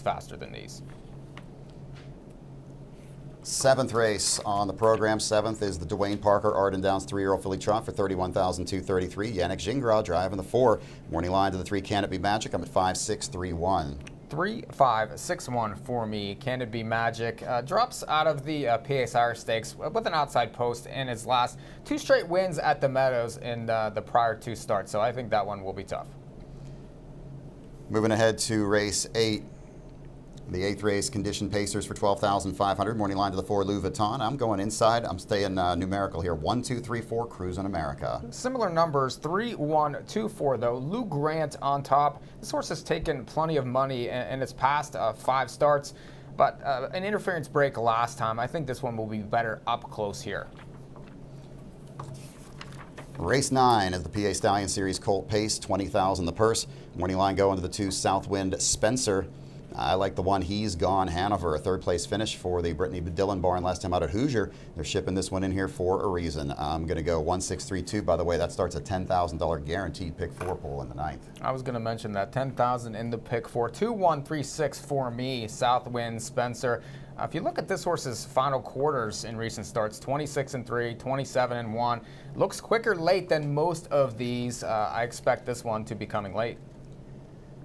faster than these. Seventh race on the program. Seventh is the Dwayne Parker Arden Downs 3-year-old filly trot for $31,233. Yannick Gingras driving the 4. Morning line to the 3. Can It Be Magic? I'm at 5-6-3-1. 3-5-6-1 for me. Can It Be Magic? Drops out of the PA Sire Stakes with an outside post in his last 2 straight wins at the Meadows in the prior 2 starts. So I think that one will be tough. Moving ahead to race 8. The 8th race, Condition Pacers for $12,500. Morning line to the 4, Louis Vuitton. I'm going inside. I'm staying numerical here. 1, 2, 3, 4, Cruising America. Similar numbers, 3, 1, 2, 4 though. Lou Grant on top. This horse has taken plenty of money in its past 5 starts, but an interference break last time. I think this one will be better up close here. Race 9 is the PA Stallion Series Colt Pace, $20,000 the purse. Morning line going to the 2, Southwind Spencer. I like the 1, He's Gone Hanover, a 3rd place finish for the Brittany Dillon barn last time out at Hoosier. They're shipping this one in here for a reason. I'm going to go 1-6-3-2. By the way, that starts a $10,000 guaranteed pick 4 pull in the 9th. I was going to mention that. 10,000 in the pick 4. 2-1-3-6 for me, Southwind Spencer. If you look at this horse's final quarters in recent starts, 26-3, 27-1. Looks quicker late than most of these. I expect this one to be coming late.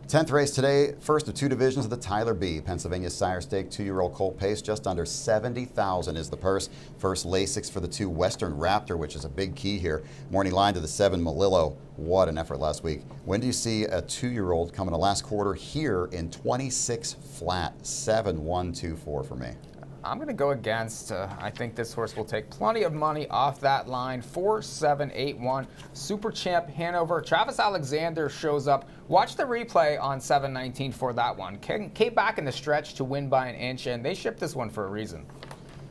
10th race today, first of 2 divisions of the Tyler B. Pennsylvania Sire Stake, 2-year-old Colt Pace, just under $70,000 is the purse. First Lasix for the 2, Western Raptor, which is a big key here. Morning line to the 7, Malillo. What an effort last week. When do you see a 2-year-old coming to last quarter here in 26 flat? 7-1-2-4 for me. I'm going to go against. I think this horse will take plenty of money off that line. 4-7-8-1. Super Champ Hanover. Travis Alexander shows up. Watch the replay on 7-19 for that one. Came back in the stretch to win by an inch, and they shipped this one for a reason.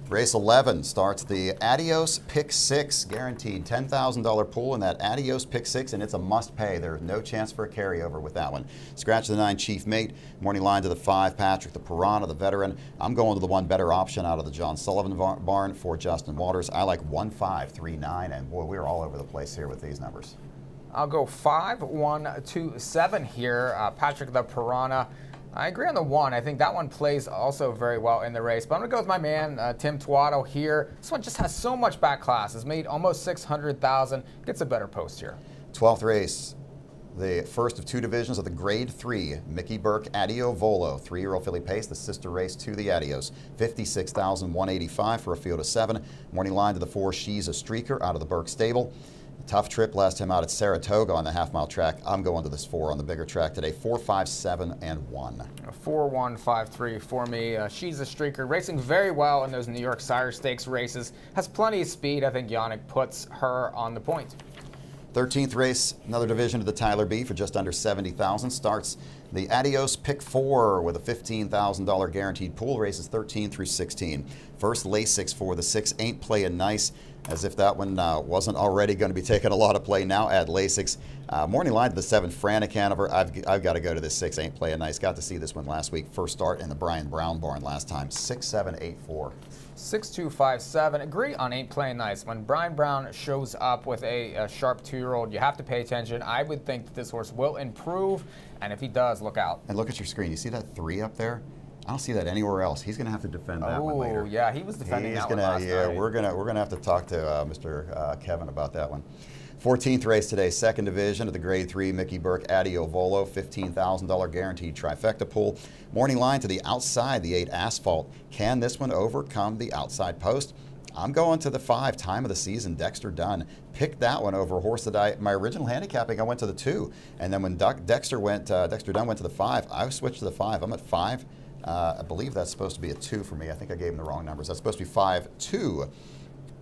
Race 11 starts the Adios Pick 6, guaranteed $10,000 pool in that Adios Pick 6, and it's a must-pay. There's no chance for a carryover with that one. Scratch the 9, Chief Mate. Morning line to the 5, Patrick the Piranha, the veteran. I'm going to the 1 better option out of the John Sullivan barn for Justin Waters. I like 1-5-3-9, and boy, we're all over the place here with these numbers. I'll go 5-1-2-7 here. Patrick the Piranha. I agree on the 1. I think that one plays also very well in the race. But I'm going to go with my man, Tim Twaddle here. This one just has so much back class. Has made almost $600,000. Gets a better post here. 12th race, the first of 2 divisions of the Grade 3, Mickey Burke Adio Volo, 3-year-old filly pace, the sister race to the Adios. $56,185 for a field of 7. Morning line to the 4, She's a Streaker out of the Burke stable. Tough trip last time out at Saratoga on the half-mile track. I'm going to this 4 on the bigger track today. 4-5-7-1. 4-1-5-3 for me. She's a Streaker, racing very well in those New York Sire Stakes races. Has plenty of speed. I think Yannick puts her on the point. 13th race, another division of the Tyler B for just under $70,000. Starts the Adios Pick 4 with a $15,000 guaranteed pool. Races 13 through 16. First Lasix for the 6, Ain't Playing Nice. As if that one wasn't already going to be taking a lot of play. Now add Lasix. Morning line to the 7, Frantic Hanover. I've got to go to this 6, Ain't Playing Nice. Got to see this one last week. First start in the Brian Brown barn last time. 6-7-8-4. 6-2-5-7. Agree on Ain't Playing Nice. When Brian Brown shows up with a sharp 2-year-old, you have to pay attention. I would think that this horse will improve, and if he does, look out. And look at your screen. You see that 3 up there? I don't see that anywhere else. He's going to have to defend that one later. Oh, yeah, he was defending that one last night. We're gonna have to talk to Mr. Kevin about that one. 14th race today, 2nd division of the Grade 3, Mickey Burke Adio Volo, $15,000 guaranteed trifecta pool. Morning line to the outside, the 8, Asphalt. Can this one overcome the outside post? I'm going to the 5, Time of the Season, Dexter Dunn. Picked that one over a horse that my original handicapping, I went to the 2. And then when Dexter Dunn went to the 5, I switched to the 5. I'm at 5. I believe that's supposed to be a 2 for me. I think I gave him the wrong numbers. That's supposed to be 5, 2,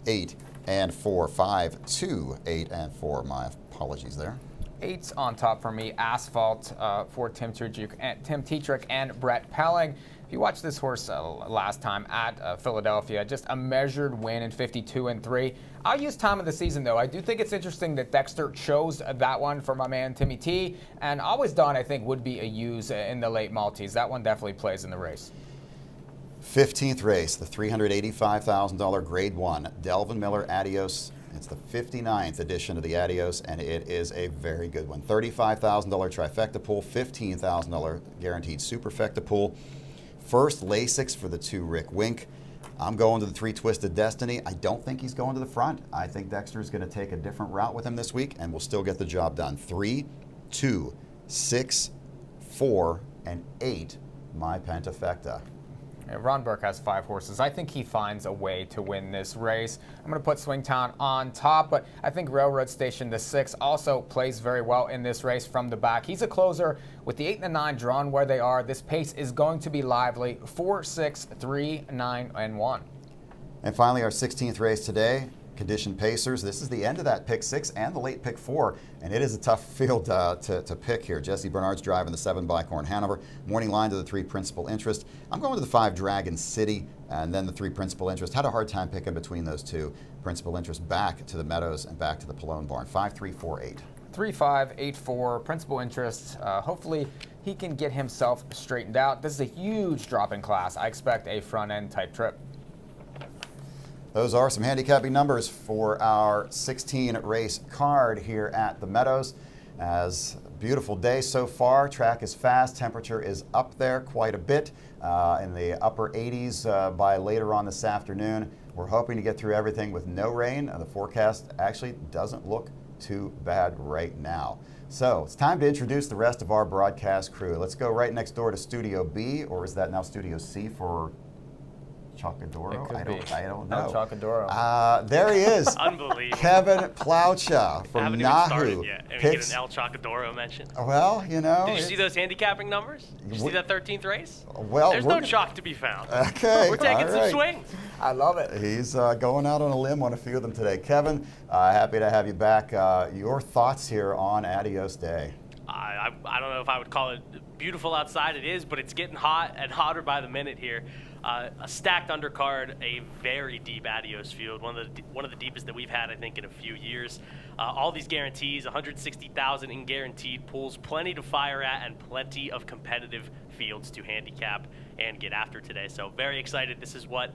8, and 4. 5, 2, 8, and 4. My apologies there. 8's on top for me. Asphalt for Tim Tetrick and Brett Pelling. If you watched this horse last time at Philadelphia, just a measured win in 52-3. I'll use Time of the Season, though. I do think it's interesting that Dexter chose that one for my man Timmy T. And Always Done, I think, would be a use in the late Maltese. That one definitely plays in the race. 15th race, the $385,000 Grade 1, Delvin Miller Adios It's the 59th edition of the Adios, and it is a very good one. $35,000 trifecta pool, $15,000 guaranteed superfecta pool. First Lasix for the 2 Rick Wink. I'm going to the 3 Twisted Destiny. I don't think he's going to the front. I think Dexter's going to take a different route with him this week, and we'll still get the job done. 3, 2, 6, 4, and 8, my Pentafecta. Ron Burke has 5 horses. I think he finds a way to win this race. I'm going to put Swingtown on top, but I think Railroad Station, the 6, also plays very well in this race from the back. He's a closer with the 8 and the 9 drawn where they are. This pace is going to be lively. 4, 6, 3, 9, and 1. And finally, our 16th race today, Condition Pacers. This is the end of that pick 6 and the late pick 4, and it is a tough field to pick here. Jesse Bernard's driving the 7 Bicorn Hanover. Morning line to the 3 Principal Interest. I'm going to the 5 Dragon City, and then the 3 Principal Interest. Had a hard time picking between those 2. Principal Interest back to the Meadows and back to the Pallone Barn. 5, 3, 4, 8. 3, 5, 8, 4. Principal Interest. Hopefully he can get himself straightened out. This is a huge drop in class. I expect a front end type trip. Those are some handicapping numbers for our 16 race card here at the Meadows. As beautiful day so far, track is fast, temperature is up there quite a bit in the upper 80s by later on this afternoon. We're hoping to get through everything with no rain. The forecast actually doesn't look too bad right now. So it's time to introduce the rest of our broadcast crew. Let's go right next door to Studio B, or is that now Studio C for Chocadoro? I don't know. No, Chocadoro. There he is. Unbelievable. Kevin Plowcha I from haven't even started Nahu. yet. And we get an El Chocadoro mention. Well, you know. Did you see those handicapping numbers? Did you see that 13th race? Well, there's no chalk to be found. Okay. We're taking all some right. swings. I love it. He's going out on a limb on a few of them today. Kevin, happy to have you back. Your thoughts here on Adios Day? I don't know if I would call it beautiful outside. It is, but it's getting hot and hotter by the minute here. A stacked undercard, a very deep Adios field, one of the deepest that we've had, I think, in a few years. All these guarantees, 160,000 in guaranteed pools, plenty to fire at, and plenty of competitive fields to handicap and get after today. So very excited. This is what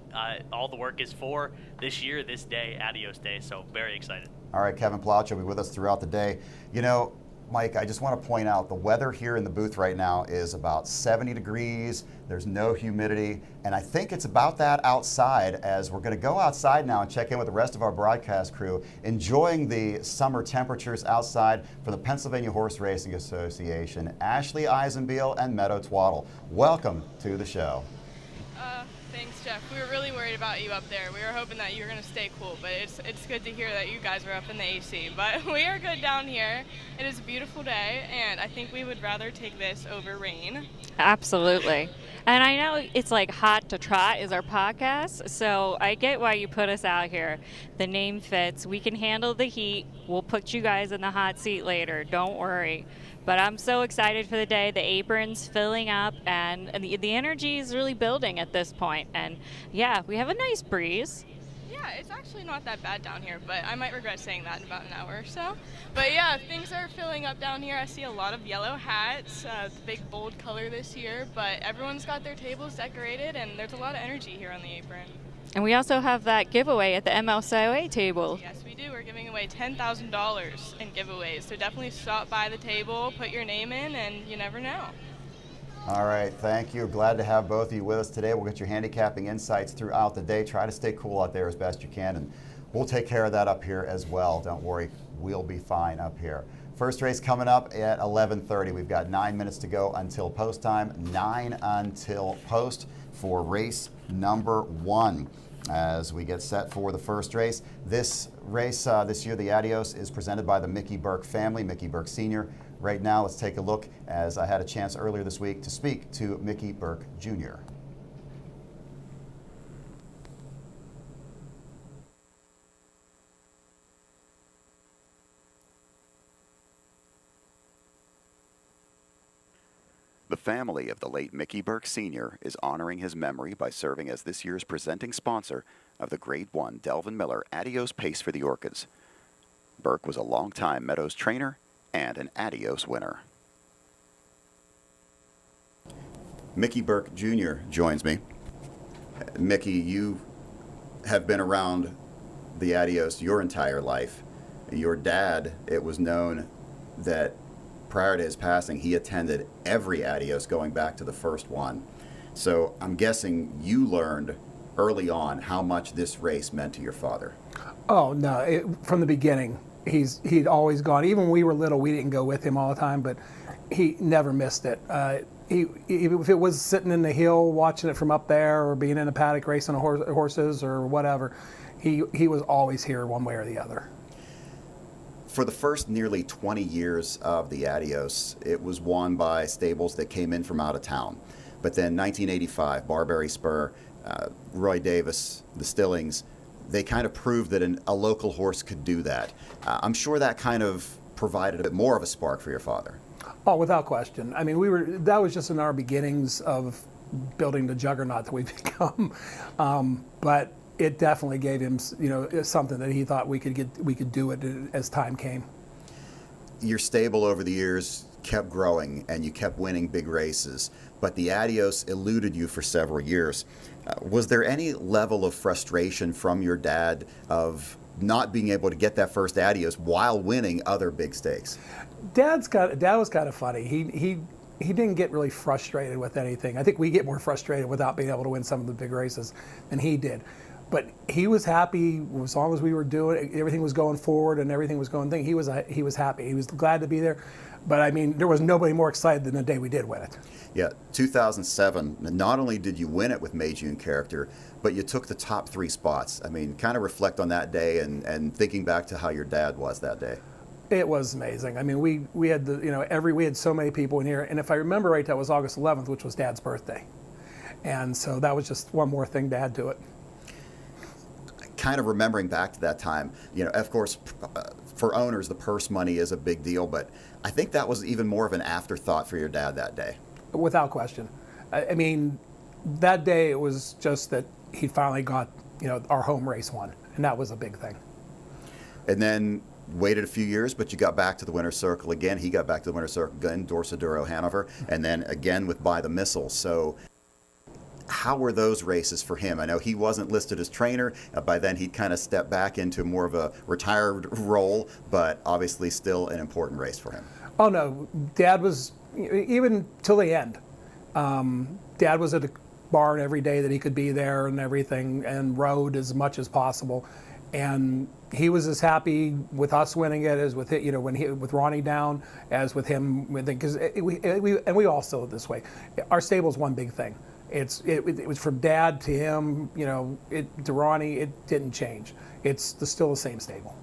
all the work is for this year, this day, Adios Day. So very excited. All right, Kevin Plowcha will be with us throughout the day. You know, Mike, I just want to point out the weather here in the booth right now is about 70 degrees. There's no humidity, and I think it's about that outside as we're going to go outside now and check in with the rest of our broadcast crew, enjoying the summer temperatures outside for the Pennsylvania Horse Racing Association. Ashley Eisenbeil and Meadow Twaddle, welcome to the show. Thanks, Jeff. We were really worried about you up there. We were hoping that you were going to stay cool, but it's good to hear that you guys were up in the AC. But we are good down here. It is a beautiful day, and I think we would rather take this over rain. Absolutely. And I know it's like Hot to Trot is our podcast, so I get why you put us out here. The name fits. We can handle the heat. We'll put you guys in the hot seat later. Don't worry. But I'm so excited for the day. The apron's filling up, and the energy is really building at this point. And, yeah, we have a nice breeze. Yeah, it's actually not that bad down here, but I might regret saying that in about an hour or so. But, yeah, things are filling up down here. I see a lot of yellow hats, the big, bold color this year. But everyone's got their tables decorated, and there's a lot of energy here on the apron. And we also have that giveaway at the MLCOA table. Yes, we do. We're giving away $10,000 in giveaways. So definitely stop by the table, put your name in, and you never know. All right, thank you. Glad to have both of you with us today. We'll get your handicapping insights throughout the day. Try to stay cool out there as best you can, and we'll take care of that up here as well. Don't worry, we'll be fine up here. First race coming up at 11:30. We've got 9 minutes to go until post time, 9 until post for race number 1. As we get set for the first race. This race this year, the Adios, is presented by the Mickey Burke family, Mickey Burke Sr. Right now, let's take a look, as I had a chance earlier this week to speak to Mickey Burke Jr. The family of the late Mickey Burke Sr. is honoring his memory by serving as this year's presenting sponsor of the Grade 1 Delvin Miller Adios Pace for the Orchids. Burke was a longtime Meadows trainer and an Adios winner. Mickey Burke Jr. joins me. Mickey, you have been around the Adios your entire life. Your dad, it was known that prior to his passing, he attended every Adios going back to the first one. So I'm guessing you learned early on how much this race meant to your father. Oh no! From the beginning, he'd always gone. Even when we were little, we didn't go with him all the time, but he never missed it. If it was sitting in the hill watching it from up there, or being in a paddock racing horses or whatever, he was always here one way or the other. For the first nearly 20 years of the Adios, it was won by stables that came in from out of town. But then 1985, Barberry Spur, Roy Davis, the Stillings, they kind of proved that a local horse could do that. I'm sure that kind of provided a bit more of a spark for your father. Oh, without question. I mean, that was just in our beginnings of building the juggernaut that we've become. But it definitely gave him, something that he thought we could do it as time came. Your stable over the years kept growing and you kept winning big races, but the Adios eluded you for several years. Was there any level of frustration from your dad of not being able to get that first Adios while winning other big stakes? Dad was kind of funny. He didn't get really frustrated with anything. I think we get more frustrated without being able to win some of the big races than he did. But he was happy as long as we were doing everything was going forward and everything was going thing. He was happy. He was glad to be there. But I mean, there was nobody more excited than the day we did win it. Yeah, 2007. Not only did you win it with Meiji in character, but you took the top 3 spots. I mean, kind of reflect on that day and thinking back to how your dad was that day. It was amazing. I mean, we had we had so many people in here, and if I remember right, that was August 11th, which was Dad's birthday, and so that was just one more thing to add to it. Kind of remembering back to that time, of course, for owners, the purse money is a big deal, but I think that was even more of an afterthought for your dad that day. Without question. I mean, that day it was just that he finally got, our home race won, and that was a big thing. And then waited a few years, but you got back to the winner's circle again. He got back to the winner's circle again, Dorsoduro, Hanover, and then again with By the Missile. So how were those races for him? I know he wasn't listed as trainer. By then he'd kind of stepped back into more of a retired role, but obviously still an important race for him. Oh no, Dad was, even till the end, Dad was at the barn every day that he could be there and everything, and rode as much as possible. And he was as happy with us winning it as with it, with Ronnie down, as with him winning. Because we all still this way. Our stable's one big thing. It was from Dad to him, to Ronnie. It didn't change. It's still the same stable.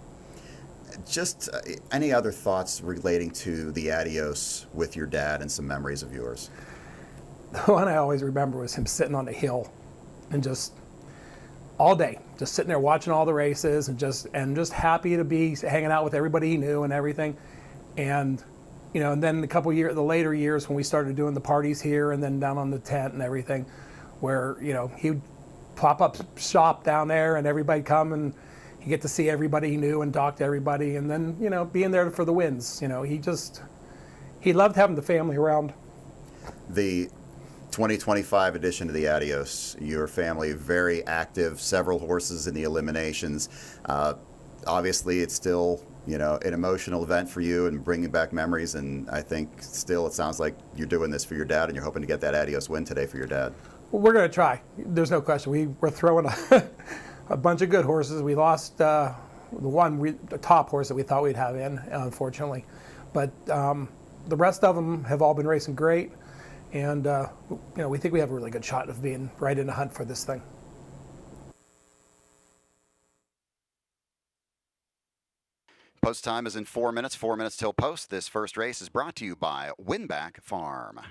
Just any other thoughts relating to the Adios with your dad and some memories of yours? The one I always remember was him sitting on the hill and just all day, just sitting there watching all the races and just happy to be hanging out with everybody he knew and everything. And and then the later years when we started doing the parties here and then down on the tent and everything, where he'd pop up shop down there and everybody come and he'd get to see everybody he knew and talk to everybody, and then being there for the wins. He loved having the family around. The 2025 edition of the Adios, your family very active, several horses in the eliminations. Obviously, it's still an emotional event for you and bringing back memories, and I think still it sounds like you're doing this for your dad and you're hoping to get that Adios win today for your dad. Well, we're going to try. There's no question. We're throwing a bunch of good horses. We lost the top horse that we thought we'd have in, unfortunately. But the rest of them have all been racing great, and we think we have a really good shot of being right in the hunt for this thing. Post time is in 4 minutes. 4 minutes till post. This first race is brought to you by Winback Farm.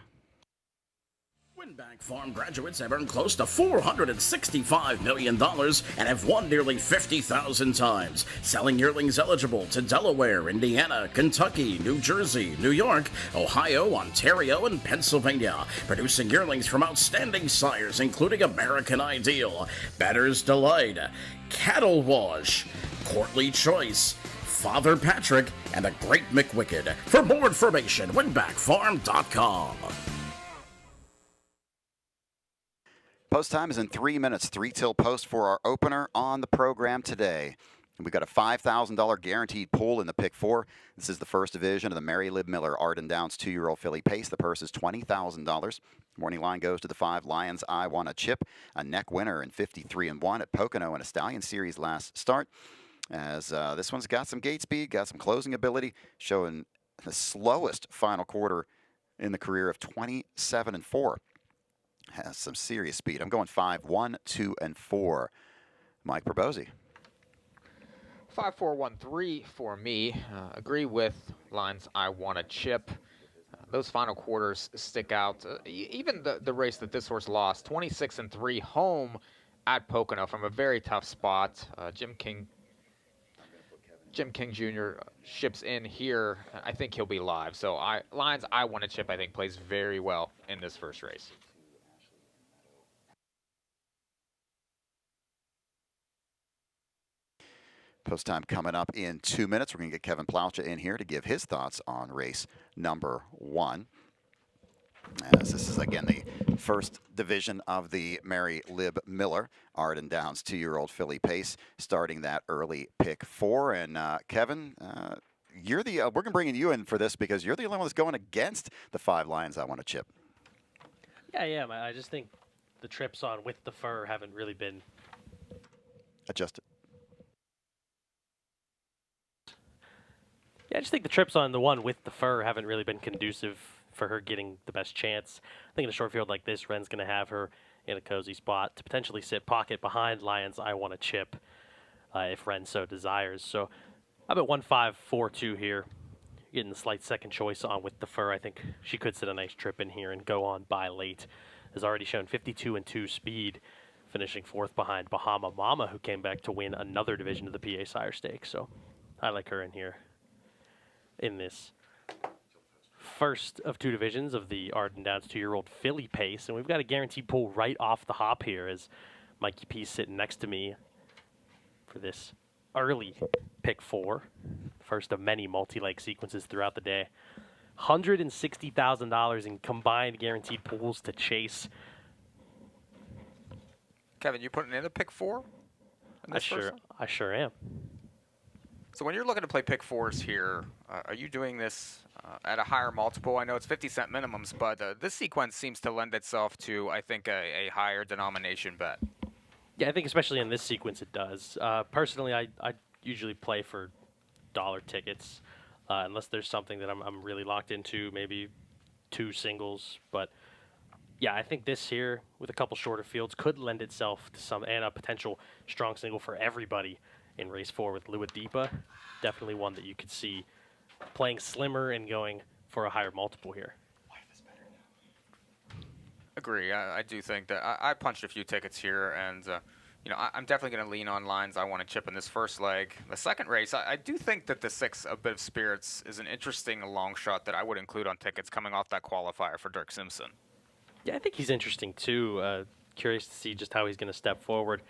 Winback Farm graduates have earned close to $465 million and have won nearly 50,000 times, selling yearlings eligible to Delaware, Indiana, Kentucky, New Jersey, New York, Ohio, Ontario, and Pennsylvania, producing yearlings from outstanding sires including American Ideal, Bettor's Delight, Cattle Wash, Courtly Choice, Father Patrick, and a Great McWicked. For more information, winbackfarm.com. Post time is in 3 minutes. 3 till post for our opener on the program today. And we've got a $5,000 guaranteed pool in the pick 4. This is the first division of the Mary Lib Miller Arden Downs 2-year-old filly pace. The purse is $20,000. Morning line goes to the 5 Lions I Want a Chip, a neck winner in 53-1 at Pocono in a Stallion Series last start. As this one's got some gate speed, got some closing ability, showing the slowest final quarter in the career of 27-4. Has some serious speed. I'm going 5, 1, 2, and 4. Mike Pribozie. 5, 4, 1, 3 for me. Agree with lines I Want a Chip. Those final quarters stick out. Even the race that this horse lost, 26-3 home at Pocono from a very tough spot. Jim King Jr. ships in here. I think he'll be live. So lines I Want a Chip, I think, plays very well in this first race. Post time coming up in 2 minutes. We're going to get Kevin Plowcha in here to give his thoughts on race number 1. As this is, again, the first division of the Mary Lib Miller Arden Downs 2-year-old filly pace, starting that early pick 4. And Kevin, you're the we're going to bring you in for this because you're the only one that's going against the 5 Lions I Want to Chip. Yeah, I am. I just think the trips on With the Fur haven't really been adjusted. Yeah, I just think the trips on the one With the Fur haven't really been conducive for her getting the best chance. I think in a short field like this, Ren's going to have her in a cozy spot to potentially sit pocket behind Lions I Want a Chip if Ren so desires. So I'm at 1-5-4-2 here. Getting the slight second choice on With the Fur. I think she could sit a nice trip in here and go on by late. Has already shown 52-2 speed, finishing 4th behind Bahama Mama, who came back to win another division of the PA Sire Stakes. So I like her in here in this first of 2 divisions of the Arden Downs 2-year-old filly pace. And we've got a guaranteed pull right off the hop here as Mikey P's sitting next to me for this early pick 4. First of many multi-leg sequences throughout the day. $160,000 in combined guaranteed pools to chase. Kevin, you putting in a pick 4? I sure am. So when you're looking to play pick 4s here, are you doing this at a higher multiple? I know it's 50-cent minimums, but this sequence seems to lend itself to, I think, a higher denomination bet. Yeah, I think especially in this sequence it does. Personally, I usually play for dollar tickets, unless there's something that I'm really locked into, maybe 2 singles. But yeah, I think this here with a couple shorter fields could lend itself to some, and a potential strong single for everybody in race 4 with Luadipa. Definitely one that you could see playing slimmer and going for a higher multiple here. Agree. I do think that I punched a few tickets here, and you know, I'm definitely going to lean on lines I Want to Chip in this first leg. The second race, I do think that the 6 A Bit of Spirits is an interesting long shot that I would include on tickets coming off that qualifier for Dirk Simpson. Yeah, I think he's interesting too. Curious to see just how he's going to step forward.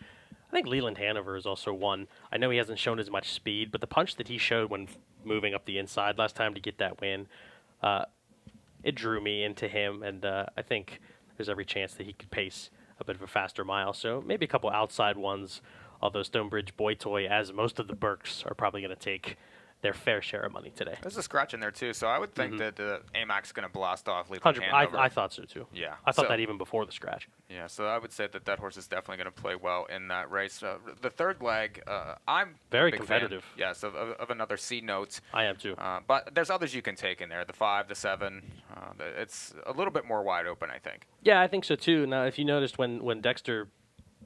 I think Leland Hanover is also one. I know he hasn't shown as much speed, but the punch that he showed when moving up the inside last time to get that win, it drew me into him, and I think there's every chance that he could pace a bit of a faster mile. So maybe a couple outside ones, although Stonebridge Boy Toy, as most of the Burks, are probably going to take their fair share of money today. There's a scratch in there, too, so I would think that AMAC is going to blast off Leland 100. Hanover. I thought so, too. Yeah. I thought that even before the scratch. Yeah, so I would say that that horse is definitely going to play well in that race. The third leg, I'm very a big competitive. Fan, yes, of another C note. I am, too. But there's others you can take in there, the 5, the 7. It's a little bit more wide open, I think. Yeah, I think so, too. Now, if you noticed when Dexter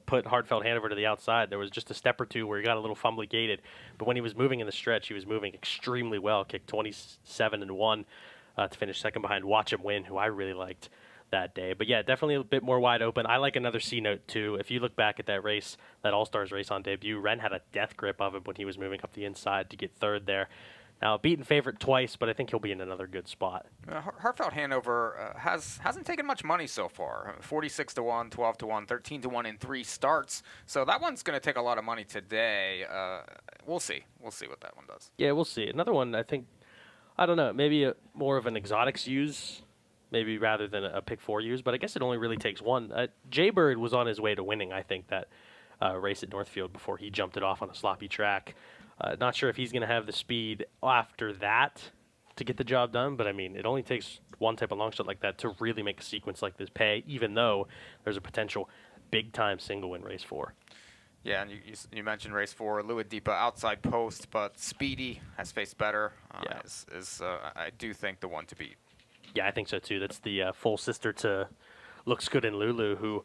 put Hartfeld Hanover to the outside, there was just a step or two where he got a little fumbly gated, but when he was moving in the stretch, he was moving extremely well. Kicked 27-1 to finish second behind Watch Him Win, who I really liked that day. But yeah, definitely a bit more wide open. I like another C note too. If you look back at that race, that All-Stars race on debut, Ren had a death grip of him when he was moving up the inside to get third there. Now, beaten favorite twice, but I think he'll be in another good spot. Hartfeld Hanover hasn't taken much money so far. 46-1, 12-1, 13-1 in 3 starts. So that one's going to take a lot of money today. We'll see. We'll see what that one does. Yeah, we'll see. Another one, I think, I don't know, maybe more of an exotics use maybe rather than a pick 4 use, but I guess it only really takes one. Jaybird was on his way to winning, I think, that race at Northfield before he jumped it off on a sloppy track. Not sure if he's going to have the speed after that to get the job done, but I mean, it only takes one type of long shot like that to really make a sequence like this pay, even though there's a potential big-time single win race 4. Yeah, and you mentioned race 4, Luadipa outside post, but Speedy has faced better. I do think the one to beat. Yeah, I think so too. That's the full sister to Looks Good in Lulu, who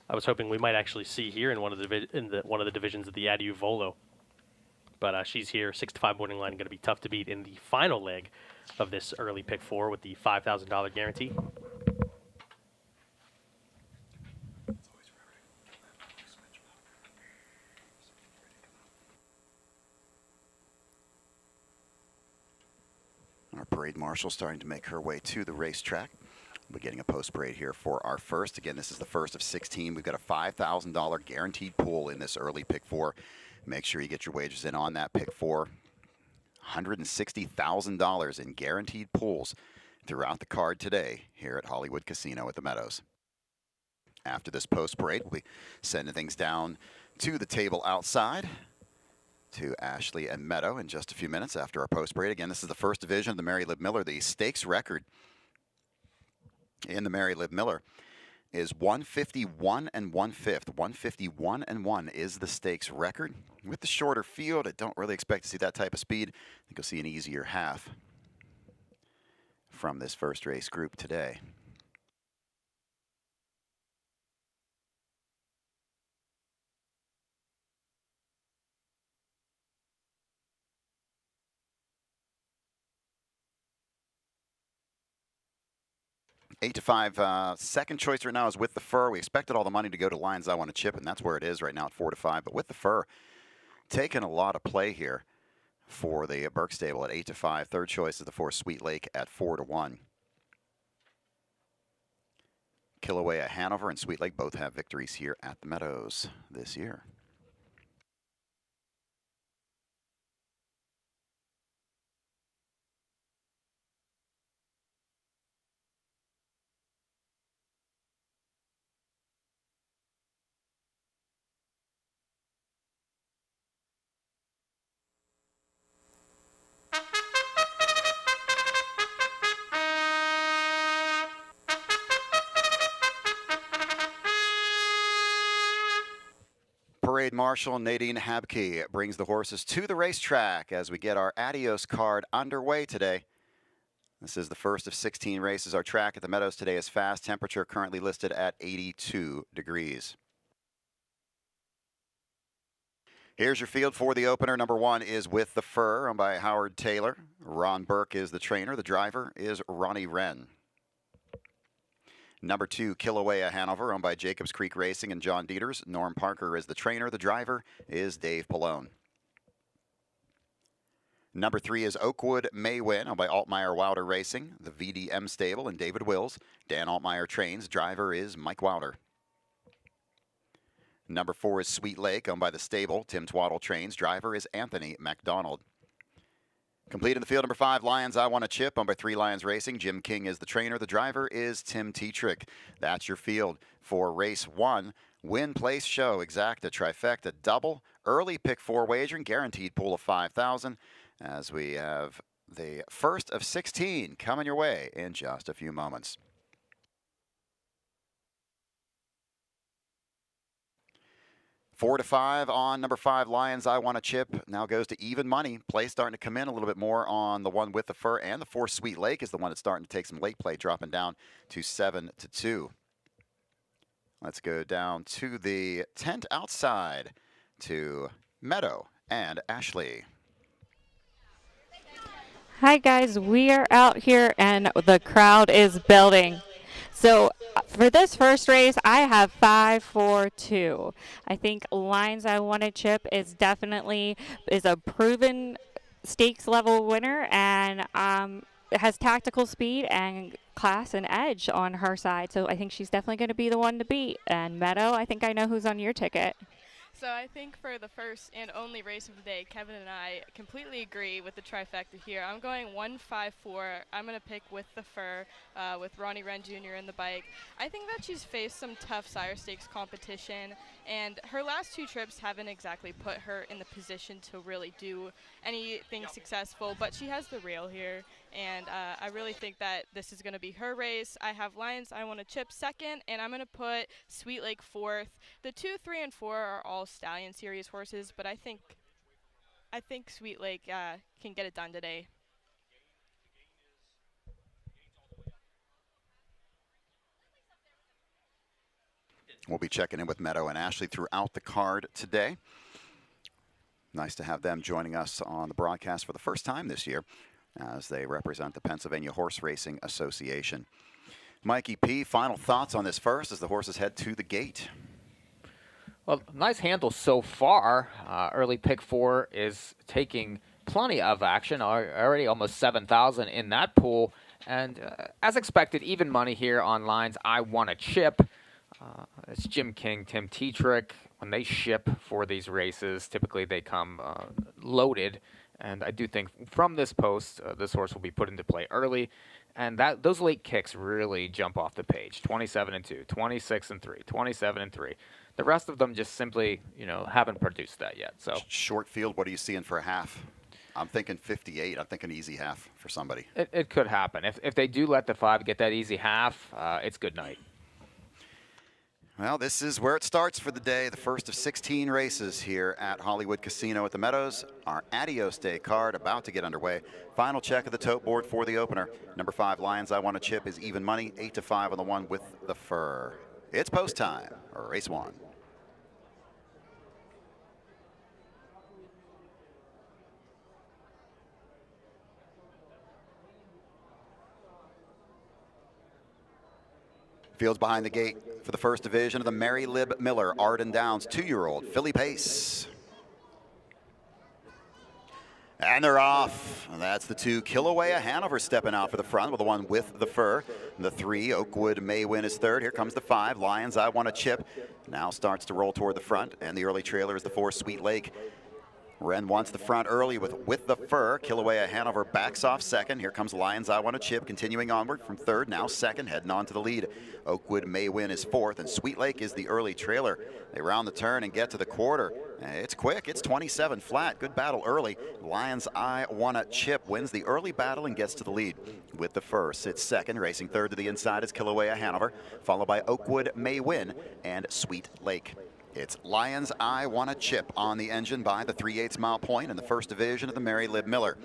I was hoping we might actually see here in one of the divisions of the Adios Volo. But she's here, 6-5 morning line, going to be tough to beat in the final leg of this early pick 4 with the $5,000 guarantee. Our parade marshal starting to make her way to the racetrack. We're getting a post parade here for our first. Again, this is the first of 16. We've got a $5,000 guaranteed pool in this early pick 4. Make sure you get your wagers in on that pick 4. $160,000 in guaranteed pools throughout the card today here at Hollywood Casino at the Meadows. After this post parade, we'll be sending things down to the table outside to Ashley and Meadow in just a few minutes after our post parade. Again, this is the first division of the Mary Liv Miller. The stakes record in the Mary Liv Miller is 151 and 1/5. 151 and 1 is the stakes record. With the shorter field, I don't really expect to see that type of speed. I think you'll see an easier half from this first race group today. Eight to 5. Second choice right now is With the Fur. We expected all the money to go to Lions I Want to Chip, and that's where it is right now at 4 to 5. But With the Fur, taking a lot of play here for the Burke stable at 8 to 5. Third choice is the 4 Sweet Lake at 4 to 1. Kilauea at Hanover and Sweet Lake both have victories here at the Meadows this year. Parade Marshal Nadine Habke brings the horses to the racetrack as we get our Adios card underway today. This is the first of 16 races. Our track at the Meadows today is fast. Temperature currently listed at 82 degrees. Here's your field for the opener. Number 1 is With the Fur, owned by Howard Taylor. Ron Burke is the trainer. The driver is Ronnie Wren. Number 2, Kilauea Hanover, owned by Jacobs Creek Racing and John Dieters. Norm Parker is the trainer. The driver is Dave Pallone. Number 3 is Oakwood Maywin, owned by Altmaier Wilder Racing, the VDM stable, and David Wills. Dan Altmaier trains. Driver is Mike Wilder. Number 4 is Sweet Lake, owned by the stable. Tim Twaddle trains. Driver is Anthony MacDonald. Complete in the field, number 5, Lions I Want to Chip, owned by 3 Lions Racing. Jim King is the trainer. The driver is Tim Tetrick. That's your field for race 1. Win, place, show, exacta, trifecta, double, early pick 4 wagering, guaranteed pool of $5,000. As we have the first of 16 coming your way in just a few moments. Four to 5 on number 5, Lions I Want to Chip. Now goes to even money. Play starting to come in a little bit more on the 1 With the Fur, and the 4 Sweet Lake is the one that's starting to take some late play, dropping down to 7 to 2. Let's go down to the tent outside to Meadow and Ashley. Hi guys, we are out here and the crowd is building. So for this first race, I have 5, 4, 2. I think Lines I Want to Chip is definitely a proven stakes level winner, and has tactical speed and class and edge on her side. So I think she's definitely going to be the one to beat. And Meadow, I think I know who's on your ticket. So I think for the first and only race of the day, Kevin and I completely agree with the trifecta here. I'm going 154. I'm going to pick With the Fur with Ronnie Wren Jr. in the bike. I think that she's faced some tough sire stakes competition, and her last 2 trips haven't exactly put her in the position to really do anything successful, but she has the rail here, and I really think that this is going to be her race. I have Lions I Want to Chip second, and I'm going to put Sweet Lake fourth. The 2, 3, and 4 are all Stallion Series horses, but I think Sweet Lake can get it done today. We'll be checking in with Meadow and Ashley throughout the card today. Nice to have them joining us on the broadcast for the first time this year as they represent the Pennsylvania Horse Racing Association. Mikey P., final thoughts on this first as the horses head to the gate. Well, nice handle so far. Early pick 4 is taking plenty of action, already almost 7,000 in that pool. And as expected, even money here on Lines I Want to Chip. It's Jim King, Tim Tetrick. When they ship for these races, typically they come loaded. And I do think from this post, this horse will be put into play early. And those late kicks really jump off the page. 27-2, 26-3, 27-3. The rest of them just simply, haven't produced that yet. So short field, what are you seeing for a half? I'm thinking 58. I'm thinking easy half for somebody. It could happen. If they do let the 5 get that easy half, it's good night. Well, this is where it starts for the day, the first of 16 races here at Hollywood Casino at the Meadows. Our Adios Day card about to get underway. Final check of the tote board for the opener. Number 5, Lions I Want to Chip is even money, 8-5 on the 1 With the Fur. It's post time, race 1. Fields behind the gate for the first division of the Mary Lib Miller Arden Downs 2-year-old filly pace. And they're off. And that's the 2 Kilauea Hanover stepping out for the front with the 1 With the Fur. The 3 Oakwood May Win is third. Here comes the 5 Lions I Want to Chip. Now starts to roll toward the front, and the early trailer is the 4 Sweet Lake. Wren wants the front early with the Fur. Kilauea Hanover backs off second. Here comes Lions I Want to Chip, continuing onward from third, now second, heading on to the lead. Oakwood May Win is fourth, and Sweet Lake is the early trailer. They round the turn and get to the quarter. It's quick. It's 27 flat. Good battle early. Lions I Want to Chip wins the early battle and gets to the lead. With the Fur sits second. Racing third to the inside is Kilauea Hanover, followed by Oakwood May Win and Sweet Lake. It's Lions I Want to Chip on the engine by the 3/8 mile point in the first division of the Mary Lib Miller.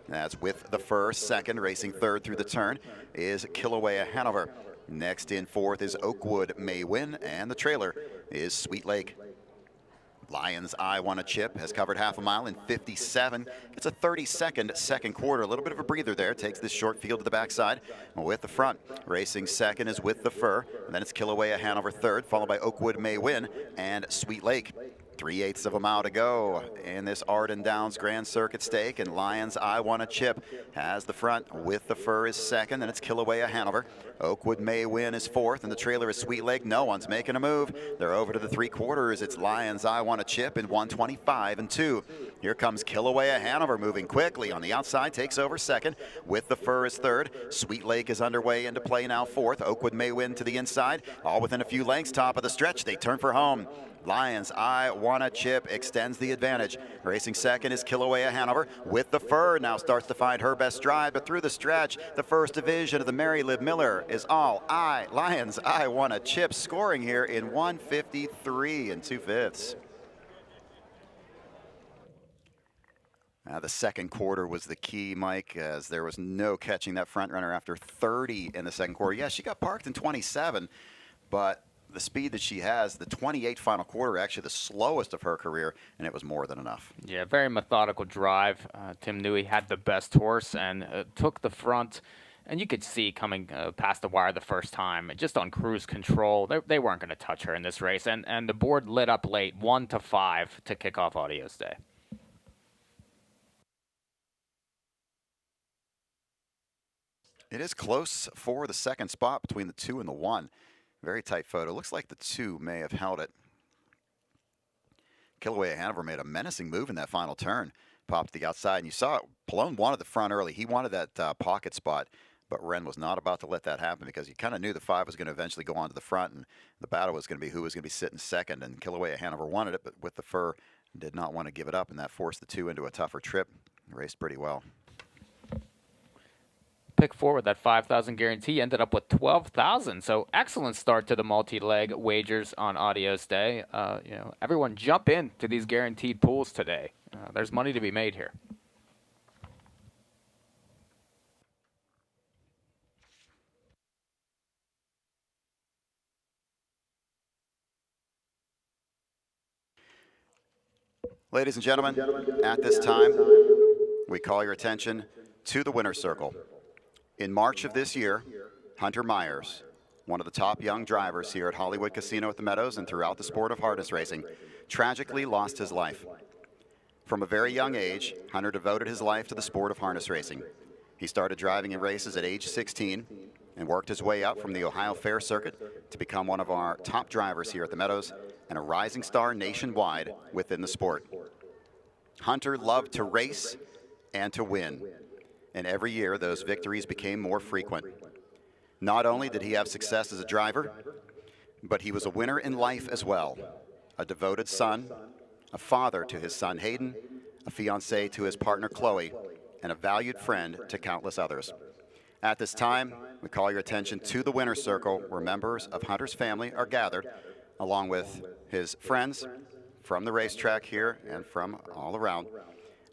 That's With the Fur second. Racing third through the turn is Kilauea Hanover. Next in fourth is Oakwood May Win, and the trailer is Sweet Lake. Lions I Want to Chip has covered half a mile in 57. It's a 32nd second quarter. A little bit of a breather there. Takes this short field to the backside with the front. Racing second is With the Fur. And then it's Kilauea Hanover third, followed by Oakwood May Win and Sweet Lake. 3/8 of a mile to go in this Arden Downs Grand Circuit stake, and Lions I Want to Chip has the front. With the Fur is second, and it's Kilauea Hanover. Oakwood May Win is fourth, and the trailer is Sweet Lake. No one's making a move. They're over to the 3/4. It's Lions I Want to Chip in 125-2. Here comes Kilauea Hanover moving quickly on the outside, takes over second. With the Fur is third. Sweet Lake is underway into play now fourth. Oakwood May Win to the inside, all within a few lengths. Top of the stretch, they turn for home. Lions I Want to Chip extends the advantage. Racing second is Kilauea Hanover. With the Fur now starts to find her best stride, but through the stretch, the first division of the Mary Lib Miller is all Lions I Want to Chip, scoring here in 153 2/5. The second quarter was the key, Mike, as there was no catching that front runner after 30 in the second quarter. Yeah, she got parked in 27, but the speed that she has, the 28 final quarter, actually the slowest of her career, and it was more than enough. Yeah, very methodical drive. Tim knew he had the best horse and took the front. And you could see coming past the wire the first time, just on cruise control, they weren't going to touch her in this race. And the board lit up late, 1-5 to kick off Adios Day. It is close for the second spot between the 2 and the 1. Very tight photo. Looks like the 2 may have held it. Kilauea Hanover made a menacing move in that final turn. Popped to the outside, and you saw it. Pallone wanted the front early. He wanted that pocket spot, but Wren was not about to let that happen because he kind of knew the 5 was going to eventually go on to the front, and the battle was going to be who was going to be sitting second. And Kilauea Hanover wanted it, but with the fur, did not want to give it up, and that forced the 2 into a tougher trip. Raced pretty well. Pick 4 with that 5,000 guarantee ended up with 12,000. So excellent start to the multi-leg wagers on Adios Day. Everyone jump in to these guaranteed pools today. There's money to be made here. Ladies and gentlemen, at this time, we call your attention to the winner's circle. In March of this year, Hunter Myers, one of the top young drivers here at Hollywood Casino at the Meadows and throughout the sport of harness racing, tragically lost his life. From a very young age, Hunter devoted his life to the sport of harness racing. He started driving in races at age 16 and worked his way up from the Ohio Fair Circuit to become one of our top drivers here at the Meadows and a rising star nationwide within the sport. Hunter loved to race and to win, and every year those victories became more frequent. Not only did he have success as a driver, but he was a winner in life as well. A devoted son, a father to his son Hayden, a fiancé to his partner Chloe, and a valued friend to countless others. At this time, we call your attention to the winner's circle, where members of Hunter's family are gathered, along with his friends from the racetrack here and from all around,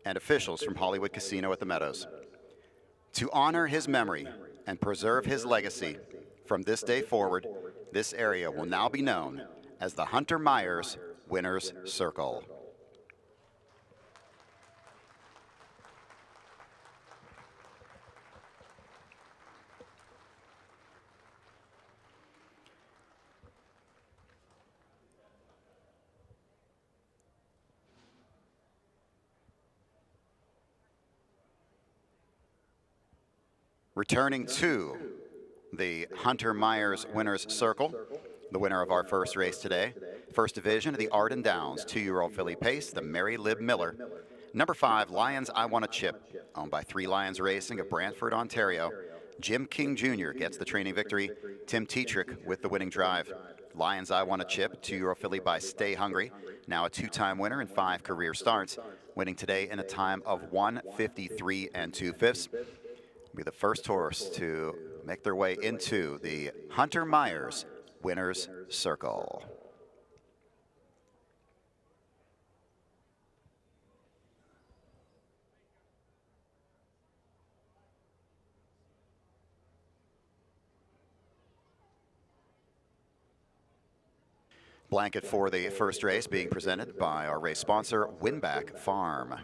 and officials from Hollywood Casino at the Meadows. To honor his memory and preserve his legacy, from this day forward, this area will now be known as the Hunter Myers Winner's Circle. Returning to the Hunter Myers Winner's Circle, the winner of our first race today, First Division of the Arden Downs, 2-year-old filly pace, the Mary Lib Miller. Number 5, Lions I Want a Chip, owned by 3 Lions Racing of Brantford, Ontario. Jim King Jr. gets the training victory. Tim Tetrick with the winning drive. Lions I Want a Chip, 2-year-old filly by Stay Hungry, now a 2-time winner in 5 career starts, winning today in a time of 1:53 2/5. Be the first horse to make their way into the Hunter Myers Winner's Circle. Blanket for the first race being presented by our race sponsor, Winback Farm.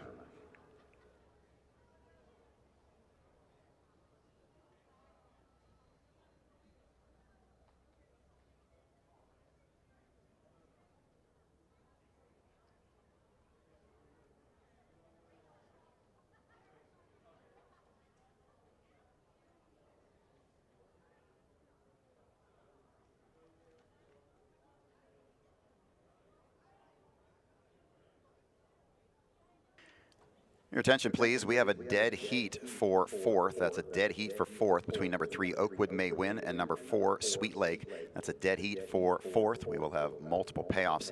Your attention, please. We have a dead heat for 4th. That's a dead heat for 4th between number 3, Oakwood May Win, and number 4, Sweet Lake. That's a dead heat for 4th. We will have multiple payoffs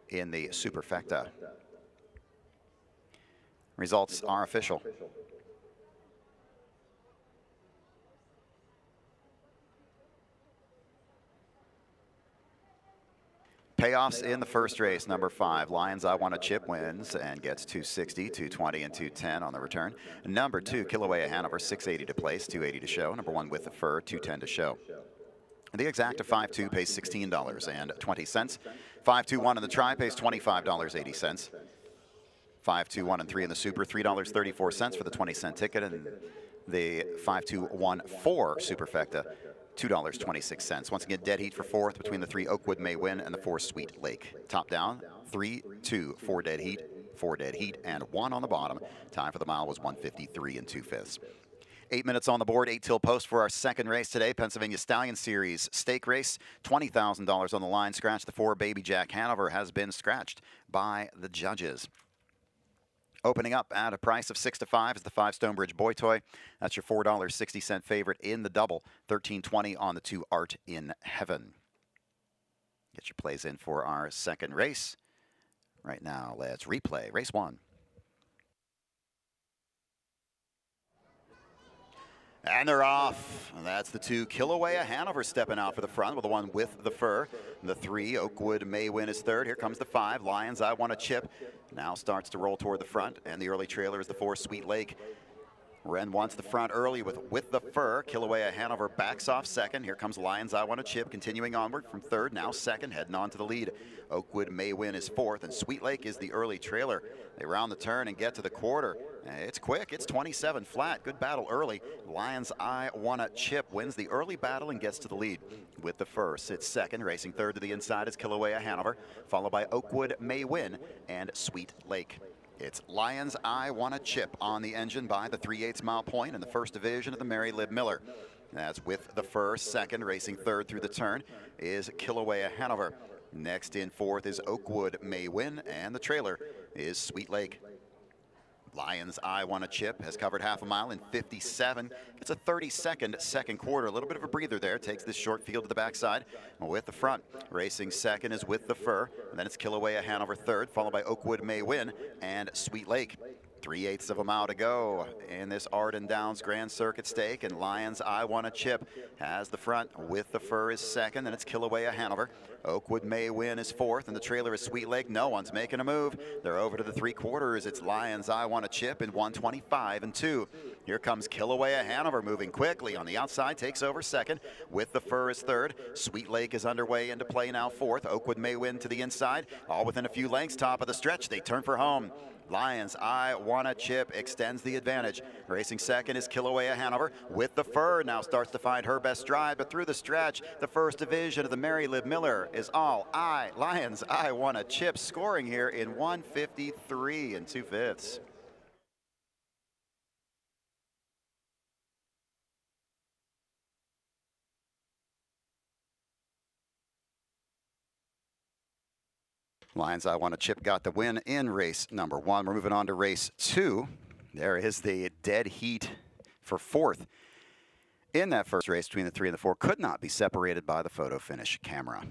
in the Superfecta. Results are official. Payoffs in the first race. Number 5, Lions I Want a Chip wins and gets 260, 220, and 210 on the return. Number 2, Kilauea Hanover, 680 to place, 280 to show. Number 1 With the Fur, 210 to show. The exacta 5-2 pays $16.20. 5-2-1 in the try pays $25.80. 5-2-1 and 3 in the super, $3.34 for the 20-cent ticket, and the 5-2-1 4 Superfecta, $2.26. Once again, dead heat for 4th between the 3 Oakwood May Win and the 4 Sweet Lake. Top down, 3-2, 4 dead heat, 4 dead heat, and 1 on the bottom. Time for the mile was 1:53 2/5. 8 minutes on the board, 8 till post for our second race today. Pennsylvania Stallion Series stake race, $20,000 on the line. Scratch the 4, Baby Jack Hanover has been scratched by the judges. Opening up at a price of 6 to 5 is the 5 Stonebridge Boy Toy. That's your $4.60 favorite in the double. $13.20 on the 2 Art in Heaven. Get your plays in for our second race. Right now, let's replay race 1. And they're off. That's the 2 Kilauea Hanover stepping out for the front with the 1 with the fur. The 3 Oakwood May win is third. Here comes the 5 Lions I Want a Chip. Now starts to roll toward the front, and the early trailer is the 4 Sweet Lake. Wren wants the front early with the fur. Kilauea Hanover backs off second. Here comes Lions I Want a Chip, continuing onward from third, now second, heading on to the lead. Oakwood May win is fourth, and Sweet Lake is the early trailer. They round the turn and get to the quarter. It's quick. It's 27 flat. Good battle early. Lions I Want a Chip wins the early battle and gets to the lead. With the fur sits second. Racing third to the inside is Kilauea Hanover, followed by Oakwood May win and Sweet Lake. It's Lions I Want a Chip on the engine by the 3/8 mile point in the first division of the Mary Lib Miller. That's with the fur second. Racing third through the turn is Kilauea Hanover. Next in fourth is Oakwood May win, and the trailer is Sweet Lake. Lions I Want a Chip has covered half a mile in 57. It's a 32nd second quarter. A little bit of a breather there. Takes this short field to the backside with the front. Racing second is with the fur. And then it's Kilauea Hanover third, followed by Oakwood May win and Sweet Lake. 3/8 of a mile to go in this Arden Downs Grand Circuit stake, and Lions I Want a Chip has the front with the fur is second, and it's Kilauea Hanover. Oakwood May win is fourth, and the trailer is Sweet Lake. No one's making a move. They're over to the 3/4. It's Lions I Want a Chip in 1:25 and 2. Here comes Kilauea Hanover moving quickly on the outside, takes over second. With the fur is third. Sweet Lake is underway into play now fourth. Oakwood May win to the inside, all within a few lengths. Top of the stretch, they turn for home. Lions I Want a Chip extends the advantage. Racing second is Kilauea Hanover. With the fur now starts to find her best stride, but through the stretch, the first division of the Mary Lib Miller is all Lions I Want a Chip, scoring here in 1:53 and 2/5. Lions I Want a Chip got the win in race number 1. We're moving on to race 2. There is the dead heat for fourth. In that first race between the 3 and the 4, could not be separated by the photo finish camera.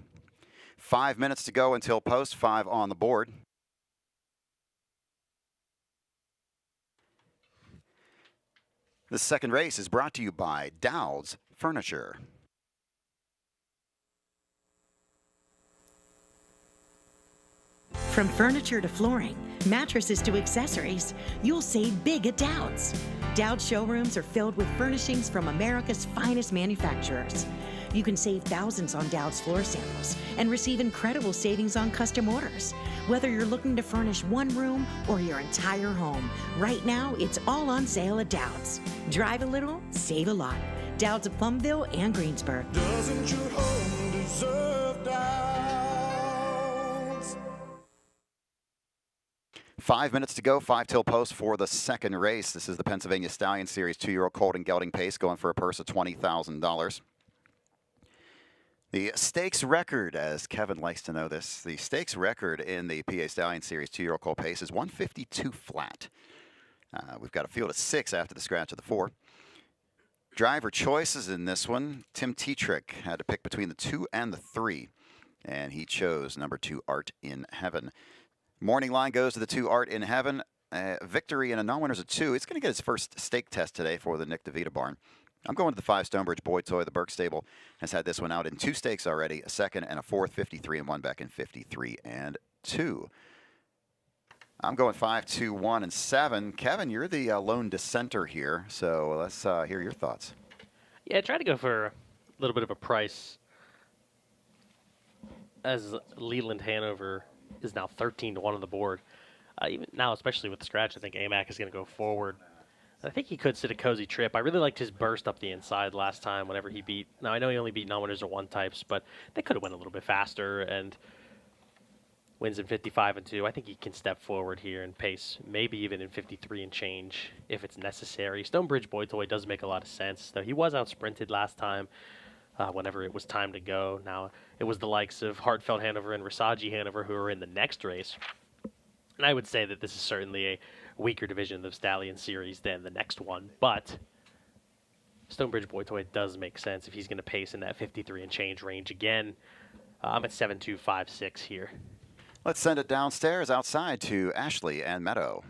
5 minutes to go until post, 5 on the board. The second race is brought to you by Dowd's Furniture. From furniture to flooring, mattresses to accessories, you'll save big at Dowd's. Dowd's showrooms are filled with furnishings from America's finest manufacturers. You can save thousands on Dowd's floor samples and receive incredible savings on custom orders. Whether you're looking to furnish one room or your entire home, right now it's all on sale at Dowd's. Drive a little, save a lot. Dowd's of Plumville and Greensburg. Doesn't your home deserve Dowd's? 5 minutes to go, 5 till post for the second race. This is the Pennsylvania Stallion Series 2-year-old colt and gelding pace, going for a purse of $20,000. The stakes record, as Kevin likes to know this, the stakes record in the PA Stallion Series 2-year-old colt pace is 152 flat. We've got a field of 6 after the scratch of the 4. Driver choices in this one. Tim Tetrick had to pick between the 2 and the 3, and he chose number 2, Art in Heaven. Morning line goes to the 2 Art in Heaven. Victory and a non-winner's a 2. It's going to get its first stake test today for the Nick DeVita barn. I'm going to the 5 Stonebridge Boy Toy. The Burke stable has had this one out in 2 stakes already, a second and a fourth, 53 and 1 back in 53 and 2. I'm going 5, 2, 1, and 7. Kevin, you're the lone dissenter here, so let's hear your thoughts. Yeah, try to go for a little bit of a price, as Leland Hanover is now 13 to 1 on the board. Even now, especially with the scratch, I think AMAC is going to go forward. I think he could sit a cozy trip. I really liked his burst up the inside last time whenever he beat. Now, I know he only beat non-winners or 1 types, but they could have went a little bit faster. And wins in 55 and 2. I think he can step forward here and pace, maybe even in 53 and change if it's necessary. Stonebridge Boy Toy does make a lot of sense, though he was out sprinted last time whenever it was time to go. Now, it was the likes of Hartfeld Hanover and Versace Hanover who are in the next race. And I would say that this is certainly a weaker division of the Stallion Series than the next one, but Stonebridge Boy Toy does make sense if he's going to pace in that 53 and change range again. I'm at 7.256 here. Let's send it downstairs outside to Ashley and Meadow.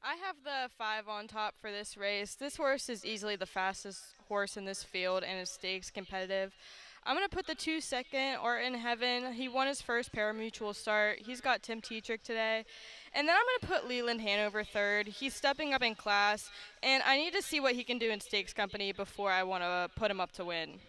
I have the 5 on top for this race. This horse is easily the fastest horse in this field and is stakes competitive. I'm going to put the 2 second, Art in Heaven. He won his first parimutuel start. He's got Tim Tetrick today. And then I'm going to put Leland Hanover third. He's stepping up in class, and I need to see what he can do in stakes company before I want to put him up to win.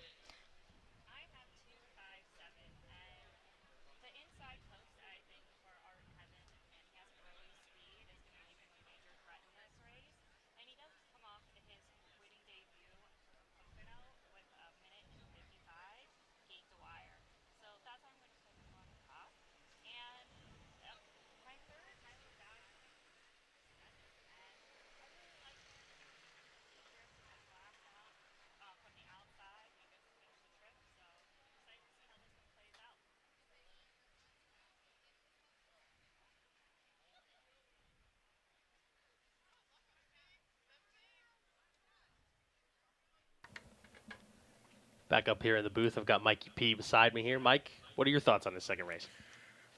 Back up here in the booth, I've got Mikey P beside me here. Mike, what are your thoughts on this second race?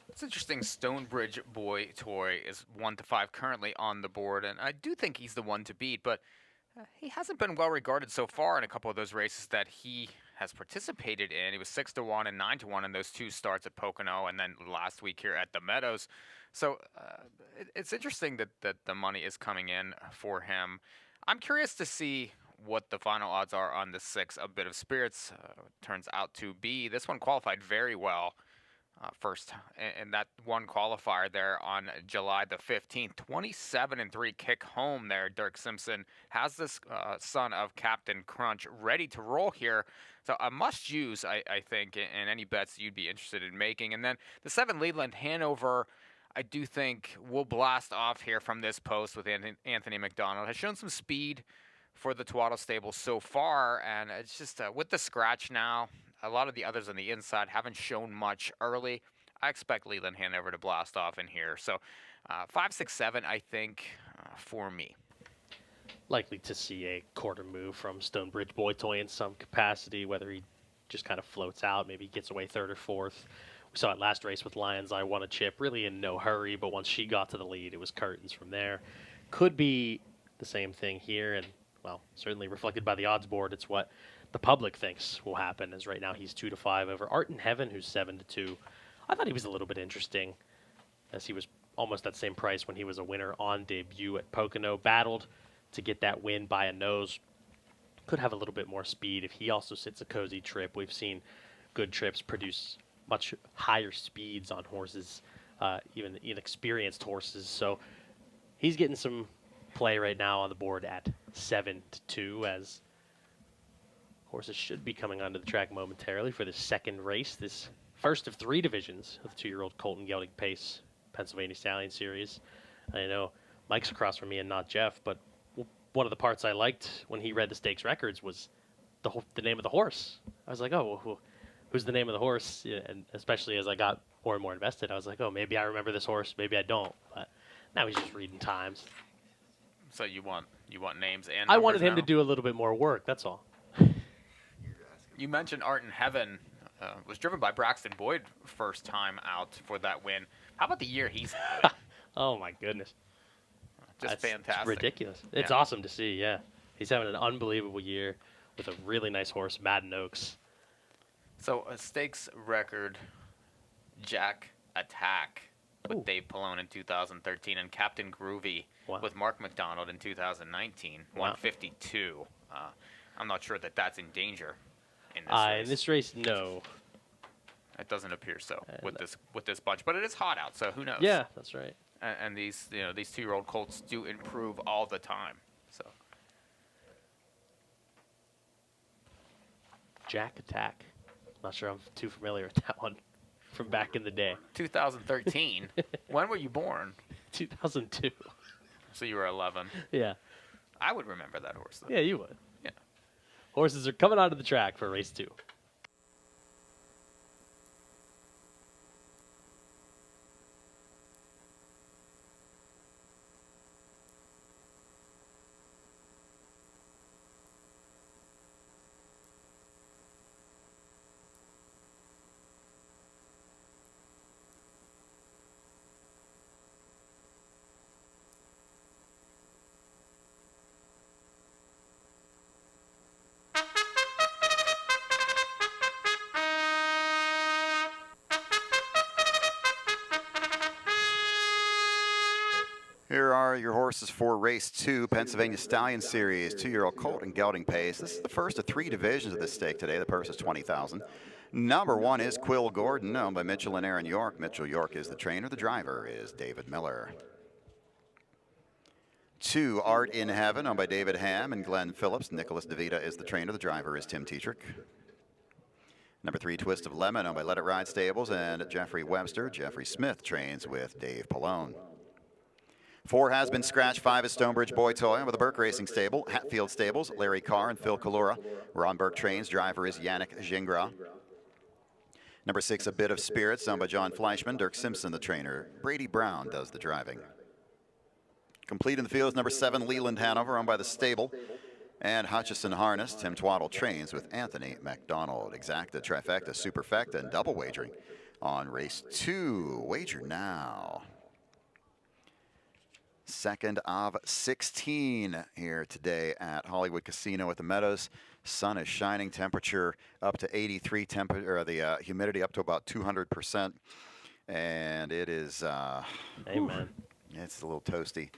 It's interesting. Stonebridge Boy Toy is 1-5 currently on the board, and I do think he's the one to beat, but he hasn't been well regarded so far in a couple of those races that he has participated in. He was 6-1 and 9-1 in those 2 starts at Pocono, and then last week here at the Meadows. So it's interesting that the money is coming in for him. I'm curious to see what the final odds are on the 6 A Bit of Spirits turns out to be. This one qualified very well first in that one qualifier there on July the 15th. 27-3 kick home there. Dirk Simpson has this son of Captain Crunch ready to roll here. So a must use, I think, in any bets you'd be interested in making. And then the 7 Leland Hanover, I do think will blast off here from this post with Anthony McDonald. Has shown some speed for the Twaddle stable so far, and it's just with the scratch now, a lot of the others on the inside haven't shown much early. I expect Leland Hanover to blast off in here. So 5, 6, 7, I think, for me. Likely to see a quarter move from Stonebridge Boy Toy in some capacity, whether he just kind of floats out, maybe gets away 3rd or 4th. We saw it last race with Lions. I won a chip, really in no hurry, but once she got to the lead, it was curtains from there. Could be the same thing here, and well, certainly reflected by the odds board. It's what the public thinks will happen, as right now he's 2-5 over Art in Heaven, who's 7-2. I thought he was a little bit interesting, as he was almost that same price when he was a winner on debut at Pocono. Battled to get that win by a nose. Could have a little bit more speed if he also sits a cozy trip. We've seen good trips produce much higher speeds on horses, even inexperienced horses. So he's getting some play right now on the board at 7-2, as horses should be coming onto the track momentarily for this second race, this first of 3 divisions of the 2-year-old Colton Gelding Pace Pennsylvania Stallion Series. I know Mike's across from me and not Jeff, but one of the parts I liked when he read the stakes records was the name of the horse. I was like, oh, well, who's the name of the horse? Yeah, and especially as I got more and more invested, I was like, oh, maybe I remember this horse, maybe I don't. But now he's just reading times. So you want names and I wanted him now? to do a little bit more work, that's all. You mentioned Art in Heaven was driven by Braxton Boyd first time out for that win. How about the year he's having? Oh, my goodness. Just That's fantastic. ridiculous. It's awesome to see, yeah. He's having an unbelievable year with a really nice horse, Madden Oaks. So a stakes record, Jack Attack with Dave Pallone in 2013 and Captain Groovy with Mark McDonald in 2019, 152. I'm not sure that that's in danger in this race. In this race, no. It doesn't appear so with this bunch, but it is hot out, so who knows? Yeah, that's right. And these 2-year-old colts do improve all the time. So Jack Attack. Not sure I'm too familiar with that one from back in the day. 2013. When were you born? 2002. So you were 11. Yeah. I would remember that horse, though. Yeah, you would. Yeah. Horses are coming onto the track for race 2. Here are your horses for race 2, Pennsylvania Stallion Series, 2-year-old colt and gelding pace. This is the first of 3 divisions of this stake today. The purse is $20,000. Number 1 is Quill Gordon, owned by Mitchell and Aaron York. Mitchell York is the trainer. The driver is David Miller. 2, Art in Heaven, owned by David Ham and Glenn Phillips. Nicholas DeVita is the trainer. The driver is Tim Tetrick. Number 3, Twist of Lemon, owned by Let It Ride Stables and Jeffrey Webster. Jeffrey Smith trains with Dave Pallone. 4 Has Been Scratched, 5 is Stonebridge Boy Toy with the Burke Racing Stable, Hatfield Stables, Larry Carr and Phil Kalura. Ron Burke trains, driver is Yannick Gingras. Number 6, A Bit of Spirits, owned by John Fleischman, Dirk Simpson the trainer. Brady Brown does the driving. Complete in the field is number 7, Leland Hanover, owned by the stable. And Hutchison Harness, Tim Twaddle trains with Anthony McDonald. Exacta, trifecta, superfecta, and double wagering on race 2. Wager now. Second of 16 here today at Hollywood Casino at the Meadows. Sun is shining, temperature up to 83, the humidity up to about 200%. And it is, Amen. It's a little toasty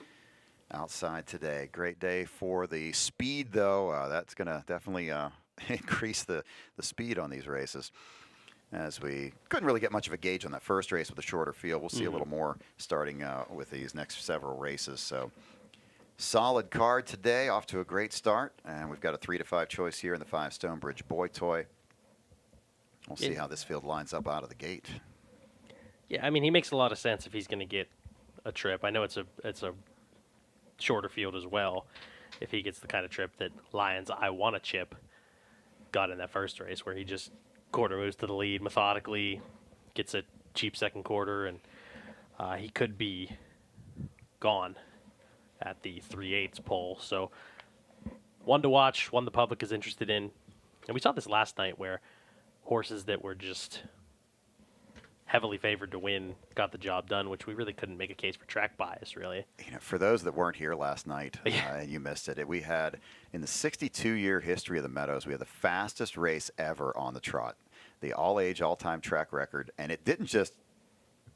outside today. Great day for the speed, though. That's going to definitely increase the speed on these races, as we couldn't really get much of a gauge on that first race with a shorter field. We'll see a little more starting with these next several races. So solid card today, off to a great start. And we've got a 3 to 5 choice here in the 5 Stonebridge Boy Toy. We'll see how this field lines up out of the gate. Yeah, I mean, he makes a lot of sense if he's going to get a trip. I know it's a shorter field as well. If he gets the kind of trip that Lions I Want to Chip got in that first race, where he just quarter moves to the lead methodically, gets a cheap second quarter, and he could be gone at the 3/8 pole. So one to watch, one the public is interested in. And we saw this last night where horses that were just heavily favored to win got the job done, which we really couldn't make a case for track bias, really. You know, for those that weren't here last night and you missed it, we had, in the 62-year history of the Meadows, we had the fastest race ever on the trot. The all-age, all-time track record, and it didn't just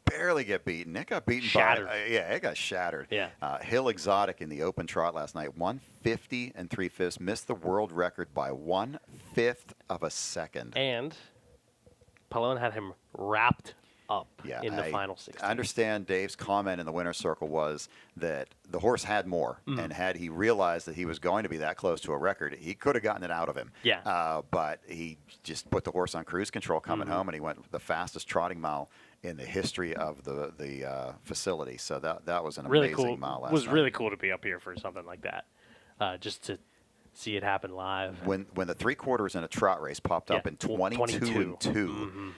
barely get beaten. It got beaten Shattered. by, it got shattered. Yeah. Hill Exotic in the open trot last night, 150 3/5, missed the world record by 1/5 of a second. And Pallone had him wrapped up in the I final 60. I understand Dave's comment in the winner's circle was that the horse had more, and had he realized that he was going to be that close to a record, he could have gotten it out of him. Yeah. But he just put the horse on cruise control coming home, and he went the fastest trotting mile in the history of the facility. So that was an really amazing cool. mile last was night. really cool to be up here for something like that, just to see it happen live. When the 3/4 in a trot race popped up in 22 and 2,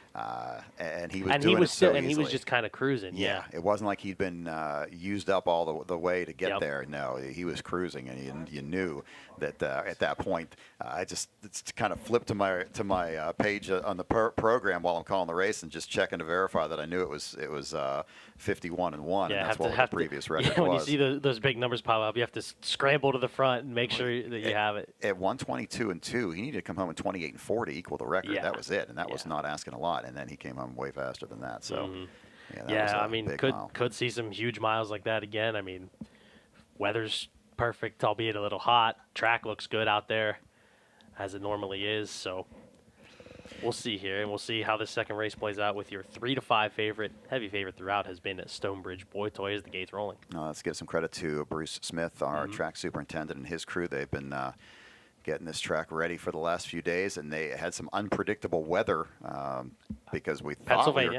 and he was and doing he was it still, so and he was easily. just kind of cruising. Yeah, it wasn't like he'd been used up all the way to get Yep. there. No, he was cruising, and you knew that at that point. It's kind of flipped to my page on the program while I'm calling the race and just checking to verify that I knew it was 51-1, Yeah, and that's what the previous record when was. you see those big numbers pop up, you have to scramble to the front and make sure that you have it. At 122 and 2, he needed to come home in 28 and 4 to equal the record. Yeah. That was it, and that was not asking a lot. And then he came home way faster than that. So, that was Yeah, a I mean, big could mile. see some huge miles like that again. I mean, weather's perfect, albeit a little hot. Track looks good out there, as it normally is. So we'll see here, and we'll see how this second race plays out with your 3 to 5 favorite. Heavy favorite throughout has been at Stonebridge Boy Toy as the gates rolling. Let's give some credit to Bruce Smith, our track superintendent, and his crew. They've been getting this track ready for the last few days, and they had some unpredictable weather because we thought we were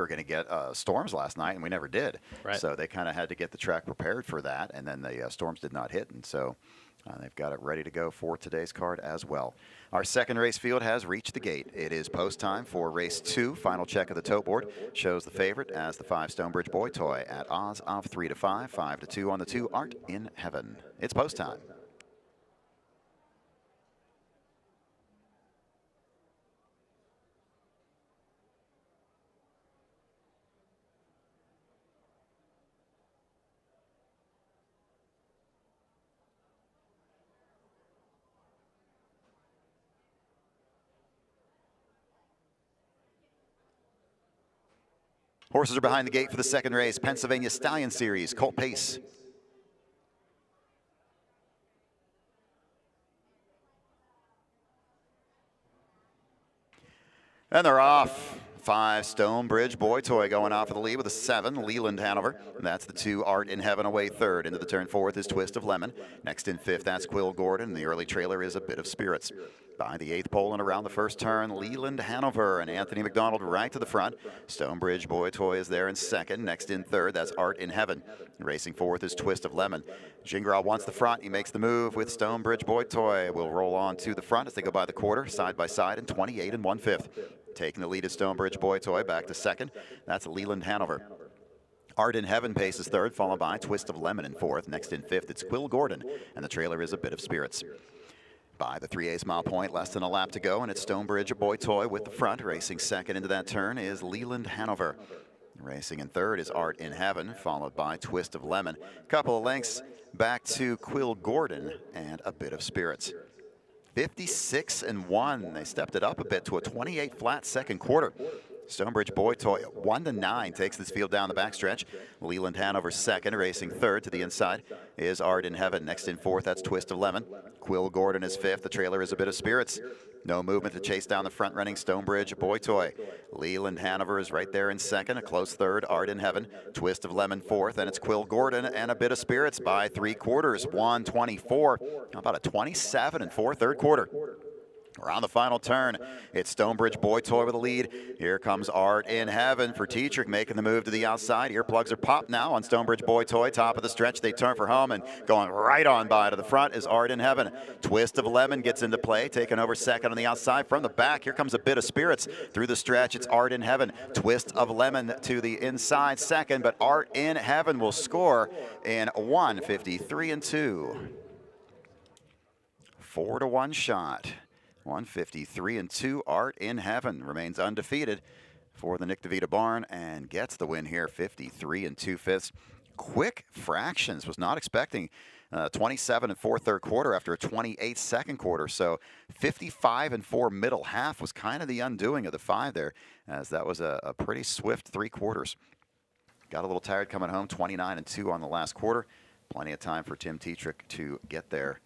going to get storms last night, and we never did. Right. So they kind of had to get the track prepared for that, and then the storms did not hit, and so they've got it ready to go for today's card as well. Our second race field has reached the gate. It is post time for race 2. Final check of the tote board shows the favorite as the 5 Stonebridge Boy Toy at odds of 3 to 5, 5 to 2 on the 2 Art in Heaven. It's post time. Horses are behind the gate for the second race. Pennsylvania Stallion Series, Colt Pace. And they're off. 5 Stonebridge Boy Toy going off of the lead with a 7, Leland Hanover. And that's the 2 Art in Heaven away third. Into the turn fourth is Twist of Lemon. Next in fifth, that's Quill Gordon. The early trailer is A Bit of Spirits. By the 8th pole and around the first turn, Leland Hanover and Anthony McDonald right to the front. Stonebridge Boy Toy is there in second. Next in third, that's Art in Heaven. Racing fourth is Twist of Lemon. Gingrel wants the front. He makes the move with Stonebridge Boy Toy. Will roll on to the front as they go by the quarter, side by side in 28 1/5. Taking the lead is Stonebridge Boy Toy back to second. That's Leland Hanover. Art in Heaven paces third, followed by Twist of Lemon in fourth. Next in fifth, it's Quill Gordon, and the trailer is A Bit of Spirits. By the 3/8 mile point, less than a lap to go, and it's Stonebridge Boy Toy with the front. Racing second into that turn is Leland Hanover. Racing in third is Art in Heaven, followed by Twist of Lemon. Couple of lengths back to Quill Gordon and A Bit of Spirits. 56 1. They stepped it up a bit to a 28 flat second quarter. Stonebridge Boy Toy 1 to 9 takes this field down the backstretch. Leland Hanover second, racing third to the inside is Art in Heaven. Next in fourth, that's Twist of Lemon. Quill Gordon is fifth. The trailer is A Bit of Spirits. No movement to chase down the front running Stonebridge Boy Toy. Leland Hanover is right there in second. A close third, Art in Heaven. Twist of Lemon fourth, and it's Quill Gordon and A Bit of Spirits by 3/4, 1:24. How about a 27 4 third quarter? Around the final turn, it's Stonebridge Boy Toy with the lead. Here comes Art in Heaven for Tetrick making the move to the outside. Earplugs are popped now on Stonebridge Boy Toy. Top of the stretch, they turn for home, and going right on by to the front is Art in Heaven. Twist of Lemon gets into play, taking over second on the outside. From the back, here comes A Bit of Spirits. Through the stretch, it's Art in Heaven. Twist of Lemon to the inside second, but Art in Heaven will score in 1:53 2. 4 to 1 shot. 1:53 2. Art in Heaven remains undefeated for the Nick DeVita barn and gets the win here, 53 2/5. Quick fractions. Was not expecting 27 4 third quarter after a 28 second quarter. So 55 4 middle half was kind of the undoing of the 5 there, as that was a pretty swift 3/4. Got a little tired coming home, 29 2 on the last quarter. Plenty of time for Tim Tetrick to get there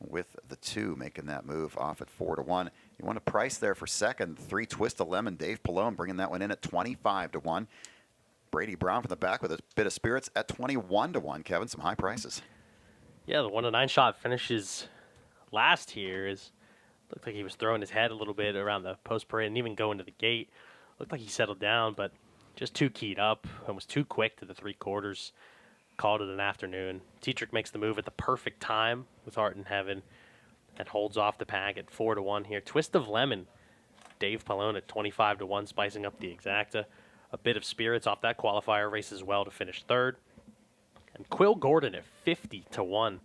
with the 2, making that move off at 4 to 1. You want a price there for second. 3 Twist of Lemon. Dave Pallone bringing that one in at 25 to 1. Brady Brown from the back with A Bit of Spirits at 21 to 1. Kevin, some high prices. Yeah, the 1 to 9 shot finishes last here. Looked like he was throwing his head a little bit around the post parade and even going to the gate. Looked like he settled down, but just too keyed up and was too quick to the 3/4. Called it an afternoon. Tetrick makes the move at the perfect time with Art in Heaven and holds off the pack at 4 to 1 here. Twist of Lemon, Dave Pallone at 25 to 1, spicing up the exacta. A Bit of Spirits off that qualifier races well to finish third. And Quill Gordon at 50 to 1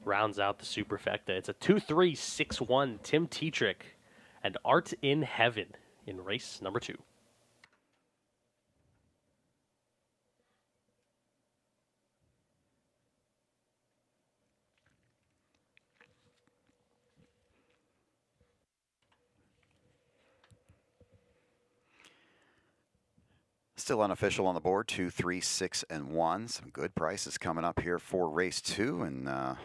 rounds out the superfecta. It's a 2-3-6-1 Tim Tetrick and Art in Heaven in race number 2. Still unofficial on the board, 2, 3, 6, and 1. Some good prices coming up here for race 2, and going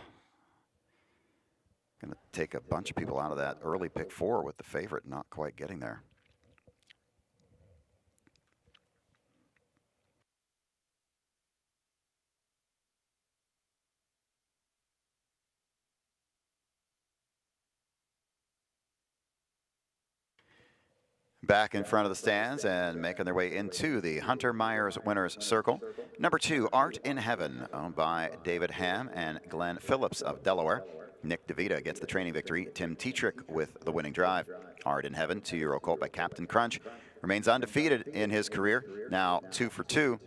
to take a bunch of people out of that early pick 4 with the favorite not quite getting there. back in front of the stands and making their way into the Hunter Myers Winners Circle. Number 2, Art in Heaven, owned by David Ham and Glenn Phillips of Delaware. Nick DeVita gets the training victory. Tim Tetrick with the winning drive. Art in Heaven, 2-year-old colt by Captain Crunch, remains undefeated in his career. Now 2 for 2,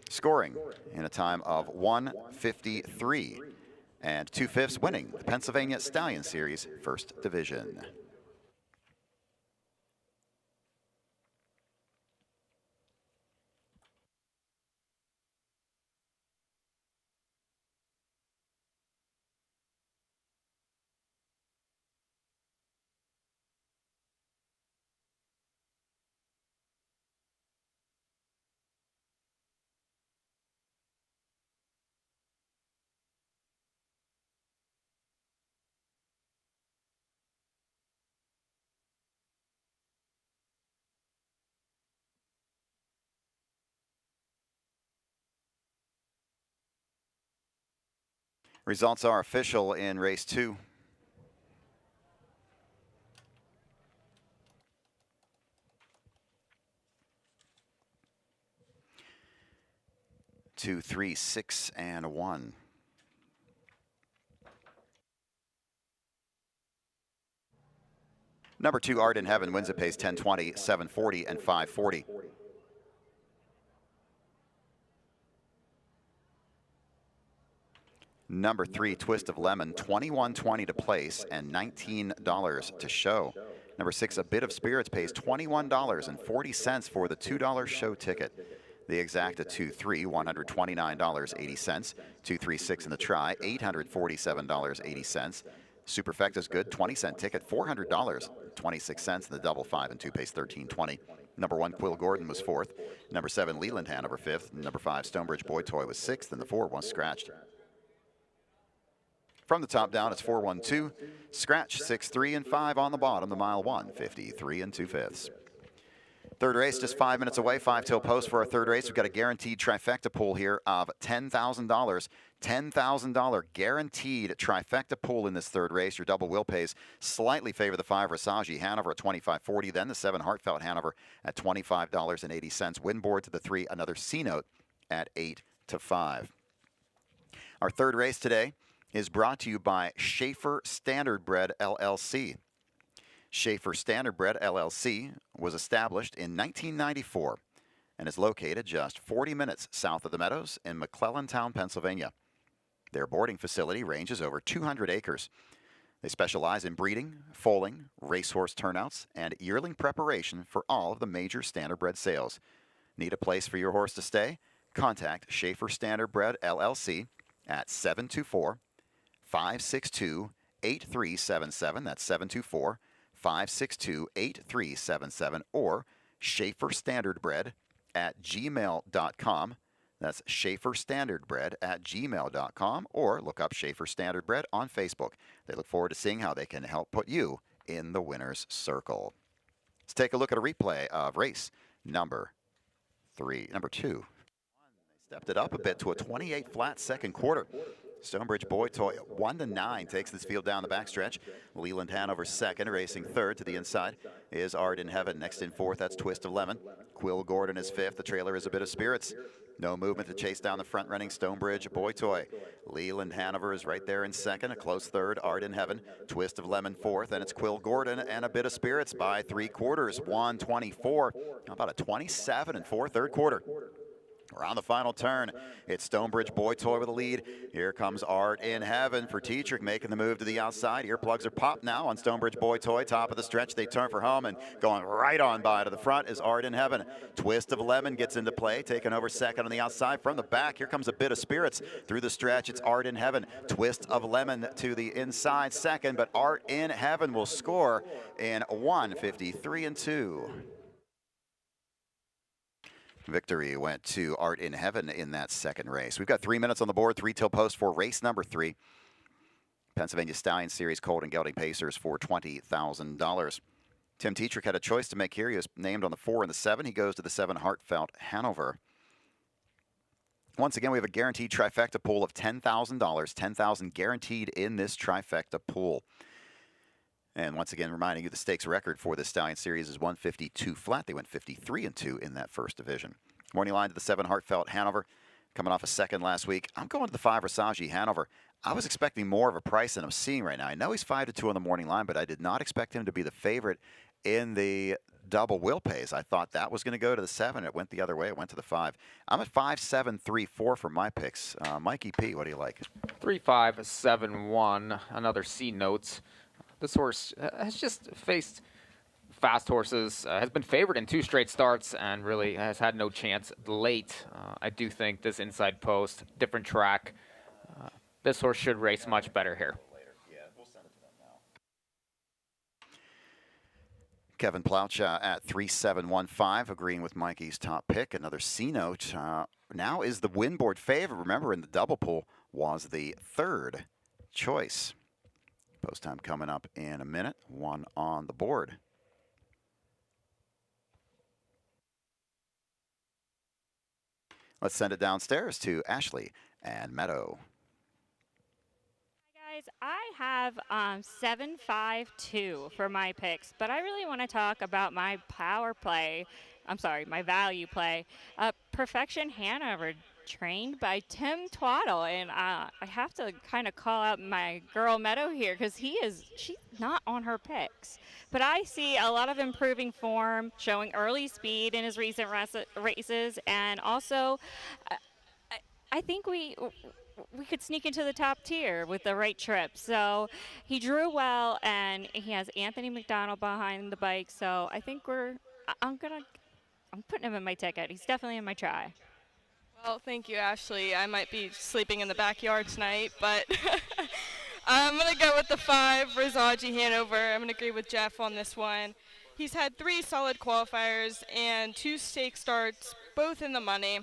scoring in a time of 1:53 and 2/5, winning the Pennsylvania Stallion Series First Division. Results are official in race 2. Two, 3, 6, and 1. Number 2, Art in Heaven, wins at pace 10:20, 7:40, and 5:40. Number 3, Twist of Lemon, 21.20 to place and $19 to show. Number 6, A Bit of Spirits, pays $21.40 for the $2 show ticket. The Exacta 2-3, $129.80. 2-3-6 in the try, $847.80. Superfecta's good, 20-cent ticket, $400, 26 cents. In the double 5 and 2 pays $13.20. Number 1, Quill Gordon was 4th. Number 7, Leland Hanover 5th. Number 5, Stonebridge Boy Toy was 6th, and the 4 was scratched. From the top down, it's 4-1-2. Scratch 6-3 and 5 on the bottom. The mile 1, 53 and 2/5. Third race, just 5 minutes away. 5 till post for our third race. We've got a guaranteed trifecta pool here of $10,000. $10,000 guaranteed trifecta pool in this third race. Your double wheel pays slightly favor the 5 Rasaji Hanover at $25.40. Then the 7 Heartfelt Hanover at $25.80. Win board to the 3, another C note at 8-5. Our third race today is brought to you by Schaefer Standardbred LLC. Schaefer Standardbred LLC was established in 1994 and is located just 40 minutes south of the Meadows in McClellantown, Pennsylvania. Their boarding facility ranges over 200 acres. They specialize in breeding, foaling, racehorse turnouts, and yearling preparation for all of the major standardbred sales. Need a place for your horse to stay? Contact Schaefer Standardbred LLC at 724-562-8377. That's 724-562-8377, or schaeferstandardbred@gmail.com. That's schaeferstandardbred@gmail.com, or look up Schaefer Standardbred on Facebook. They look forward to seeing how they can help put you in the winner's circle. Let's take a look at a replay of race number 2. They stepped it up a bit to a 28 flat second quarter. Stonebridge Boy Toy 1-9 takes this field down the backstretch. Leland Hanover second, racing third. To the inside is Art in Heaven. Next in fourth, that's Twist of Lemon. Quill Gordon is fifth. The trailer is A Bit of Spirits. No movement to chase down the front running Stonebridge Boy Toy. Leland Hanover is right there in second. A close third, Art in Heaven. Twist of Lemon fourth, and it's Quill Gordon and A Bit of Spirits by 3/4. 1:24. About a 27 and 4 third quarter. Around the final turn, it's Stonebridge Boy Toy with a lead. Here comes Art in Heaven for Tetrick, making the move to the outside. Earplugs are popped now on Stonebridge Boy Toy. Top of the stretch, they turn for home, and going right on by to the front is Art in Heaven. Twist of Lemon gets into play, taking over second on the outside. From the back, here comes A Bit of Spirits. Through the stretch, it's Art in Heaven. Twist of Lemon to the inside second, but Art in Heaven will score in 1:53 and 2. Victory went to Art in Heaven in that second race. We've got 3 minutes on the board, 3 till post for race number 3. Pennsylvania Stallion Series Colt and Gelding Pacers for $20,000. Tim Tetrick had a choice to make here. He was named on the 4 and the 7. He goes to the 7 Heartfelt Hanover. Once again, we have a guaranteed trifecta pool of $10,000. $10,000 guaranteed in this trifecta pool. And once again, reminding you the stakes record for this Stallion Series is 152 flat. They went 53-2 in that first division. Morning line to the 7 Heartfelt Hanover, coming off a second last week. I'm going to the 5 Pribozie Hanover. I was expecting more of a price than I'm seeing right now. I know he's 5-2 on the morning line, but I did not expect him to be the favorite in the double will pays. I thought that was going to go to the 7. It went the other way. It went to the 5. I'm at 5, 7, 3, 4 for my picks. Mikey P, what do you like? 3, 5, 7, 1. Another C notes. This horse has just faced fast horses, has been favored in 2 straight starts, and really has had no chance late. I do think this inside post, different track, this horse should race much better here. Kevin Plowcha at 3-7-1-5, agreeing with Mikey's top pick. Another C note. Now is the win board favorite. Remember, in the double pool was the 3rd choice. Post time coming up in a minute. 1 on the board. Let's send it downstairs to Ashley and Meadow. Hi guys, I have 7-5-2 for my picks, but I really want to talk about my power play. I'm sorry, my value play. Perfection Hanover, trained by Tim Twaddle, and I have to kind of call out my girl Meadow here because she's not on her picks. But I see a lot of improving form, showing early speed in his recent races, and also I think we could sneak into the top tier with the right trip. So he drew well, and he has Anthony McDonald behind the bike. So I think I'm putting him in my ticket. He's definitely in my try. Well, thank you, Ashley. I might be sleeping in the backyard tonight, but I'm going to go with the 5, Pribozie Hanover. I'm going to agree with Jeff on this one. He's had 3 solid qualifiers and 2 stake starts, both in the money.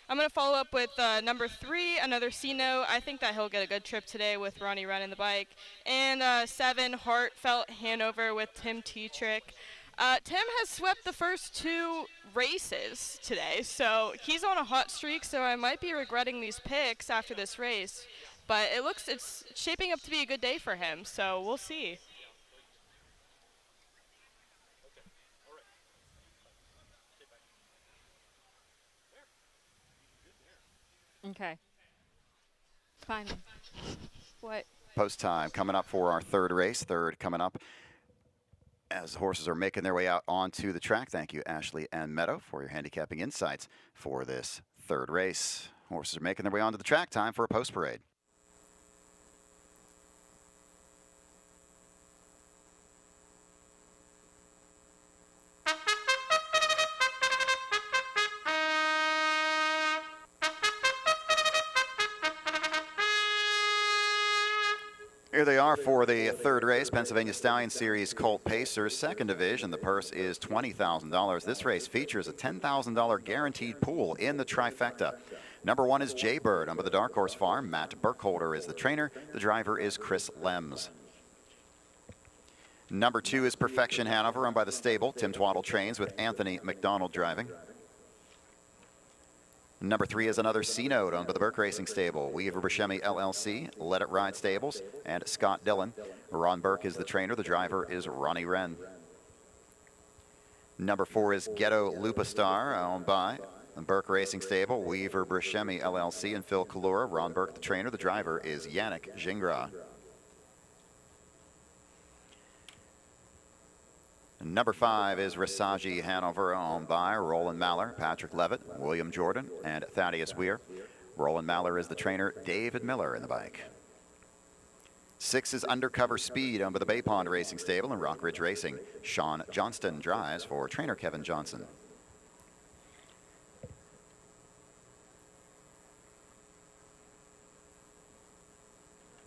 I'm going to follow up with number 3, another C-note. I think that he'll get a good trip today with Ronnie running the bike. And 7, Heartfelt Hanover with Tim Tetrick. Tim has swept the first 2 races today, so he's on a hot streak, so I might be regretting these picks after this race. But it's shaping up to be a good day for him, so we'll see. Okay. Fine. What? Post time coming up for our 3rd race. 3rd coming up as the horses are making their way out onto the track. Thank you, Ashley and Meadow, for your handicapping insights for this 3rd race. Horses are making their way onto the track. Time for a post parade. Here they are for the 3rd race, Pennsylvania Stallion Series Colt Pacers, 2nd division. The purse is $20,000. This race features a $10,000 guaranteed pool in the trifecta. Number 1 is Jaybird, owned by the Dark Horse Farm. Matt Burkholder is the trainer. The driver is Chris Lems. Number 2 is Perfection Hanover, owned by the stable. Tim Twaddle trains with Anthony McDonald driving. Number 3 is another C-Note owned by the Burke Racing Stable, Weaver Buscemi LLC, Let It Ride Stables, and Scott Dillon. Ron Burke is the trainer. The driver is Ronnie Wren. Number 4 is Ghetto Lupastar, owned by the Burke Racing Stable, Weaver Buscemi LLC, and Phil Kalura. Ron Burke, the trainer. The driver is Yannick Gingras. Number 5 is Pribozie Hanover, owned by Roland Maller, Patrick Levitt, William Jordan, and Thaddeus Weir. Roland Maller is the trainer. David Miller in the bike. 6 is Undercover Speed, owned by the Bay Pond Racing Stable and Rock Ridge Racing. Sean Johnston drives for trainer Kevin Johnson.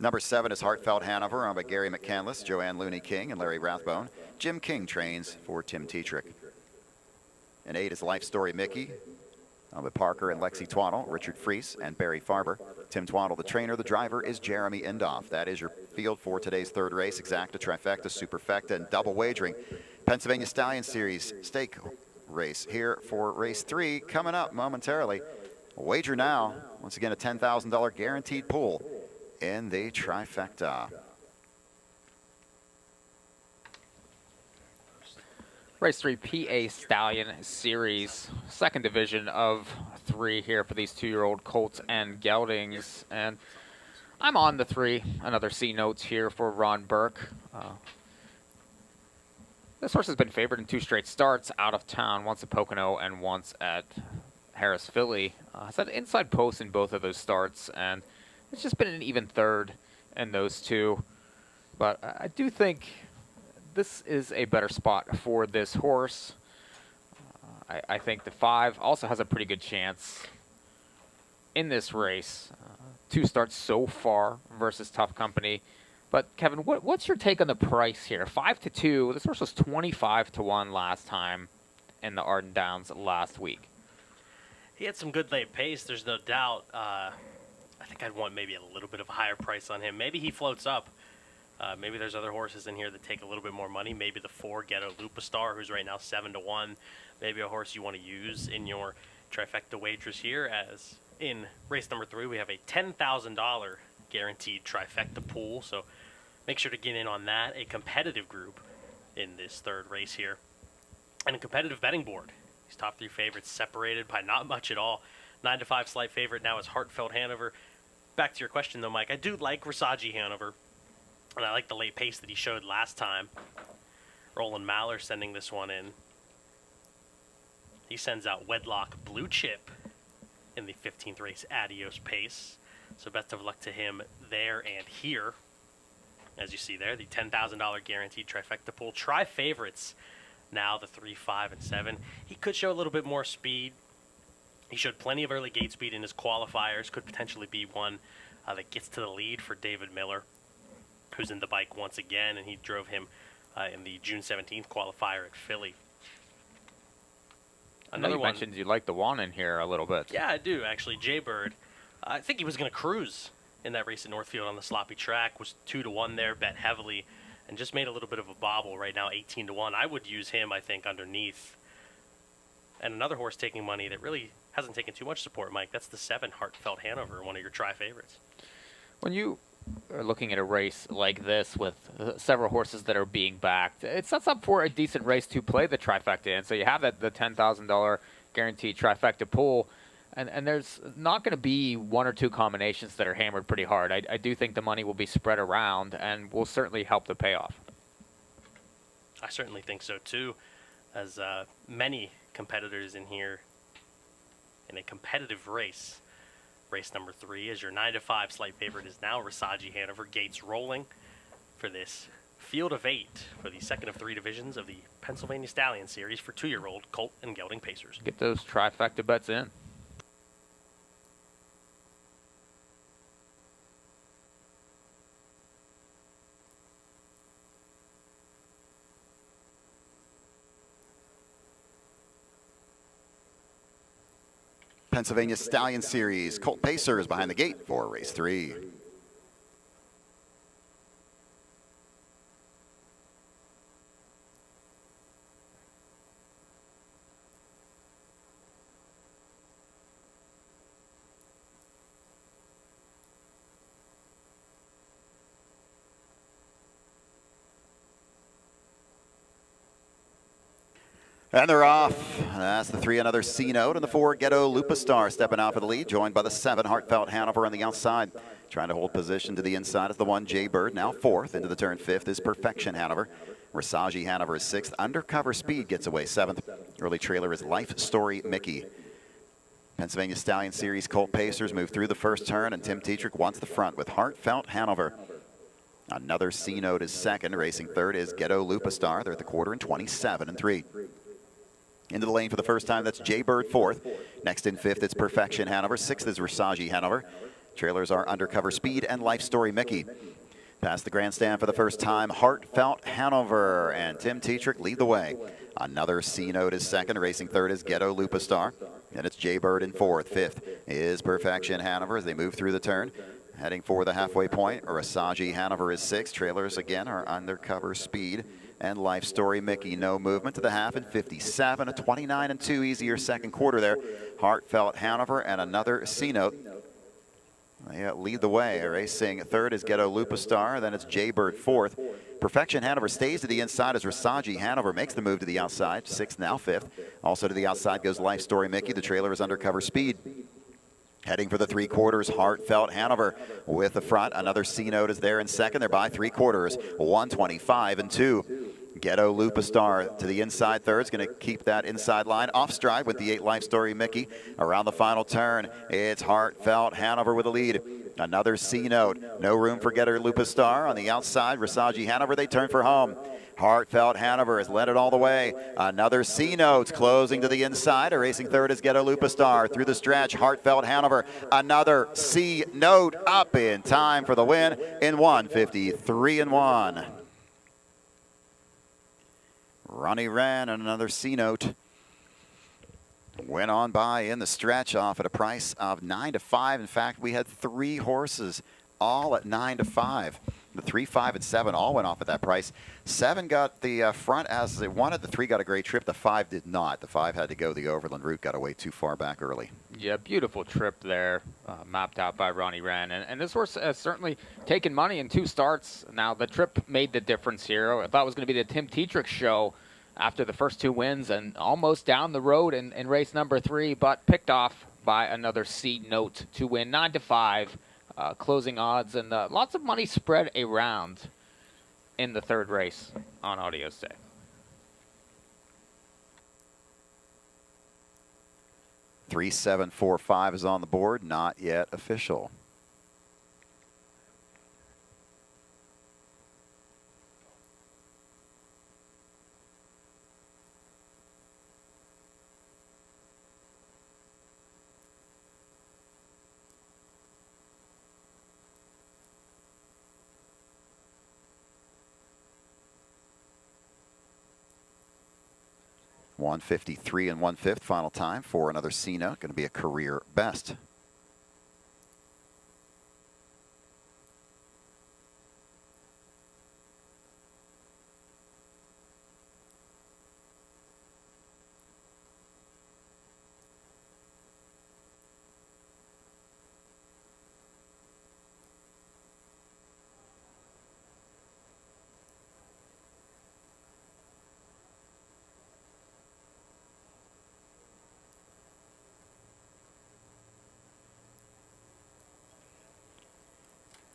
Number 7 is Heartfelt Hanover, owned by Gary McCandless, Joanne Looney King, and Larry Rathbone. Jim King trains for Tim Tetrick. And 8 is Life Story Mickey, owned by Parker and Lexi Twaddle, Richard Freese, and Barry Farber. Tim Twaddle, the trainer. The driver is Jeremy Indoff. That is your field for today's 3rd race. Exacta, Trifecta, Superfecta, and double wagering. Pennsylvania Stallion Series stake race here for race 3 coming up momentarily. Wager now. Once again, a $10,000 guaranteed pool in the trifecta. Race 3 PA Stallion Series, second division of 3 here for these 2-year-old colts and geldings. And I'm on the 3, another C notes here for Ron Burke. This horse has been favored in 2 straight starts out of town, once at Pocono and once at Harris Philly. It's had inside posts in both of those starts, and it's just been an even third in those 2. But I do think this is a better spot for this horse. I think the 5 also has a pretty good chance in this race. 2 starts so far versus tough company. But Kevin, what's your take on the price here? 5-2. This horse was 25-1 last time in the Arden Downs last week. He had some good late pace, there's no doubt. I think I'd want maybe a little bit of a higher price on him. Maybe he floats up. Maybe there's other horses in here that take a little bit more money. Maybe the 4 Ghetto Lupastar, who's right now 7-1. Maybe a horse you want to use in your trifecta wagers here. As in race number 3, we have a $10,000 guaranteed trifecta pool. So make sure to get in on that. A competitive group in this 3rd race here. And a competitive betting board. These top 3 favorites separated by not much at all. 9-5 slight favorite now is Heartfelt Hanover. Back to your question though, Mike. I do like Rasaji Hanover. And I like the late pace that he showed last time. Roland Maller sending this one in. He sends out Wedlock Blue Chip in the 15th race Adios pace. So best of luck to him there and here. As you see there, the $10,000 guaranteed trifecta pool. Try favorites now, the 3, 5, and 7. He could show a little bit more speed. He showed plenty of early gate speed in his qualifiers. Could potentially be one that gets to the lead for David Miller, who's in the bike once again, and he drove him in the June 17th qualifier at Philly. Another one mentioned you like the one in here a little bit. Yeah, I do, actually. Jaybird. I think he was going to cruise in that race at Northfield on the sloppy track. Was 2-1 there, bet heavily, and just made a little bit of a bobble right now, 18-1. I would use him, I think, underneath. And another horse taking money that really hasn't taken too much support, Mike. That's the 7 Heartfelt Hanover, one of your try favorites. When you are looking at a race like this with several horses that are being backed, it sets up for a decent race to play the trifecta in. So you have the $10,000 guaranteed trifecta pool, and there's not going to be 1 or 2 combinations that are hammered pretty hard. I do think the money will be spread around and will certainly help the payoff. I certainly think so too, as many competitors in here in a competitive race. Race number 3, as your 9-5 slight favorite is now Rasaji Hanover. Gates rolling for this field of 8 for the 2nd of 3 divisions of the Pennsylvania Stallion Series for 2-year-old colt and gelding pacers. Get those trifecta bets in. Pennsylvania Stallion Series, Colt Pacers behind the gate for race 3. And they're off. That's the 3, another C note, and the 4 Ghetto Lupastar stepping out for the lead, joined by the 7 Heartfelt Hanover on the outside. Trying to hold position to the inside is the 1 Jaybird, now 4th. Into the turn 5th is Perfection Hanover. Rasaji Hanover is 6th. Undercover Speed gets away 7th. Early trailer is Life Story Mickey. Pennsylvania Stallion Series Colt Pacers move through the first turn, and Tim Tetrick wants the front with Heartfelt Hanover. Another C note is 2nd. Racing 3rd is Ghetto Lupastar. They're at the quarter in 27-3. Into the lane for the first time, that's Jaybird 4th. Next in 5th, it's Perfection Hanover. 6th is Rasaji Hanover. Trailers are Undercover Speed and Life Story Mickey. Past the grandstand for the first time, Heartfelt Hanover and Tim Tetrick lead the way. Another C note is 2nd. Racing 3rd is Ghetto Lupastar. And it's Jaybird in 4th. 5th is Perfection Hanover as they move through the turn. Heading for the halfway point, Rasaji Hanover is 6th. Trailers again are Undercover Speed and Life Story Mickey. No movement to the half in 57, a 29-2 easier second quarter there. Heartfelt Hanover and another C note. They lead the way. Racing 3rd is Ghetto Lupastar. Then it's Jaybird 4th. Perfection Hanover stays to the inside as Rasaji Hanover makes the move to the outside. 6th, now 5th. Also to the outside goes Life Story Mickey. The trailer is Undercover Speed. Heading for the 3/4, Heartfelt Hanover with the front. Another C-Note is there in second. They're by 3/4, 125 and 2. Ghetto Lupastar to the inside third. Is going to keep that inside line. Off stride with the 8 Life Story Mickey. Around the final turn, it's Heartfelt Hanover with the lead. Another C-Note. No room for Ghetto Lupastar. On the outside, Rasaji Hanover, they turn for home. Heartfelt Hanover has led it all the way. Another C-Note closing to the inside. A racing third is Ghetto Lupastar. Through the stretch, Heartfelt Hanover. Another C-Note up in time for the win in 153 and 1. Ronnie Wren and another C-Note went on by in the stretch off at a price of 9 to 5. In fact, we had 3 horses all at 9 to 5. The 3, 5, and 7 all went off at that price. 7 got the front as it wanted. The 3 got a great trip. The 5 did not. The 5 had to go the overland route, got away too far back early. Yeah, beautiful trip there, mapped out by Ronnie Wren. And this horse has certainly taken money in 2 starts. Now, the trip made the difference here. I thought it was going to be the Tim Tetrick show after the first 2 wins and almost down the road in race number 3, but picked off by another C-Note to win 9 to 5. Closing odds and lots of money spread around in the 3rd race on Adios Day. Three, 7, 4, 5 is on the board, not yet official. .153 and 1/5 final time for another C-Note. Going to be a career best.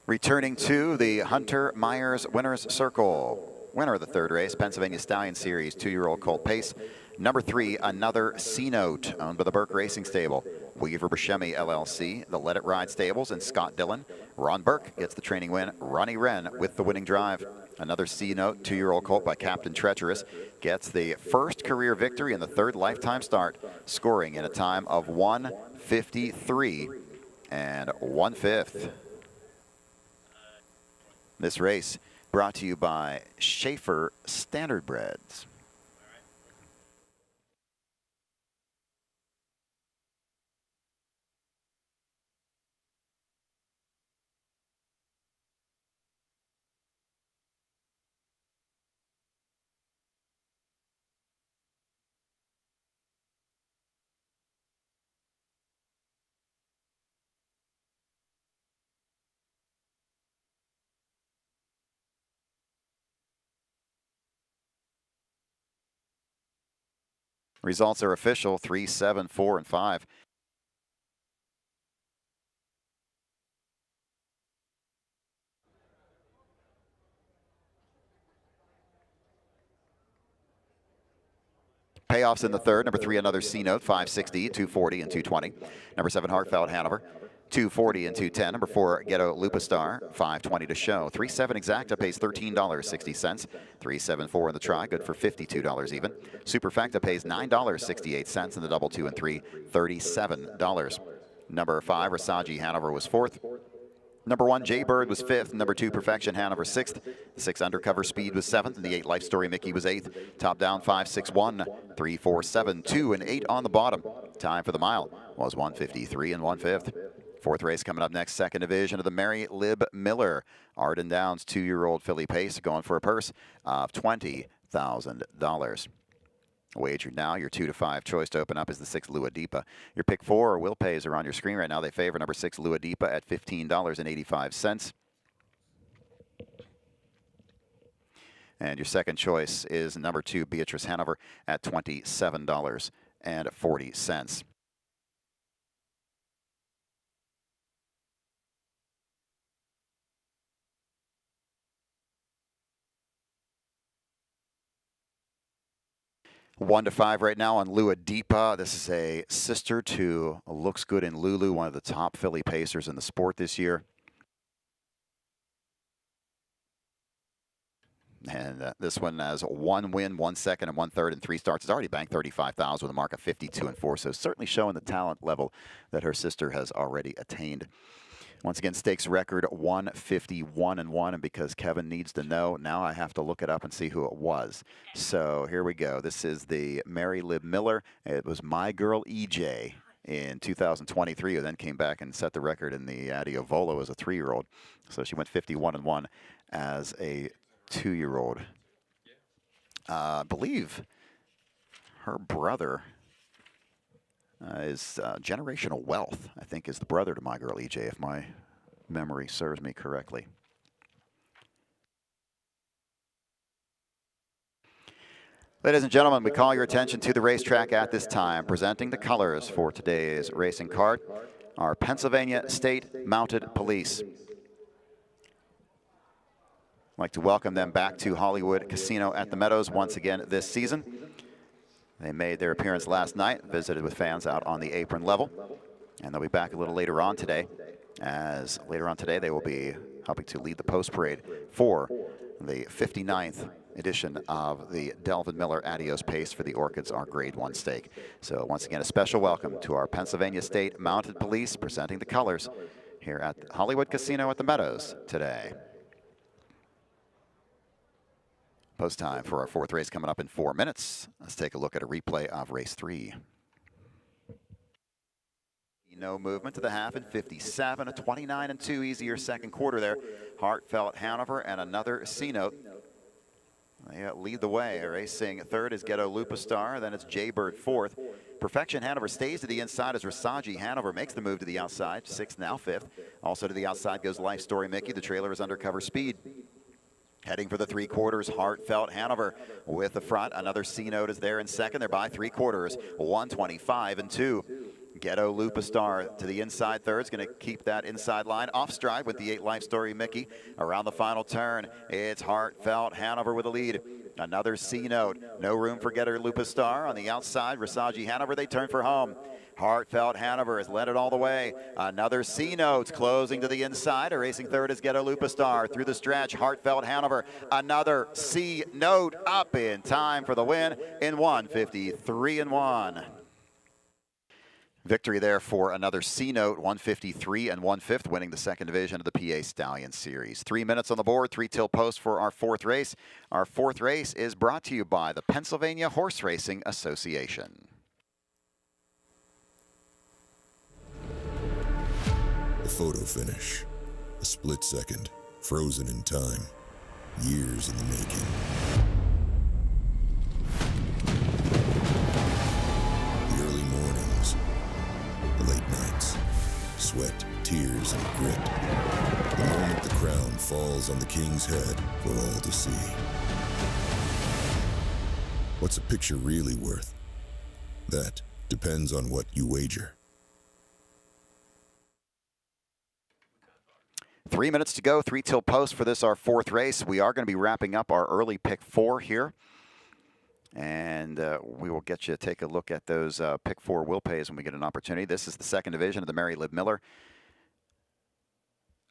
Returning to the Hunter Myers Winners Circle. Winner of the 3rd race, Pennsylvania Stallion Series, 2-year-old Colt Pace. Number 3, another C-Note, owned by the Burke Racing Stable. Weaver Buscemi LLC, the Let It Ride Stables, and Scott Dillon. Ron Burke gets the training win. Ronnie Wren with the winning drive. Another C-Note, 2-year-old Colt by Captain Treacherous, gets the first career victory in the 3rd lifetime start, scoring in a time of 1:53 and 1/5. This race brought to you by Schaefer Standardbreds. Results are official, 3, 7, 4, and 5. Payoffs in the 3rd. Number 3, another C-Note, 560, 240, and 220. Number 7, Heartfelt Hanover, 240 and 210. Number 4, Ghetto Lupastar, 520 to show. 3-7 Exacta pays $13.60. 3-7-4 in the try, good for $52 even. Superfecta pays $9.68, and the double 2 and 3, $37. Number 5, Rasaji Hanover was 4th. Number 1, Jaybird was 5th. Number 2, Perfection Hanover 6th. 6, Undercover Speed was 7th. And the 8, Life Story Mickey was 8th. Top down 5, 6, 1, 3, 4, 7, 2, and 8 on the bottom. Time for the mile was 1:53 and 1/5. 4th race coming up next, 2nd division of the Mary Lib Miller. Arden Downs 2-year-old filly pace going for a purse of $20,000. Wagered now, your 2 to 5 choice to open up is the 6 Lua Deepa. Your pick 4 or will pays are on your screen right now. They favor number 6 Lua Deepa at $15.85. And your second choice is number 2, Beatrice Hanover, at $27.40. One to 5 right now on Lua Deepa. This is a sister to Looks Good in Lulu, one of the top filly pacers in the sport this year. And this one has 1 win, 1 second, and 1/3 in 3 starts. It's already banked $35,000 with a mark of 52-4. So certainly showing the talent level that her sister has already attained. Once again, stakes record 151-1, and because Kevin needs to know, now I have to look it up and see who it was. So here we go. This is the Mary Lib Miller. It was My Girl EJ in 2023, who then came back and set the record in the Adios Volo as a 3-year-old. So she went 51-1 as a 2-year-old. I believe her brother is Generational Wealth, I think, is the brother to My Girl EJ, if my memory serves me correctly. Ladies and gentlemen, we call your attention to the racetrack at this time. Presenting the colors for today's racing card, our Pennsylvania State Mounted Police. I'd like to welcome them back to Hollywood Casino at the Meadows once again this season. They made their appearance last night, visited with fans out on the apron level, and they'll be back a little later on today, as later on today they will be helping to lead the post parade for the 59th edition of the Delvin Miller Adios Pace for the Orchids, our Grade 1 stake. So once again, a special welcome to our Pennsylvania State Mounted Police presenting the colors here at Hollywood Casino at the Meadows today. Post time for our 4th race coming up in 4 minutes. Let's take a look at a replay of race 3. No movement to the half in 57, a 29-2 easier second quarter there. Heartfelt Hanover and another C-note. They lead the way. Racing 3rd is Ghetto Lupastar, then it's Jaybird 4th. Perfection Hanover stays to the inside as Rasaji Hanover makes the move to the outside. 6th, now 5th. Also to the outside goes Life Story Mickey. The trailer is Undercover Speed. Heading for the 3/4, Heartfelt Hanover with the front. Another C-note is there in second. They're by 3/4, 125-2. Ghetto Lupastar to the inside 3rd. Is going to keep that inside line off stride with the 8 Life Story Mickey. Around the final turn, it's Heartfelt Hanover with the lead. Another C-note. No room for Ghetto Lupastar. On the outside, Rasaji Hanover, they turn for home. Heartfelt Hanover has led it all the way. Another C-note closing to the inside. A racing 3rd is Ghetto Lupastar. Through the stretch, Heartfelt Hanover. Another C-note up in time for the win in 153-1. Victory there for another C-note, 153 1/5, winning the 2nd division of the PA Stallion Series. 3 minutes on the board, 3 till post for our 4th race. Our 4th race is brought to you by the Pennsylvania Horse Racing Association. A photo finish, a split second, frozen in time, years in the making. The early mornings, the late nights, sweat, tears, and grit. The moment the crown falls on the king's head for all to see. What's a picture really worth? That depends on what you wager. 3 minutes to go, 3 till post for this, our 4th race. We are going to be wrapping up our early pick 4 here. And we will get you to take a look at those pick 4 will pays when we get an opportunity. This is the 2nd division of the Mary Lib Miller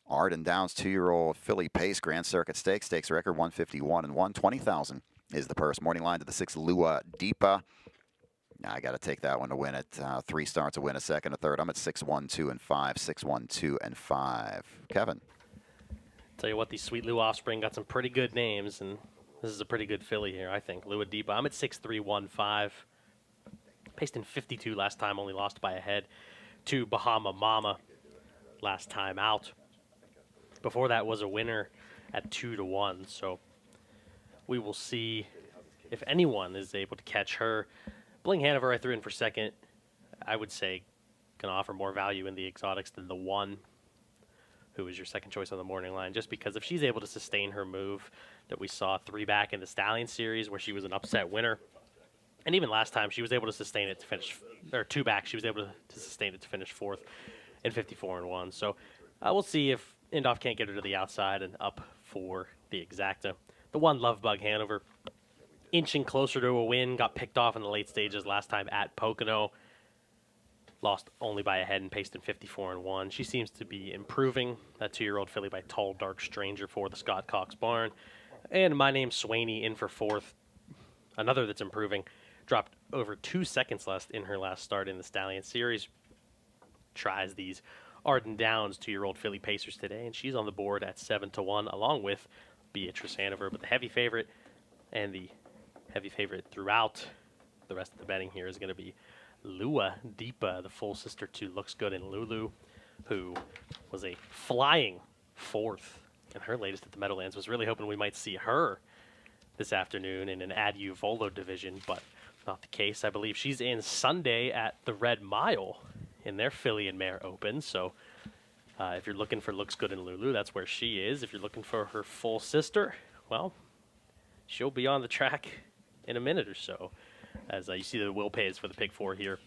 Arden Downs 2-year-old filly pace Grand Circuit Stakes. Stakes record 151-1. 20,000 is the purse. Morning line to the 6 Lua Deepa. Now I got to take that one to win it. 3 starts, a win, a second, a third. I'm at 6-1-2-5. 6-1-2-5. Kevin. Tell you what, these Sweet Lou offspring got some pretty good names, and this is a pretty good filly here, I think. Lua Deepa. I'm at 6-3-1-5. Paced in 52 last time, only lost by a head to Bahama Mama last time out. Before that was a winner at 2-1. So we will see if anyone is able to catch her. Bling Hanover I threw in for second. I would say can offer more value in the exotics than the 1. who is your second choice on the morning line, just because if she's able to sustain her move that we saw 3 back in the Stallion Series where she was an upset winner, and even last time she was able to sustain it to finish, or 2 back, she was able to sustain it to finish 4th in 54-1. So we'll see if Indoff can't get her to the outside and up for the exacta. The 1 Lovebug Hanover, inching closer to a win, got picked off in the late stages last time at Pocono. Lost only by a head and paced in 54-1. She seems to be improving. That 2-year-old filly by Tall Dark Stranger for the Scott Cox barn. And My Name's Swaney in for 4th. Another that's improving. Dropped over 2 seconds less in her last start in the Stallion Series. Tries these Arden Downs 2-year-old filly pacers today, and she's on the board at 7-1, along with Beatrice Hanover. But the heavy favorite, and the heavy favorite throughout the rest of the betting here, is going to be Lua Deepa, the full sister to Looks Good in Lulu, who was a flying 4th in her latest at the Meadowlands. Was really hoping we might see her this afternoon in an Adieu Volo division, but not the case. I believe she's in Sunday at the Red Mile in their filly and mare open. So if you're looking for Looks Good in Lulu, that's where she is. If you're looking for her full sister, well, she'll be on the track in a minute or so. As you see the will pays for the pick 4 here,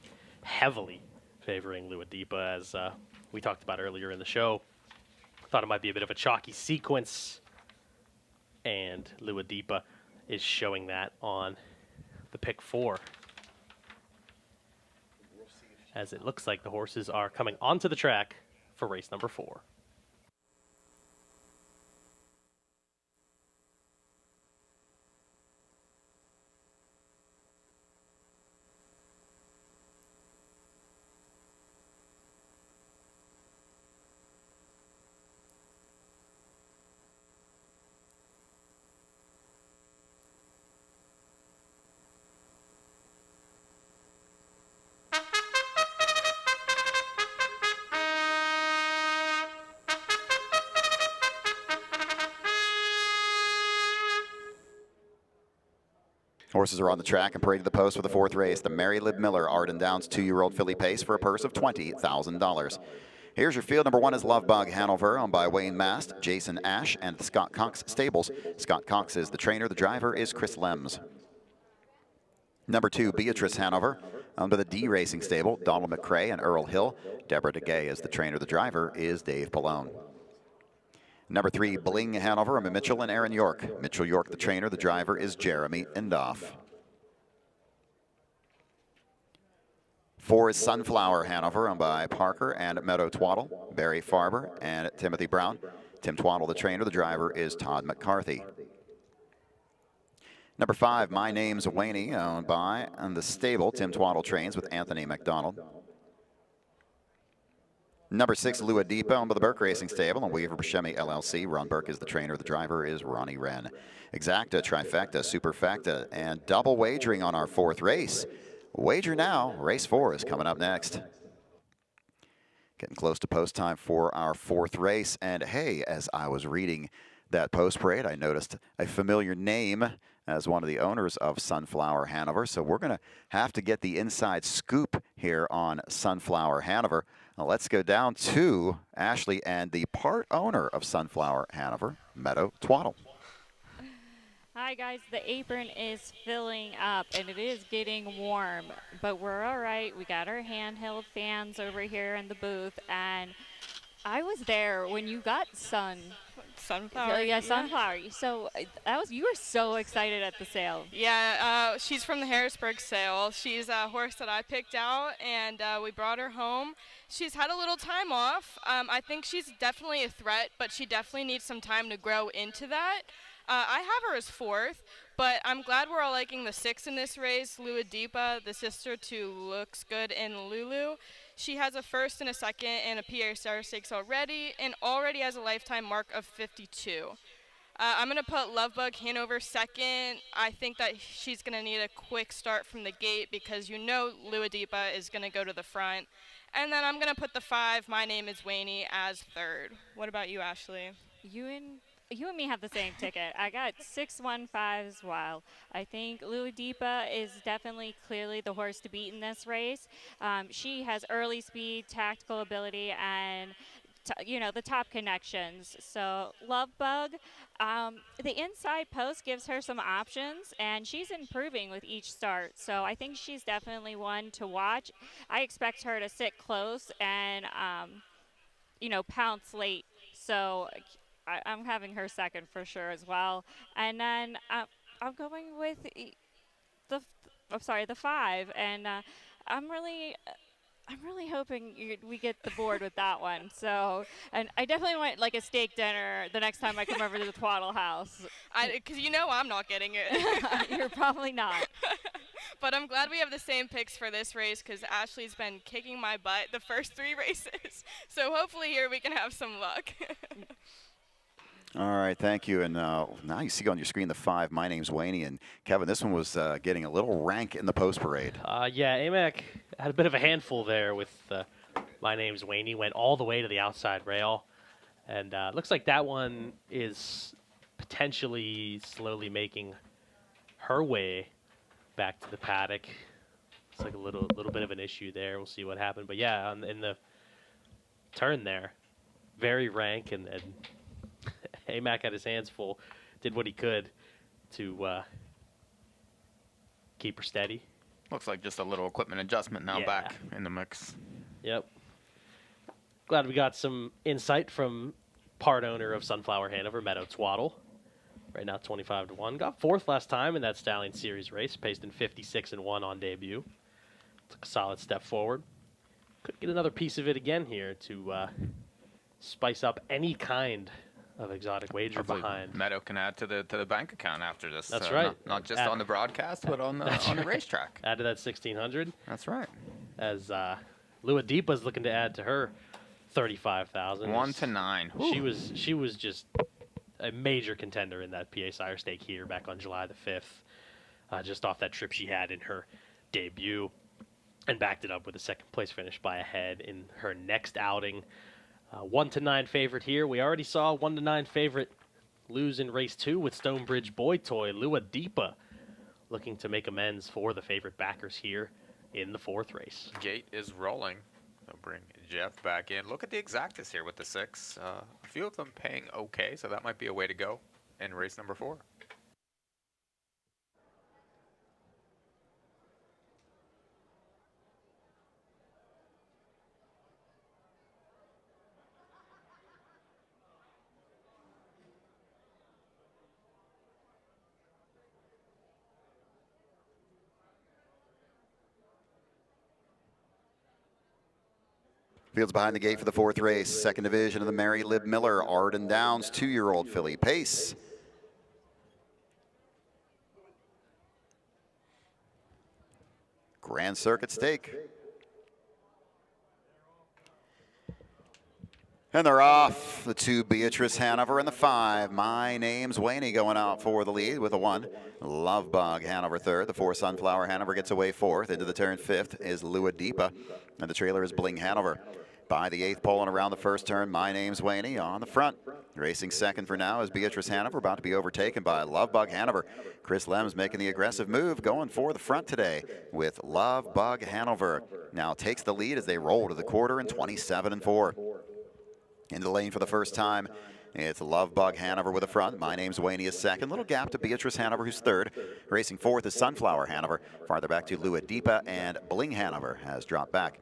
heavily favoring Lua Deepa, as we talked about earlier in the show. Thought it might be a bit of a chalky sequence, and Lua Deepa is showing that on the pick 4. As it looks like the horses are coming onto the track for race number 4. Horses are on the track and parade to the post for the 4th race. The Mary Lib Miller Arden Downs 2-year-old filly pace for a purse of $20,000. Here's your field. Number 1 is Lovebug Hanover, owned by Wayne Mast, Jason Ash, and the Scott Cox Stables. Scott Cox is the trainer. The driver is Chris Lems. Number 2, Beatrice Hanover, owned by the D Racing Stable, Donald McCrae and Earl Hill. Deborah DeGay is the trainer. The driver is Dave Pallone. Number 3, Bling Hanover, owned by Mitchell and Aaron York. Mitchell York, the trainer. The driver is Jeremy Indoff. 4 is Sunflower Hanover, owned by Parker and Meadow Twaddle, Barry Farber, and Timothy Brown. Tim Twaddle, the trainer. The driver is Todd McCarthy. Number 5, My Name's Waney, owned by the stable. Tim Twaddle trains with Anthony McDonald. Number 6, Lua Deepa, owned by the Burke Racing Stable and Weaver Buscemi LLC. Ron Burke is the trainer. The driver is Ronnie Wren. Exacta, trifecta, superfecta, and double wagering on our 4th race. Wager now. Race 4 is coming up next. Getting close to post time for our 4th race. And hey, as I was reading that post parade, I noticed a familiar name as one of the owners of Sunflower Hanover. So we're going to have to get the inside scoop here on Sunflower Hanover. Now let's go down to Ashley and the part owner of Sunflower Hanover, Meadow Twaddle. Hi guys, the apron is filling up and it is getting warm, but we're all right. We got our handheld fans over here in the booth, and I was there when you got Sunflower. Yeah, Sunflower. So you were so excited at the sale. Yeah, she's from the Harrisburg sale. She's a horse that I picked out, and we brought her home. She's had a little time off. I think she's definitely a threat, but she definitely needs some time to grow into that. I have her as 4th, but I'm glad we're all liking the 6 in this race. Lua Deepa, the sister to Looks Good in Lulu. She has a 1st and a 2nd and a PA Star Stakes already, and already has a lifetime mark of 52. I'm going to put Lovebug Hanover 2nd. I think that she's going to need a quick start from the gate because you know Lua Deepa is going to go to the front. And then I'm going to put the 5, My Name is Waney, as 3rd. What about you, Ashley? You and me have the same ticket. I got 6-1-5 as well. I think Lua Deepa is definitely clearly the horse to beat in this race. She has early speed, tactical ability, and the top connections. So Love Bug, the inside post gives her some options, and she's improving with each start. So I think she's definitely one to watch. I expect her to sit close and, pounce late. So I'm having her second for sure as well. And then I'm going with the 5, and I'm really hoping we get the board with that one. So, and I definitely want like a steak dinner the next time I come over to the Twaddle house. Because I'm not getting it. You're probably not. But I'm glad we have the same picks for this race because Ashley's been kicking my butt the first 3 races. So hopefully here we can have some luck. All right, thank you. And now you see on your screen the 5, My Name's Wayne. And Kevin, this one was getting a little rank in the post parade. Yeah, AMAC had a bit of a handful there with My Name's Wayne. He went all the way to the outside rail. And looks like that one is potentially slowly making her way back to the paddock. It's like a little bit of an issue there. We'll see what happened. But yeah, in the turn there, very rank, and AMAC had his hands full, did what he could to keep her steady. Looks like just a little equipment adjustment now back in the mix. Yep. Glad we got some insight from part owner of Sunflower Hanover, Meadow, Twaddle. Right now 25-1. Got 4th last time in that Stallion Series race, paced in 56-1 on debut. Took a solid step forward. Could get another piece of it again here to spice up any kind of exotic wager Hopefully behind. Meadow can add to the bank account after this. That's right. Not just on the broadcast, but on the racetrack. Add to that 1,600. That's right. As Lua Deepa's looking to add to her 35,000. 1 to 9. She was just a major contender in that PA Sire Stake here back on July the 5th, just off that trip she had in her debut, and backed it up with a 2nd place finish by a head in her next outing. 1 to 9 favorite here. We already saw 1 to 9 favorite lose in race 2 with Stonebridge Boy Toy. Lua Deepa looking to make amends for the favorite backers here in the 4th race. Gate is rolling. They'll bring Jeff back in. Look at the exactus here with the 6. A few of them paying okay, so that might be a way to go in race number 4. Fields behind the gate for the 4th race. 2nd division of the Mary Lib Miller, Arden Downs, 2-year-old filly. Pace. Grand Circuit Stake. And they're off. The 2, Beatrice Hanover, and the 5, My Name's Wayne, going out for the lead with a 1. Love Bug Hanover 3rd. The 4, Sunflower Hanover gets away 4th. Into the turn 5th is Lua Deepa, and the trailer is Bling Hanover. By the 8th pole and around the 1st turn, My Name's Wayne on the front. Racing 2nd for now is Beatrice Hanover, about to be overtaken by Love Bug Hanover. Chris Lem's making the aggressive move, going for the front today with Love Bug Hanover. Now takes the lead as they roll to the quarter in 27-4. Into the lane for the first time, it's Love Bug Hanover with the front. My Name's Wayne is 2nd. Little gap to Beatrice Hanover, who's 3rd. Racing 4th is Sunflower Hanover. Farther back to Lua Deepa, and Bling Hanover has dropped back.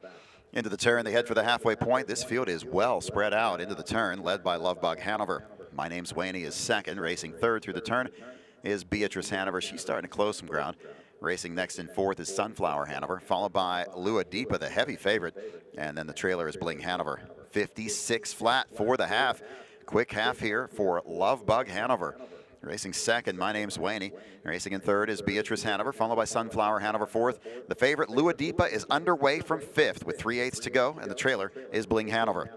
Into the turn, they head for the halfway point. This field is well spread out into the turn, led by Love Bug Hanover. My Name's Wayne is 2nd. Racing 3rd through the turn is Beatrice Hanover. She's starting to close some ground. Racing next in 4th is Sunflower Hanover, followed by Lua Deepa, the heavy favorite. And then the trailer is Bling Hanover. 56 flat for the half. Quick half here for Love Bug Hanover. Racing 2nd, My Name's Wayne. Racing in 3rd is Beatrice Hanover, followed by Sunflower Hanover 4th. The favorite, Lua Deepa, is underway from 5th with 3/8 to go, and the trailer is Bling Hanover.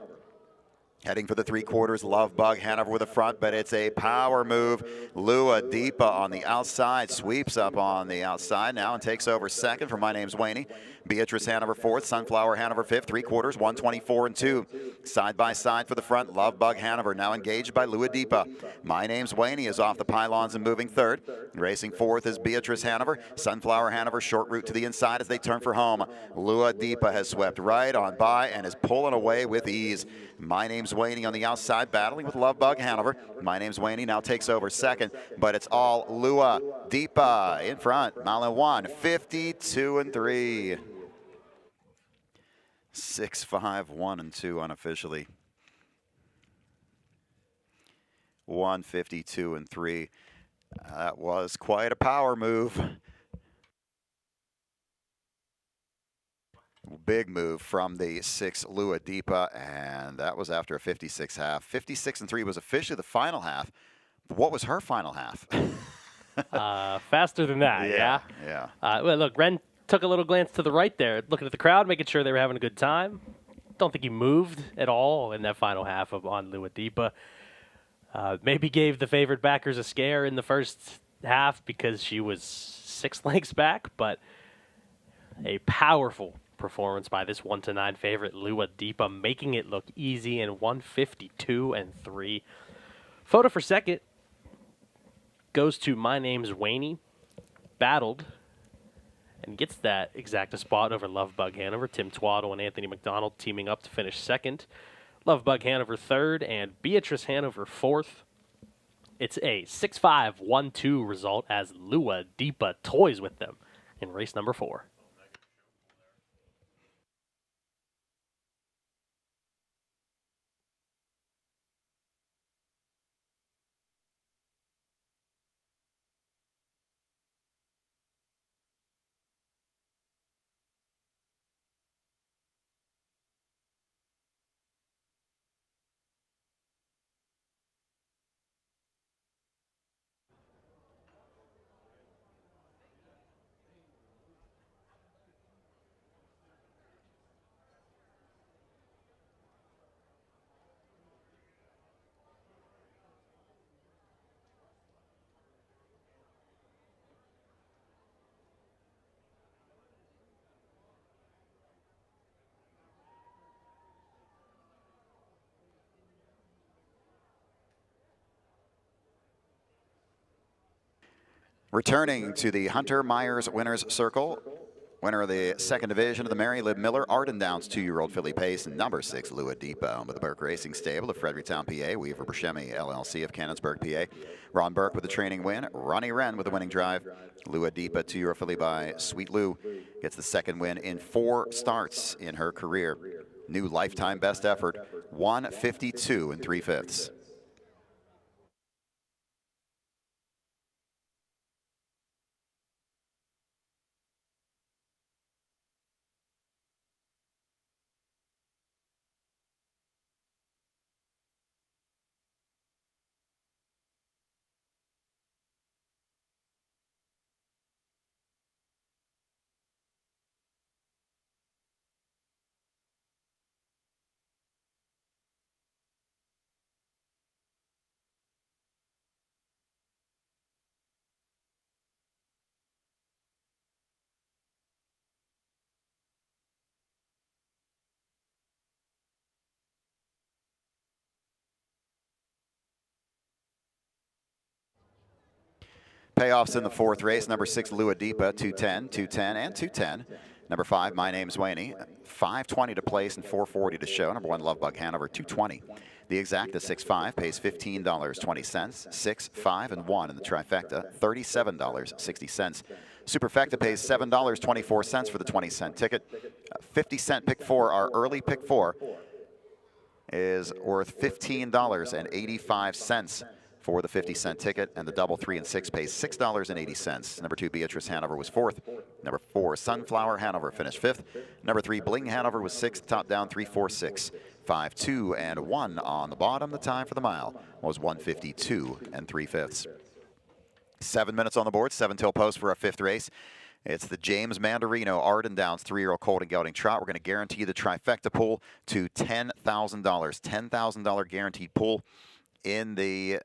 Heading for the 3/4, Love Bug Hanover with the front, but it's a power move. Lua Deepa on the outside, sweeps up on the outside now and takes over 2nd for My Name's Wayne. Beatrice Hanover fourth, Sunflower Hanover fifth, 3/4, 124 and 2. Side by side for the front, Love Bug Hanover now engaged by Luadipa. My Name's Waney is off the pylons and moving third. Racing fourth is Beatrice Hanover. Sunflower Hanover short route to the inside as they turn for home. Luadipa has swept right on by and is pulling away with ease. My Name's Waney on the outside, battling with Love Bug Hanover. My Name's Waney now takes over second, but it's all Luadipa in front. Mile 152 and 3. 6-5, 1 and 2 unofficially. 152 and 3. That was quite a power move. Big move from the 6 Luadipa, and that was after a 56 half. 56 and 3 was officially the final half. But what was her final half? Faster than that, yeah. Well, look, Ren took a little glance to the right there, looking at the crowd, making sure they were having a good time. Don't think he moved at all in that final half on Luadipa. Maybe gave the favored backers a scare in the first half because she was 6 lengths back, but a powerful performance by this 1-9 favorite Luadipa, making it look easy in 152 and 3. Photo for second goes to My Name's Waney. Battled and gets that exacta spot over Love Bug Hanover. Tim Twaddle and Anthony McDonald teaming up to finish second. Love Bug Hanover third and Beatrice Hanover fourth. It's a 6-5, 1-2 result as Luadipa toys with them in race number 4. Returning to the Hunter Myers Winners Circle, winner of the second division of the Mary Lib Miller Arden Downs 2-year-old filly pace, number 6 Luadipa with the Burke Racing Stable of Fredericktown, PA. Weaver Buscemi LLC of Cannonsburg, PA. Ron Burke with the training win. Ronnie Wren with the winning drive. Luadipa, 2-year-old filly by Sweet Lou, gets the second win in 4 starts in her career. New lifetime best effort, 152 and 3/5. Payoffs in the 4th race. Number 6, Luadipa, 210, 210, and 210. Number 5, My Name's Waney, 520 to place and 440 to show. Number 1, Love Bug Hanover, 220. The exacta 6-5 pays $15.20. 6, 5, and 1 in the trifecta, $37.60. Superfecta pays $7.24 for the 20-cent ticket. 50-cent pick 4, our early pick 4, is worth $15.85 for the 50-cent ticket, and the double 3 and 6 pays $6.80. Number 2, Beatrice Hanover was 4th. Number 4, Sunflower Hanover finished 5th. Number 3, Bling Hanover was 6th, top down 3-4-6. 5, 2, and 1 on the bottom. The time for the mile was 152 and 3/5. 7 minutes on the board, 7 till post for our 5th race. It's the James Mandarino Arden Downs 3-year-old colt and gelding trot. We're going to guarantee the trifecta pool to $10,000. $10,000 guaranteed pool in the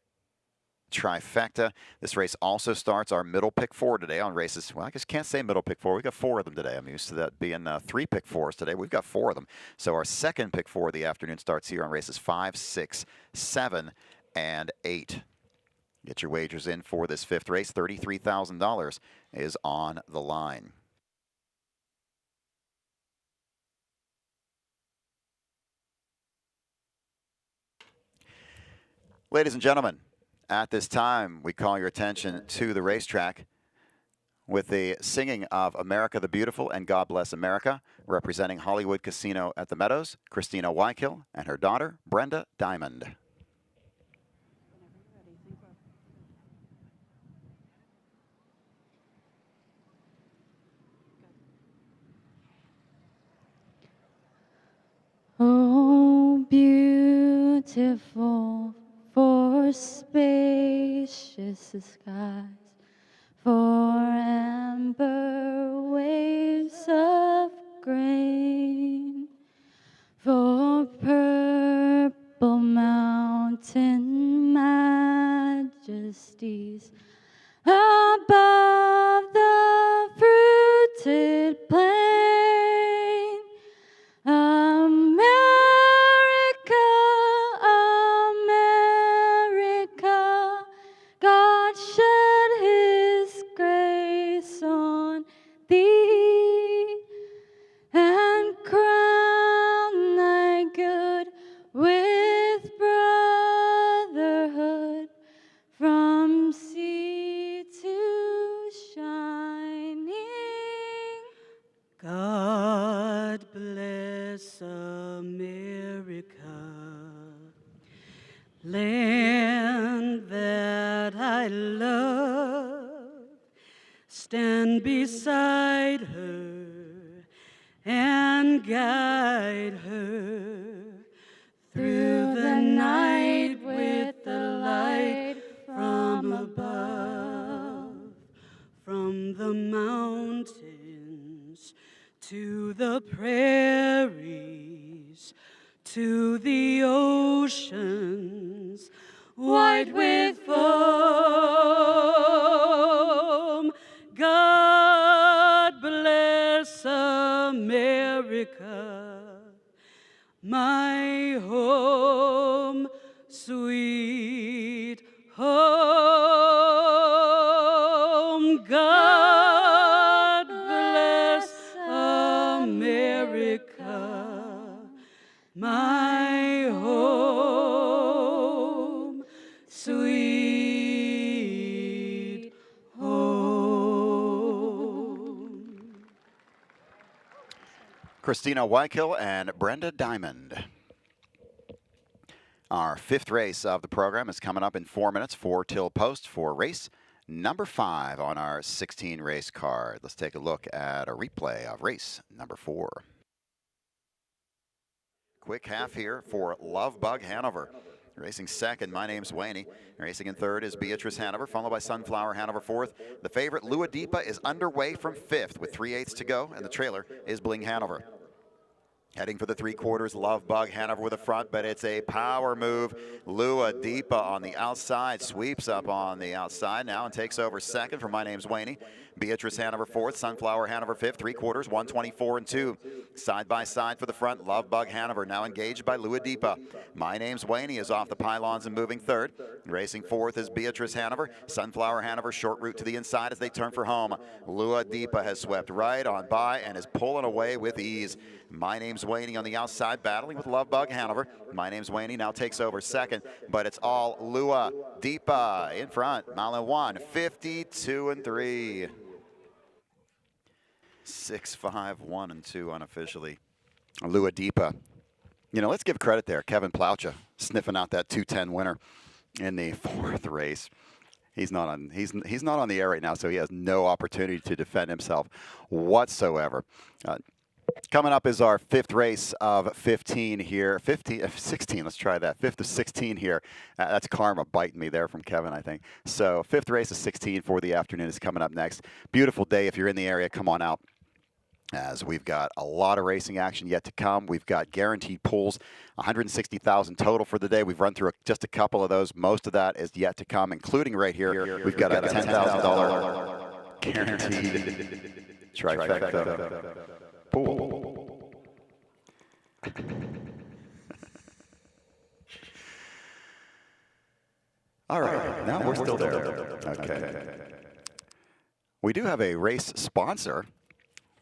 trifecta. This race also starts our middle pick 4 today on races. Well, I guess can't say middle pick 4. We've got 4 of them today. I'm used to that being 3 pick 4s today. We've got 4 of them. So our second pick 4 of the afternoon starts here on races 5, 6, 7, and 8. Get your wagers in for this 5th race. $33,000 is on the line. Ladies and gentlemen, at this time, we call your attention to the racetrack with the singing of America the Beautiful and God Bless America, representing Hollywood Casino at the Meadows, Christina Weichel and her daughter, Brenda Diamond. Oh, beautiful for spacious skies, for amber waves of grain, for purple mountain majesties above the fruited plain. America, America, God shed his grace on thee and crown thy good with brotherhood from sea to shining. God bless America, land that I love. Stand beside her and guide her through the night with the light from above, from the mountains to the prairies, to the oceans, white with foam. God bless America, my home, sweet home. God bless America, my home, sweet home. Christina Weichel and Brenda Diamond. Our 5th race of the program is coming up in 4 minutes, 4 till post for race number 5 on our 16 race card. Let's take a look at a replay of race number 4. Quick half here for Love Bug Hanover. Racing second, My Name's Waney. Racing in third is Beatrice Hanover, followed by Sunflower Hanover fourth. The favorite, Lua Deepa, is underway from 5th with 3/8 to go, and the trailer is Bling Hanover. Heading for the 3/4, Love Bug Hanover with the front, but it's a power move. Lua Deepa on the outside, sweeps up on the outside now and takes over second for My Name's Waney. Beatrice Hanover fourth, Sunflower Hanover fifth, 3/4, 124 and 2. Side by side for the front, Love Bug Hanover now engaged by Lua Deepa. My Name's Waney is off the pylons and moving third. Racing fourth is Beatrice Hanover. Sunflower Hanover short route to the inside as they turn for home. Lua Deepa has swept right on by and is pulling away with ease. My Name's Waney on the outside, battling with Love Bug Hanover. My Name's Waney now takes over second, but it's all Lua Deepa in front. Mile 1, 52 and 3. 6, 5, 1 and 2 unofficially. Lua Deepa. You know, let's give credit there. Kevin Plowcha sniffing out that 210 winner in the 4th race. He's not on the air right now, so he has no opportunity to defend himself whatsoever. Coming up is our 5th race of 15 here. 16, let's try that. 5th of 16 here. That's karma biting me there from Kevin, I think. So 5th race of 16 for the afternoon is coming up next. Beautiful day. If you're in the area, come on out. as we've got a lot of racing action yet to come. We've got guaranteed pools, 160,000 total for the day. We've run through just a couple of those. Most of that is yet to come, including right here. We've got a $10,000 guaranteed trifecta pool. All right, now we're still there. Okay. We do have a race sponsor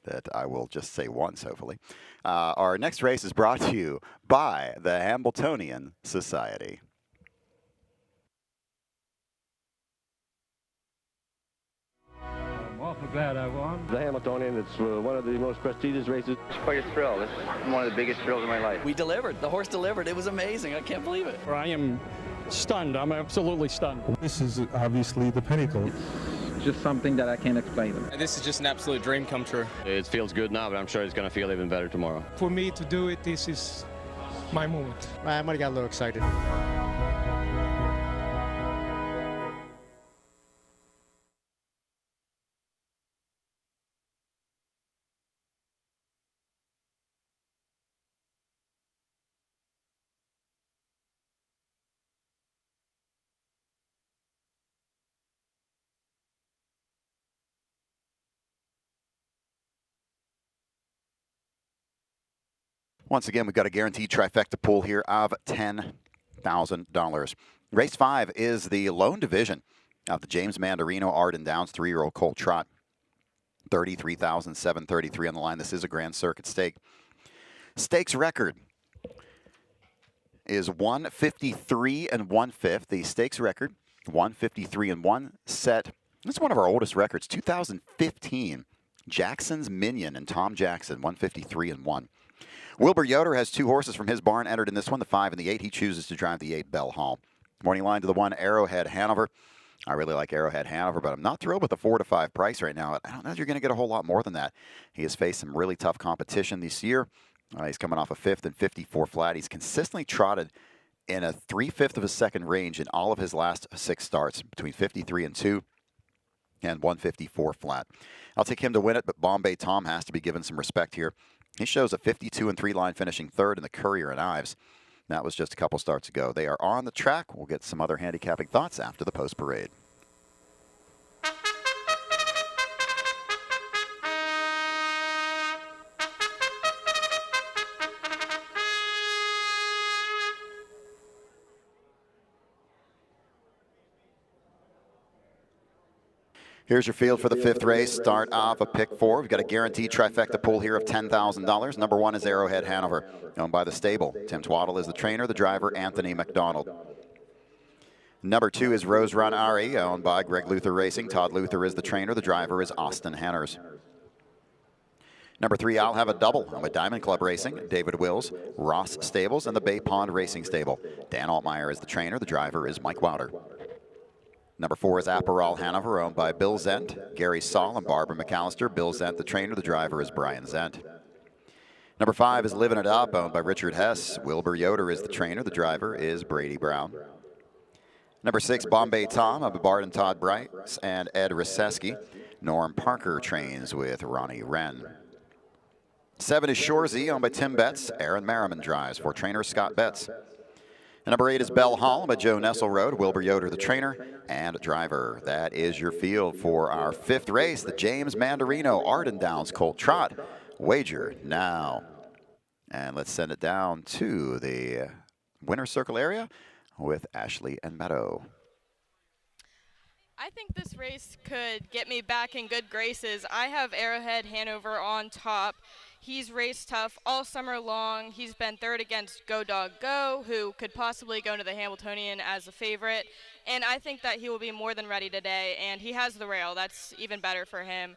that I will just say once, hopefully. Our next race is brought to you by the Hambletonian Society. I'm awful glad I won. The Hamiltonian, it's one of the most prestigious races. It's quite a thrill. This is one of the biggest thrills of my life. We delivered. The horse delivered. It was amazing. I can't believe it. I am stunned. I'm absolutely stunned. This is obviously the pinnacle. Just something that I can't explain. This is just an absolute dream come true. It feels good now, but I'm sure it's going to feel even better tomorrow. For me to do it, this is my moment. I might have got a little excited. Once again, we've got a guaranteed trifecta pool here of $10,000. Race 5 is the lone division of the James Mandarino Arden Downs 3-year-old colt trot. $33,733 on the line. This is a Grand Circuit stake. Stakes record is 153 1/5. The stakes record, 153 1, set. This is one of our oldest records, 2015. Jackson's Minion and Tom Jackson, 153 1. Wilbur Yoder has 2 horses from his barn entered in this one, the 5 and the 8. He chooses to drive the 8 Bell Hall. Morning line to the 1 Arrowhead Hanover. I really like Arrowhead Hanover, but I'm not thrilled with the 4 to 5 price right now. I don't know if you're going to get a whole lot more than that. He has faced some really tough competition this year. He's coming off a 5th and 54 flat. He's consistently trotted in a 3/5 of a second range in all of his last 6 starts, between 53 2 and 154 flat. I'll take him to win it, but Bombay Tom has to be given some respect here. He shows a 52 3 line, finishing 3rd in the Courier and Ives. That was just a couple starts ago. They are on the track. We'll get some other handicapping thoughts after the post parade. Here's your field for the 5th race. Start off a pick 4. We've got a guaranteed trifecta pool here of $10,000. Number 1 is Arrowhead Hanover, owned by the stable. Tim Twaddle is the trainer, the driver, Anthony McDonald. Number 2 is Rose Run Ari, owned by Greg Luther Racing. Todd Luther is the trainer, the driver is Austin Henners. Number 3, I'll Have a Double, owned by Diamond Club Racing, David Wills, Ross Stables, and the Bay Pond Racing Stable. Dan Altmeyer is the trainer, the driver is Mike Wouter. Number 4 is Apparal Hanover, owned by Bill Zent, Gary Saul, and Barbara McAllister. Bill Zent, the trainer, the driver is Brian Zent. Number 5 is Living It Up, owned by Richard Hess. Wilbur Yoder is the trainer, the driver is Brady Brown. Number 6, Bombay Tom, owned by Bart and Todd Bright and Ed Riseski. Norm Parker trains with Ronnie Wren. 7 is Shorzy, owned by Tim Betts. Aaron Merriman drives for trainer Scott Betts. And number 8 is Bell Hall by Joe Nesselrode, Wilbur Yoder, the trainer and driver. That is your field for our 5th race, the James Mandarino Arden Downs Colt Trot. Wager now. And let's send it down to the winner's circle area with Ashley and Meadow. I think this race could get me back in good graces. I have Arrowhead Hanover on top. He's raced tough all summer long. He's been 3rd against Go Dog Go, who could possibly go into the Hamiltonian as a favorite. And I think that he will be more than ready today, and he has the rail. That's even better for him.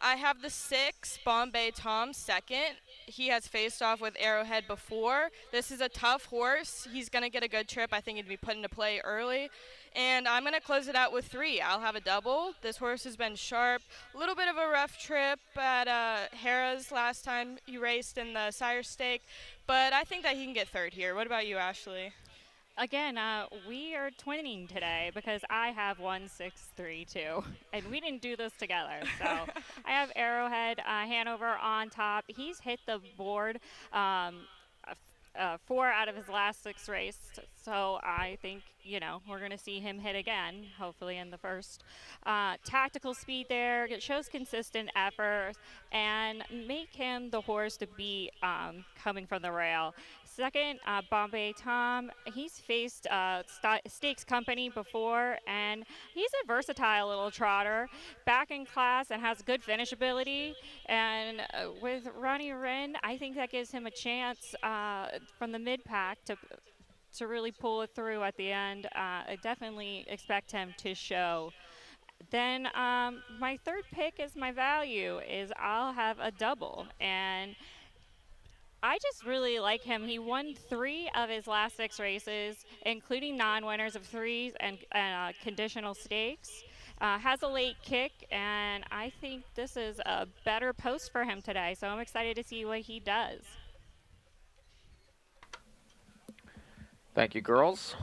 I have the 6, Bombay Tom, 2nd. He has faced off with Arrowhead before. This is a tough horse. He's going to get a good trip. I think he'd be put into play early. And I'm going to close it out with 3. I'll Have a Double. This horse has been sharp. A little bit of a rough trip at Harrah's last time he raced in the Sire Stake. But I think that he can get 3rd here. What about you, Ashley? again, we are twinning today because I have 1-6-3-2, and we didn't do this together. So I have Arrowhead Hanover on top. He's hit the board 4 out of his last 6 races. So I think, we're going to see him hit again, hopefully in the first. Tactical speed there. It shows consistent effort and make him the horse to beat coming from the rail. Second, Bombay Tom. He's faced Stakes Company before, and he's a versatile little trotter, back in class and has good finish ability. And with Ronnie Wren, I think that gives him a chance from the mid-pack to really pull it through at the end. I definitely expect him to show. Then my third pick is my value is I'll have a double, and I just really like him. He won 3 of his last 6 races, including non-winners of 3s and conditional stakes. Has a late kick, and I think this is a better post for him today, so I'm excited to see what he does. Thank you, girls.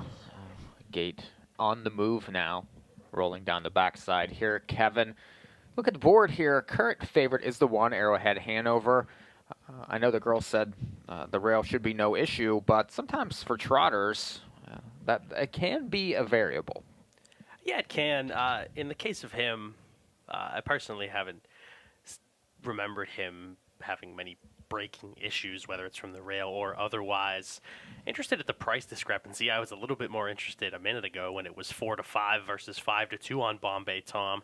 Gate on the move now, rolling down the backside here. Kevin, look at the board here. Current favorite is the 1 Arrowhead Hanover. I know the girl said the rail should be no issue, but sometimes for trotters, that it can be a variable. Yeah, it can. In the case of him, I personally haven't remembered him having many braking issues, whether it's from the rail or otherwise. Interested at the price discrepancy. I was a little bit more interested a minute ago when it was 4-5 versus 5-2 on Bombay Tom.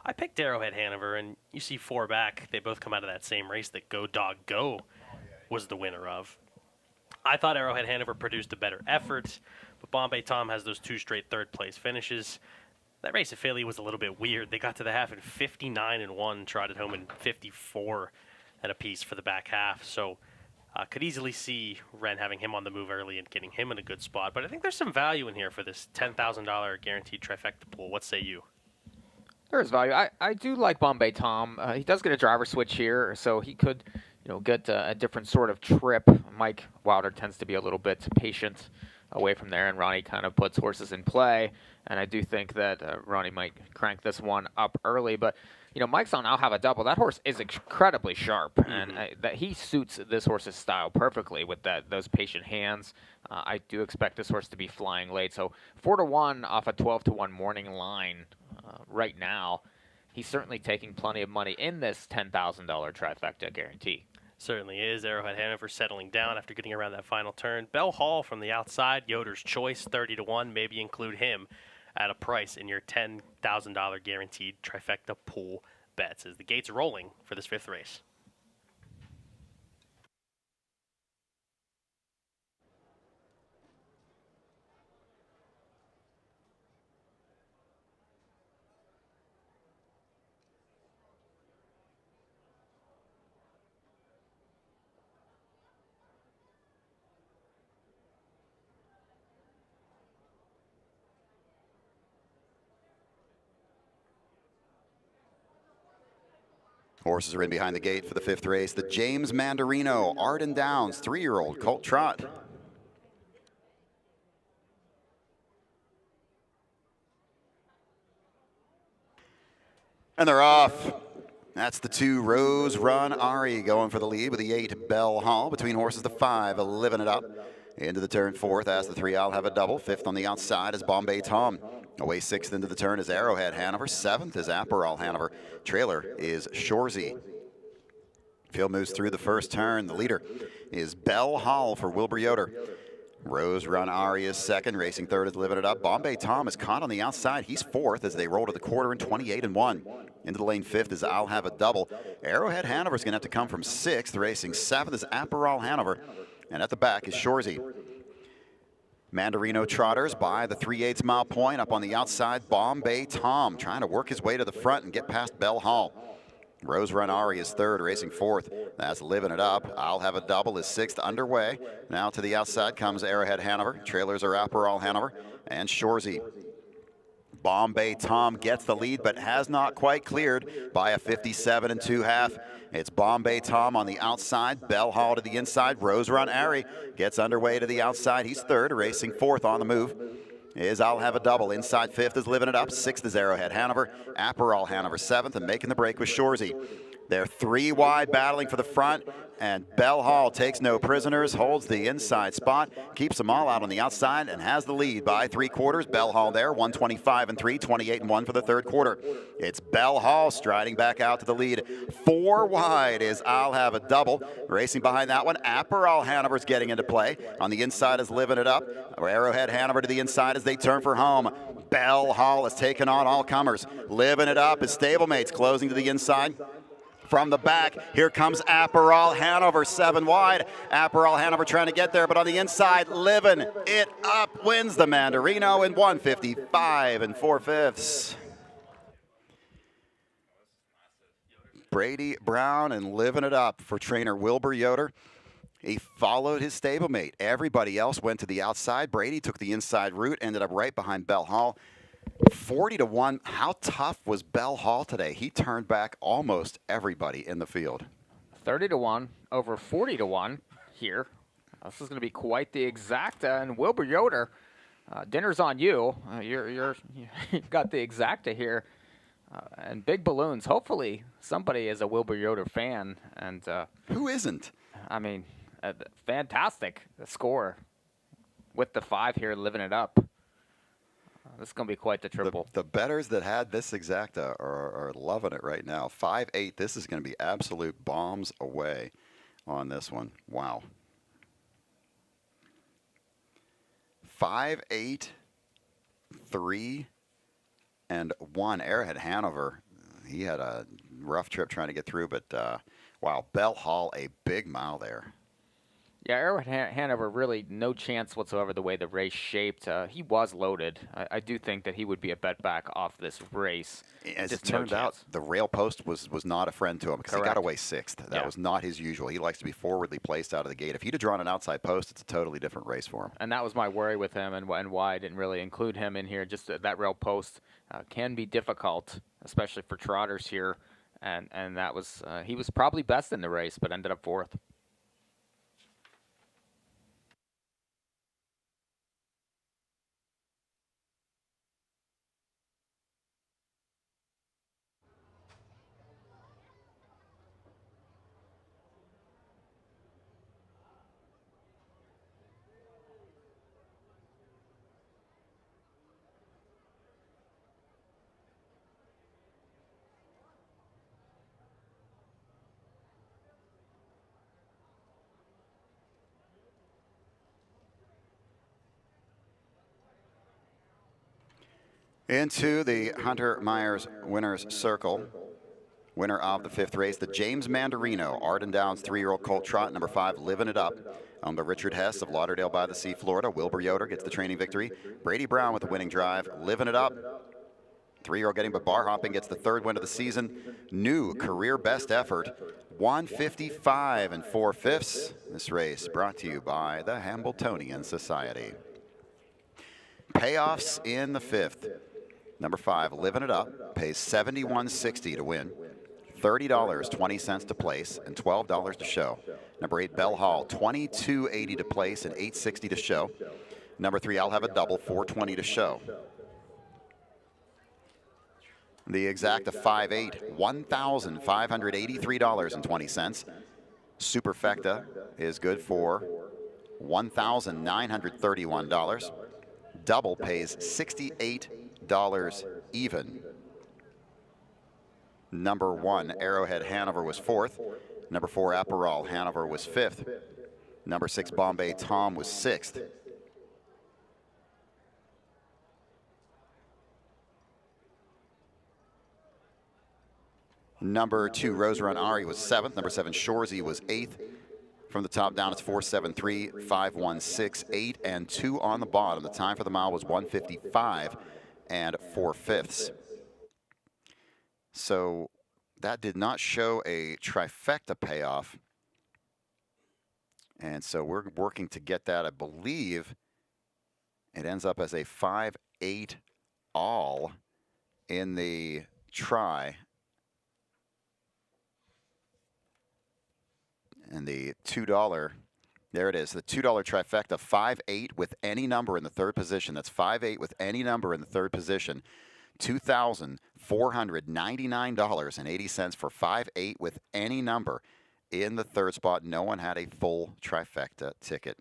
I picked Arrowhead Hanover, and you see 4 back. They both come out of that same race that Go Dog Go was the winner of. I thought Arrowhead Hanover produced a better effort, but Bombay Tom has those 2 straight third-place finishes. That race at Philly was a little bit weird. They got to the half in 59-1, trotted home in 54 and a piece for the back half. So could easily see Wren having him on the move early and getting him in a good spot. But I think there's some value in here for this $10,000 guaranteed trifecta pool. What say you? There is value. I do like Bombay Tom. He does get a driver switch here, so he could, get a different sort of trip. Mike Wilder tends to be a little bit patient away from there, and Ronnie kind of puts horses in play. And I do think that Ronnie might crank this one up early. But, Mike's on I'll have a double. That horse is incredibly sharp, and that he suits this horse's style perfectly with those patient hands. I do expect this horse to be flying late. So 4-1 off a 12-1 morning line right now. He's certainly taking plenty of money in this $10,000 trifecta guarantee. Certainly is. Arrowhead Hanover settling down after getting around that final turn. Bell Hall from the outside, Yoder's Choice, 30-1. Maybe include him at a price in your $10,000 guaranteed trifecta pool bets as the gates rolling for this 5th race. Horses are in behind the gate for the 5th race. The James Mandarino, Arden Downs, 3-year-old colt trot. And they're off. That's the 2 Rose Run Ari going for the lead with the 8 Bell Hall. Between horses, the 5 living it up. Into the turn 4th as the 3 I'll have a double. 5th on the outside is Bombay Tom. Away 6th into the turn is Arrowhead Hanover. 7th is Aperol Hanover. Trailer is Shorzy. Field moves through the first turn. The leader is Bell Hall for Wilbur Yoder. Rose Run Ari is 2nd. Racing 3rd is Living It Up. Bombay Tom is caught on the outside. He's 4th as they roll to the quarter in 28-1. Into the lane 5th is I'll Have a Double. Arrowhead Hanover is going to have to come from 6th. Racing 7th is Aperol Hanover. And at the back is Shorzy. Mandarino trotters by the 3/8 mile point. Up on the outside, Bombay Tom trying to work his way to the front and get past Bell Hall. Rose Run Ari is 3rd, racing 4th. That's Living It Up. I'll Have a Double is 6th underway. Now to the outside comes Arrowhead Hanover. Trailers are Aperol Hanover and Shorzy. Bombay Tom gets the lead, but has not quite cleared by a 57 2/2. It's Bombay Tom on the outside, Bell Hall to the inside, Rose Run Ari gets underway to the outside. He's third, racing fourth on the move. I'll Have a Double. Inside fifth is Living It Up. Sixth is Arrowhead Hanover. Aperol Hanover seventh, and making the break with Shorzy. They're 3 wide battling for the front, and Bell Hall takes no prisoners, holds the inside spot, keeps them all out on the outside, and has the lead by 3/4. Bell Hall there, 125 3, 28 1 for the third quarter. It's Bell Hall striding back out to the lead. 4 wide is I'll Have a Double. Racing behind that one, Aperol Hanover's getting into play. On the inside is Living It Up. Arrowhead Hanover to the inside as they turn for home. Bell Hall is taking on all comers. Living It Up is stablemates closing to the inside. From the back, here comes Aperol Hanover, 7 wide. Aperol Hanover trying to get there, but on the inside, Living It Up wins the Mandarino in 155 4/5. Brady Brown and Living It Up for trainer Wilbur Yoder. He followed his stablemate. Everybody else went to the outside. Brady took the inside route, ended up right behind Bell Hall. 40 1. How tough was Bell Hall today? He turned back almost everybody in the field. 30 1 over 40 1 here. This is going to be quite the exacta. And Wilbur Yoder, dinner's on you. You've got the exacta here. And big balloons. Hopefully somebody is a Wilbur Yoder fan. And who isn't? I mean, fantastic score with the 5 here, Living It Up. This is going to be quite the triple. The bettors that had this exacta are loving it right now. 5-8. This is going to be absolute bombs away on this one. Wow. 5-8, 3, and 1. Arrowhead Hanover, he had a rough trip trying to get through, but wow, Bell Hall, a big mile there. Yeah, Arrowhead Hanover, really no chance whatsoever the way the race shaped. He was loaded. I do think that he would be a bet back off this race. As it turned out, the rail post was not a friend to him because he got away 6th. That was not his usual. He likes to be forwardly placed out of the gate. If he'd have drawn an outside post, it's a totally different race for him. And that was my worry with him and why I didn't really include him in here. Just that rail post can be difficult, especially for trotters here. And that was he was probably best in the race, but ended up 4th. Into the Hunter Myers winner's circle. Winner of the 5th race, the James Mandarino, Arden Downs 3-year-old colt trot, number 5, Living It Up. Owned by Richard Hess of Lauderdale by the Sea, Florida. Wilbur Yoder gets the training victory. Brady Brown with the winning drive. Living It Up. 3-year-old getting but bar hopping gets the 3rd win of the season. New career best effort. 155 4/5. This race brought to you by the Hambletonian Society. Payoffs in the 5th. Number 5, Living It Up, pays $71.60 to win, $30.20 to place, and $12 to show. Number 8, Bell Hall, $22.80 to place and $8.60 to show. Number 3, I'll Have a Double, $4.20 to show. The exacta 5-8, $1,583.20. Superfecta is good for $1,931. Double pays $68 even. Number 1, Arrowhead Hanover was 4th. Number 4, Aperol Hanover was 5th. Number 6, Bombay Tom was 6th. Number 2, Rose Run Ari was 7th. Number 7, Shorzy was 8th. From the top down, it's 4.73, 5.16, 8, and 2 on the bottom. The time for the mile was 1:55 4/5. So that did not show a trifecta payoff. And so we're working to get that. I believe it ends up as a 5-8 all in the try. And the $2, there it is, the $2 trifecta, 5-8 with any number in the third position. That's 5-8 with any number in the third position. $2,499.80 for 5-8 with any number in the third spot. No one had a full trifecta ticket.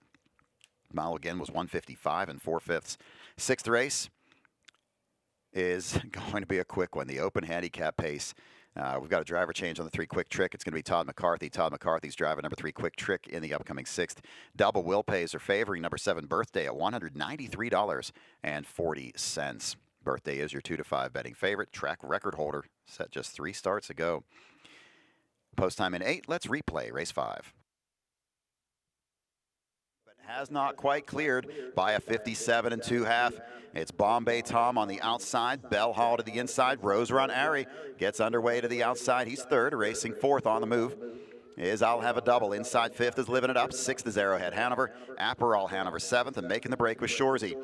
Mile again was 155 and 4/5. Sixth race is going to be a quick one. The open handicap pace. We've got a driver change on the 3 quick trick. It's going to be Todd McCarthy. Todd McCarthy's driving number 3 quick trick in the upcoming 6th. Double will pays are favoring number 7 birthday at $193.40. Birthday is your 2-5 betting favorite. Track record holder set just 3 starts ago. Post time in 8. Let's replay race 5. Has not quite cleared by a 57 2/2. It's Bombay Tom on the outside, Bell Hall to the inside, Rose Run Ari gets underway to the outside. He's third, racing fourth on the move. Is I'll Have a Double. Inside fifth is Living It Up. Sixth is Arrowhead Hanover. Aperol Hanover seventh, and making the break with Shorzy.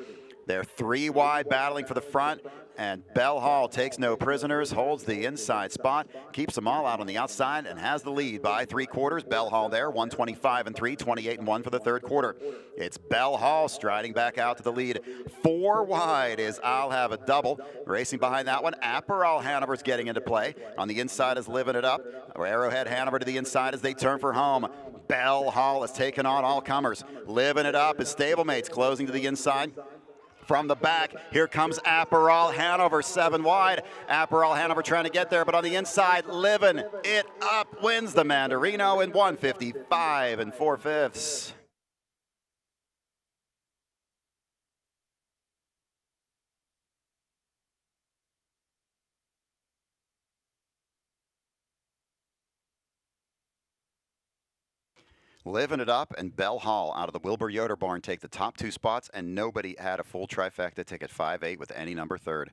They're 3 wide battling for the front, and Bell Hall takes no prisoners, holds the inside spot, keeps them all out on the outside, and has the lead by 3/4. Bell Hall there, 125 and 3, 28 and 1 for the third quarter. It's Bell Hall striding back out to the lead. 4 wide is I'll Have a Double. Racing behind that one, Aperol Hanover's getting into play. On the inside is Living It Up. Arrowhead Hanover to the inside as they turn for home. Bell Hall has taken on all comers. Living It Up is stablemates closing to the inside. From the back, here comes Aperol Hanover, 7 wide. Aperol Hanover trying to get there, but on the inside, Living It Up wins the Mandarino in 155 and 4/5. Living It Up and Bell Hall out of the Wilbur Yoder barn take the top 2 spots, and nobody had a full trifecta ticket, 5-8 with any number third.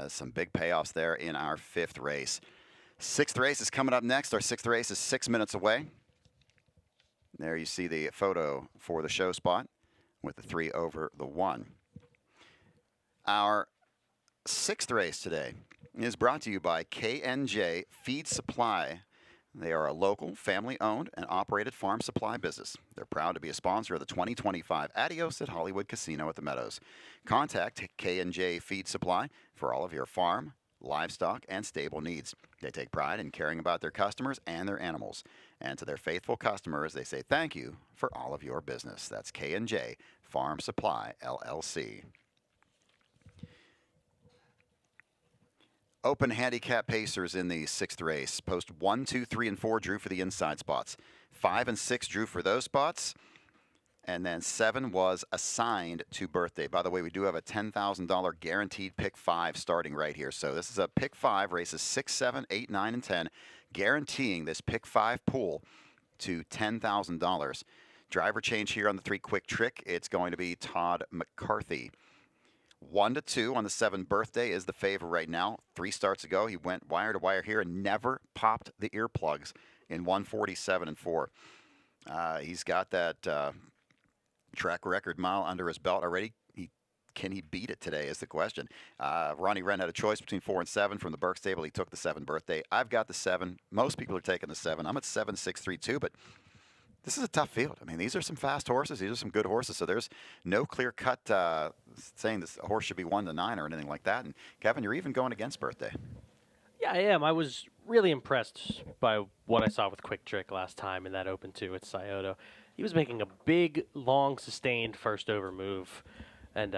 Some big payoffs there in our 5th race. 6th race is coming up next. Our 6th race is 6 minutes away. There you see the photo for the show spot with the 3 over the 1. Our 6th race today is brought to you by K&J Feed Supply. They are a local, family-owned and operated farm supply business. They're proud to be a sponsor of the 2025 Adios at Hollywood Casino at the Meadows. Contact K&J Feed Supply for all of your farm, livestock, and stable needs. They take pride in caring about their customers and their animals. And to their faithful customers, they say thank you for all of your business. That's K&J Farm Supply, LLC. Open handicap pacers in the 6th race. Post 1, 2, 3, and 4 drew for the inside spots. 5 and 6 drew for those spots. And then 7 was assigned to birthday. By the way, we do have a $10,000 guaranteed pick 5 starting right here. So this is a pick 5, races 6, 7, 8, 9, and 10, guaranteeing this pick 5 pool to $10,000. Driver change here on the 3 quick trick. It's going to be Todd McCarthy. 1-2 on the 7 birthday is the favor right now. 3 starts ago, he went wire to wire here and never popped the earplugs in 147 and 4. He's got that track record mile under his belt already. Can he beat it today is the question. Ronnie Wren had a choice between 4 and 7 from the Burke stable. He took the 7 birthday. I've got the 7. Most people are taking the 7. I'm at 7, 6, 3, 2, but this is a tough field. I mean, these are some fast horses. These are some good horses. So there's no clear-cut saying this horse should be 1-9 or anything like that. And Kevin, you're even going against birthday. Yeah, I am. I was really impressed by what I saw with Quick Trick last time in that Open 2 at Scioto. He was making a big, long, sustained first over move. And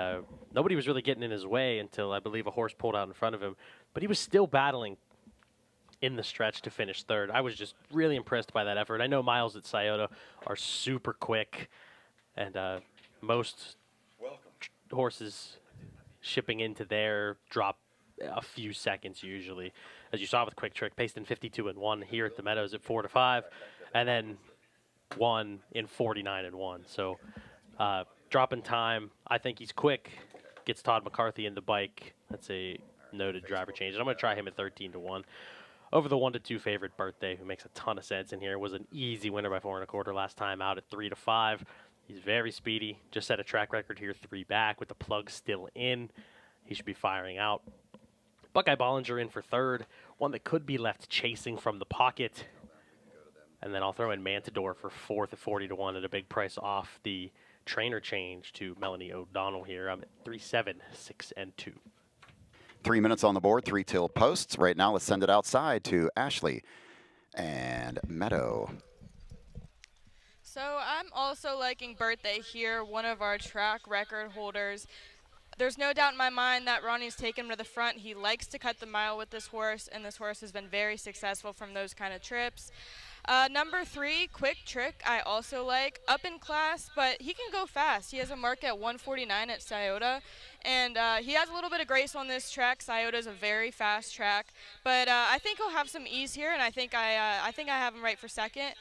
nobody was really getting in his way until, I believe, a horse pulled out in front of him. But he was still battling in the stretch to finish third. I was just really impressed by that effort. I know miles at Scioto are super quick, and most horses shipping into there drop a few seconds usually. As you saw with Quick Trick, paced in 52 and 1 here at the Meadows at 4-5, and then 1 in 49 and 1. So dropping time, I think he's quick. Gets Todd McCarthy in the bike. That's a noted driver change. And I'm going to try him at 13-1. Over the 1-2 favorite Birthday, who makes a ton of sense in here. Was an easy winner by 4 1/4 last time out at 3-5. He's very speedy. Just set a track record here 3 back with the plug still in. he should be firing out. Buckeye Bollinger in for third, one that could be left chasing from the pocket. And then I'll throw in Mantador for fourth at 40-1 at a big price off the trainer change to Melanie O'Donnell here. I'm at 3-7, 6-2. 3 minutes on the board, 3 till posts. Right now, let's send it outside to Ashley and Meadow. So I'm also liking Birthday here, one of our track record holders. There's no doubt in my mind that Ronnie's taken him to the front. He likes to cut the mile with this horse, and this horse has been very successful from those kind of trips. Number 3, Quick Trick, I also like. Up in class, but he can go fast. He has a mark at 149 at Scioto, and he has a little bit of grace on this track. Scioto is a very fast track, but I think he'll have some ease here, and I think I have him right for second.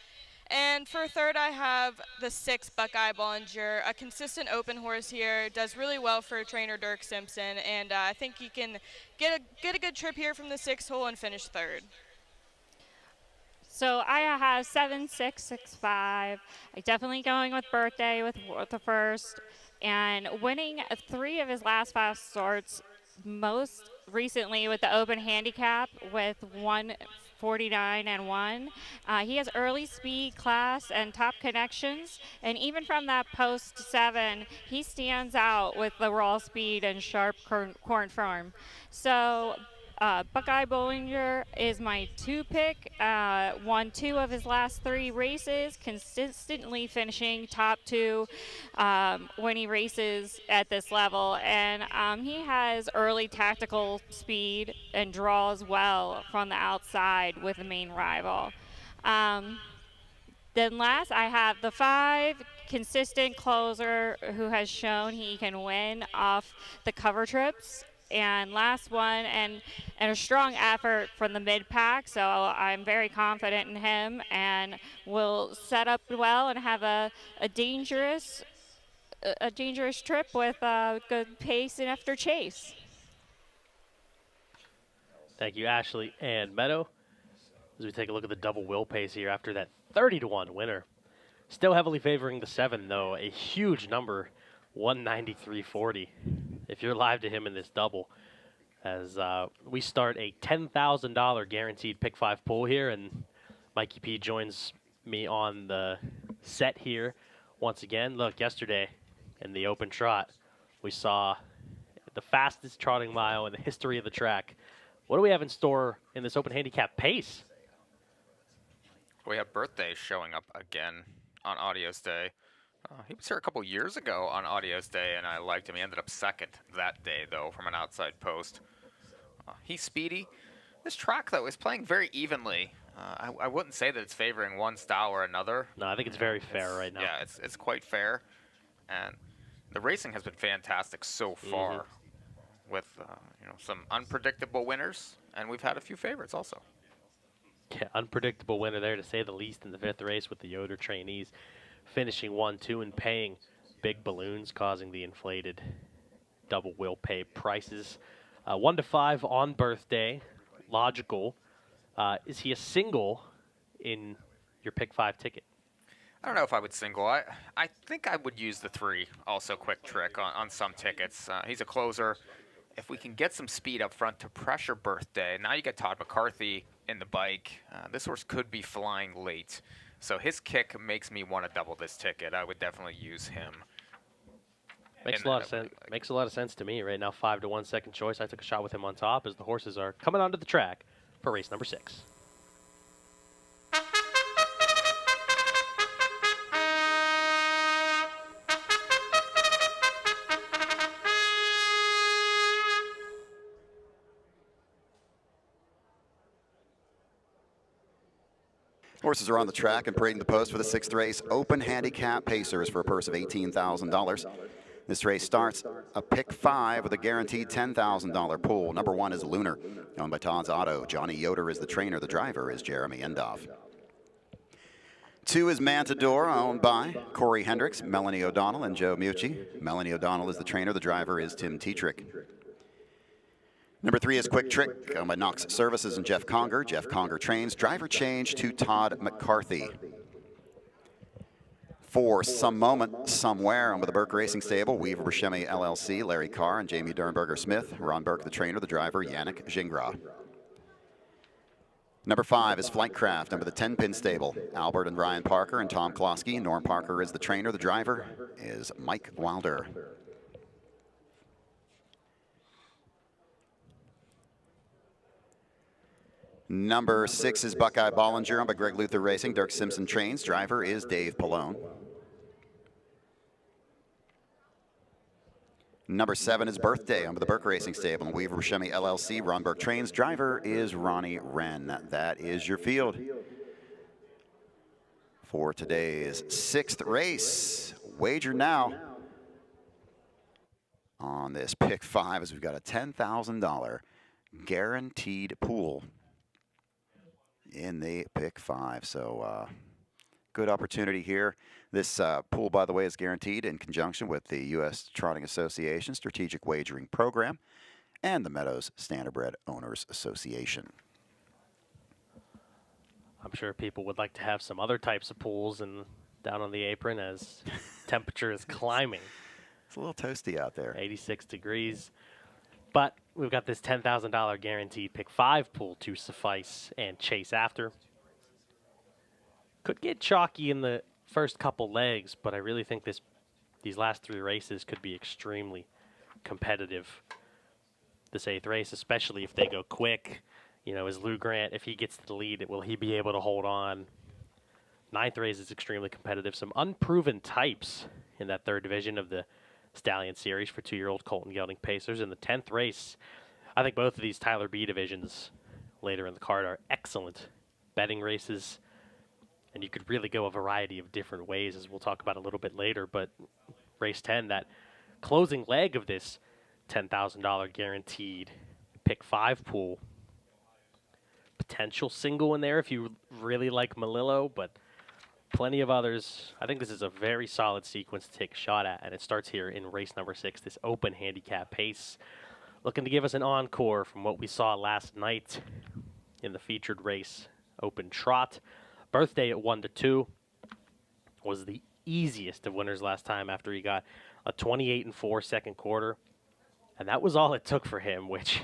And for third, I have the 6, Buckeye Bollinger, a consistent open horse here, does really well for trainer Dirk Simpson, and I think he can get a good trip here from the 6th hole and finish third. So I have 7, 6, 6, 5. I'm definitely going with Birthday with the first, and winning 3 of his last 5 starts, most recently with the open handicap with 149 and 1. He has early speed, class, and top connections, and even from that post 7, he stands out with the raw speed and sharp corn form. So Buckeye Bollinger is my 2 pick. Won 2 of his last 3 races, consistently finishing top 2 when he races at this level. And he has early tactical speed and draws well from the outside with the main rival. Then last, I have the 5, consistent closer who has shown he can win off the cover trips. And last one, and a strong effort from the mid-pack, so I'm very confident in him and will set up well and have a dangerous trip with good pace and after chase. Thank you, Ashley and Meadow. As we take a look at the double wheel pace here after that 30-1 winner. Still heavily favoring the 7, though, a huge number, 193.40. If you're live to him in this double, as we start a $10,000 guaranteed pick 5 pool here, and Mikey P joins me on the set here once again. Look, yesterday in the open trot, we saw the fastest trotting mile in the history of the track. What do we have in store in this open handicap pace? We have Birthday showing up again on Adios Day. He was here a couple years ago on Adios Day, and I liked him. He ended up second that day, though, from an outside post. He's speedy. This track, though, is playing very evenly. I wouldn't say that it's favoring one style or another. No, I think it's very fair right now. Yeah, it's quite fair. And the racing has been fantastic so far with some unpredictable winners, and we've had a few favorites also. Yeah, unpredictable winner there, to say the least, in the 5th race with the Yoder trainees. Finishing 1-2 and paying big balloons, causing the inflated double wheel pay prices. 1-5 on Birthday, logical. Is he a single in your pick 5 ticket? I don't know if I would single. I think I would use the 3, also Quick Trick, on some tickets. He's a closer. If we can get some speed up front to pressure Birthday, now you get Todd McCarthy in the bike. This horse could be flying late. So his kick makes me want to double this ticket. I would definitely use him. Makes a lot of sense. Makes a lot of sense to me right now. 5-1 second choice. I took a shot with him on top as the horses are coming onto the track for race number 6. Horses are on the track and parading the post for the 6th race. Open handicap pacers for a purse of $18,000. This race starts a pick 5 with a guaranteed $10,000 pool. Number 1 is Lunar, owned by Todd's Auto. Johnny Yoder is the trainer. The driver is Jeremy Endoff. 2 is Mantador, owned by Corey Hendricks, Melanie O'Donnell, and Joe Mucci. Melanie O'Donnell is the trainer. The driver is Tim Tetrick. Number 3 is Quick Trick, owned by Knox Services and Jeff Conger. Jeff Conger trains. Driver change to Todd McCarthy. For Some Moment, Somewhere, I'm with the Burke Racing Stable, Weaver Buscemi LLC, Larry Carr and Jamie Dernberger Smith, Ron Burke, the trainer, the driver, Yannick Gingras. Number 5 is Flightcraft, number the 10-pin stable, Albert and Ryan Parker and Tom Klosky. Norm Parker is the trainer, the driver is Mike Wilder. Number 6 is Buckeye Bollinger, owned by Greg Luther Racing. Dirk Simpson trains. Driver is Dave Pallone. Number 7 is Birthday, owned by the Burke Racing Stable and Weaver Buscemi LLC. Ron Burke trains. Driver is Ronnie Wren. That is your field for today's 6th race. Wager now on this pick 5 as we've got a $10,000 guaranteed pool in the pick 5. So good opportunity here. This pool, by the way, is guaranteed in conjunction with the U.S. Trotting Association Strategic Wagering Program and the Meadows Standardbred Owners Association. I'm sure people would like to have some other types of pools and down on the apron as temperature is climbing. It's a little toasty out there. 86 degrees. But we've got this $10,000 guaranteed pick 5 pool to suffice and chase after. Could get chalky in the first couple legs, but I really think these last 3 races could be extremely competitive. This 8th race, especially if they go quick. You know, is Lou Grant, if he gets to the lead, will he be able to hold on? 9th race is extremely competitive. Some unproven types in that 3rd division of the Stallion Series for 2-year-old Colton Gelding Pacers. In the 10th race, I think both of these Tyler B divisions later in the card are excellent betting races. And you could really go a variety of different ways, as we'll talk about a little bit later. But race 10, that closing leg of this $10,000 guaranteed pick 5 pool. Potential single in there if you really like Melillo, but plenty of others. I think this is a very solid sequence to take a shot at, and it starts here in race number 6, this open handicap pace. Looking to give us an encore from what we saw last night in the featured race, Open Trot. Birthday at 1-2 was the easiest of winners last time after he got a 28-4 second quarter. And that was all it took for him, which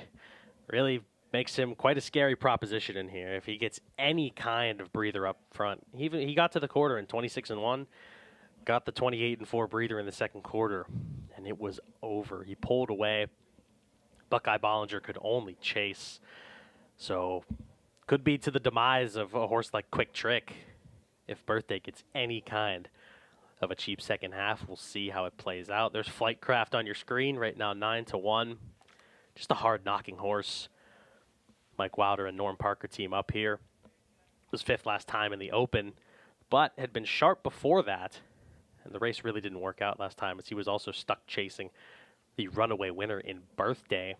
really makes him quite a scary proposition in here. If he gets any kind of breather up front, he got to the quarter in 26-1, got the 28-4 breather in the second quarter, and it was over. He pulled away. Buckeye Bollinger could only chase. So could be to the demise of a horse like Quick Trick if Birthday gets any kind of a cheap second half. We'll see how it plays out. There's Flightcraft on your screen right now, 9-1. Just a hard-knocking horse. Mike Wilder and Norm Parker team up here. It was 5th last time in the Open, but had been sharp before that. And the race really didn't work out last time as he was also stuck chasing the runaway winner in Birthday.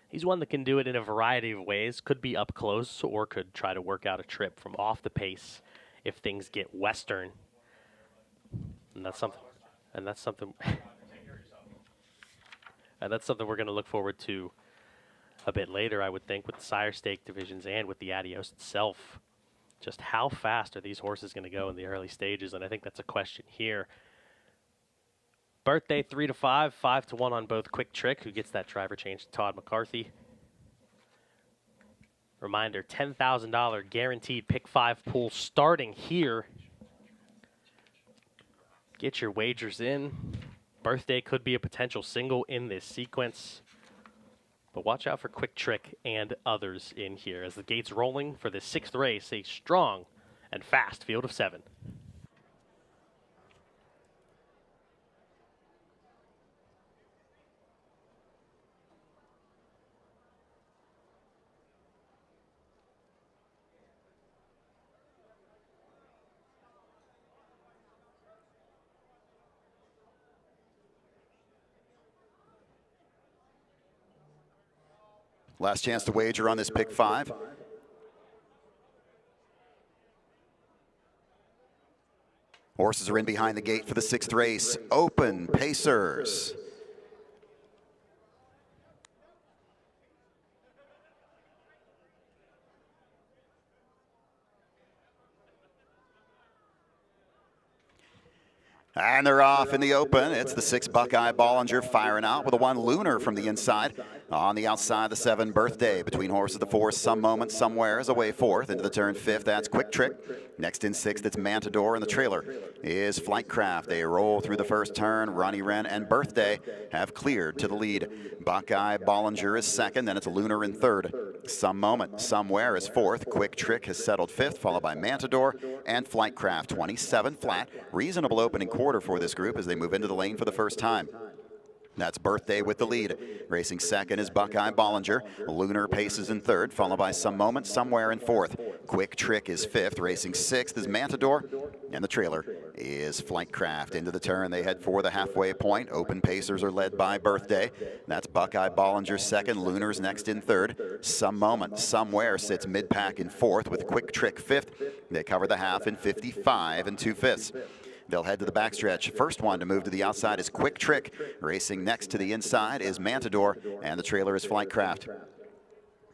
He's one that can do it in a variety of ways. Could be up close or could try to work out a trip from off the pace if things get western. And that's something. And that's something we're going to look forward to a bit later, I would think, with the sire stake divisions and with the Adios itself. Just how fast are these horses going to go in the early stages? And I think that's a question here. Birthday 3-5, 5-1 on both Quick Trick, who gets that driver change to Todd McCarthy. Reminder, $10,000 guaranteed pick 5 pool starting here. Get your wagers in. Birthday could be a potential single in this sequence. But watch out for Quick Trick and others in here as the gates rolling for the 6th race, a strong and fast field of 7. Last chance to wager on this pick 5. Horses are in behind the gate for the 6th race. Open Pacers. And they're off in the open. It's the 6 Buckeye Bollinger firing out with a 1 Lunar from the inside. On the outside, the 7 Birthday. Between horses, the 4 Some Moment Somewhere is away 4th. Into the turn 5th, that's Quick Trick. Next in 6th, it's Matador, and the trailer is Flightcraft. They roll through the first turn. Ronnie Wren and Birthday have cleared to the lead. Buckeye Bollinger is 2nd, then it's Lunar in 3rd. Some Moment Somewhere is 4th. Quick Trick has settled 5th, followed by Matador and Flightcraft. 27 flat. Reasonable opening quarter for this group as they move into the lane for the first time. That's Birthday with the lead. Racing 2nd is Buckeye Bollinger. Lunar paces in 3rd, followed by Some Moment Somewhere in 4th. Quick Trick is 5th. Racing 6th is Matador. And the trailer is Flightcraft. Into the turn, they head for the halfway point. Open pacers are led by Birthday. That's Buckeye Bollinger 2nd. Lunar's next in 3rd. Some Moment Somewhere sits mid-pack in 4th with Quick Trick 5th. They cover the half in 55 2/5. They'll head to the backstretch. First one to move to the outside is Quick Trick. Racing next to the inside is Matador, and the trailer is Flightcraft.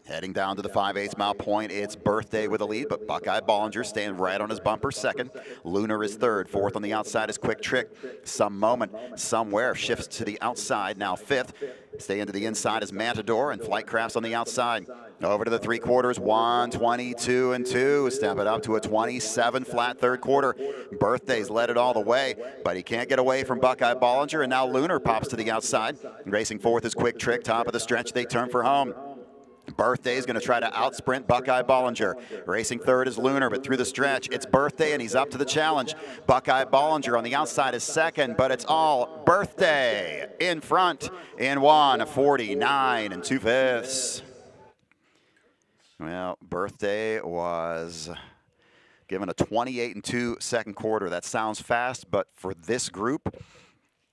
Heading down to the 5/8 mile point, it's Birthday with a lead, but Buckeye Bollinger staying right on his bumper 2nd. Lunar is 3rd. 4th on the outside is Quick Trick. Some Moment Somewhere shifts to the outside, now 5th. Staying to the inside is Matador, and Flightcraft's on the outside. Over to the 3/4, 1:22 2. Step it up to a 27 flat 3rd quarter. Birthday's led it all the way, but he can't get away from Buckeye Bollinger, and now Lunar pops to the outside. Racing 4th is Quick Trick. Top of the stretch, they turn for home. Birthday is going to try to outsprint Buckeye Bollinger. Racing 3rd is Lunar, but through the stretch, it's Birthday, and he's up to the challenge. Buckeye Bollinger on the outside is 2nd, but it's all Birthday in front in 1:49 2/5. Well, Birthday was given a 28-2 second quarter. That sounds fast, but for this group,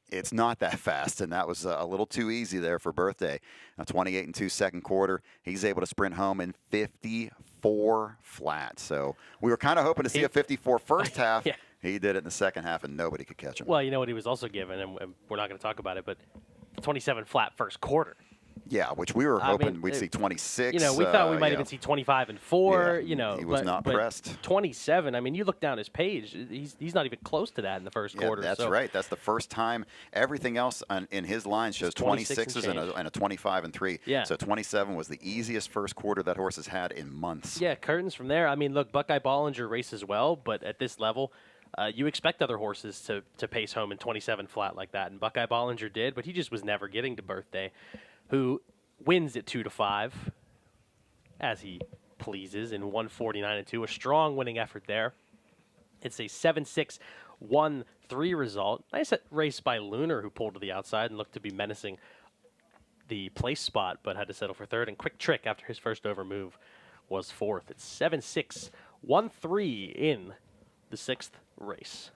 it's not that fast, and that was a little too easy there for Birthday. A 28-2 second quarter. He's able to sprint home in 54 flat. So we were kind of hoping to see a 54 first half. Yeah. He did it in the second half, and nobody could catch him. Well, you know what he was also given, and we're not going to talk about it, but 27 flat first quarter. Yeah, which we were hoping we'd see 26. You know, we thought we might even see 25 4. Yeah, you know, he was not pressed. 27. I mean, you look down his page; he's not even close to that in the first quarter. That's right. That's the first time. Everything else in his line shows 26s and a 25 3. Yeah. So 27 was the easiest first quarter that horse has had in months. Yeah, curtains from there. I mean, look, Buckeye Bollinger races well, but at this level, you expect other horses to pace home in 27 flat like that, and Buckeye Bollinger did, but he just was never getting to Birthday, who wins at 2-5 as he pleases in 1:49 2. A strong winning effort there. It's a 7-6, 1-3 result. Nice race by Lunar, who pulled to the outside and looked to be menacing the place spot, but had to settle for 3rd. And Quick Trick, after his first over move, was 4th. It's 7-6, 1-3 in the 6th race.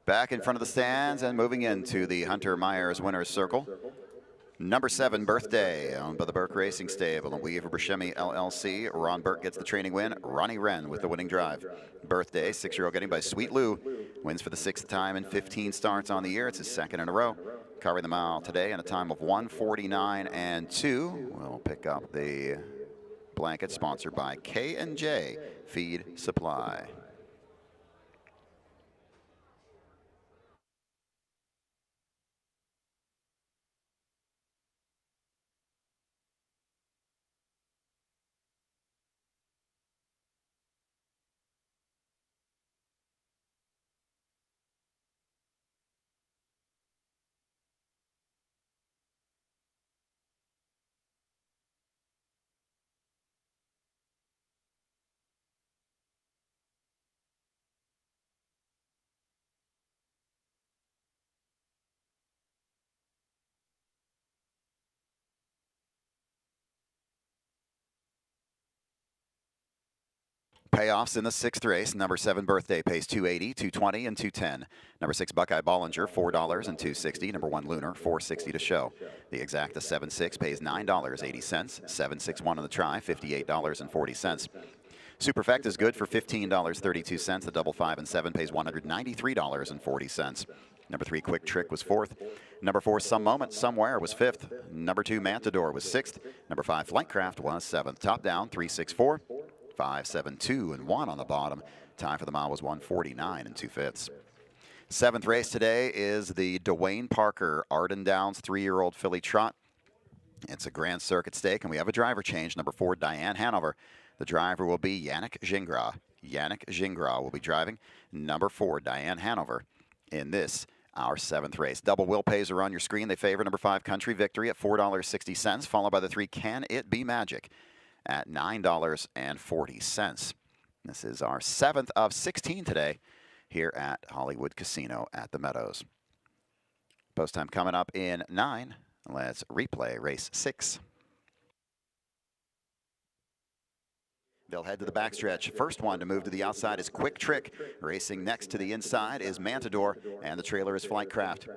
Back in front of the stands and moving into the Hunter Myers winner's circle. Number 7, Birthday, owned by the Burke Racing Stable and Weaver Brashemi LLC. Ron Burke gets the training win. Ronnie Wren with the winning drive. Birthday, 6-year-old getting by Sweet Lou. Wins for the 6th time in 15 starts on the year. It's his 2nd in a row. Covering the mile today in a time of 1:49 2. We'll pick up the blanket sponsored by K&J Feed Supply. payoffs in the 6th race. Number 7 Birthday pays $2.80, $2.20, and $2.10. Number 6 Buckeye Bollinger, $4 and $2.60. Number 1 Lunar, $4.60 to show. The Exacta 7-6 pays $9.80. 7-6-1 on the try, $58.40. Superfect is good for $15.32. The double 5 and 7 pays $193.40. Number 3 Quick Trick was 4th. Number 4 Some Moment Somewhere was 5th. Number 2 Matador was 6th. Number 5 Flightcraft was 7th. Top down 3-6-4. 5-7-2 and 1 on the bottom. Time for the mile was 1:49 and 2/5. 7th race today is the Dwayne Parker Arden Downs 3-year-old filly trot. It's a Grand Circuit stake, and we have a driver change. Number 4 Diane Hanover. The driver will be Yannick Gingras. Yannick Gingras will be driving number 4 Diane Hanover in this, our 7th race. Double Will Pays are on your screen. They favor number 5 Country Victory at $4.60, followed by the 3 Can It Be Magic at $9.40. This is our 7th of 16 today here at Hollywood Casino at the Meadows. Post time coming up in 9. Let's replay race 6. They'll head to the backstretch. First one to move to the outside is Quick Trick. Racing next to the inside is Matador, and the trailer is Flightcraft.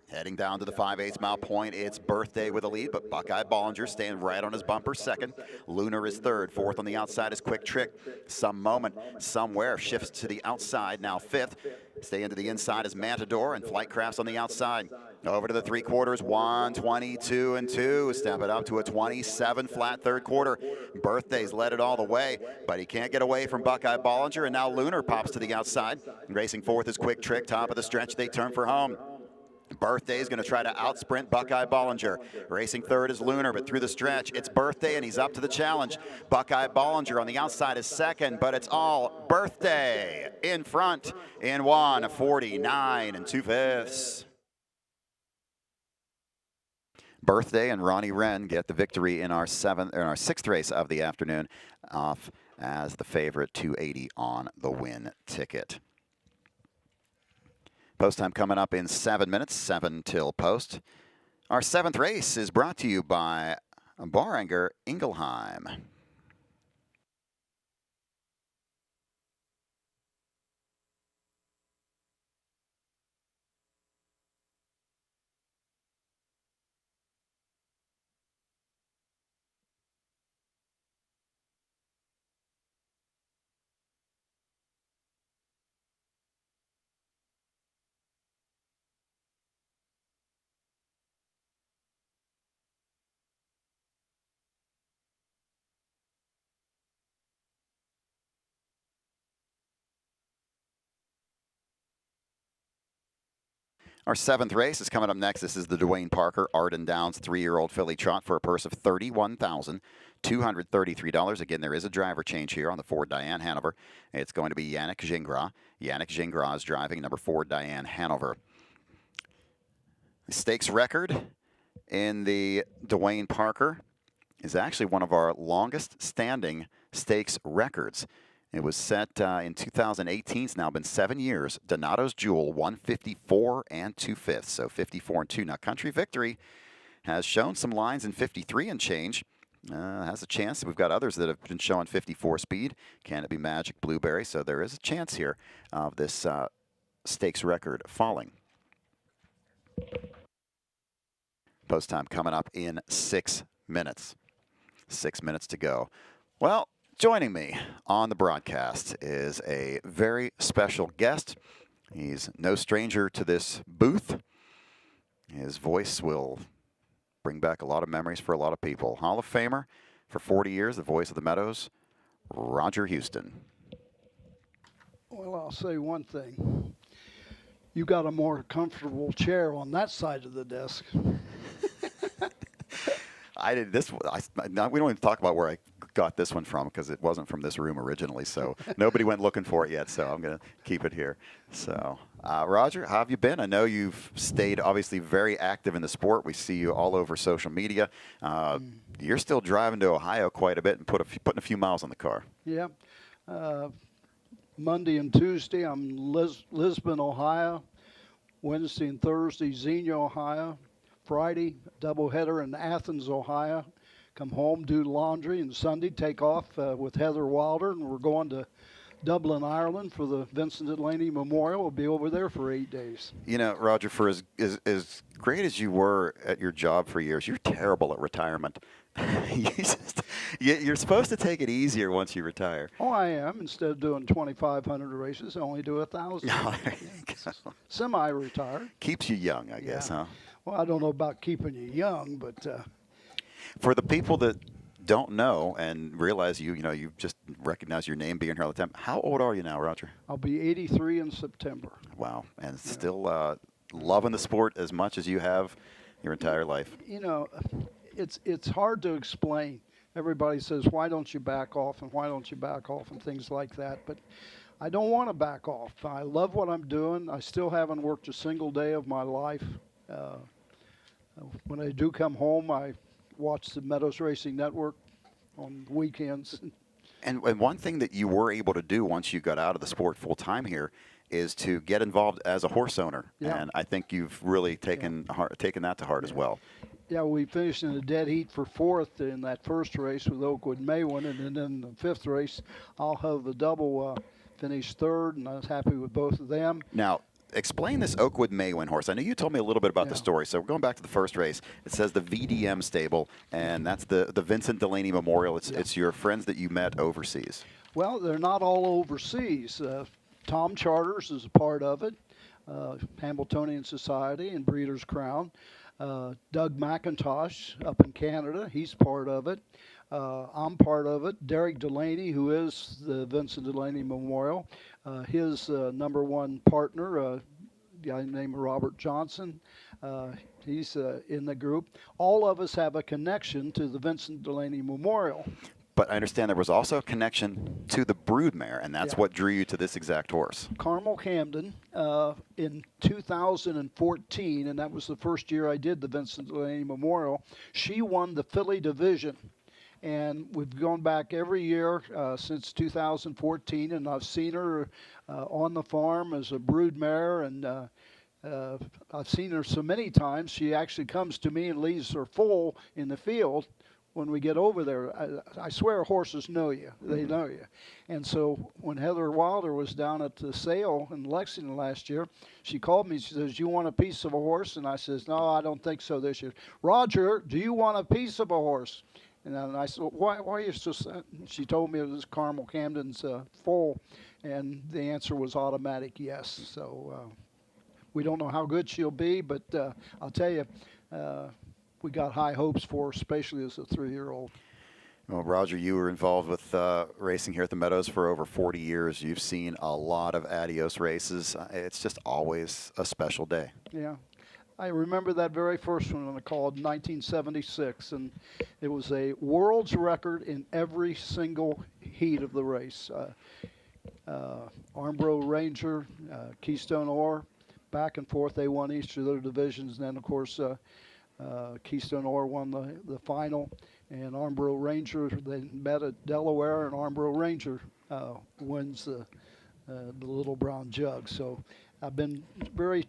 Heading down to the 5/8 mile point, it's Birthday with a lead, but Buckeye Bollinger staying right on his bumper second. Lunar is third. Fourth on the outside is Quick Trick. Some Moment Somewhere shifts to the outside, now fifth. Staying to the inside is Matador, and Flightcraft's on the outside. Over to the 3/4, 1:22 and 2. Step it up to a 27 flat 3rd quarter. Birthday's led it all the way, but he can't get away from Buckeye Bollinger, and now Lunar pops to the outside. Racing fourth is Quick Trick. Top of the stretch, they turn for home. Birthday is going to try to outsprint Buckeye Bollinger. Racing third is Lunar, but through the stretch, it's Birthday, and he's up to the challenge. Buckeye Bollinger on the outside is second, but it's all Birthday in front in 1:49 and 2/5. Birthday and Ronnie Wren get the victory in our 6th race of the afternoon, off as the favorite, $2.80 on the win ticket. Post time coming up in 7 minutes, 7 till post. Our 7th race is brought to you by Baranger Ingelheim. Our 7th race is coming up next. This is the Dwayne Parker Arden Downs 3-year-old filly trot for a purse of $31,233. Again, there is a driver change here on the 4 Diane Hanover. It's going to be Yannick Gingras. Yannick Gingras is driving number 4 Diane Hanover. The stakes record in the Dwayne Parker is actually one of our longest standing stakes records. It was set in 2018. It's now been 7 years. Donato's Jewel, 154 and 2/5, so 54 and 2. Now, Country Victory has shown some lines in 53 and change. Has a chance. We've got others that have been showing 54 speed. Can It Be Magic, Blueberry. So there is a chance here of this stakes record falling. Post time coming up in 6 minutes. 6 minutes to go. Well, joining me on the broadcast is a very special guest. He's no stranger to this booth. His voice will bring back a lot of memories for a lot of people. Hall of Famer for 40 years, the voice of the Meadows, Roger Houston. Well, I'll say one thing. You got a more comfortable chair on that side of the desk. I did this. We don't even talk about where I got this one from because it wasn't from this room originally. So nobody went looking for it yet. So I'm going to keep it here. So, Roger, how have you been? I know you've stayed obviously very active in the sport. We see you all over social media. You're still driving to Ohio quite a bit and putting a few miles on the car. Yeah. Monday and Tuesday, I'm Lisbon, Ohio. Wednesday and Thursday, Xenia, Ohio. Friday, doubleheader in Athens, Ohio. come home, do laundry, and Sunday take off with Heather Wilder, and we're going to Dublin, Ireland for the Vincent Delaney Memorial. We'll be over there for 8 days. You know, Roger, for as great as you were at your job for years, you're terrible at retirement. You're supposed to take it easier once you retire. Oh, I am. Instead of doing 2,500 races, I only do 1,000. Semi-retired. Keeps you young, I guess, huh? Well, I don't know about keeping you young, but for the people that don't know and realize you just recognize your name being here all the time. How old are you now, Roger? I'll be 83 in September. Wow, and still loving the sport as much as you have your entire life. You know, it's hard to explain. Everybody says, why don't you back off and why don't you back off and things like that. But I don't want to back off. I love what I'm doing. I still haven't worked a single day of my life. When I do come home, I watch the Meadows Racing Network on weekends. And one thing that you were able to do once you got out of the sport full time here is to get involved as a horse owner. Yeah. And I think you've really taken that to heart as well. Yeah, we finished in a dead heat for 4th in that first race with Oakwood Maywin, and then in the 5th race, I'll have the double finish 3rd, and I was happy with both of them. Now, explain this Oakwood Maywin horse. I know you told me a little bit about the story. So we're going back to the first race. It says the VDM stable, and that's the Vincent Delaney Memorial. It's your friends that you met overseas. Well, they're not all overseas. Tom Charters is a part of it, Hambletonian Society and Breeders' Crown. Doug McIntosh up in Canada, he's part of it. I'm part of it. Derek Delaney, who is the Vincent Delaney Memorial, his number one partner, a guy named Robert Johnson, he's in the group. All of us have a connection to the Vincent Delaney Memorial. But I understand there was also a connection to the broodmare, and that's what drew you to this exact horse. Carmel Camden in 2014, and that was the first year I did the Vincent Delaney Memorial, she won the filly division. And we've gone back every year since 2014, and I've seen her on the farm as a broodmare, and I've seen her so many times, she actually comes to me and leaves her foal in the field. When we get over there, I swear horses know you. They know you. And so when Heather Wilder was down at the sale in Lexington last year, she called me. She says, you want a piece of a horse? And I says, no, I don't think so this year. Roger, do you want a piece of a horse? And I said, why are you so sad? She told me it was Carmel Camden's foal. And the answer was automatic yes. So we don't know how good she'll be, but I'll tell you, we got high hopes for her, especially as a 3-year-old. Well, Roger, you were involved with racing here at the Meadows for over 40 years. You've seen a lot of Adios races. It's just always a special day. Yeah. I remember that very first one I called in 1976, and it was a world's record in every single heat of the race. Armbro Ranger, Keystone Ore, back and forth. They won each of their divisions, and then, of course, Keystone Ore won the final, and Armbro Ranger, they met at Delaware, and Armbro Ranger wins the Little Brown Jug. So I've been very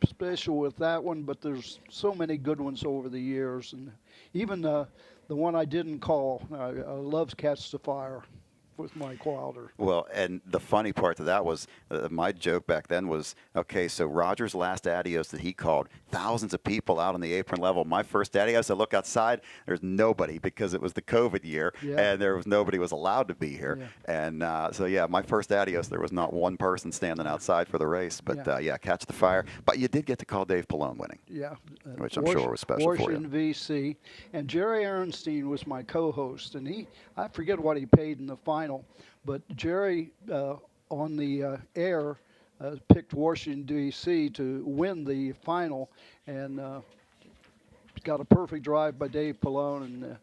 special with that one, but there's so many good ones over the years, and even the one I didn't call, I love Catch the Fire with Mike Wilder. Well, and the funny part to that was, my joke back then was, okay, so Roger's last Adios that he called, thousands of people out on the apron level. My first Adios, I look outside, there's nobody because it was the COVID year, and there was nobody was allowed to be here. And so, yeah, my first Adios, there was not one person standing outside for the race. But, yeah, Catch the Fire. But you did get to call Dave Pallone winning. Yeah. Which I'm sure was special for you. Washington, V.C. And Jerry Ernstein was my co-host, and I forget what he paid in the final, but Jerry on the air picked Washington, D.C. to win the final, and got a perfect drive by Dave Pallone, and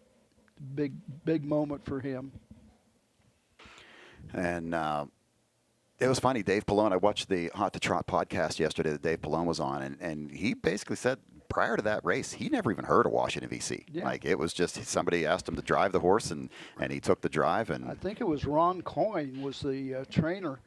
big moment for him. And it was funny, Dave Pallone, I watched the Hot to Trot podcast yesterday that Dave Pallone was on, and he basically said prior to that race, he never even heard of Washington, D.C. Yeah. Like, it was just somebody asked him to drive the horse, and he took the drive. And I think it was Ron Coyne was the trainer.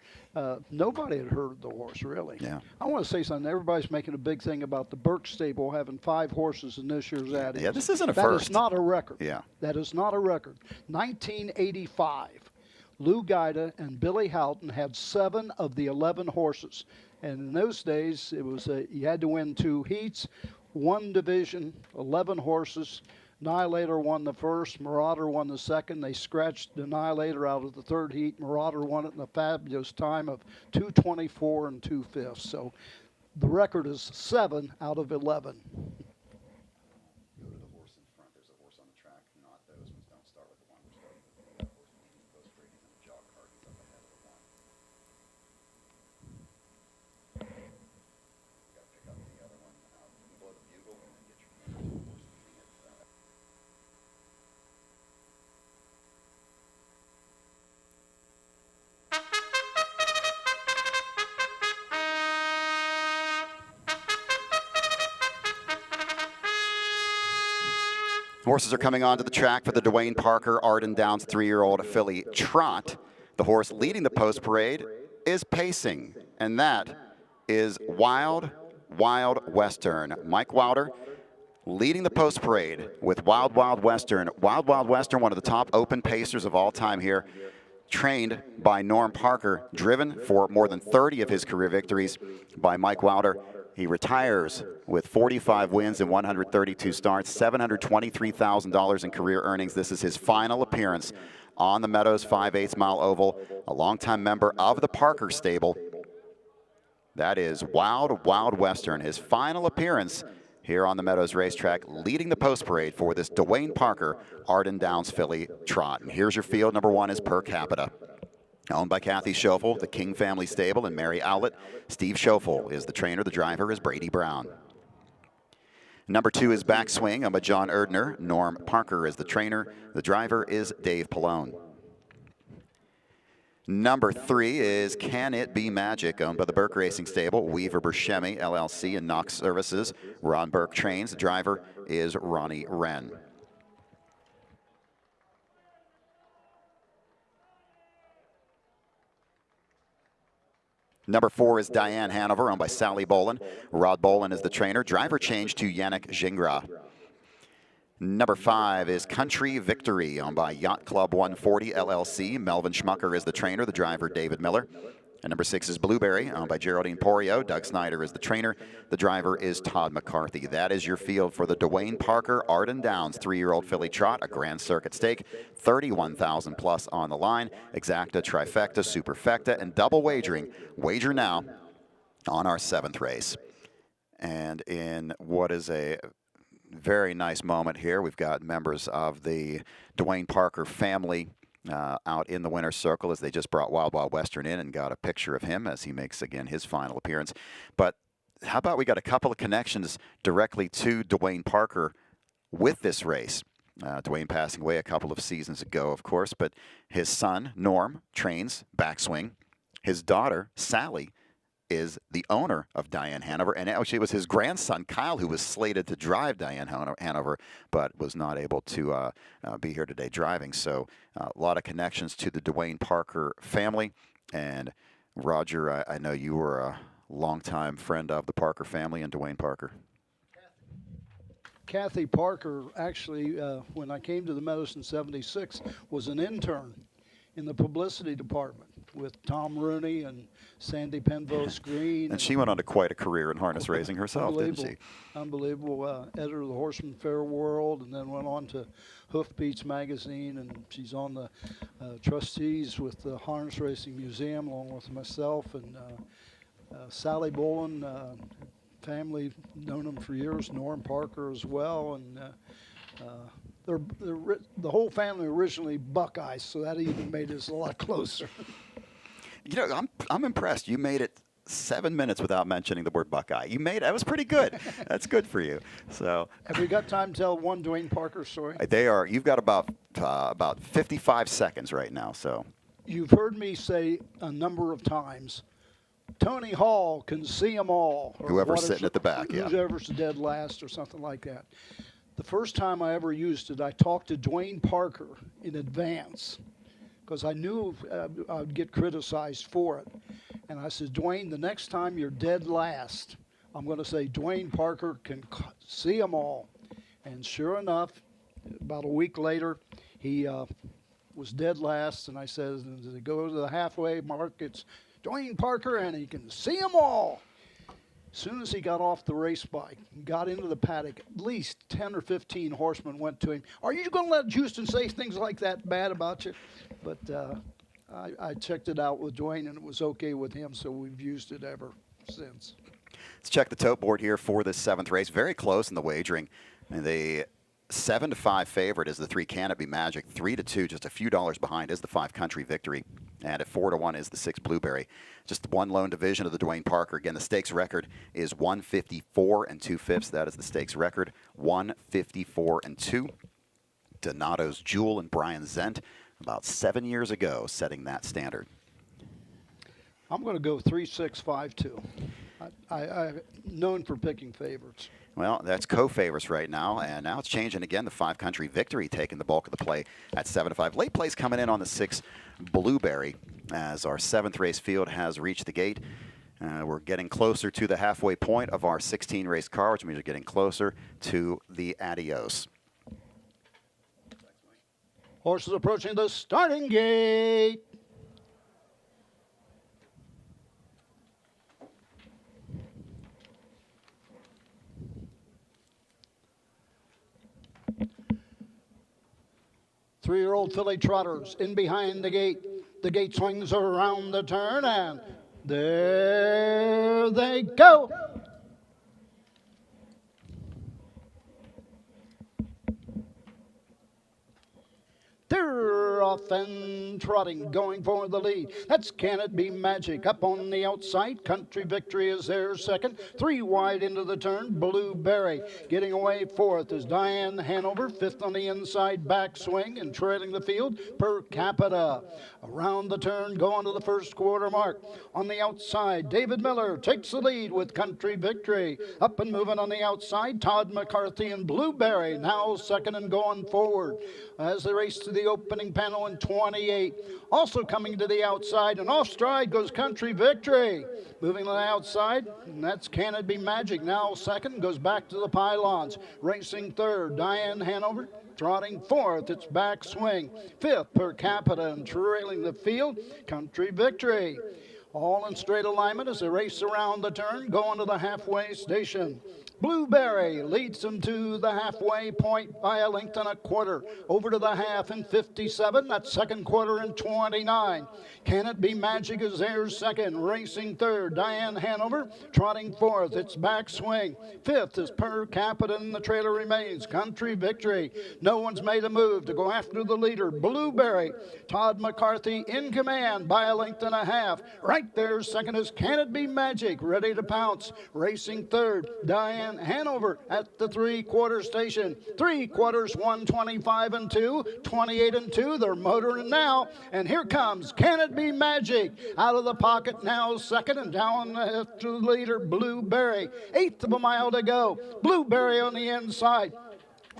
Nobody had heard of the horse, really. Yeah. I want to say something. Everybody's making a big thing about the Burke stable having 5 horses in this year's Adios. Yeah, this isn't a That first. is not a record. Yeah. That is not a record. 1985, Lou Guida and Billy Houghton had 7 of the 11 horses. And in those days, it was you had to win 2 heats, 1 division, 11 horses. Annihilator won the first, Marauder won the second. They scratched the Annihilator out of the 3rd heat. Marauder won it in a fabulous time of 2:24 and 2/5. So the record is 7 out of 11. Go to the horse in front. There's a horse on the track. Not those ones. Don't start with the one. Start with the horse leading the post break. He's in the jog cart. He's up ahead of the one. You got to pick up the other one. You can blow the bugle and then get your horse leading it. Horses are coming onto the track for the Dwayne Parker Arden Downs 3-year-old filly Trot. The horse leading the post parade is pacing, and that is Wild Western. Mike Wilder leading the post parade with Wild Western. Wild Western, one of the top open pacers of all time here, trained by Norm Parker, driven for more than 30 of his career victories by Mike Wilder. He retires with 45 wins and 132 starts, $723,000 in career earnings. This is his final appearance on the Meadows 5/8 mile oval, a longtime member of the Parker stable. That is Wild Western, his final appearance here on the Meadows racetrack, leading the post parade for this Dwayne Parker Arden Downs filly Trot. And here's your field. Number 1 is Per Capita, owned by Kathy Schofel, the King family stable, and Mary Owlett. Steve Schofel is the trainer. The driver is Brady Brown. Number 2 is Backswing, owned by John Erdner. Norm Parker is the trainer. The driver is Dave Pallone. Number 3 is Can It Be Magic, owned by the Burke Racing Stable, Weaver Burchemi, LLC, and Knox Services. Ron Burke trains. The driver is Ronnie Wren. Number 4 is Diane Hanover, owned by Sally Bolin. Rod Bolin is the trainer. Driver changed to Yannick Gingras. Number 5 is Country Victory, owned by Yacht Club 140 LLC. Melvin Schmucker is the trainer. The driver, David Miller. And number 6 is Blueberry, owned by Geraldine Porio. Doug Snyder is the trainer. The driver is Todd McCarthy. That is your field for the Dwayne Parker Arden Downs 3-year-old filly Trot, a Grand Circuit stake, $31,000 plus on the line. Exacta, trifecta, superfecta, and double wagering. Wager now on our 7th race. And in what is a very nice moment here, we've got members of the Dwayne Parker family out in the winner's circle as they just brought Wild Western in and got a picture of him as he makes, again, his final appearance. But how about we got a couple of connections directly to Dwayne Parker with this race. Dwayne passing away a couple of seasons ago, of course, but his son, Norm, trains Backswing. His daughter, Sally, is the owner of Diane Hanover, and actually it was his grandson, Kyle, who was slated to drive Diane Hanover, but was not able to be here today driving. So a lot of connections to the Dwayne Parker family. And Roger, I know you were a longtime friend of the Parker family and Dwayne Parker. Kathy Parker, actually, when I came to the Meadows in '76, was an intern in the publicity department with Tom Rooney and Sandy Penvose Green. And she went on to quite a career in harness racing herself, didn't she? Unbelievable. Editor of the Horseman Fair World, and then went on to Hoofbeats magazine, and she's on the trustees with the Harness Racing Museum, along with myself and Sally Bolin, family, known them for years, Norm Parker as well, and the whole family originally Buckeyes, so that even made us a lot closer. You know, I'm impressed. You made it 7 minutes without mentioning the word Buckeye. You made it. That was pretty good. That's good for you. So. Have we got time to tell one Dwayne Parker story? They are. You've got about 55 seconds right now. So. You've heard me say a number of times, Tony Hall can see them all. Or Whoever's whatever- sitting at the back, yeah. Whoever's dead last or something like that. The first time I ever used it, I talked to Dwayne Parker in advance because I knew I'd get criticized for it. And I said, Dwayne, the next time you're dead last, I'm going to say Dwayne Parker can see them all. And sure enough, about a week later, he was dead last. And I said, as it goes to the halfway mark, it's Dwayne Parker, and he can see them all. As soon as he got off the race bike and got into the paddock, at least 10 or 15 horsemen went to him. Are you going to let Houston say things like that bad about you? But I checked it out with Dwayne, and it was okay with him, so we've used it ever since. Let's check the tote board here for this 7th race. Very close in the wagering. And the 7-5 favorite is the 3 Canopy Magic. 3-2, just a few dollars behind, is the 5 Country Victory. And at 4-1 is the 6 Blueberry. Just one lone division of the Dwayne Parker. Again, the stakes record is 154 2/5. That is the stakes record. 154 2. Donato's Jewel and Brian Zent, about 7 years ago, setting that standard. I'm going to go 3-6-5-2. I'm known for picking favorites. Well, that's co-favorites right now, and now it's changing again. The 5 Country Victory taking the bulk of the play at 7-5. Late plays coming in on the 6 Blueberry as our 7th race field has reached the gate. We're getting closer to the halfway point of our 16-race car, which means we're getting closer to the Adios. Horses approaching the starting gate. Three-year-old filly trotters in behind the gate. The gate swings around the turn, and there they go. They're off and trotting, going for the lead. That's Can It Be Magic up on the outside. Country Victory is there second. 3 wide into the turn. Blueberry getting away fourth is Diane Hanover. 5th on the inside backswing and trailing the field. Per Capita around the turn, going to the first quarter mark. On the outside, David Miller takes the lead with Country Victory. Up and moving on the outside, Todd McCarthy and Blueberry now second and going forward as they race to the opening panel in 28. Also coming to the outside and off stride goes Country Victory. Moving to the outside, and that's Can It Be Magic. Now second, goes back to the pylons. Racing third, Diane Hanover. Trotting fourth, it's backswing. 5th, Per Capita, and trailing the field, Country Victory. All in straight alignment as they race around the turn, going to the halfway station. Blueberry leads them to the halfway point by a length and a quarter. Over to the half in 57. That's second quarter in 29. Can It Be Magic is there second. Racing third, Diane Hanover. Trotting fourth, it's backswing. 5th is Per Capita, and the trailer remains Country Victory. No one's made a move to go after the leader, Blueberry. Todd McCarthy in command by a length and a half. Right there second is Can It Be Magic, ready to pounce. Racing third, Diane Hanover at the 3-quarter station. 3 quarters, 125 2, 28 2. They're motoring now, and here comes Can It Be Magic out of the pocket now second, and down to the leader Blueberry. 1/8 of a mile to go. Blueberry on the inside.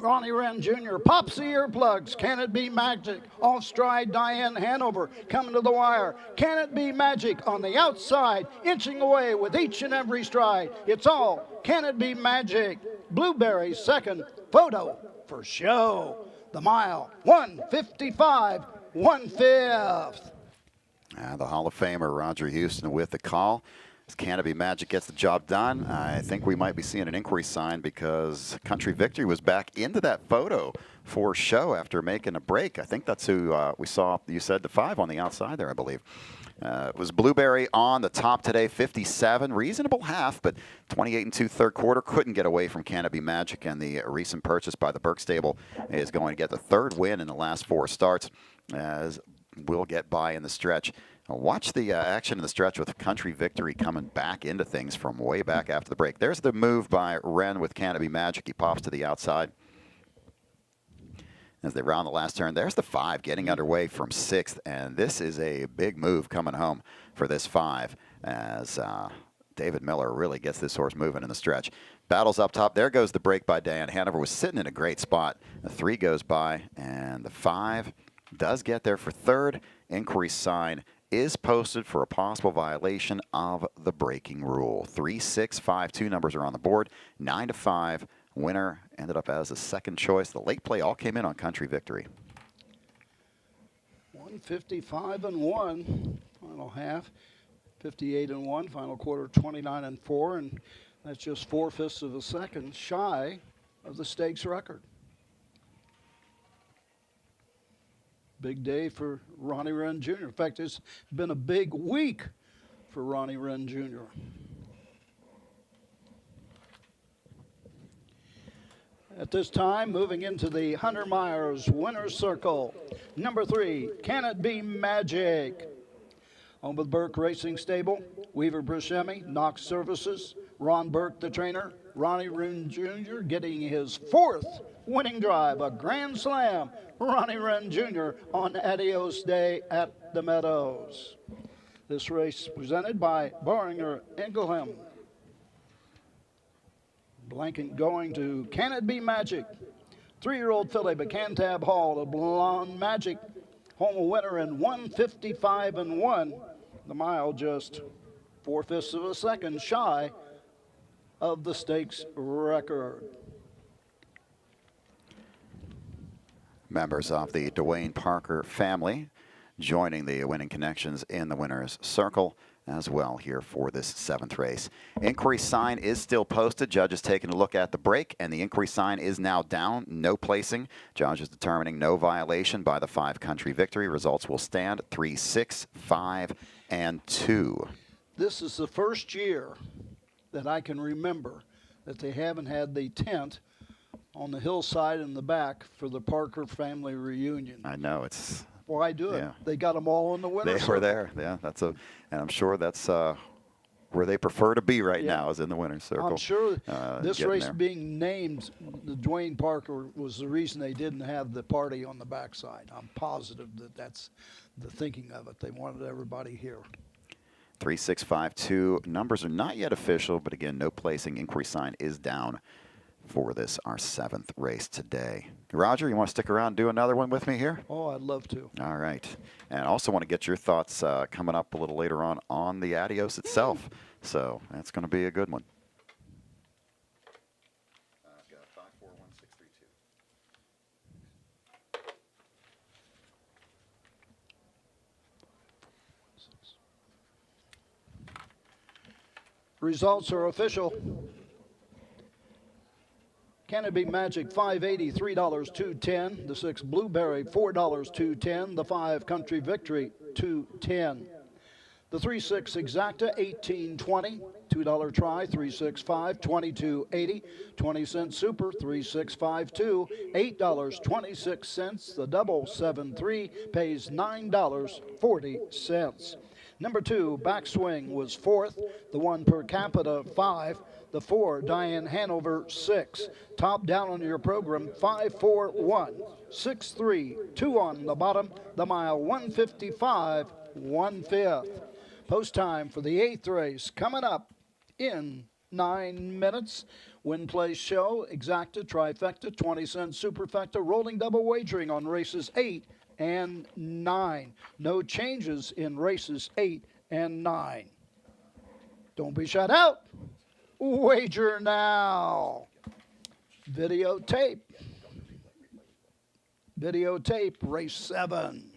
Ronnie Wren Jr. pops the earplugs. Can It Be Magic? Off stride, Diane Hanover coming to the wire. Can It Be Magic on the outside, inching away with each and every stride. It's all Can It Be Magic. Blueberry second. Photo for show. The mile, 1:55, 1/5. The Hall of Famer Roger Houston with the call. As Can It Be Magic gets the job done, I think we might be seeing an inquiry sign because Country Victory was back into that photo for show after making a break. I think that's who we saw. You said the 5 on the outside there, I believe. It was Blueberry on the top today, 57. Reasonable half, but 28 2 third quarter. Couldn't get away from Can It Be Magic, and the recent purchase by the Burke Stable is going to get the 3rd win in the last 4 starts, as we'll get by in the stretch. Watch the action in the stretch with Country Victory coming back into things from way back after the break. There's the move by Wren with Can It Be Magic. He pops to the outside as they round the last turn. There's the 5 getting underway from 6th, and this is a big move coming home for this 5 as David Miller really gets this horse moving in the stretch. Battles up top. There goes the break by Diane Hanover. Was sitting in a great spot. The 3 goes by, and the 5 does get there for third. Inquiry sign is posted for a possible violation of the braking rule. 3, 6, 5, 2 numbers are on the board. 9 to 5. Winner ended up as a second choice. The late play all came in on Country Victory. 155-1 final half, 58-1 final quarter, 29-4, and that's just 4/5 of a second shy of the stakes record. Big day for Ronnie Wren Jr. In fact, it's been a big week for Ronnie Wren Jr. At this time, moving into the Hunter Myers winner's circle. Number 3, Can It Be Magic? On with Burke Racing Stable, Weaver Buscemi, Knox Services, Ron Burke the trainer, Ronnie Wren Jr. getting his 4th winning drive, a grand slam. Ronnie Wren Jr. on Adios Day at the Meadows. This race presented by Boringer Ingelheim. Blanket going to Can It Be Magic? 3-year-old filly, Bacantab Hall, the Blonde Magic, home winner in 155-1. The mile just 4/5 of a second shy of the stakes record. Members of the Dwayne Parker family joining the winning connections in the winner's circle as well here for this 7th race. Inquiry sign is still posted. Judges taking a look at the break, and the inquiry sign is now down. No placing. Judges determining no violation by the 5 Country Victory. Results will stand 3, 6, 5, and 2. This is the first year that I can remember that they haven't had the tent on the hillside in the back for the Parker family reunion. I know it's. Why do it? Yeah. They got them all in the winter. They were there. Yeah, and I'm sure that's where they prefer to be right now, is in the winner's circle. I'm sure this race there. being named the Dwayne Parker was the reason they didn't have the party on the backside. I'm positive that that's the thinking of it. They wanted everybody here. 3, 6, 5, 2. Numbers are not yet official, but again, no placing. Inquiry sign is down for this, our 7th race today. Roger, you want to stick around and do another one with me here? Oh, I'd love to. All right. And I also want to get your thoughts coming up a little later on the Adios itself. So that's going to be a good one. I've got 5, 4, 1, 6, 3, 2. Results are official. Can It Be Magic, $5.80, $3.210. The 6 Blueberry, $4.210. The 5 Country Victory, $2.10. The 3-6 Exacta, $18.20. $2 try, 365, $22.80. 20-cent Super, 3652, $8.26. The double 7-3 pays $9.40. Number 2, Backswing was 4th. The 1 Per Capita, 5. The 4, Diane Hanover, 6. Top down on your program, 5, 4, 1, 6, 3, 2 on the bottom. The mile, 155, 1/5. Post time for the 8th race coming up in 9 minutes. Win, play, show, exacta, trifecta, 20-cent superfecta, rolling double wagering on races 8 and 9. No changes in races 8 and 9. Don't be shut out. Wager now. Videotape. Videotape, race 7.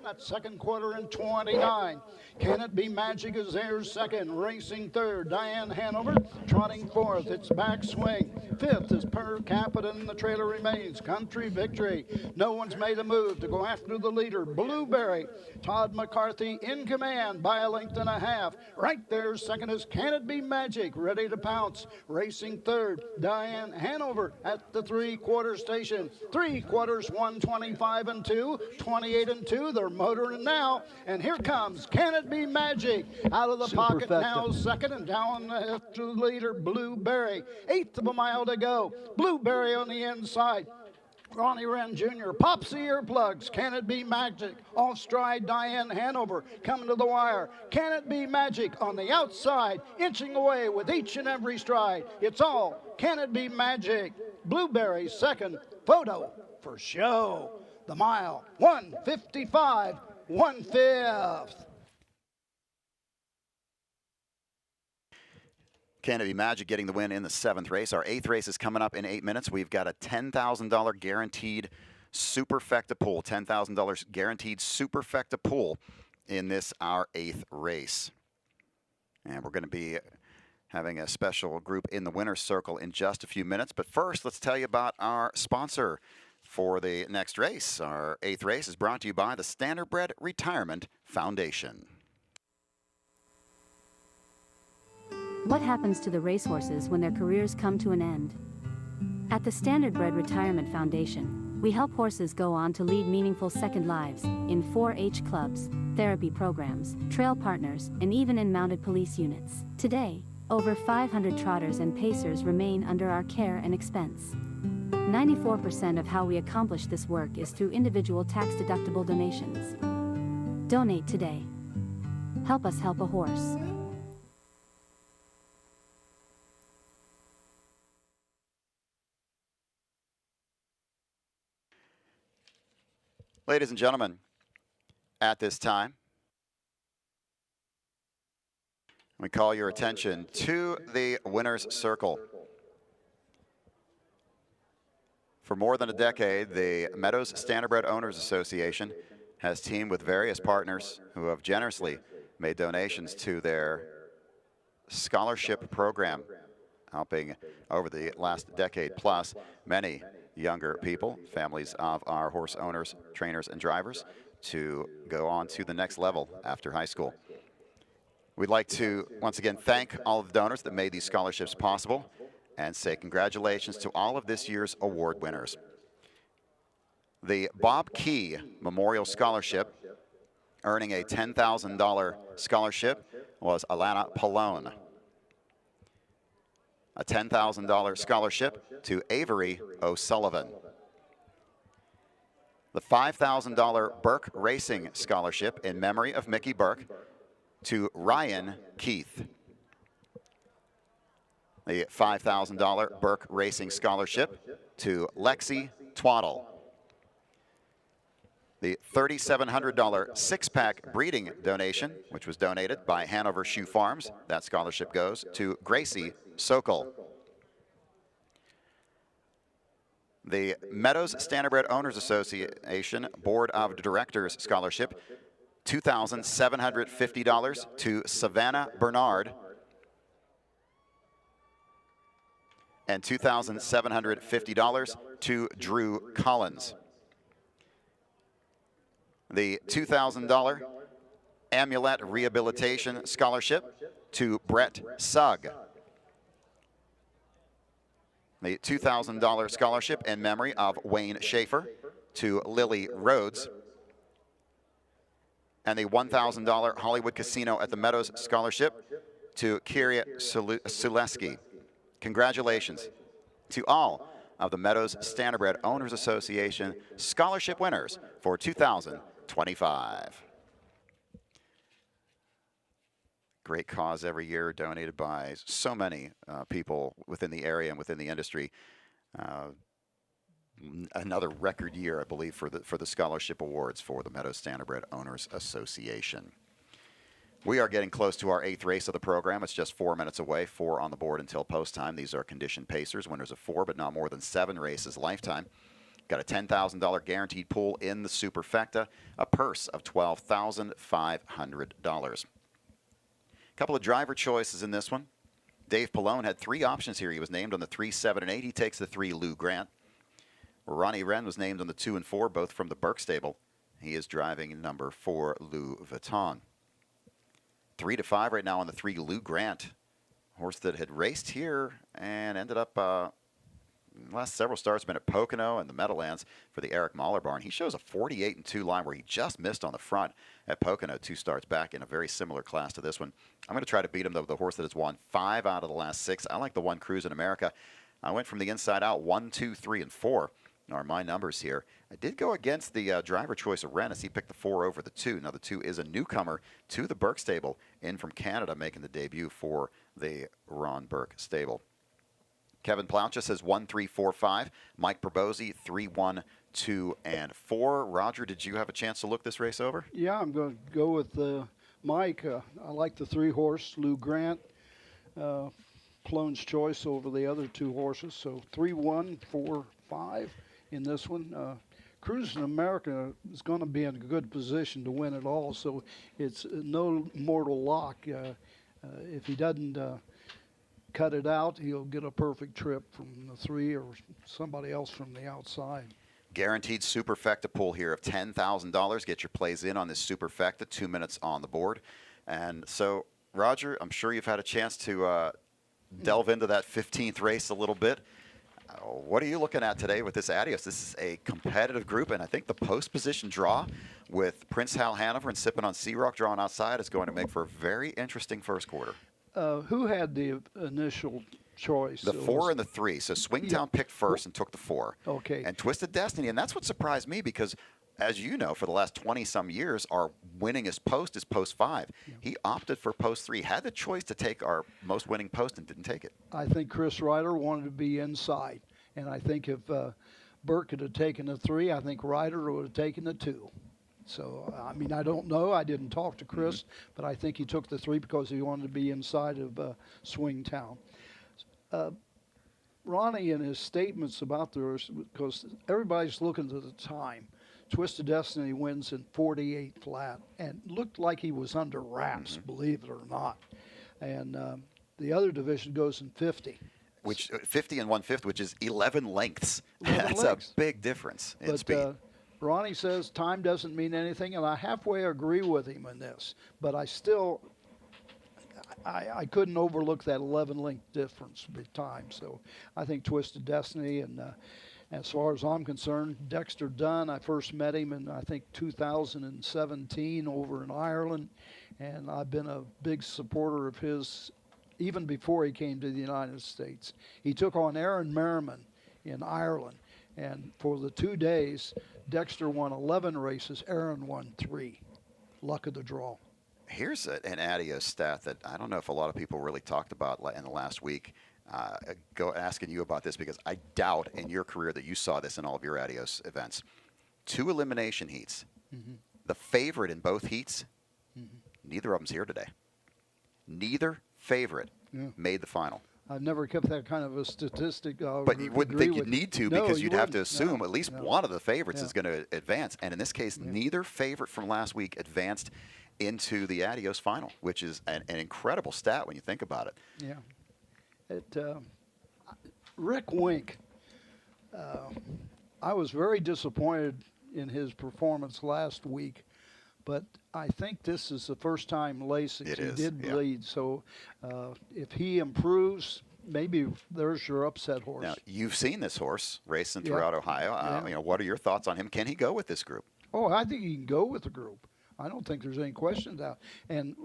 That second quarter in 29. Can It Be Magic is there second, racing third. Diane Hanover trotting fourth. It's Backswing. 5th is Per Capita, and the trailer remains Country Victory. No one's made a move to go after the leader. Blueberry. Todd McCarthy in command by a length and a half. Right there second is Can It Be Magic, ready to pounce. Racing third, Diane Hanover at the 3/4 station. 3/4, 125 and 2, 28 and 2. They're motoring now, and here comes Can It Be Magic out of the pocket now, second, and down after the leader, Blueberry. 1/8 of a mile to go. Blueberry on the inside. Ronnie Wren Jr. pops the earplugs. Can it be magic? Off stride, Diane Hanover coming to the wire. Can it be magic? On the outside, inching away with each and every stride. It's all, can it be magic? Blueberry second, Photo for show. The mile, 1:55, 1/5. Can it be magic getting the win in the 7th race? Our 8th race is coming up in 8 minutes. We've got a $10,000 guaranteed superfecta pool. $10,000 guaranteed superfecta pool in this, our 8th race. And we're going to be having a special group in the winner's circle in just a few minutes. But first, let's tell you about our sponsor for the next race. Our 8th race is brought to you by the Standardbred Retirement Foundation. What happens to the racehorses when their careers come to an end? At the Standardbred Retirement Foundation, we help horses go on to lead meaningful second lives in 4-H clubs, therapy programs, trail partners, and even in mounted police units. Today, over 500 trotters and pacers remain under our care and expense. 94% of how we accomplish this work is through individual tax-deductible donations. Donate today. Help us help a horse. Ladies and gentlemen, at this time, we call your attention to the winner's circle. For more than a decade, the Meadows Standardbred Owners Association has teamed with various partners who have generously made donations to their scholarship program, helping over the last decade plus many younger people, families of our horse owners, trainers, and drivers to go on to the next level after high school. We'd like to once again thank all of the donors that made these scholarships possible and say congratulations to all of this year's award winners. The Bob Key Memorial Scholarship, earning a $10,000 scholarship, was Alana Pallone. A $10,000 scholarship to Avery O'Sullivan. The $5,000 Burke Racing Scholarship in memory of Mickey Burke to Ryan Keith. The $5,000 Burke Racing Scholarship to Lexi Twaddle. The $3,700 six-pack breeding donation, which was donated by Hanover Shoe Farms. That scholarship goes to Gracie Sokol. The Meadows Standardbred Owners Association Board of Directors Scholarship, $2,750 to Savannah Bernard. And $2,750 to Drew Collins. The $2,000 Amulet Rehabilitation Scholarship to Brett Sugg. The $2,000 scholarship in memory of Wayne Schaefer to Lily Rhodes. And the $1,000 Hollywood Casino at the Meadows Scholarship to Kyria Suleski. Congratulations to all of the Meadows Standardbred Owners Association scholarship winners for 2025. Great cause every year, donated by so many people within the area and within the industry. Another record year, I believe, for the scholarship awards for the Meadows Standardbred Owners Association. We are getting close to our 8th race of the program. It's just 4 minutes away, 4 on the board until post time. These are condition pacers, winners of 4, but not more than 7 races lifetime. Got a $10,000 guaranteed pool in the superfecta, a purse of $12,500. Couple of driver choices in this one. Dave Pallone had 3 options here. He was named on the 3, 7, and 8. He takes the 3 Lou Grant. Ronnie Wren was named on the 2 and 4, both from the Burke stable. He is driving number 4 Louis Vuitton. 3 to 5 right now on the 3 Lou Grant, horse that had raced here and ended up last several starts been at Pocono and the Meadowlands for the Eric Mahler barn. He shows a 48-2 line where he just missed on the front at Pocono 2 starts back in a very similar class to this one. I'm going to try to beat him, though, the horse that has won 5 out of the last 6. I like the 1 Cruise in America. I went from the inside out 1, 2, 3, and 4. are my numbers here. I did go against the driver choice of Rennes. He picked the 4 over the 2. Now, the 2 is a newcomer to the Burke stable, in from Canada, making the debut for the Ron Burke stable. Kevin Plowcha says 1, 3, 4, 5. Mike Pribozie 3, 1, 2, and 4. Roger, did you have a chance to look this race over? Yeah, I'm going to go with Mike. I like the 3-horse, Lou Grant. Clone's choice over the other 2 horses. So 3, 1, 4, 5 in this one. Cruising America is going to be in a good position to win it all. So it's no mortal lock. If he doesn't cut it out, he'll get a perfect trip from the 3 or somebody else from the outside. Guaranteed superfecta pool here of $10,000. Get your plays in on this superfecta. 2 minutes on the board. And so, Roger, I'm sure you've had a chance to delve into that 15th race a little bit. What are you looking at today with this Adios? This is a competitive group, and I think the post position draw with Prince Hal Hanover and Sippin' on Sea Rock drawn outside is going to make for a very interesting first quarter. Who had the initial choice? The 4 and the 3. So Swingtown picked first and took the 4. Okay. And Twisted Destiny, and that's what surprised me because, as you know, for the last 20-some years, our winningest post is post 5. Yeah. He opted for post 3, had the choice to take our most winning post and didn't take it. I think Chris Ryder wanted to be inside, and I think if Burke could have taken the 3, I think Ryder would have taken the 2. So, I mean, I don't know. I didn't talk to Chris, but I think he took the 3 because he wanted to be inside of Swingtown. Ronnie, in his statements about the, because everybody's looking at the time, Twisted Destiny wins in 48 flat, and looked like he was under wraps, believe it or not. And the other division goes in 50. Which 50 and 1/5, which is 11 lengths. That's a big difference in speed. Ronnie says time doesn't mean anything, and I halfway agree with him in this. But I still, I couldn't overlook that 11-length difference with time. So I think Twisted Destiny, and as far as I'm concerned, Dexter Dunn, I first met him in, I think, 2017 over in Ireland, and I've been a big supporter of his even before he came to the United States. He took on Aaron Merriman in Ireland, and for the 2 days, Dexter won 11 races, Aaron won 3. Luck of the draw. Here's an Adios stat that I don't know if a lot of people really talked about in the last week. Asking you about this because I doubt in your career that you saw this in all of your Adios events. 2 elimination heats. The favorite in both heats, neither of them's here today. Neither favorite made the final. I've never kept that kind of a statistic. But you wouldn't think you'd need to because you'd have to assume at least one of the favorites is going to advance. And in this case, neither favorite from last week advanced into the Adios final, which is an incredible stat when you think about it. Yeah. Rick Wink, I was very disappointed in his performance last week, but I think this is the first time Lasix. He did bleed, so if he improves, maybe there's your upset horse. Now, you've seen this horse racing throughout Ohio. You know, what are your thoughts on him? Can he go with this group? Oh, I think he can go with the group. I don't think there's any question about it. And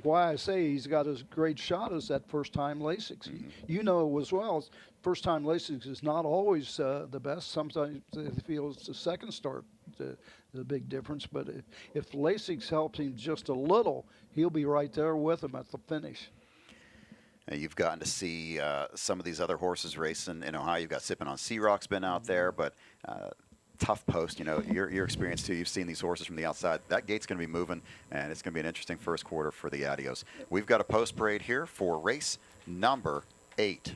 why I say he's got a great shot is that first-time Lasix. You know as well, first-time Lasix is not always the best. Sometimes they feel it's the second start the big difference. But if Lasix helps him just a little, he'll be right there with him at the finish. Now, you've gotten to see some of these other horses racing in Ohio. You've got Sippin' on Sea Rock's been out there, but tough post. You know, your experience too. You've seen these horses from the outside. That gate's going to be moving, and it's going to be an interesting first quarter for the Adios. We've got a post parade here for race number 8.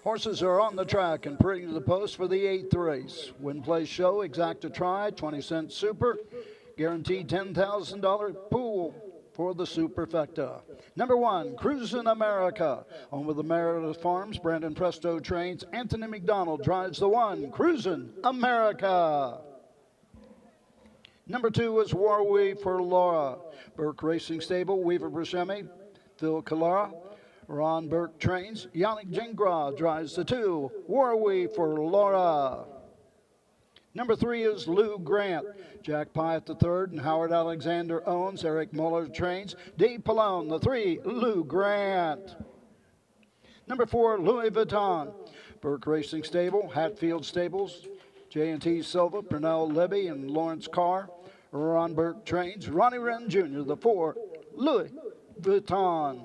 Horses are on the track and parading to the post for the 8th race. Win, play, show, exacta try, 20-cent super. Guaranteed $10,000 pool for the superfecta. Number 1, Cruisin' America. On with the Meadows Farms, Brandon Presto trains. Anthony McDonald drives the 1, Cruisin' America. Number 2 is Warwee for Laura. Burke Racing Stable, Weaver Brashemi, Phil Calara. Ron Burke trains. Yannick Gingras drives the 2, Warwee for Laura. Number 3 is Lou Grant. Jack Pyatt the third and Howard Alexander owns. Eric Muller trains. Dave Pallone, the 3, Lou Grant. Number 4, Louis Vuitton. Burke Racing Stable, Hatfield Stables, J&T Silva, Purnell Libby, and Lawrence Carr. Ron Burke trains. Ronnie Wren Jr., the 4, Louis Vuitton.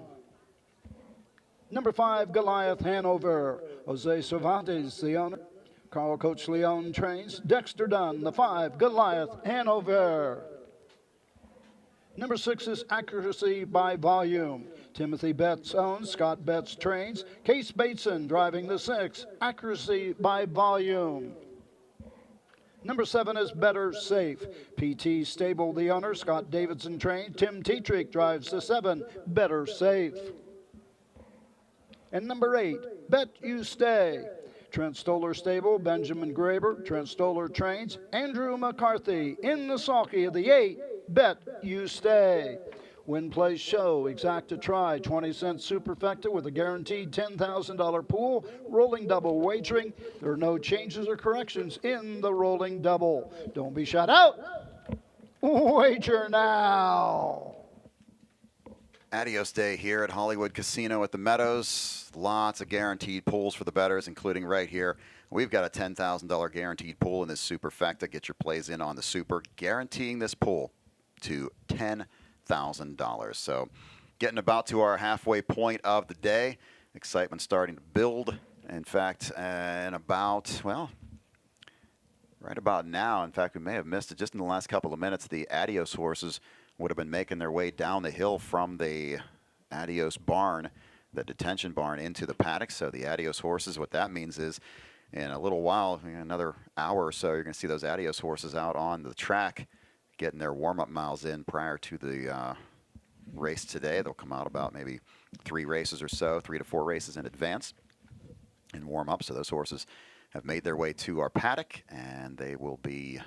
Number 5, Goliath Hanover. Jose Cervantes, the owner. Carl Coach Leon trains. Dexter Dunn, the 5, Goliath Hanover. Number 6 is Accuracy by Volume. Timothy Betts owns. Scott Betts trains. Case Bateson driving the 6, Accuracy by Volume. Number 7 is Better Safe. PT Stable, the owner. Scott Davidson trains. Tim Tetrick drives the 7, Better Safe. And number 8, Bet You Stay. Trent Stoller Stable, Benjamin Graber. Trent Stoller trains. Andrew McCarthy in the sulky of the 8, Bet You Stay. Win, play, show, exacta try, 20-cent superfecta with a guaranteed $10,000 pool, rolling double wagering. There are no changes or corrections in the rolling double. Don't be shut out. Wager now. Adios Day here at Hollywood Casino at the Meadows. Lots of guaranteed pools for the bettors, including right here. We've got a $10,000 guaranteed pool in this superfecta. Get your plays in on the super, guaranteeing this pool to $10,000. So getting about to our halfway point of the day. Excitement starting to build. In fact, in about, well, right about now, in fact, we may have missed it just in the last couple of minutes. The Adios horses would have been making their way down the hill from the Adios barn, the detention barn, into the paddock. So the Adios horses, what that means is in a little while, another hour or so, you're going to see those Adios horses out on the track getting their warm-up miles in prior to the race today. They'll come out about maybe 3 races or so, 3 to 4 races in advance and warm up. So those horses have made their way to our paddock, and they will be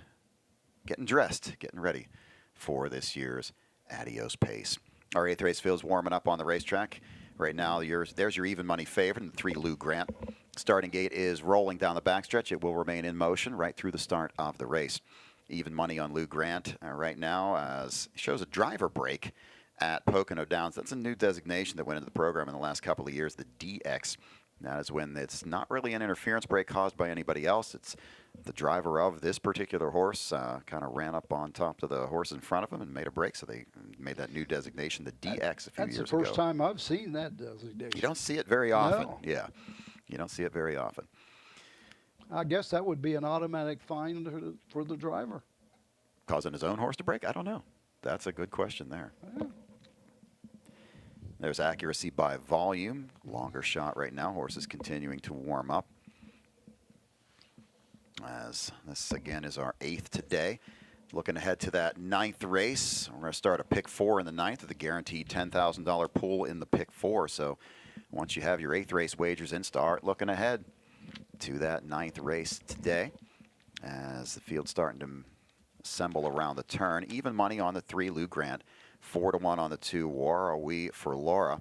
getting dressed, getting ready for this year's Adios pace. Our 8th race field's warming up on the racetrack. Right now, there's your even money favorite, and the 3, Lou Grant. Starting gate is rolling down the backstretch. It will remain in motion right through the start of the race. Even money on Lou Grant right now, as shows a driver break at Pocono Downs. That's a new designation that went into the program in the last couple of years, the DX. That is when it's not really an interference break caused by anybody else. It's the driver of this particular horse kind of ran up on top of the horse in front of him and made a break, so they made that new designation, the DX, a few years ago. That's the first time I've seen that designation. You don't see it very often. No. Yeah, you don't see it very often. I guess that would be an automatic fine for the driver. Causing his own horse to break? I don't know. That's a good question there. Yeah. There's Accuracy by Volume. Longer shot right now. Horses continuing to warm up. As this, again, is our 8th today. Looking ahead to that 9th race. We're going to start a pick 4 in the 9th with a guaranteed $10,000 pool in the pick 4. So once you have your 8th race wagers in, start looking ahead to that 9th race today. As the field's starting to assemble around the turn. Even money on the 3, Lou Grant. 4 to 1 on the 2, War Are We for Laura.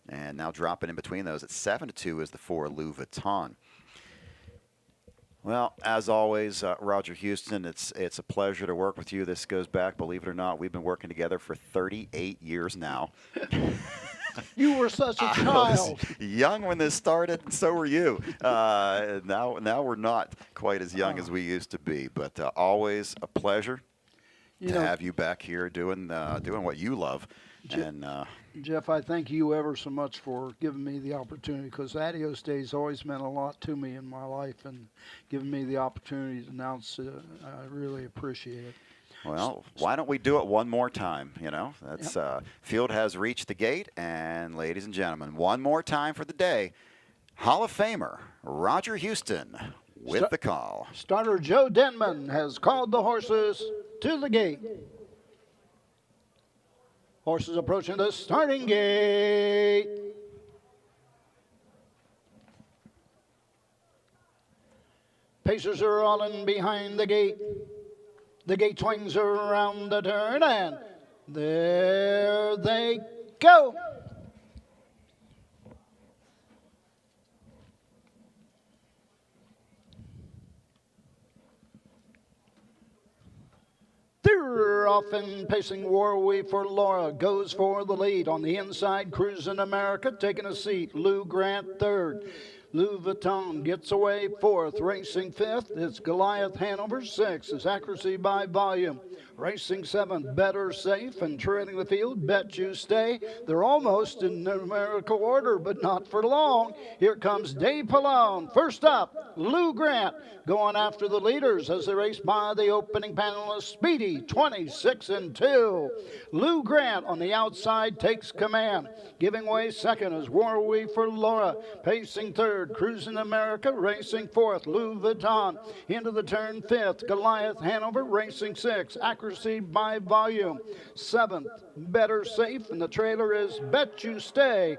And now dropping in between those at 7 to 2 is the 4, Louis Vuitton. Well, as always, Roger Houston, it's a pleasure to work with you. This goes back, believe it or not, we've been working together for 38 years now. You were such a child. I was young when this started, and so were you. Now we're not quite as young as we used to be, but always a pleasure to have you back here doing what you love. Jeff, I thank you ever so much for giving me the opportunity, because Adios Days always meant a lot to me in my life, and giving me the opportunity to announce it, I really appreciate it. Well, why don't we do it one more time? You know, that's field has reached the gate, and ladies and gentlemen, one more time for the day, Hall of Famer Roger Houston with the call. Starter Joe Denman has called the horses to the gate. Horses approaching the starting gate. Pacers are all in behind the gate. The gate swings around the turn, and there they go. off and pacing Warweave for Laura. Goes for the lead. On the inside, Cruising America taking a seat. Lou Grant third. Louis Vuitton gets away fourth. Racing fifth, it's Goliath Hanover. Sixth is Accuracy by Volume. Racing seventh, Better Safe, and trailing the field, Bet You Stay. They're almost in numerical order, but not for long. Here comes Dave Pallone. First up, Lou Grant going after the leaders as they race by the opening panelist, Speedy, 26-2. Lou Grant on the outside takes command. Giving way second is Warweave for Laura. Pacing third, Cruising America. Racing fourth, Louis Vuitton. Into the turn fifth, Goliath Hanover. Racing sixth, Accuracy by Volume. Seventh, Better Safe, and the trailer is Bet You Stay.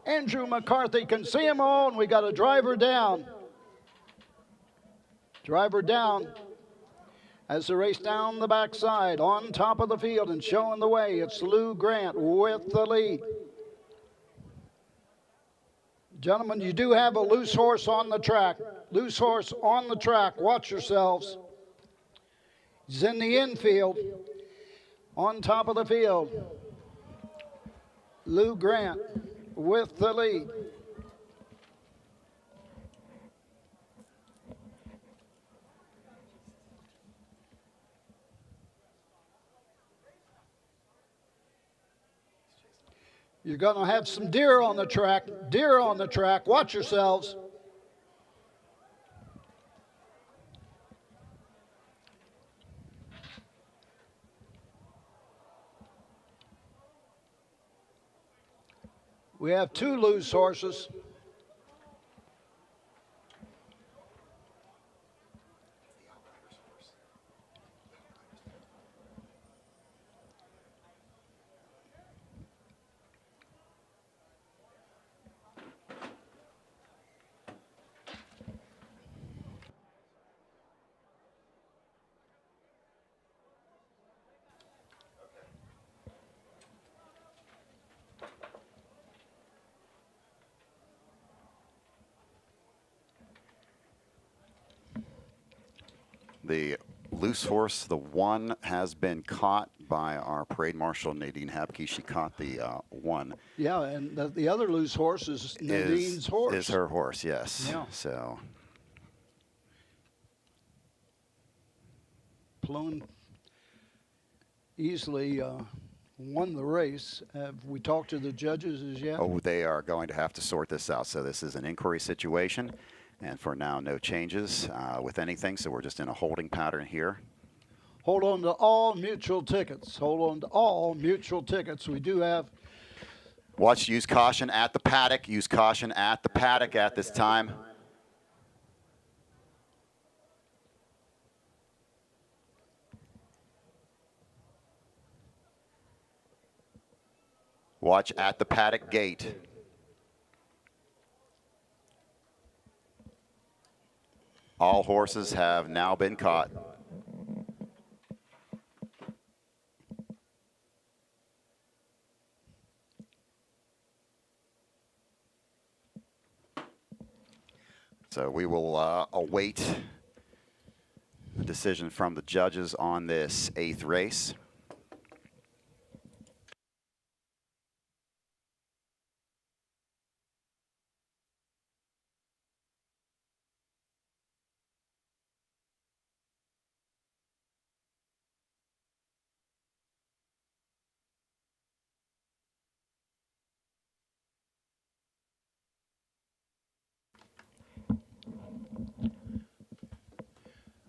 Andrew McCarthy can see them all, and we got a driver down. Driver down as they race down the backside. On top of the field and showing the way, it's Lou Grant with the lead. Gentlemen, you do have a loose horse on the track. Loose horse on the track. Watch yourselves. He's in the infield. On top of the field, Lou Grant with the lead. You're going to have some deer on the track. Deer on the track. Watch yourselves. We have two loose horses. The loose horse, the one, has been caught by our parade marshal, Nadine Habke. She caught the one. Yeah, and the other loose horse is Nadine's horse. Is her horse, yes. Yeah. So. Plone easily won the race. Have we talked to the judges as yet? Oh, they are going to have to sort this out. So this is an inquiry situation. And for now, no changes with anything, so we're just in a holding pattern here. Hold on to all mutual tickets. Hold on to all mutual tickets. We do have... Watch, use caution at the paddock. Use caution at the paddock at this time. Watch at the paddock gate. All horses have now been caught. So we will await a decision from the judges on this 8th race.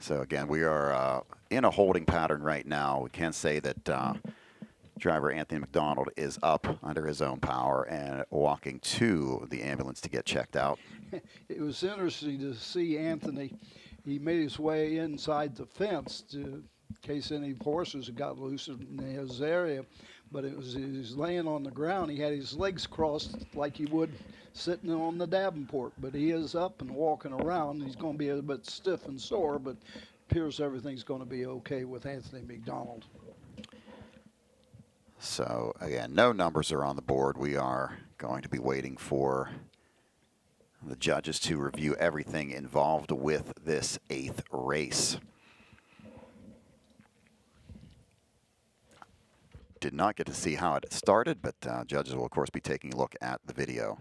So again, we are in a holding pattern right now. We can say that driver Anthony McDonald is up under his own power and walking to the ambulance to get checked out. It was interesting to see Anthony. He made his way inside the fence in case any horses got loose in his area. But he was laying on the ground. He had his legs crossed like he would sitting on the Davenport. But he is up and walking around. He's going to be a bit stiff and sore, but appears everything's going to be okay with Anthony McDonald. So again, no numbers are on the board. We are going to be waiting for the judges to review everything involved with this 8th race. did not get to see how it started, but judges will, of course, be taking a look at the video.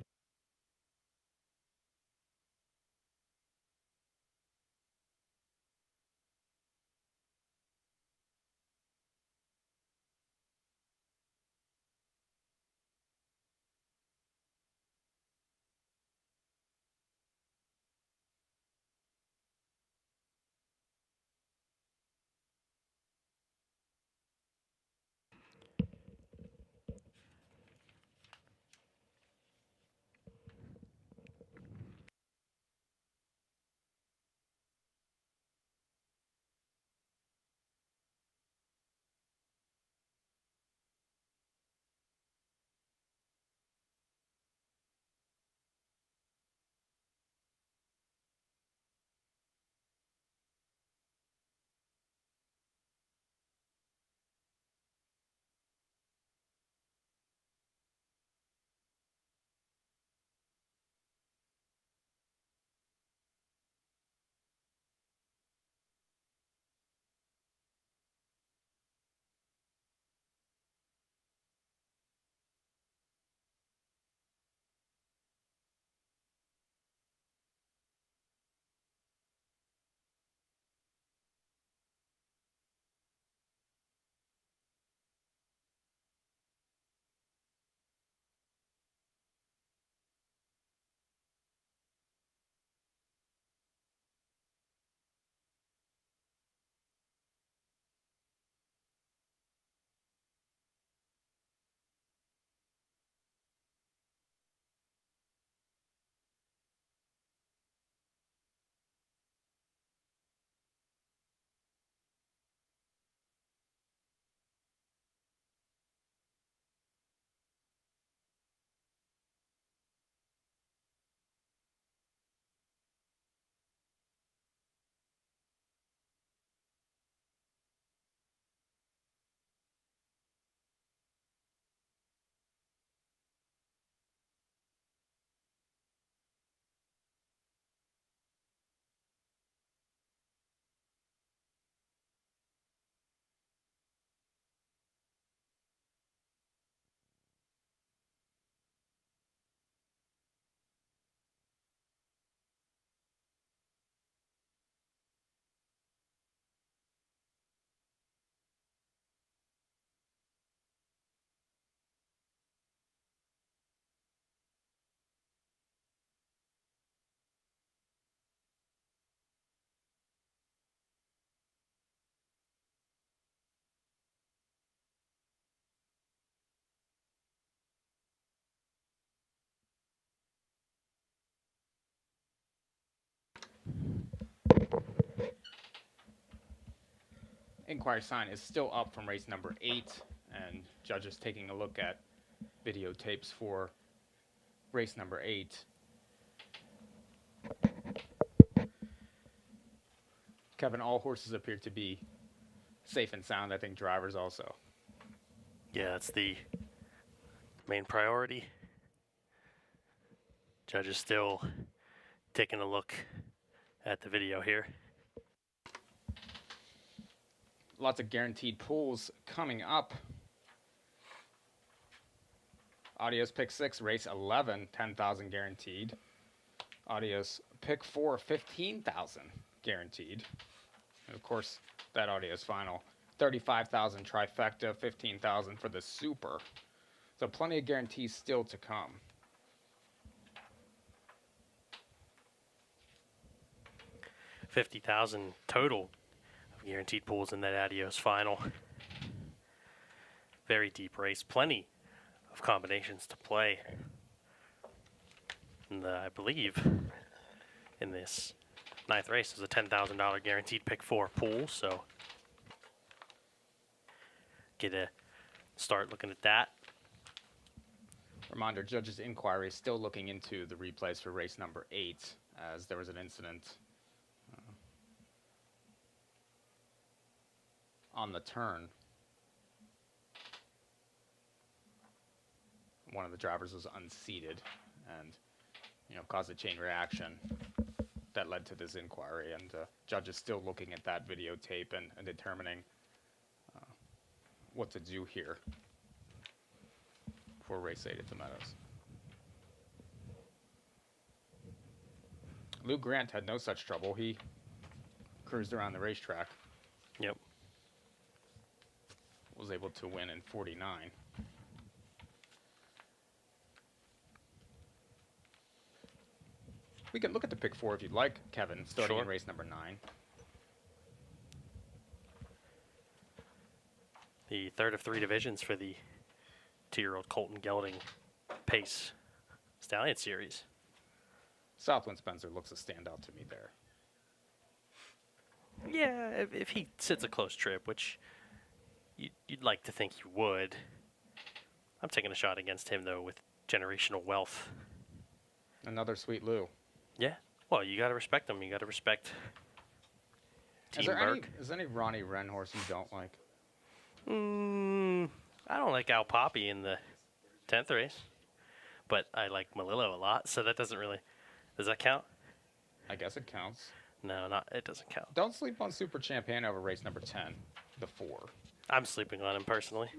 Inquiry sign is still up from race number 8, and judges taking a look at videotapes for race number 8. Kevin, all horses appear to be safe and sound. I think drivers also. Yeah, that's the main priority. Judge is still taking a look at the video here. Lots of guaranteed pools coming up. Adios pick 6, race 11, 10,000 guaranteed. Adios pick 4, 15,000 guaranteed. And of course, that Adios final, 35,000 trifecta, 15,000 for the super. So plenty of guarantees still to come. $50,000 total of guaranteed pools in that Adios final. Very deep race, plenty of combinations to play. And I believe in this 9th race is a $10,000 guaranteed pick 4 pool, so get a start looking at that. Reminder, judges' inquiry is still looking into the replays for race number 8, as there was an incident on the turn. One of the drivers was unseated and, caused a chain reaction that led to this inquiry, and judge is still looking at that videotape and determining what to do here. for race 8 at the Meadows. Lou Grant had no such trouble. He cruised around the racetrack. Yep. Was able to win in 49. We can look at the pick 4 if you'd like, Kevin, starting in race number 9. The third of 3 divisions for the 2-year-old Colton Gelding Pace Stallion Series. Southwind Spencer looks a standout to me there. Yeah, if he sits a close trip, which you'd like to think he would. I'm taking a shot against him, though, with generational wealth. Another Sweet Lou. Yeah. Well, you got to respect him. You got to respect Team Burke. Is there any Ronnie Wren horse you don't like? I don't like Al Poppy in the 10th race, but I like Malillo a lot, so that doesn't really... Does that count? I guess it counts. No, it doesn't count. Don't sleep on Super Champagne over race number 10, the 4. I'm sleeping on him personally.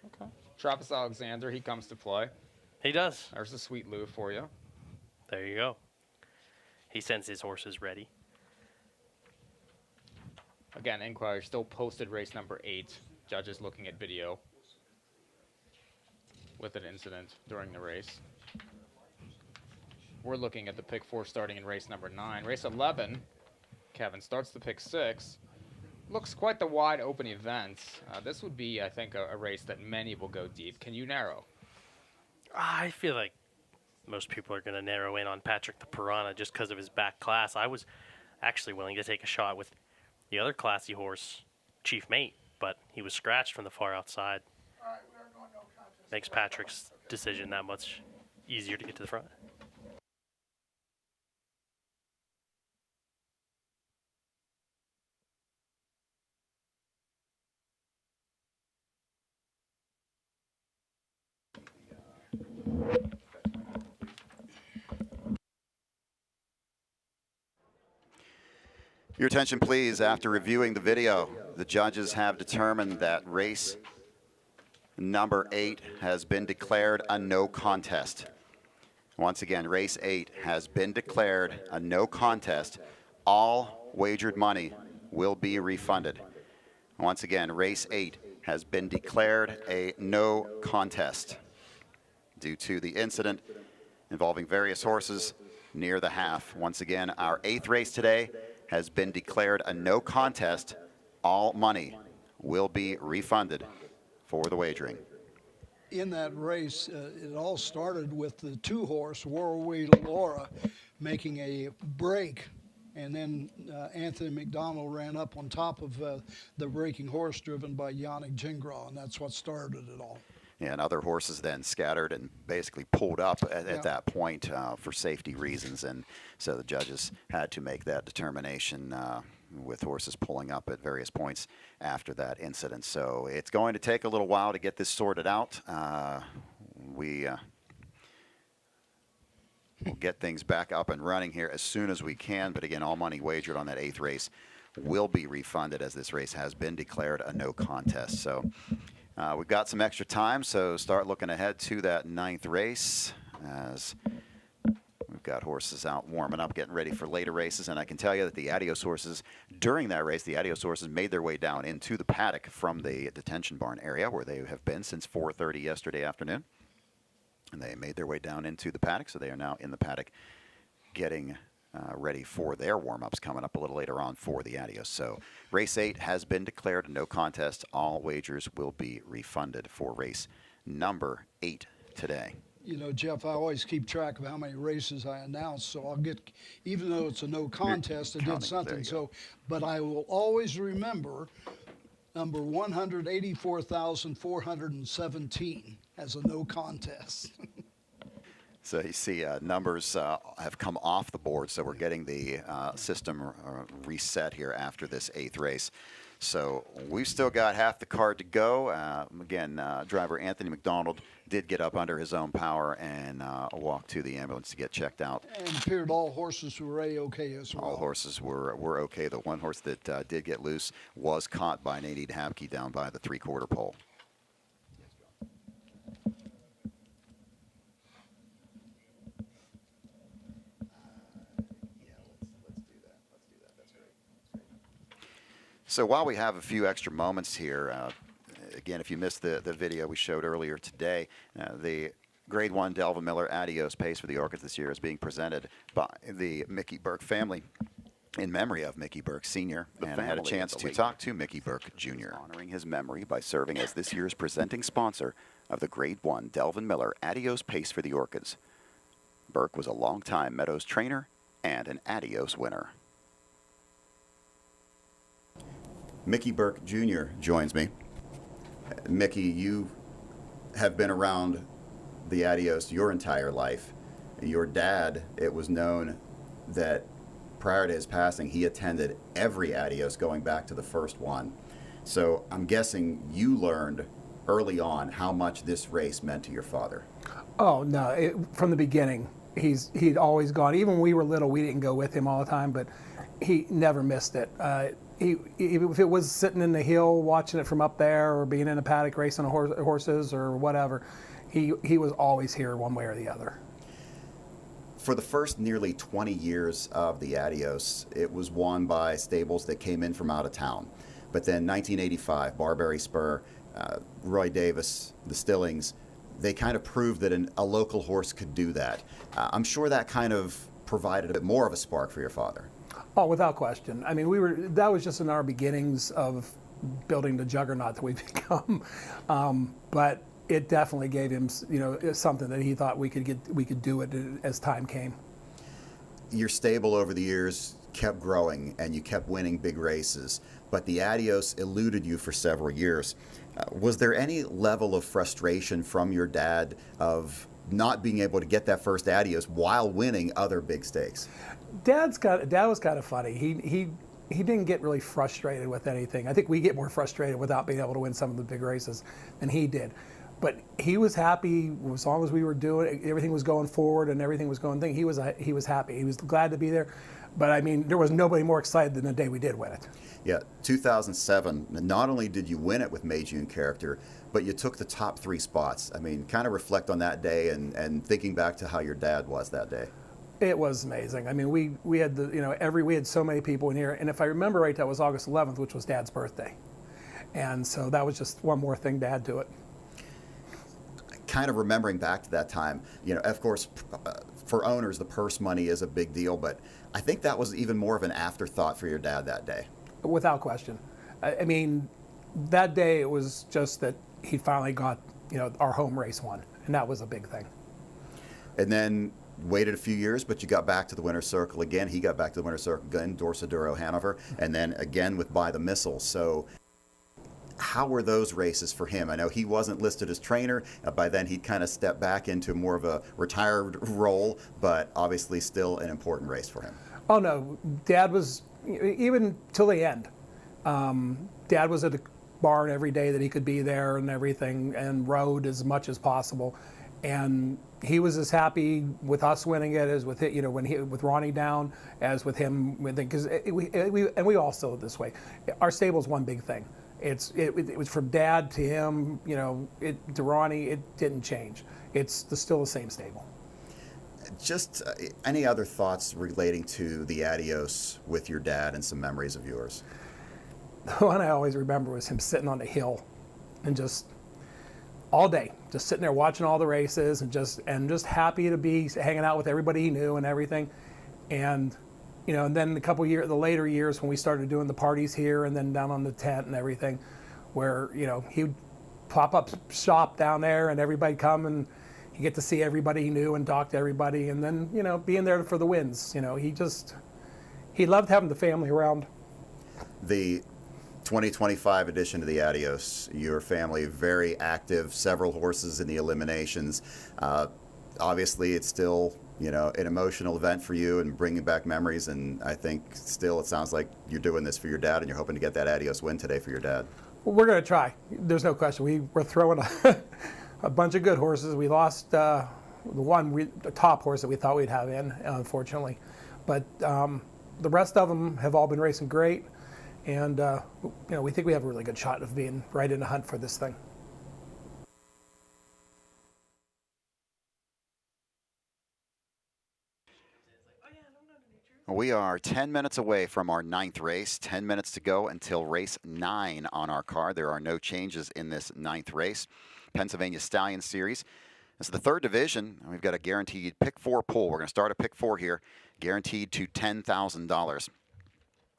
Okay. Travis Alexander, he comes to play. He does. There's a Sweet Lou for you. There you go. He sends his horses ready. Again, inquiry still posted race number 8. Judges looking at video with an incident during the race. We're looking at the pick 4 starting in race number 9. Race 11, Kevin, starts the pick 6. Looks quite the wide open event. This would be, I think, a race that many will go deep. Can you narrow? I feel like most people are going to narrow in on Patrick the Piranha just because of his back class. I was actually willing to take a shot with the other classy horse, Chief Mate, but he was scratched from the far outside. Makes Patrick's decision that much easier to get to the front. Your attention, please. After reviewing the video, the judges have determined that race number 8 has been declared a no contest. Once again, race 8 has been declared a no contest. All wagered money will be refunded. Once again, race 8 has been declared a no contest due to the incident involving various horses near the half. Once again, our 8th race today has been declared a no contest. All money will be refunded for the wagering. In that race, it all started with the 2-horse Warwe Laura making a break, and then Anthony McDonald ran up on top of the breaking horse driven by Yannick Gingras, and that's what started it all. And other horses then scattered and basically pulled up at that point for safety reasons. And so the judges had to make that determination with horses pulling up at various points after that incident. So it's going to take a little while to get this sorted out. We'll get things back up and running here as soon as we can. But again, all money wagered on that 8th race will be refunded, as this race has been declared a no contest. So we've got some extra time, so start looking ahead to that 9th race as we've got horses out warming up, getting ready for later races. And I can tell you that the Adios horses, during that race, the Adios horses made their way down into the paddock from the detention barn area where they have been since 4:30 yesterday afternoon. And they made their way down into the paddock, so they are now in the paddock getting ready for their warm-ups coming up a little later on for the Adios. So race 8 has been declared a no contest. All wagers will be refunded for race number 8 today. You know, Jeff, I always keep track of how many races I announce, so I'll get, even though it's a no contest, I did something. So, but I will always remember number 184,417 as a no contest. So you see numbers have come off the board, so we're getting the system reset here after this 8th race. So we've still got half the card to go. Again, driver Anthony McDonald did get up under his own power and walk to the ambulance to get checked out. And it appeared all horses were A-okay as well. All horses were okay. The one horse that did get loose was caught by Nadine Habke down by the 3/4 pole. So while we have a few extra moments here, again, if you missed the video we showed earlier today, the Grade 1 Delvin Miller Adios pace for the Orchids this year is being presented by the Mickey Burke family in memory of Mickey Burke Sr. And I had a chance to talk to Mickey Burke Jr. Honoring his memory by serving as this year's presenting sponsor of the Grade 1 Delvin Miller Adios pace for the Orchids. Burke was a longtime Meadows trainer and an Adios winner. Mickey Burke Jr. joins me. Mickey, you have been around the Adios your entire life. Your dad, it was known that prior to his passing, he attended every Adios going back to the first one. So I'm guessing you learned early on how much this race meant to your father. Oh, no, from the beginning, he'd always gone. Even when we were little, we didn't go with him all the time, but he never missed it. If it was sitting in the hill watching it from up there or being in a paddock racing horses or whatever, he was always here one way or the other. For the first nearly 20 years of the Adios, it was won by stables that came in from out of town. But then 1985, Barberry Spur, Roy Davis, the Stillings, they kind of proved that a local horse could do that. I'm sure that kind of provided a bit more of a spark for your father. Oh, without question. I mean, that was just in our beginnings of building the juggernaut that we've become. But it definitely gave him, something that he thought we could do it as time came. Your stable over the years kept growing and you kept winning big races, but the Adios eluded you for several years. Was there any level of frustration from your dad of not being able to get that first Adios while winning other big stakes? Dad was kind of funny. He didn't get really frustrated with anything. I think we get more frustrated without being able to win some of the big races than he did. But he was happy as long as we were doing everything was going forward and everything was going. He was happy. He was glad to be there. But I mean, there was nobody more excited than the day we did win it. Yeah, 2007. Not only did you win it with Meijun character, but you took the top 3 spots. I mean, kind of reflect on that day and thinking back to how your dad was that day. It was amazing. I mean, we had we had so many people in here, and if I remember right, that was August 11th, which was Dad's birthday, and so that was just one more thing to add to it. Kind of remembering back to that time, of course, for owners, the purse money is a big deal, but I think that was even more of an afterthought for your dad that day. Without question. I mean, that day it was just that he finally got, our home race won, and that was a big thing. And then waited a few years, but you got back to the winner's circle again. He got back to the winner's circle again, Dorsaduro, Hanover, and then again with By the Missile. So how were those races for him? I know he wasn't listed as trainer. By then he'd kind of stepped back into more of a retired role, but obviously still an important race for him. Oh no, Dad was, even till the end, Dad was at the barn every day that he could be there and everything, and rode as much as possible. And he was as happy with us winning it as with it, with Ronnie down, as with him winning. Because we all still this way. Our stable's one big thing. It was from Dad to him, to Ronnie. It didn't change. It's still the same stable. Just any other thoughts relating to the Adios with your dad and some memories of yours? The one I always remember was him sitting on the hill, and just all day, just sitting there watching all the races and just happy to be hanging out with everybody he knew and everything. And and then the later years when we started doing the parties here and then down on the tent and everything, where he'd pop up shop down there and everybody come and he'd get to see everybody he knew and talk to everybody, and then being there for the wins. He loved having the family around. The 2025 edition of the Adios, your family very active, several horses in the eliminations. Obviously, it's still an emotional event for you and bringing back memories, and I think still it sounds like you're doing this for your dad and you're hoping to get that Adios win today for your dad. Well, we're going to try. There's no question. We're throwing a bunch of good horses. We lost the top horse that we thought we'd have in, unfortunately, but the rest of them have all been racing great. And we think we have a really good shot of being right in the hunt for this thing. We are 10 minutes away from our 9th race. 10 minutes to go until race 9 on our card. There are no changes in this 9th race. Pennsylvania Stallion Series. This is the 3rd division. We've got a guaranteed pick 4 pool. We're going to start at pick 4 here, guaranteed to $10,000.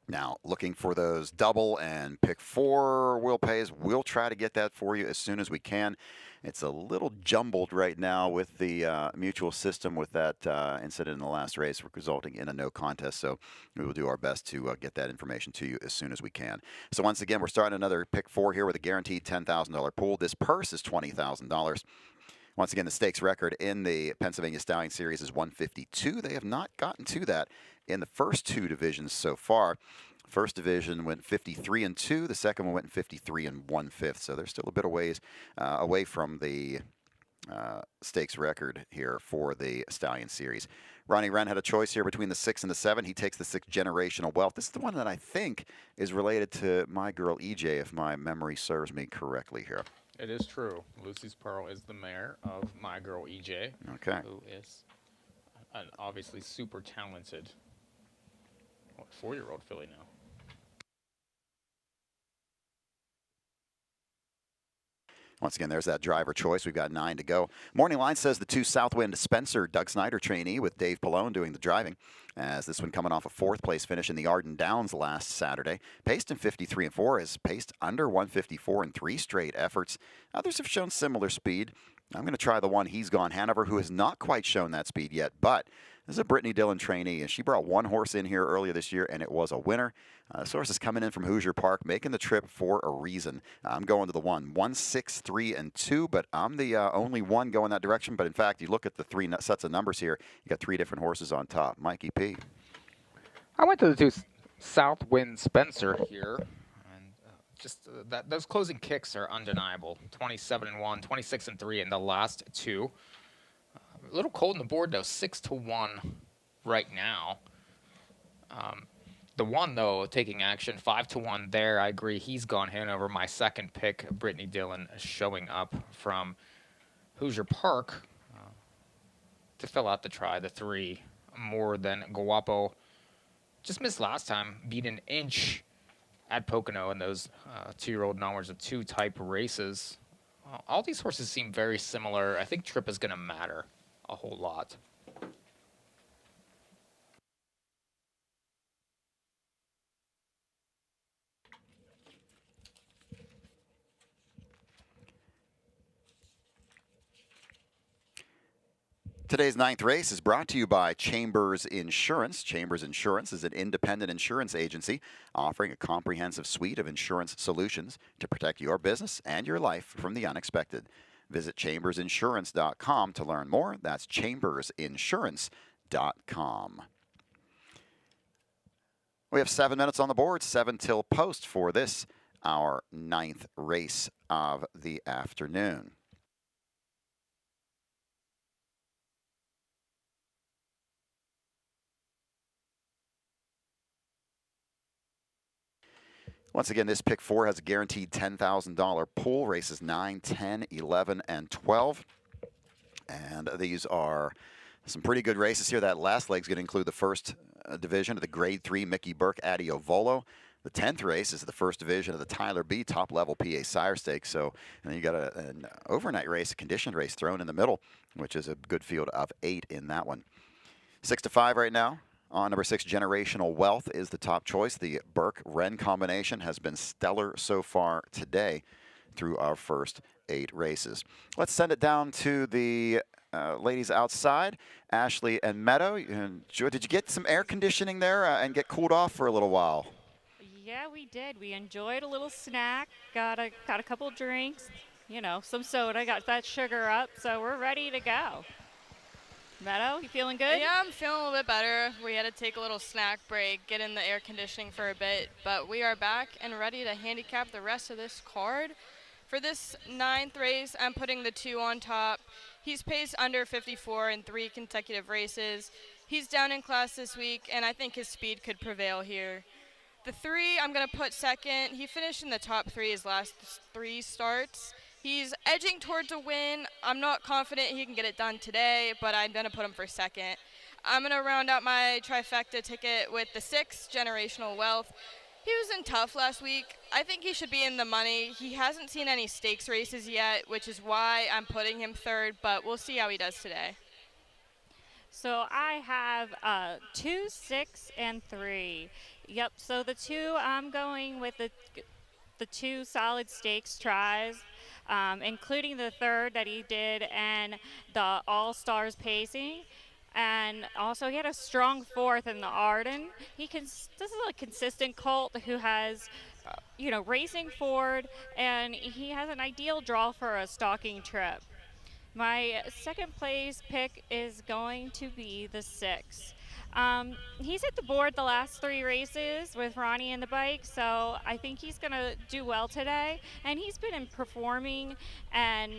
Now, looking for those double and pick 4 wheel pays. We'll try to get that for you as soon as we can. It's a little jumbled right now with the mutual system with that incident in the last race, resulting in a no contest. So we will do our best to get that information to you as soon as we can. So once again, we're starting another pick 4 here with a guaranteed $10,000 pool. This purse is $20,000. Once again, the stakes record in the Pennsylvania Stallion Series is 152. They have not gotten to that in the first 2 divisions so far. First division went 53-2. The second one went 53 1/5. So they're still a bit of ways away from the stakes record here for the Stallion Series. Ronnie Wren had a choice here between the 6 and the 7. He takes the 6 Generational Wealth. This is the one that I think is related to my girl EJ, if my memory serves me correctly here. It is true. Lucy's Pearl is the mare of my girl EJ, okay, who is an obviously super talented 4-year-old filly now. Once again, there's that driver choice. We've got 9 to go. Morning line says the 2 Southwind Spencer, Doug Snyder trainee with Dave Pallone doing the driving. As this one coming off a 4th place finish in the Arden Downs last Saturday. Paced in 53-4, has paced under 154 in 3 straight efforts. Others have shown similar speed. I'm going to try the one He's Gone Hanover, who has not quite shown that speed yet, but this is a Brittany Dillon trainee, and she brought 1 horse in here earlier this year, and it was a winner. This horse is coming in from Hoosier Park, making the trip for a reason. I'm going to the 1, 6, 3, and 2, but I'm the only one going that direction. But in fact, you look at the 3 sets of numbers here, you got 3 different horses on top. Mikey P. I went to the 2 Southwind Spencer here. Just those closing kicks are undeniable. 27-1, 26-3 in the last 2. A little cold on the board though, 6-1 right now. The 1 though taking action, 5-1 there. I agree. He's Gone Hanover. My second pick, Brittany Dillon, showing up from Hoosier Park to fill out the try. The 3 More Than Guapo. Just missed last time. Beat an inch at Pocono in those 2-year-old numbers of 2 type races. All these horses seem very similar. I think trip is going to matter a whole lot. Today's 9th race is brought to you by Chambers Insurance. Chambers Insurance is an independent insurance agency offering a comprehensive suite of insurance solutions to protect your business and your life from the unexpected. Visit chambersinsurance.com to learn more. That's chambersinsurance.com. We have 7 minutes on the board, 7 till post for this, our 9th race of the afternoon. Once again, this pick 4 has a guaranteed $10,000 pool. Races 9, 10, 11, and 12. And these are some pretty good races here. That last leg is going to include the first division of the Grade 3 Mickey Burke Adios Volo. The 10th race is the first division of the Tyler B top-level PA Sire Stakes. So, and then you got an overnight race, a conditioned race thrown in the middle, which is a good field of 8 in that one. 6-5 right now. On number 6, Generational Wealth is the top choice. The Burke-Wren combination has been stellar so far today through our first 8 races. Let's send it down to the ladies outside, Ashley and Meadow. Did you get some air conditioning there and get cooled off for a little while? Yeah, we did. We enjoyed a little snack, got a couple drinks, you know, some soda, got that sugar up, so we're ready to go. Meadow, you feeling good? Yeah, I'm feeling a little bit better. We had to take a little snack break, get in the air conditioning for a bit, but we are back and ready to handicap the rest of this card. For this 9th race, I'm putting the 2 on top. He's paced under 54 in 3 consecutive races. He's down in class this week, and I think his speed could prevail here. The 3, I'm going to put second. He finished in the top 3 his last 3 starts. He's edging towards a win. I'm not confident he can get it done today, but I'm going to put him for second. I'm going to round out my trifecta ticket with the 6, Generational Wealth. He was in tough last week. I think he should be in the money. He hasn't seen any stakes races yet, which is why I'm putting him 3rd, but we'll see how he does today. So I have 2, 6, and 3. Yep, so the 2, I'm going with the 2 solid stakes tries, including the 3rd that he did and the All-Stars pacing. And also he had a strong 4th in the Arden. This is a consistent colt who has, racing forward, and he has an ideal draw for a stalking trip. My second place pick is going to be the 6. He's hit the board the last 3 races with Ronnie and the bike, so I think he's going to do well today. And he's been performing and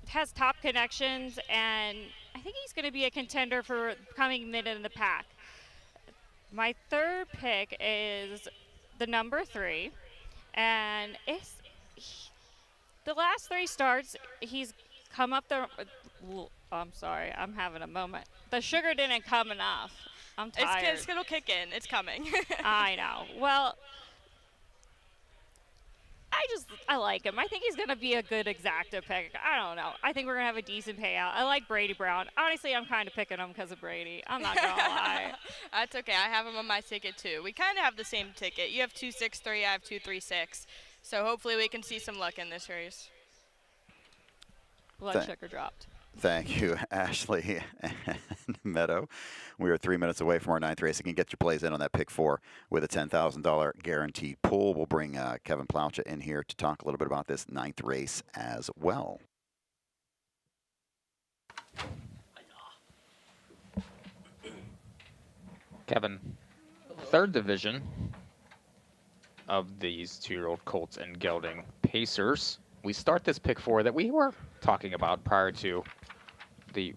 has top connections, and I think he's going to be a contender for coming mid in the pack. My third pick is the number 3, and the last 3 starts, he's come up the. I'm sorry, I'm having a moment. The sugar didn't come enough. I'm tired. It'll kick in. It's coming. I know. Well, I like him. I think he's going to be a good exacta pick. I don't know. I think we're going to have a decent payout. I like Brady Brown. Honestly, I'm kind of picking him because of Brady. I'm not going to lie. That's okay. I have him on my ticket, too. We kind of have the same ticket. You have 2-6-3. I have 2-3-6. So hopefully we can see some luck in this race. Blood sugar dropped. Thank you, Ashley and Meadow. We are 3 minutes away from our 9th race. You can get your plays in on that pick 4 with a $10,000 guaranteed pool. We'll bring Kevin Plowcha in here to talk a little bit about this 9th race as well. Kevin, 3rd division of these 2-year-old colts and gelding pacers. We start this pick 4 that we were talking about prior to the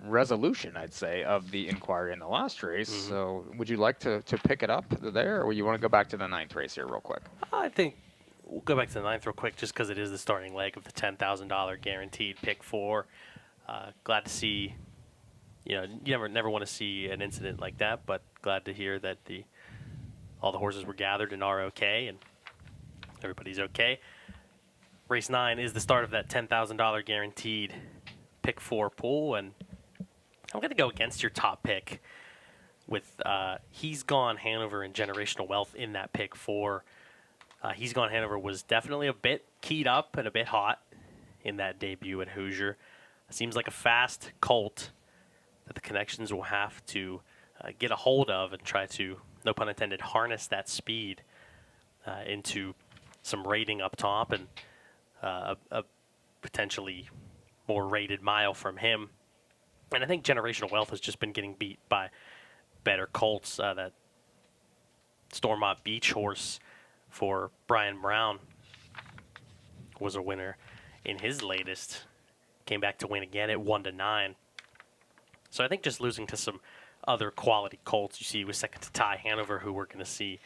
resolution, I'd say, of the inquiry in the last race. So would you like to pick it up there, or you want to go back to the 9th race here real quick? I think we'll go back to the 9th real quick just because it is the starting leg of the $10,000 guaranteed pick 4. Glad to see, you never want to see an incident like that, but glad to hear that all the horses were gathered and are okay, and everybody's okay. Race 9 is the start of that $10,000 guaranteed pick 4 pool, and I'm going to go against your top pick with He's Gone Hanover and Generational Wealth in that pick 4. He's Gone Hanover was definitely a bit keyed up and a bit hot in that debut at Hoosier. Seems like a fast colt that the connections will have to get a hold of and try to, no pun intended, harness that speed into some rating up top and a potentially more rated mile from him. And I think Generational Wealth has just been getting beat by better colts. That Stormont Beach horse for Brian Brown was a winner in his latest. Came back to win again at 1-9. So I think just losing to some other quality colts. You see he was second to Ty Hanover, who we're going to see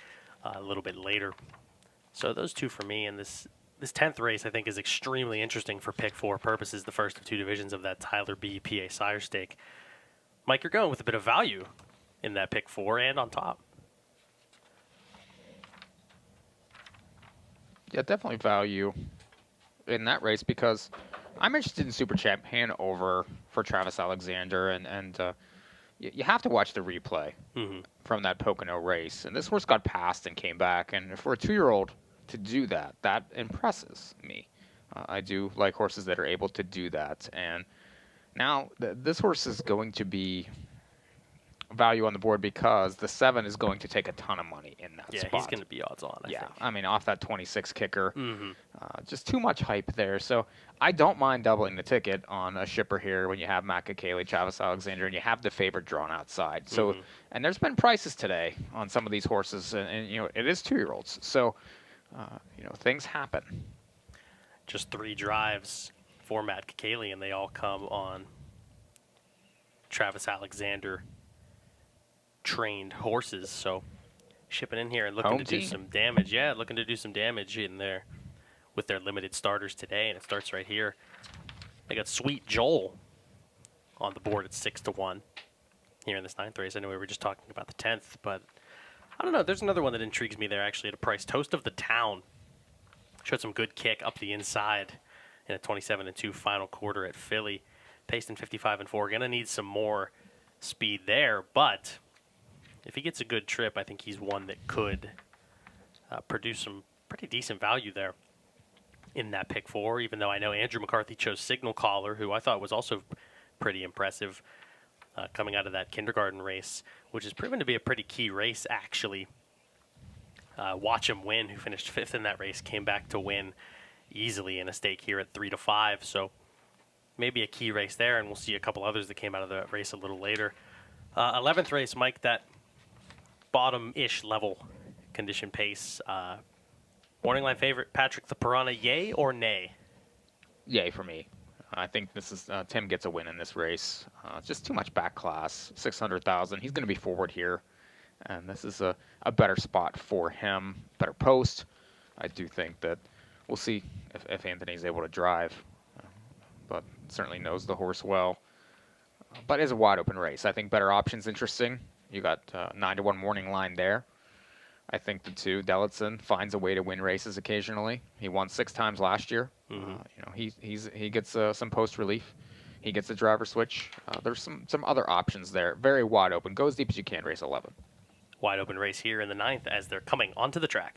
a little bit later. So those 2 for me, and this 10th race, I think, is extremely interesting for pick 4 purposes, the first of 2 divisions of that Tyler B. PA Sire Stake. Mike, you're going with a bit of value in that pick 4 and on top. Yeah, definitely value in that race because I'm interested in Super Champ Hanover for Travis Alexander, and you have to watch the replay from that Pocono race. And this horse got passed and came back, and for a 2-year-old to do that impresses me. I do like horses that are able to do that. And now this horse is going to be value on the board because the 7 is going to take a ton of money in that spot. Yeah, he's going to be odds on, I think. I mean, off that 26 kicker. Just too much hype there. So I don't mind doubling the ticket on a shipper here when you have Matt Kakele, Travis Alexander, and you have the favorite drawn outside. So, and there's been prices today on some of these horses, and it is 2-year-olds. So, things happen. Just 3 drives for Matt Kakele, and they all come on Travis Alexander trained horses. So shipping in here and looking to do some damage. Yeah, looking to do some damage in there with their limited starters today, and it starts right here. They got Sweet Joel on the board at 6-1. here in this 9th race. I know we were just talking about the 10th, but I don't know. There's another one that intrigues me there, actually, at a price. Toast of the Town. Showed some good kick up the inside in a 27-2 final quarter at Philly. Paced in 55-4. Going to need some more speed there, but if he gets a good trip, I think he's one that could produce some pretty decent value there in that pick 4, even though I know Andrew McCarthy chose Signal Caller, who I thought was also pretty impressive coming out of that kindergarten race, which has proven to be a pretty key race, actually. Watch Him Win, who finished 5th in that race, came back to win easily in a stake here at 3-5. So maybe a key race there, and we'll see a couple others that came out of the race a little later. 11th race, Mike, that bottom-ish level condition pace. Morning line favorite, Patrick the Piranha, yay or nay? Yay for me. I think this is Tim gets a win in this race. Just too much back class, 600,000. He's going to be forward here, and this is a better spot for him, better post. I do think that we'll see if Anthony's able to drive, but certainly knows the horse well. But it's a wide open race. I think better options interesting. You got 9-1 morning line there. I think the 2, Delvin, finds a way to win races occasionally. He won 6 times last year. He gets some post relief. He gets a driver switch. There's some other options there. Very wide open. Go as deep as you can. Race 11. Wide open race here in the 9th as they're coming onto the track.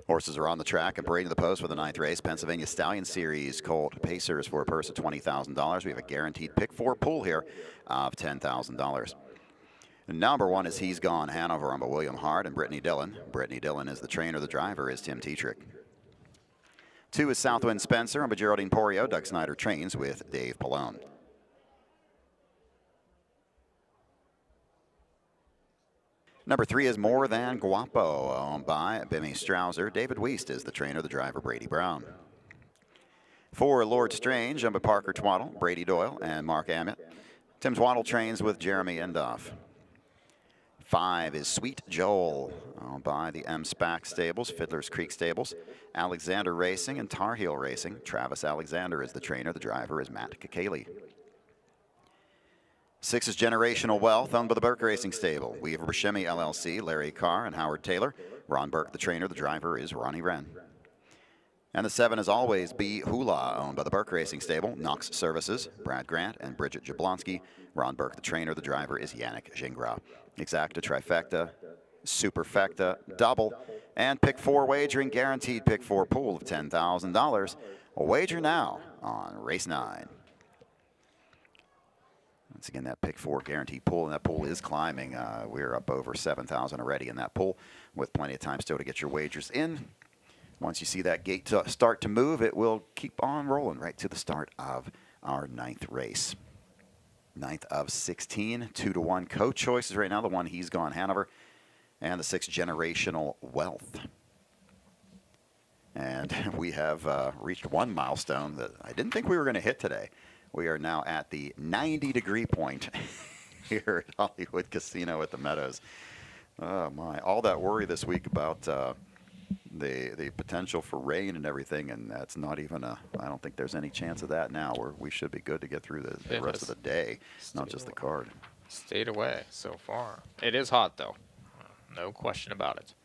Horses are on the track and parading the post for the 9th race. Pennsylvania Stallion Series Colt Pacers for a purse of $20,000. We have a guaranteed pick 4 pool here of $10,000. Number 1 is He's Gone Hanover on by William Hart and Brittany Dillon. Brittany Dillon is the trainer. The driver is Tim Tetrick. 2 is Southwind Spencer on by Geraldine Porio. Doug Snyder trains with Dave Pallone. Number 3 is More Than Guapo, owned by Bimmy Strouser. David Wiest is the trainer, the driver, Brady Brown. 4, Lord Strange, owned by Parker Twaddle, Brady Doyle, and Mark Ammett. Tim Twaddle trains with Jeremy Endoff. 5 is Sweet Joel, owned by the M. Spack Stables, Fiddler's Creek Stables, Alexander Racing, and Tar Heel Racing. Travis Alexander is the trainer, the driver is Matt Kakali. 6 is Generational Wealth, owned by the Burke Racing Stable. Weaver Buscemi LLC, Larry Carr and Howard Taylor. Ron Burke, the trainer. The driver is Ronnie Wren. And the 7 is Always Be Hula, owned by the Burke Racing Stable. Knox Services, Brad Grant and Bridget Jablonski. Ron Burke, the trainer. The driver is Yannick Gingras. Exacta, Trifecta, Superfecta, Double, and Pick 4 wagering. Guaranteed Pick 4 pool of $10,000. A wager now on race 9. Once again, that pick 4 guaranteed pool, and that pool is climbing. We're up over 7,000 already in that pool, with plenty of time still to get your wagers in. Once you see that gate start to move, it will keep on rolling right to the start of our 9th race. 9th of 16, 2-1 co-choices right now. The 1 He's Gone Hanover, and the 6 Generational Wealth. And we have reached one milestone that I didn't think we were going to hit today. We are now at the 90-degree point here at Hollywood Casino at the Meadows. Oh, my. All that worry this week about the potential for rain and everything, and that's not even I don't think there's any chance of that now. We should be good to get through the rest of the day, not just the card. Stayed away so far. It is hot, though. No question about it.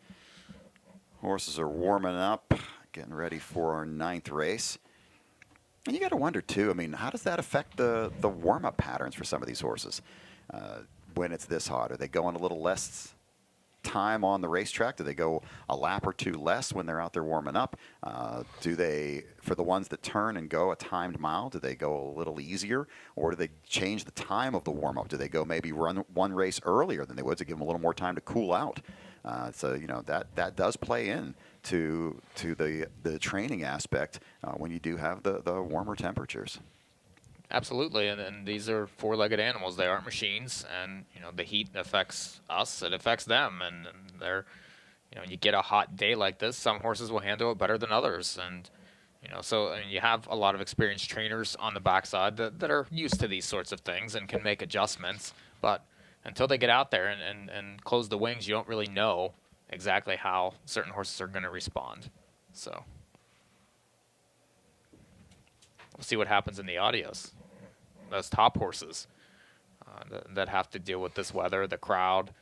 Horses are warming up, getting ready for our 9th race. And you got to wonder, too, I mean, how does that affect the warm-up patterns for some of these horses when it's this hot? Are they going a little less time on the racetrack? Do they go a lap or 2 less when they're out there warming up? Do they, for the ones that turn and go a timed mile, do they go a little easier? Or do they change the time of the warm-up? Do they go maybe run one race earlier than they would to give them a little more time to cool out? So, you know, that does play in to the training aspect when you do have the warmer temperatures. Absolutely, and these are 4-legged animals. They aren't machines, and you know the heat affects us. It affects them, and they're, you know, you get a hot day like this. Some horses will handle it better than others, and You know, so I mean, you have a lot of experienced trainers on the backside that are used to these sorts of things and can make adjustments. But until they get out there and close the wings, you don't really know exactly how certain horses are going to respond. So we'll see what happens in the Adios. Those top horses that have to deal with this weather, the crowd.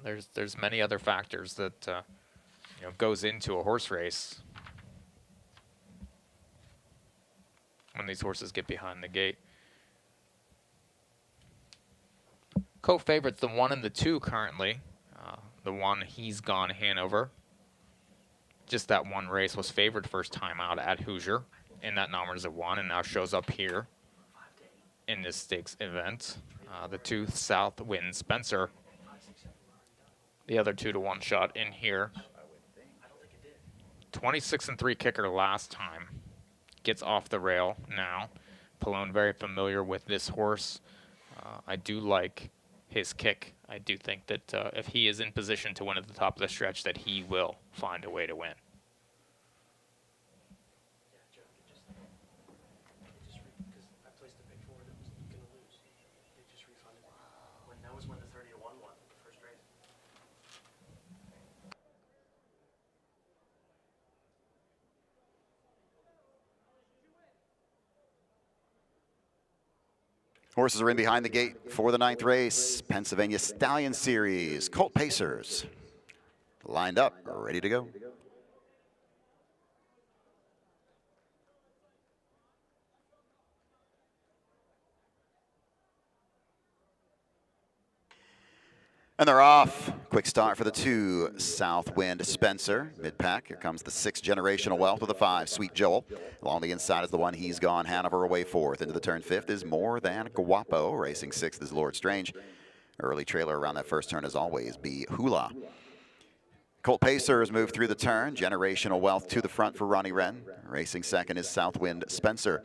There's many other factors that you know, goes into a horse race when these horses get behind the gate. Co-favorites, the 1 and the 2 currently. The 1, He's Gone Hanover. Just that one race was favored first time out at Hoosier in that numbers of 1, and now shows up here in this stakes event. The 2, Southwind Spencer. The other 2 to 1 shot in here. 26-3 kicker last time. Gets off the rail now. Pallone very familiar with this horse. I do like his kick. I do think that if he is in position to win at the top of the stretch, that he will find a way to win. Horses are in behind the gate for the 9th race. Pennsylvania Stallion Series. Colt Pacers lined up, ready to go. And they're off. Quick start for the 2, Southwind Spencer. Mid-pack, here comes the 6, Generational Wealth with the 5, Sweet Joel. Along the inside is the 1, He's Gone Hanover, away 4th. Into the turn 5th is More Than Guapo. Racing 6th is Lord Strange. Early trailer around that first turn as always be Hula. Colt Pacers move through the turn. Generational Wealth to the front for Ronnie Wren. Racing 2nd is Southwind Spencer.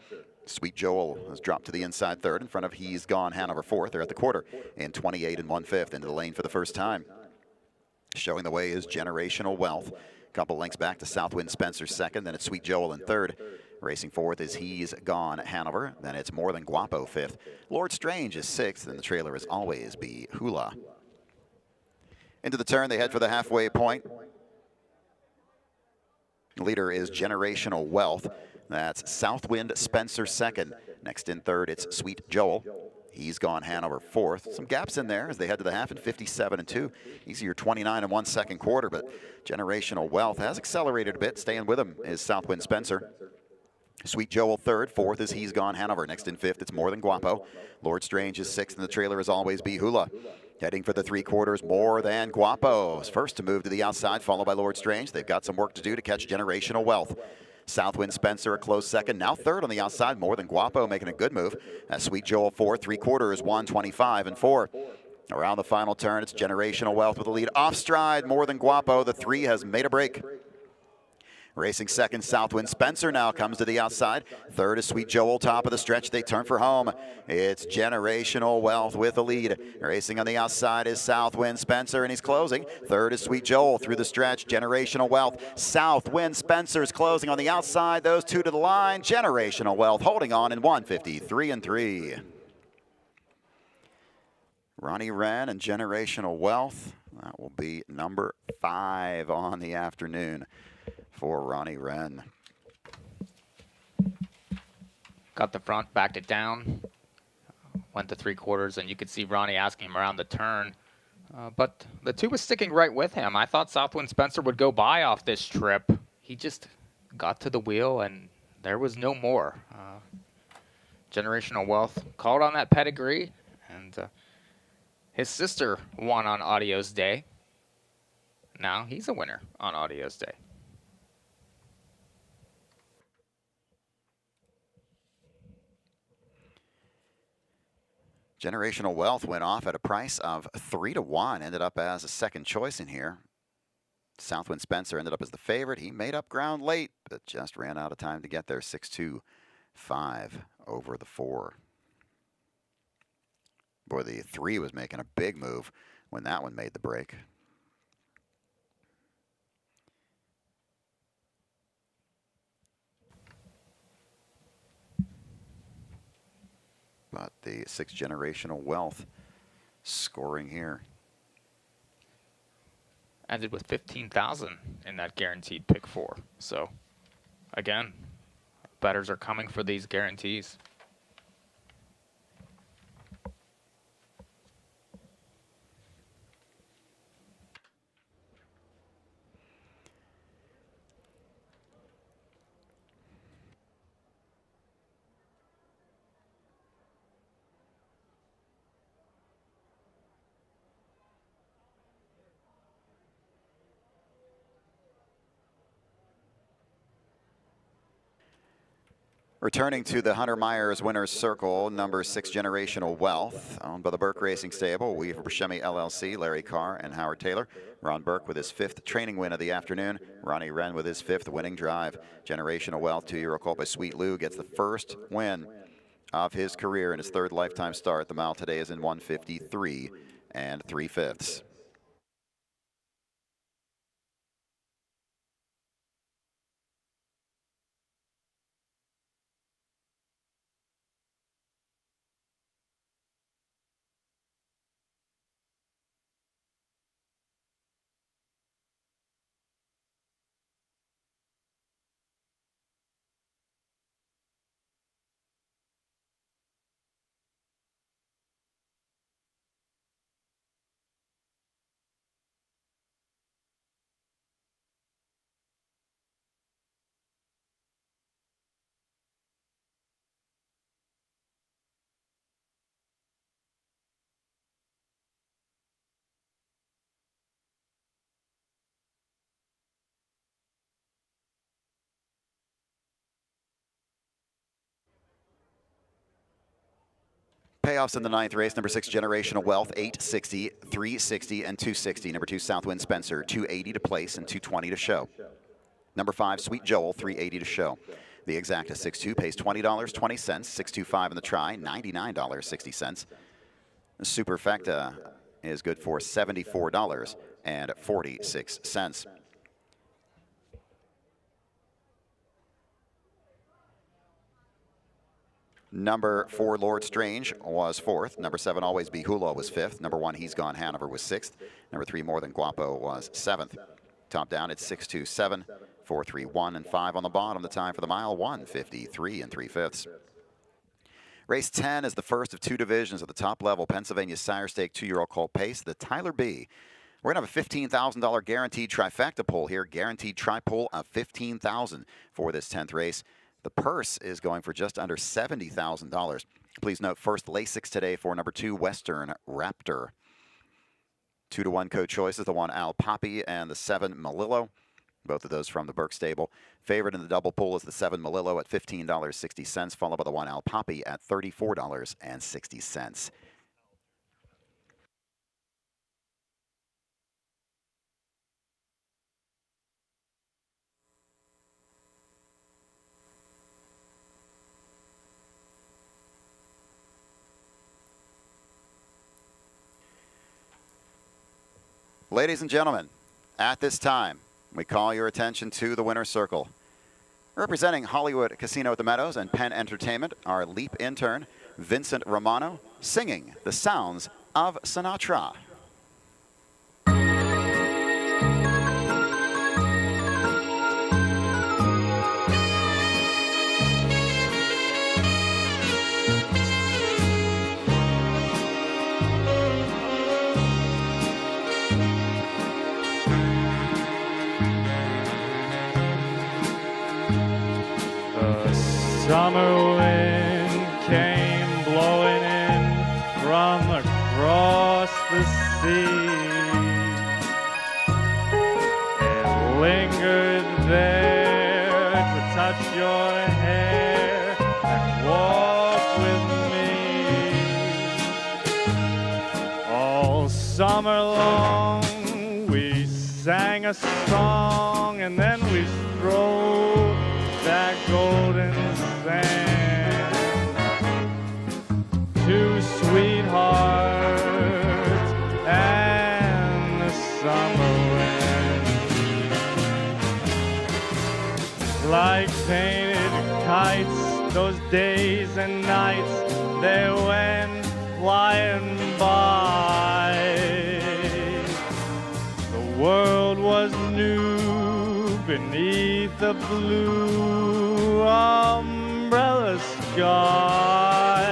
Sweet Joel has dropped to the inside 3rd in front of He's Gone Hanover 4th. They're at the quarter in 28 1/5 into the lane for the first time. Showing the way is Generational Wealth. Couple lengths back to Southwind Spencer 2nd, then it's Sweet Joel in 3rd. Racing 4th is He's Gone Hanover, then it's More Than Guapo 5th. Lord Strange is 6th, and the trailer is always be Hula. Into the turn, they head for the halfway point. Leader is Generational Wealth. That's Southwind Spencer 2nd. Next in 3rd, it's Sweet Joel. He's Gone Hanover 4th. Some gaps in there as they head to the half in 57-2. Easier 29 1/2 quarter, but Generational Wealth has accelerated a bit. Staying with him is Southwind Spencer. Sweet Joel 3rd. 4th is He's Gone Hanover. Next in 5th, it's More Than Guapo. Lord Strange is 6th, and the trailer is always be Hula. Heading for the 3/4, More Than Guapo. First to move to the outside, followed by Lord Strange. They've got some work to do to catch Generational Wealth. Southwind Spencer a close 2nd, now 3rd on the outside. More Than Guapo making a good move. That's Sweet Joel 4th, 3/4, 1:25 4. Around the final turn, it's Generational Wealth with a lead off stride. More Than Guapo, the 3 has made a break. Racing 2nd, Southwind Spencer now comes to the outside. 3rd is Sweet Joel, top of the stretch. They turn for home. It's Generational Wealth with the lead. Racing on the outside is Southwind Spencer, and he's closing. 3rd is Sweet Joel through the stretch. Generational Wealth. Southwind Spencer's closing on the outside. Those 2 to the line. Generational Wealth holding on in 1:53 3. Ronnie Wren and Generational Wealth. That will be number 5 on the afternoon for Ronnie Wren. Got the front, backed it down, went to 3/4, and you could see Ronnie asking him around the turn. But the 2 was sticking right with him. I thought Southwind Spencer would go by off this trip. He just got to the wheel, and there was no more. Generational Wealth called on that pedigree, and his sister won on Adios Day. Now he's a winner on Adios Day. Generational Wealth went off at a price of 3 to 1. Ended up as a second choice in here. Southwind Spencer ended up as the favorite. He made up ground late, but just ran out of time to get there. 6-2-5 over the 4. Boy, the 3 was making a big move when that one made the break. But the 6th generational wealth scoring here. Ended with 15,000 in that guaranteed pick 4. So, again, bettors are coming for these guarantees. Returning to the Hunter Myers Winner's Circle, number 6 Generational Wealth, owned by the Burke Racing Stable, Weaver Buscemi LLC, Larry Carr and Howard Taylor. Ron Burke with his 5th training win of the afternoon. Ronnie Wren with his 5th winning drive. Generational Wealth, 2-year-old colt by Sweet Lou, gets the first win of his career in his 3rd lifetime start. The mile today is in 1:53 3/5. Payoffs in the 9th race, number 6 Generational Wealth, 860, 360, and 260. Number 2 Southwind Spencer, 280 to place and 220 to show. Number 5 Sweet Joel, 380 to show. The exacta 6-2 pays $20.20, 625 in the try, $99.60. The Superfecta is good for $74.46. Number 4, Lord Strange, was 4th. Number 7, Always Be Hula, was 5th. Number 1, He's Gone Hanover, was 6th. Number 3, More Than Guapo, was 7th. Top down, it's 6-2, 7, 4, 3, 1, and 5 on the bottom. The time for the mile, 1:53 3/5. Race 10 is the first of 2 divisions at the top level. Pennsylvania Sire Stake 2-year-old colt Pace, the Tyler B. We're going to have a $15,000 guaranteed trifecta pull here. Guaranteed tri-pull of $15,000 for this 10th race. The purse is going for just under $70,000. Please note, first Lasix today for number 2, Western Raptor. 2-to-1 co-choices, the 1 Al Poppy and the 7 Malillo. Both of those from the Burke stable. Favorite in the double pull is the 7 Malillo at $15.60, followed by the 1 Al Poppy at $34.60. Ladies and gentlemen, at this time, we call your attention to the winner's circle. Representing Hollywood Casino at the Meadows and Penn Entertainment, our LEAP intern, Vincent Romano, singing the sounds of Sinatra. Summer wind came blowing in from across the sea. It lingered there to touch your hair and walk with me. All summer long we sang a song and then we strolled that golden sand. 2 sweethearts and the summer wind. Like painted kites, those days and nights, they went flying by. The world was new beneath the blue umbrella sky,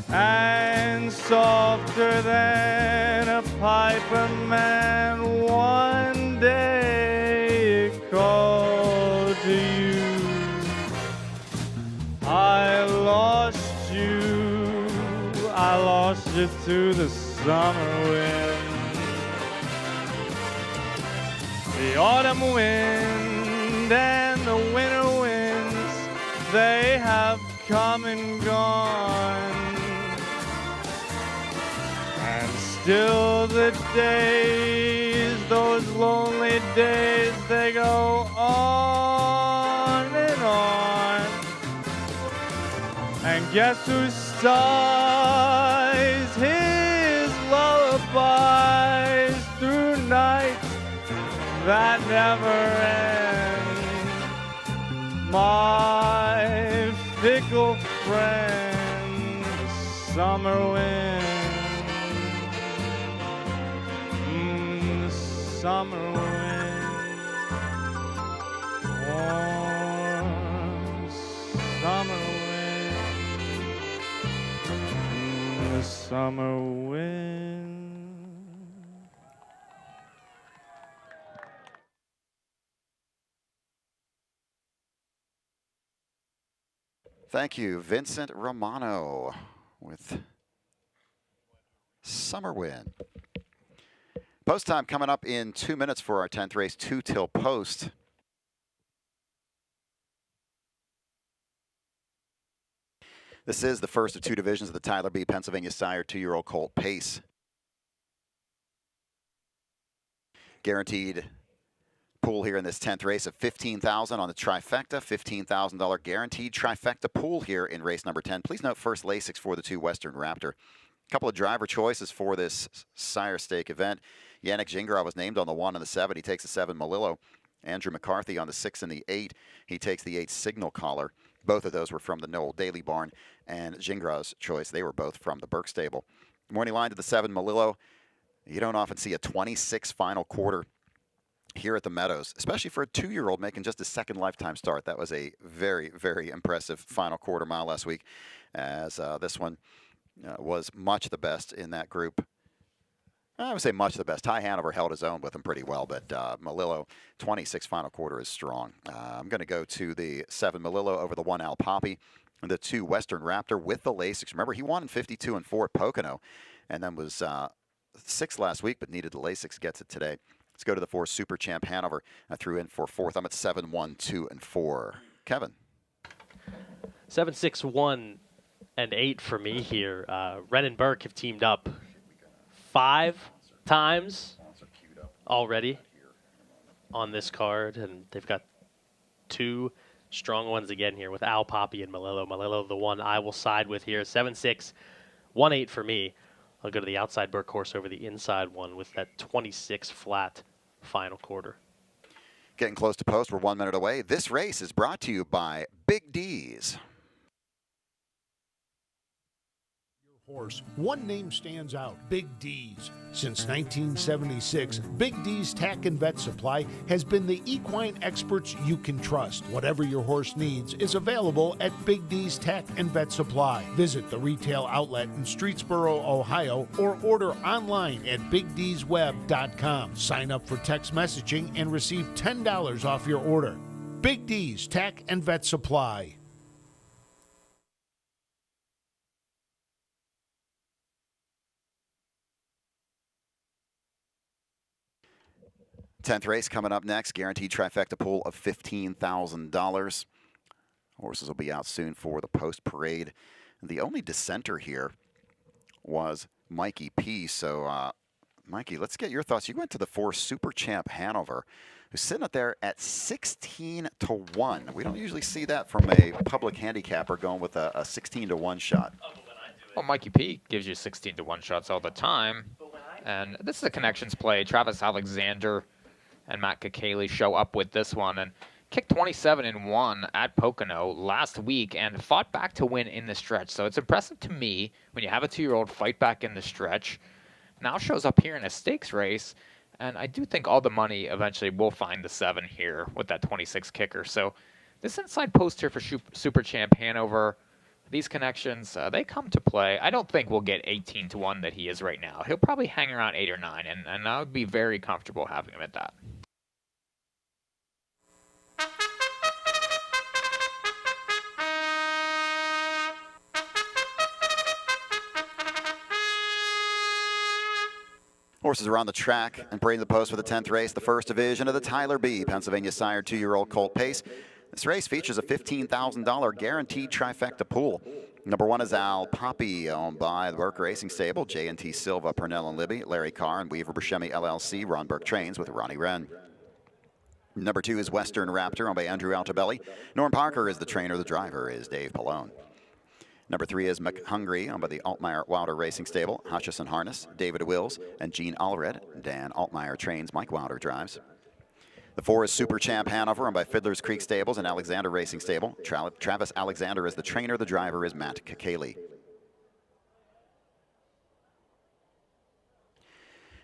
and softer than a piper man one day it called to you. I lost you to the summer wind. The autumn wind and the winter winds, they have come and gone. And still the days, those lonely days, they go on and on. And guess who sighs his lullabies through nights that never end? My fickle friend, the summer wind. The summer wind. Warm summer wind. The summer wind. Thank you, Vincent Romano with Summer Wind. Post time coming up in 2 minutes for our 10th race, 2 till post. This is the first of 2 divisions of the Tyler B. Pennsylvania Sire 2-year-old colt Pace. Guaranteed pool here in this 10th race of $15,000 on the trifecta, $15,000 guaranteed trifecta pool here in race number 10. Please note first Lasix for the 2 Western Raptor. A couple of driver choices for this Sire Stake event. Yannick Gingras was named on the 1 and the 7. He takes the 7 Malillo. Andrew McCarthy on the 6 and the 8. He takes the 8 Signal Collar. Both of those were from the Noel Daly barn. And Gingras' choice, they were both from the Burke stable. Morning line to the 7 Malillo. You don't often see a 26 final quarter here at the Meadows, especially for a 2-year-old making just his second lifetime start. That was a very, very impressive final quarter mile last week, as this one was much the best in that group. I would say much the best. Ty Hanover held his own with him pretty well, but Malillo, 26 final quarter is strong. I'm going to go to the 7 Malillo over the 1 Al Poppy, and the 2 Western Raptor with the Lasix. Remember, he won in 52 and 4 at Pocono, and then was 6th last week, but needed the Lasix, gets it today. Let's go to the 4 Super Champ Hanover. I threw in for 4th. I'm at 7, 1, 2, and 4. Kevin. 7, 6, 1, and 8 for me here. Ren and Burke have teamed up 5 times already on this card, and they've got 2 strong ones again here with Al Poppy and Malillo. Malillo, the one I will side with here. 7, 6, 1, 8 for me. I'll go to the outside Burke horse over the inside one with that 26 flat final quarter. Getting close to post. We're 1 minute away. This race is brought to you by Big D's. Horse, one name stands out, Big D's. Since 1976, Big D's Tack and Vet Supply has been the equine experts you can trust. Whatever your horse needs is available at Big D's Tack and Vet Supply. Visit the retail outlet in Streetsboro, Ohio, or order online at BigD'sWeb.com. Sign up for text messaging and receive $10 off your order. Big D's Tack and Vet Supply. 10th race coming up next. Guaranteed trifecta pool of $15,000. Horses will be out soon for the post parade. The only dissenter here was Mikey P. So, Mikey, let's get your thoughts. You went to the 4 Super Champ Hanover, who's sitting up there at 16 to 1. We don't usually see that from a public handicapper going with a 16 to 1 shot. Well, Mikey P gives you 16 to 1 shots all the time. And this is a connections play. Travis Alexander and Matt Kakaley show up with this one. And kicked 27-1 at Pocono last week and fought back to win in the stretch. So it's impressive to me when you have a 2-year-old fight back in the stretch. Now shows up here in a stakes race, and I do think all the money eventually will find the 7 here with that 26 kicker. So this inside post here for Super Champ Hanover, these connections, they come to play. I don't think we'll get 18-1 that he is right now. He'll probably hang around 8 or 9, and I would be very comfortable having him at that. Horses are on the track and parading the post for the 10th race, the first division of the Tyler B. Pennsylvania sire 2-year-old colt pace. This race features a $15,000 guaranteed trifecta pool. Number 1 is Al Poppy, owned by the Burke Racing Stable, J&T Silva, Purnell and Libby, Larry Carr, and Weaver Buscemi LLC. Ron Burke trains with Ronnie Wren. Number 2 is Western Raptor, owned by Andrew Altabelli. Norm Parker is the trainer. The driver is Dave Pallone. Number 3 is McHungry, owned by the Altmaier Wilder Racing Stable, Hutchison Harness, David Wills, and Gene Allred. Dan Altmaier trains, Mike Wilder drives. The 4 is Super Champ Hanover, owned by Fiddler's Creek Stables and Alexander Racing Stable. Travis Alexander is the trainer. The driver is Matt Kakali.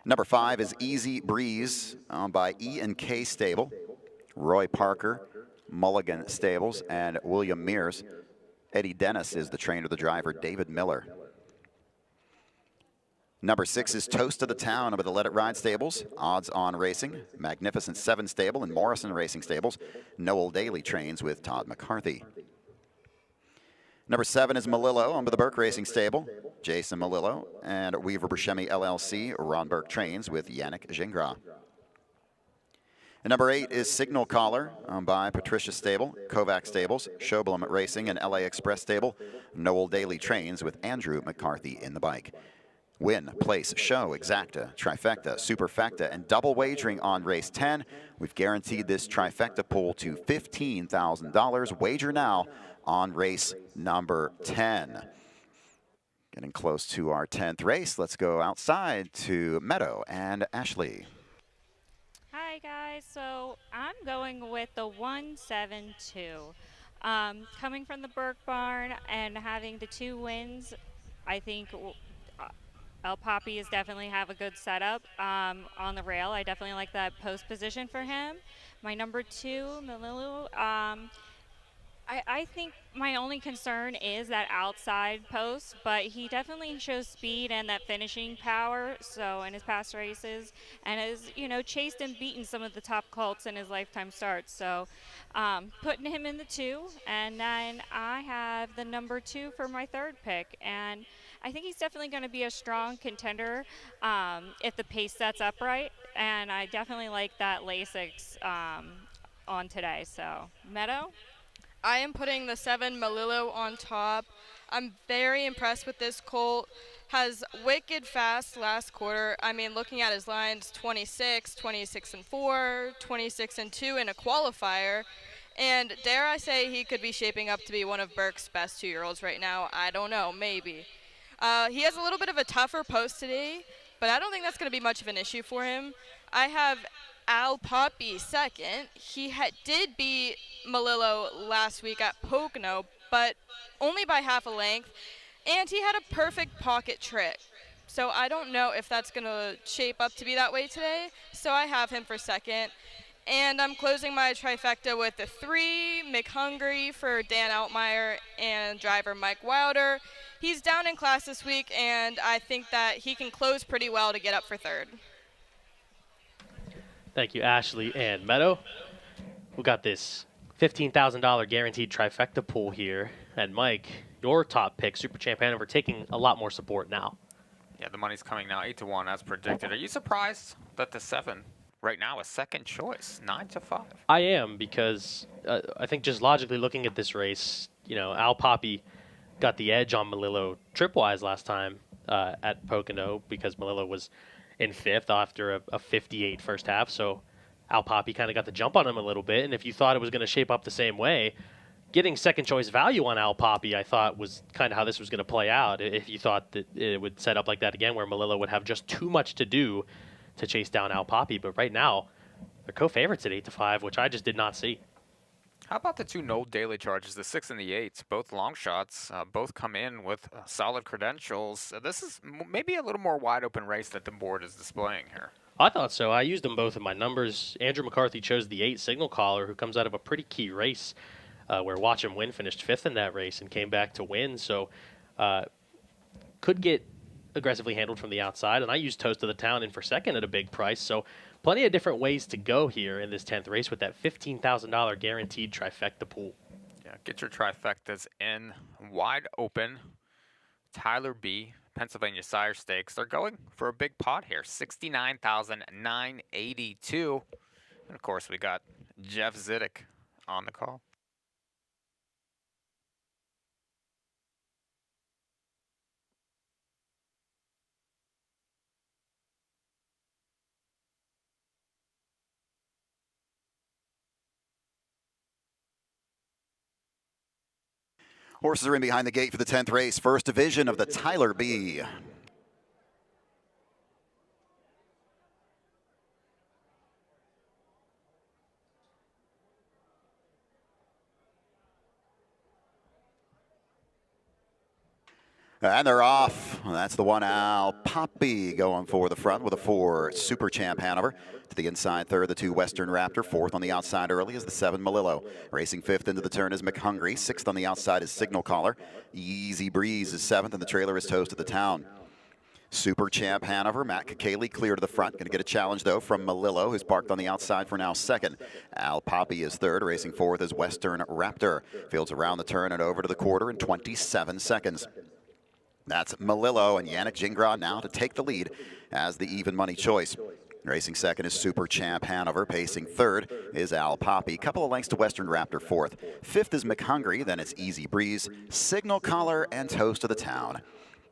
Number 5 is Easy Breeze, owned by E&K Stable, Roy Parker, Mulligan Stables, and William Mears. Eddie Dennis is the trainer. The driver, David Miller. Number 6 is Toast of the Town, owned by the Let It Ride Stables, Odds On Racing, Magnificent 7 Stable, and Morrison Racing Stables. Noel Daly trains with Todd McCarthy. Number 7 is Malillo, owned by the Burke Racing Stable, Jason Malillo, and Weaver Buscemi LLC. Ron Burke trains with Yannick Gingras. And number 8 is Signal Caller, owned by Patricia Stable, Kovac Stables, Showblum Racing, and LA Express Stable. Noel Daly trains with Andrew McCarthy in the bike. Win, place, show, exacta, trifecta, superfecta, and double wagering on race 10. We've guaranteed this trifecta pool to $15,000. Wager now on race number 10. Getting close to our 10th race. Let's go outside to Meadow and Ashley. Hi guys, so I'm going with the 172. Coming from the Burke Barn and having the 2 wins, I think El Papi is definitely have a good setup on the rail. I definitely like that post position for him. My number 2, Malillo, I think my only concern is that outside post, but he definitely shows speed and that finishing power, so in his past races, and has, you know, chased and beaten some of the top colts in his lifetime starts. So putting him in the 2, and then I have the number 2 for my 3rd pick, and I think he's definitely going to be a strong contender if the pace sets up right, and I definitely like that Lasix on today. So Meadow? I am putting the 7 Malillo on top. I'm very impressed with this colt. Has wicked fast last quarter. I mean, looking at his lines, 26, 26-4, 26-2 in a qualifier. And dare I say he could be shaping up to be one of Burke's best 2-year-olds right now. I don't know, maybe. He has a little bit of a tougher post today, but I don't think that's going to be much of an issue for him. I have Al Poppy second. He did beat Malillo last week at Pocono, but only by half a length, and he had a perfect pocket trick. So I don't know if that's going to shape up to be that way today, so I have him for second. And I'm closing my trifecta with the 3, McHungry for Dan Altmaier and driver Mike Wilder. He's down in class this week, and I think that he can close pretty well to get up for 3rd. Thank you, Ashley and Meadow. We got this $15,000 guaranteed trifecta pool here. And Mike, your top pick, Super Champ Hanover, taking a lot more support now. Yeah, the money's coming now 8-1 as predicted. Are you surprised that the 7 right now is second choice, 9-5? I am, because I think just logically looking at this race, you know, Al Poppy got the edge on Malillo tripwise last time at Pocono because Malillo was in 5th after a 58 first half. So Al Poppy kind of got the jump on him a little bit. And if you thought it was going to shape up the same way, getting second choice value on Al Poppy, I thought was kind of how this was going to play out. If you thought that it would set up like that again, where Malillo would have just too much to do to chase down Al Poppy. But right now, they're co-favorites at 8-5, which I just did not see. How about the two no daily charges, the 6 and the 8s, both long shots, both come in with solid credentials. This is maybe a little more wide open race that the board is displaying here. I thought so. I used them both in my numbers. Andrew McCarthy chose the 8 signal caller, who comes out of a pretty key race where Watch Him Win finished 5th in that race and came back to win. So could get aggressively handled from the outside. And I used Toast of the Town in for 2nd at a big price. So plenty of different ways to go here in this 10th race with that $15,000 guaranteed trifecta pool. Yeah, get your trifectas in wide open. Tyler B, Pennsylvania Sire Stakes. They're going for a big pot here, $69,982. And of course, we got Jeff Zidek on the call. Horses are in behind the gate for the 10th race, first division of the Tyler B. And they're off. That's the one Al Poppy going for the front with a 4 Super Champ Hanover. To the inside third, the 2 Western Raptor. 4th on the outside early is the 7 Malillo. Racing 5th into the turn is McHungry. 6th on the outside is Signal Caller. Easy Breeze is 7th, and the trailer is Toast of the Town. Super Champ Hanover, Matt Kakaley clear to the front. Going to get a challenge, though, from Malillo, who's parked on the outside for now 2nd. Al Poppy is 3rd. Racing 4th is Western Raptor. Fields around the turn and over to the quarter in 27 seconds. That's Malillo and Yannick Gingras now to take the lead as the even money choice. Racing 2nd is Super Champ Hanover. Pacing 3rd is Al Poppy. Couple of lengths to Western Raptor 4th. 5th is McHungry. Then it's Easy Breeze, Signal Caller, and Toast of the Town.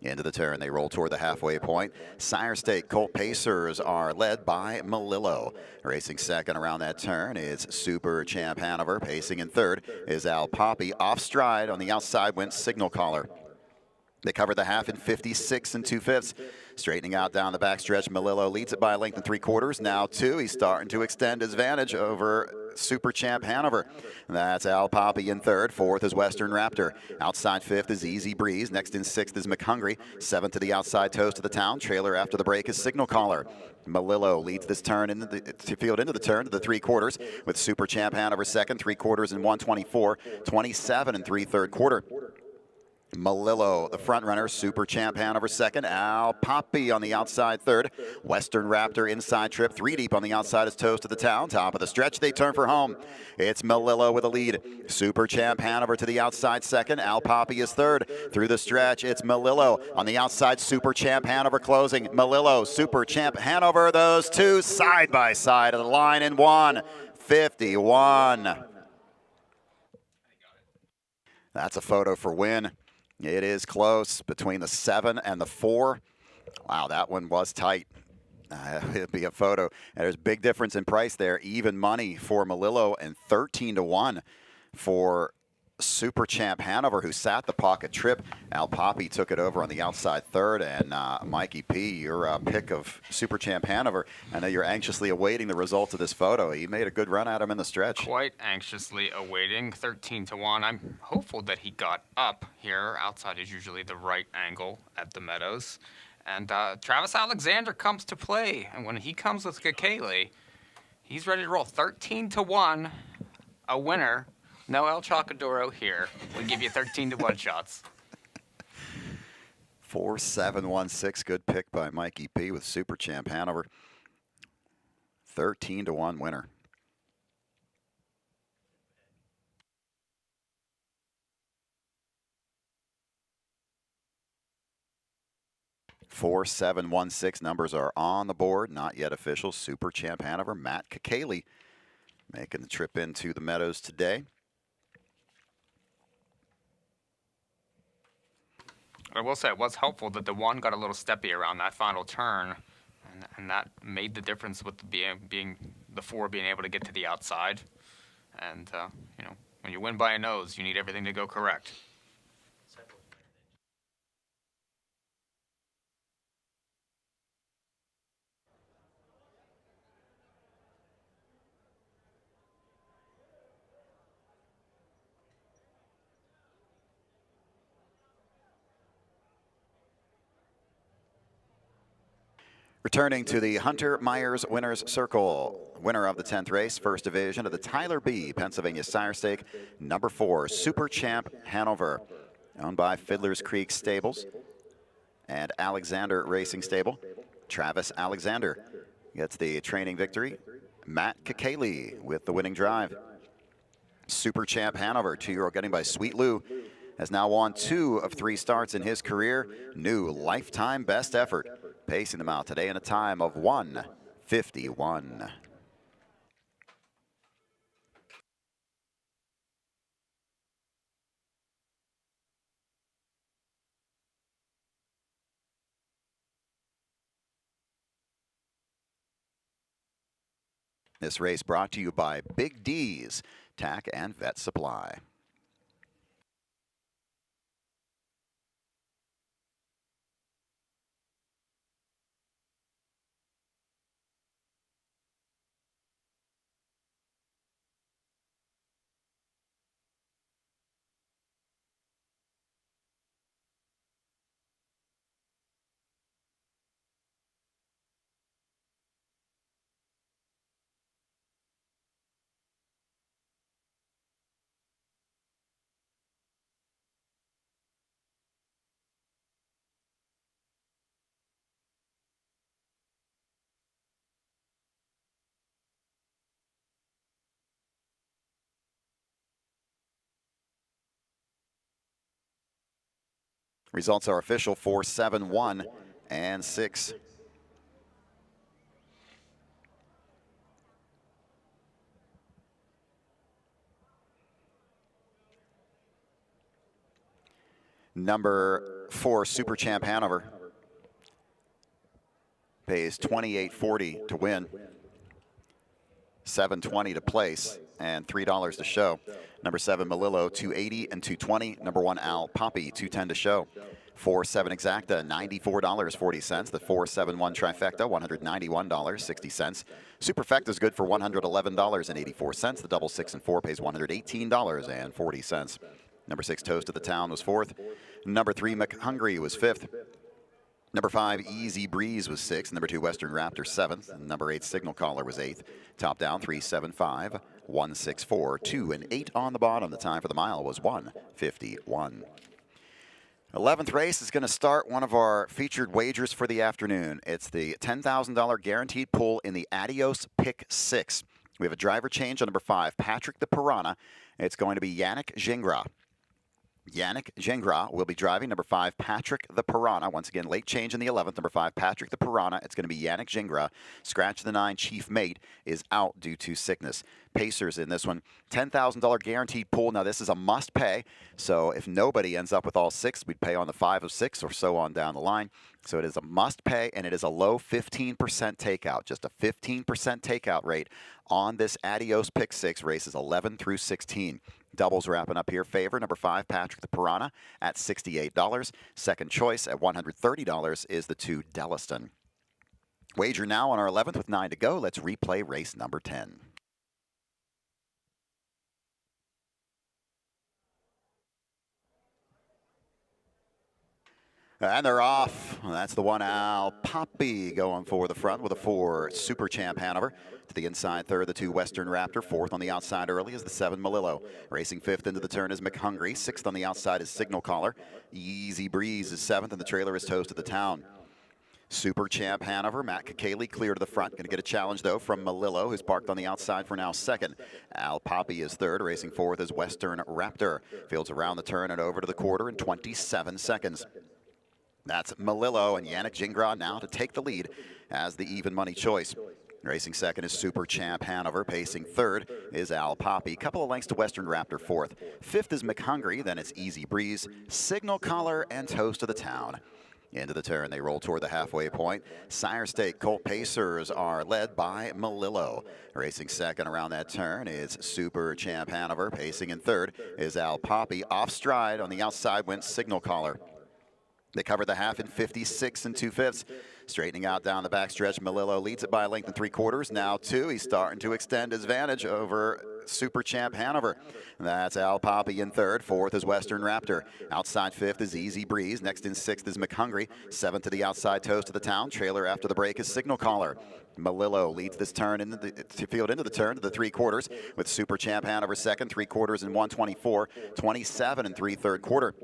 Into the turn, they roll toward the halfway point. Sire State Colt Pacers are led by Malillo. Racing 2nd around that turn is Super Champ Hanover. Pacing in 3rd is Al Poppy. Off stride on the outside went Signal Caller. They covered the half in 56 2/5. Straightening out down the backstretch, Malillo leads it by a length and 3/4. Now 2. He's starting to extend his advantage over Super Champ Hanover. That's Al Poppy in 3rd. 4th is Western Raptor. Outside 5th is Easy Breeze. Next in 6th is McHungry. 7th to the outside, Toast of the Town. Trailer after the break is Signal Caller. Malillo leads this turn into the field into the turn to the 3/4 with Super Champ Hanover 2nd. 3/4 in 1:24. 27 3/3 quarter. Malillo, the front runner, Super Champ Hanover 2nd. Al Poppy on the outside 3rd. Western Raptor inside trip. 3 deep on the outside is Toast of the Town. Top of the stretch, they turn for home. It's Malillo with a lead. Super Champ Hanover to the outside 2nd. Al Poppy is 3rd. Through the stretch, it's Malillo on the outside. Super Champ Hanover closing. Malillo, Super Champ Hanover. Those two side by side of the line in 1:51. That's a photo for Win. It is close between the 7 and the 4. Wow, that one was tight. It'll be a photo. And there's a big difference in price there. Even money for Malillo and 13-1 for Super Champ Hanover, who sat the pocket trip. Al Poppy took it over on the outside 3rd. And Mikey P., your pick of Super Champ Hanover. I know you're anxiously awaiting the results of this photo. He made a good run at him in the stretch. Quite anxiously awaiting, 13-1. I'm hopeful that he got up here. Outside is usually the right angle at the Meadows. And Travis Alexander comes to play. And when he comes with Kakaley, he's ready to roll. 13-1, a winner. No El Chocadoro here. We give you 13-1 shots. 4-7-1-6. Good pick by Mikey P. with Super Champ Hanover. 13-1 winner. Four, 7, 1, 6 numbers are on the board, not yet official. Super Champ Hanover, Matt Kakaley making the trip into the Meadows today. I will say it was helpful that the 1 got a little steppy around that final turn, and that made the difference with being the 4 being able to get to the outside. And you know, when you win by a nose, you need everything to go correct. Returning to the Hunter Myers Winners Circle. Winner of the 10th race, first division of the Tyler B. Pennsylvania Sire Stake, number 4, Super Champ Hanover. Owned by Fiddler's Creek Stables and Alexander Racing Stable. Travis Alexander gets the training victory. Matt Kakali with the winning drive. Super Champ Hanover, 2-year-old getting by Sweet Lou, has now won 2 of 3 starts in his career. New lifetime best effort. Pacing them out today in a time of 1:51. This race brought to you by Big D's Tack and Vet Supply. Results are official: 4, 7, 1, and 6. Number 4, Super Champ Hanover, pays $28.40 to win, $7.20 to place, and $3 to show. Number 7, Melillo, $2.80 and $2.20. Number 1, Al Poppy, $2.10 to show. 4-7 Exacta, $94.40. The 4-7-1 Trifecta, $191.60. Superfecta is good for $111.84. The double 6 and 4 pays $118.40. Number 6, Toast of the Town, was 4th. Number 3, McHungry, was 5th. Number 5, Easy Breeze, was 6th. Number 2, Western Raptor, 7th. And number 8, Signal Caller, was 8th. Top down, 3-7-5, 1-6-4, 2 and 8 on the bottom. The time for the mile was 1:51. 11th race is going to start one of our featured wagers for the afternoon. It's the $10,000 guaranteed pool in the Adios Pick 6. We have a driver change on number 5, Patrick the Piranha. It's going to be Yannick Gingras. Yannick Gingras will be driving. Number 5, Patrick the Piranha. Once again, late change in the 11th. Number 5, Patrick the Piranha. It's going to be Yannick Gingras. Scratch the 9, Chief Mate, is out due to sickness. Pacers in this one. $10,000 guaranteed pool. Now, this is a must pay. So if nobody ends up with all 6, we'd pay on the 5 of 6 or so on down the line. So it is a must pay, and it is a low 15% takeout. Just a 15% takeout rate on this Adios Pick 6, races 11 through 16. Doubles wrapping up here. Favor, number 5, Patrick the Piranha, at $68. Second choice at $130 is the 2, Deliston. Wager now on our 11th with 9 to go. Let's replay race number 10. And they're off. That's the 1, Al Poppy, going for the front with a 4, Super Champ Hanover. To the inside third, the 2, Western Raptor. 4th on the outside early is the 7, Melillo. Racing 5th into the turn is McHungry. 6th on the outside is Signal Caller. Easy Breeze is 7th, and the trailer is Toast of the Town. Super Champ Hanover, Matt Kakali clear to the front. Going to get a challenge, though, from Melillo, who's parked on the outside for now 2nd. Al Poppy is 3rd. Racing 4th is Western Raptor. Fields around the turn and over to the quarter in 27 seconds. That's Melillo and Yannick Gingras now to take the lead as the even money choice. Racing 2nd is Super Champ Hanover. Pacing 3rd is Al Poppy. Couple of lengths to Western Raptor, 4th. 5th is McHungry. Then it's Easy Breeze, Signal Caller, and Toast of the Town. Into the turn, they roll toward the halfway point. Sire Stake Colt Pacers are led by Melillo. Racing 2nd around that turn is Super Champ Hanover. Pacing in 3rd is Al Poppy. Off stride on the outside went Signal Caller. They covered the half in 56 2/5. Straightening out down the backstretch, Melillo leads it by a length and 3/4. Now 2. He's starting to extend his advantage over Super Champ Hanover. That's Al Poppy in third. Fourth is Western Raptor. Outside fifth is Easy Breeze. Next in sixth is McHungry. Seventh to the outside, Toast of the Town. Trailer after the break is Signal Caller. Malillo leads this turn into the field into the turn to the 3/4 with Super Champ Hanover second, 3/4 in 1:24, 27 and 3/3 quarter.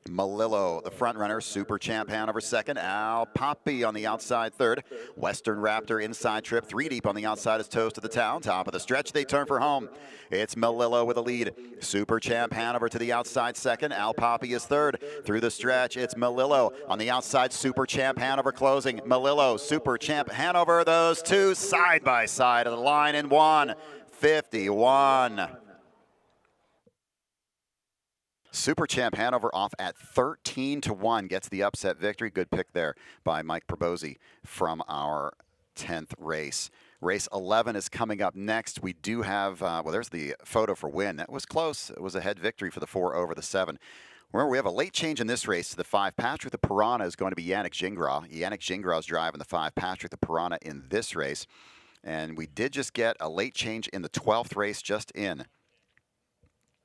Malillo, the front runner, Super Champ Hanover second, Al Poppy on the outside third, Western Raptor inside trip, 3 deep on the outside is Toast of the Town, top of the stretch, they turn for home. It's Malillo with a lead, Super Champ Hanover to the outside second, Al Poppy is third, through the stretch, it's Malillo on the outside, Super Champ Hanover closing, Malillo, Super Champ Hanover, those two side by side of the line in 1:51. Super Champ Hanover off at 13-1, gets the upset victory. Good pick there by Mike Pribozie from our 10th race. Race 11 is coming up next. We do have, well, there's the photo for win. That was close. It was a head victory for the 4 over the 7. Remember, we have a late change in this race to the 5. Patrick the Piranha is going to be Yannick Gingras. Yannick Gingras is driving the 5. Patrick the Piranha in this race. And we did just get a late change in the 12th race just in.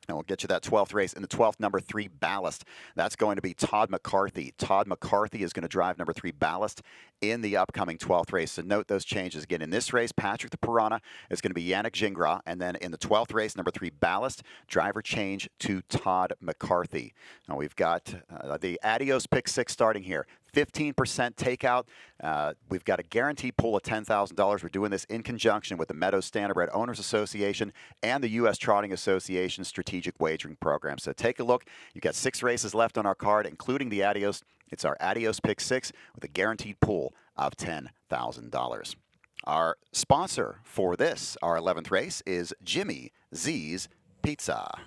And we'll get you that 12th race. In the 12th, number 3 Ballast. That's going to be Todd McCarthy. Todd McCarthy is going to drive number 3 Ballast in the upcoming 12th race. So note those changes. Again, in this race, Patrick the Piranha is going to be Yannick Gingras. And then in the 12th race, number 3 Ballast, driver change to Todd McCarthy. Now we've got the Adios pick 6 starting here. 15% takeout. We've got a guaranteed pool of $10,000. We're doing this in conjunction with the Meadows Standardbred Owners Association and the U.S. Trotting Association Strategic Wagering Program. So take a look. You've got 6 races left on our card, including the Adios. It's our Adios Pick 6 with a guaranteed pool of $10,000. Our sponsor for this, our 11th race, is Jimmy Z's Pizza.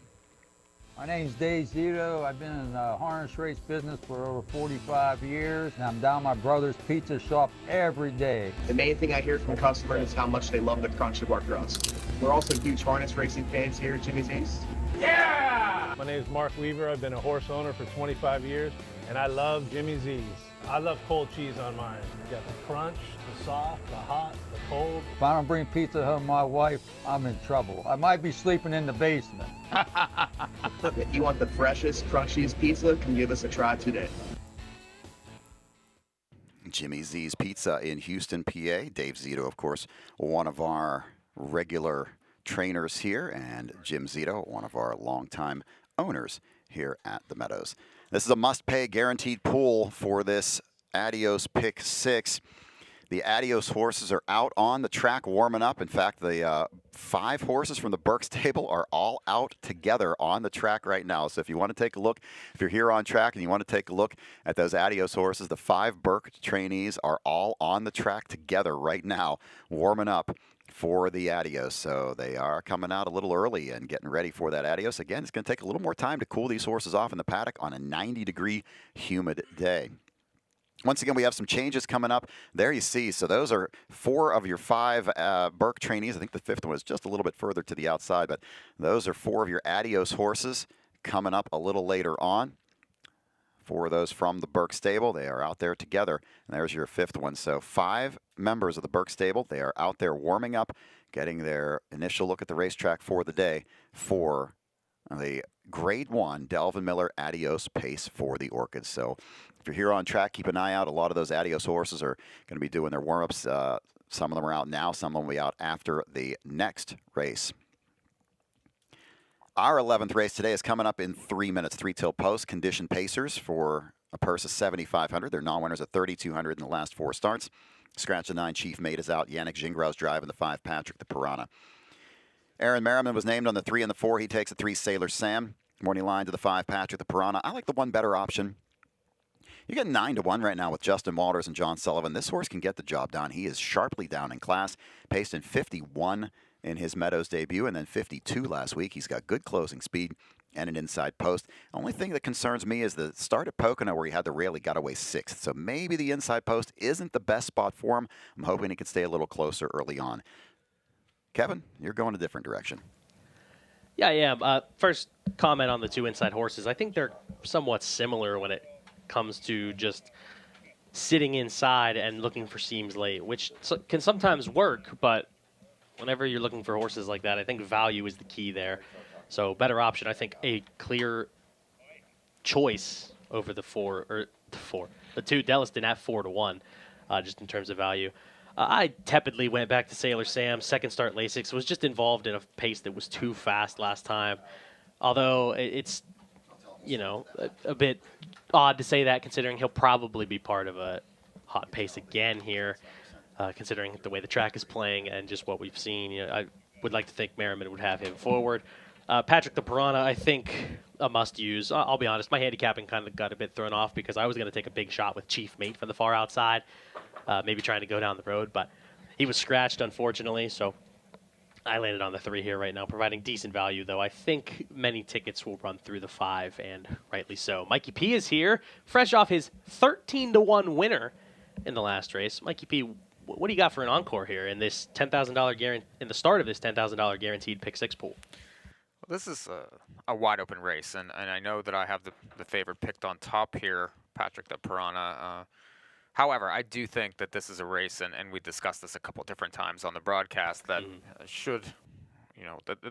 My name's Dave Zidek. I've been in the harness race business for over 45 years, and I'm down my brother's pizza shop every day. The main thing I hear from customers is how much they love the crunch of our crust. We're also huge harness racing fans here at Jimmy Z's. Yeah! My name is Mark Weaver. I've been a horse owner for 25 years, and I love Jimmy Z's. I love cold cheese on mine. You got the crunch, the soft, the hot, the cold. If I don't bring pizza home to my wife, I'm in trouble. I might be sleeping in the basement. If you want the freshest, crunchiest pizza, come give us a try today. Jimmy Z's Pizza in Houston, PA. Dave Zito, of course, one of our regular trainers here, and Jim Zito, one of our longtime owners here at the Meadows. This is a must-pay guaranteed pool for this Adios Pick 6. The Adios horses are out on the track warming up. In fact, the 5 horses from the Burke stable are all out together on the track right now. So if you want to take a look, if you're here on track and you want to take a look at those Adios horses, the 5 Burke trainees are all on the track together right now, warming up for the Adios. So they are coming out a little early and getting ready for that Adios. Again, it's going to take a little more time to cool these horses off in the paddock on a 90-degree humid day. Once again, we have some changes coming up. There you see. So those are 4 of your 5 Burke trainees. I think the 5th one was just a little bit further to the outside, but those are 4 of your Adios horses coming up a little later on. 4 of those from the Burke stable. They are out there together. And there's your 5th one. So 5 members of the Burke stable. They are out there warming up, getting their initial look at the racetrack for the day for the Grade 1 Delvin Miller Adios Pace for the Orchids. So if you're here on track, keep an eye out. A lot of those Adios horses are going to be doing their warm-ups. Some of them are out now. Some of them will be out after the next race. Our 11th race today is coming up in 3 minutes. 3 till post. Condition Pacers for a purse of $7,500. They're non-winners at $3,200 in the last 4 starts. Scratch the 9 Chief Mate is out. Yannick Gingras driving the 5 Patrick the Piranha. Aaron Merriman was named on the 3 and the 4. He takes the 3 Sailor Sam. Morning line to the 5 Patrick the Piranha. I like the 1 better option. You get 9-1 right now with Justin Walters and John Sullivan. This horse can get the job done. He is sharply down in class. Paced in 51 in his Meadows debut and then 52 last week. He's got good closing speed and an inside post. Only thing that concerns me is the start at Pocono where he had the rail. He got away 6th. So maybe the inside post isn't the best spot for him. I'm hoping he can stay a little closer early on. Kevin, you're going a different direction. Yeah. First comment on the 2 inside horses. I think they're somewhat similar when it comes to just sitting inside and looking for seams late, which can sometimes work, but whenever you're looking for horses like that, I think value is the key there. So better option, I think a clear choice over the two Delliston at 4-1, just in terms of value. I tepidly went back to Sailor Sam. Second start Lasix was just involved in a pace that was too fast last time. Although it's, a bit odd to say that considering he'll probably be part of a hot pace again here, considering the way the track is playing and just what we've seen. I would like to think Merriman would have him forward. Patrick the Piranha, I think a must-use. I'll be honest, my handicapping kind of got a bit thrown off because I was going to take a big shot with Chief Mate from the far outside, maybe trying to go down the road, but he was scratched, unfortunately, so I landed on the 3 here right now, providing decent value, though I think many tickets will run through the 5, and rightly so. Mikey P is here, fresh off his 13-1 winner in the last race. Mikey P, what do you got for an encore here in this $10,000 guarantee, in the start of this $10,000 guaranteed pick 6 pool? Well, this is a wide open race, and I know that I have the favorite picked on top here, Patrick the Piranha. However, I do think that this is a race, and we discussed this a couple different times on the broadcast, that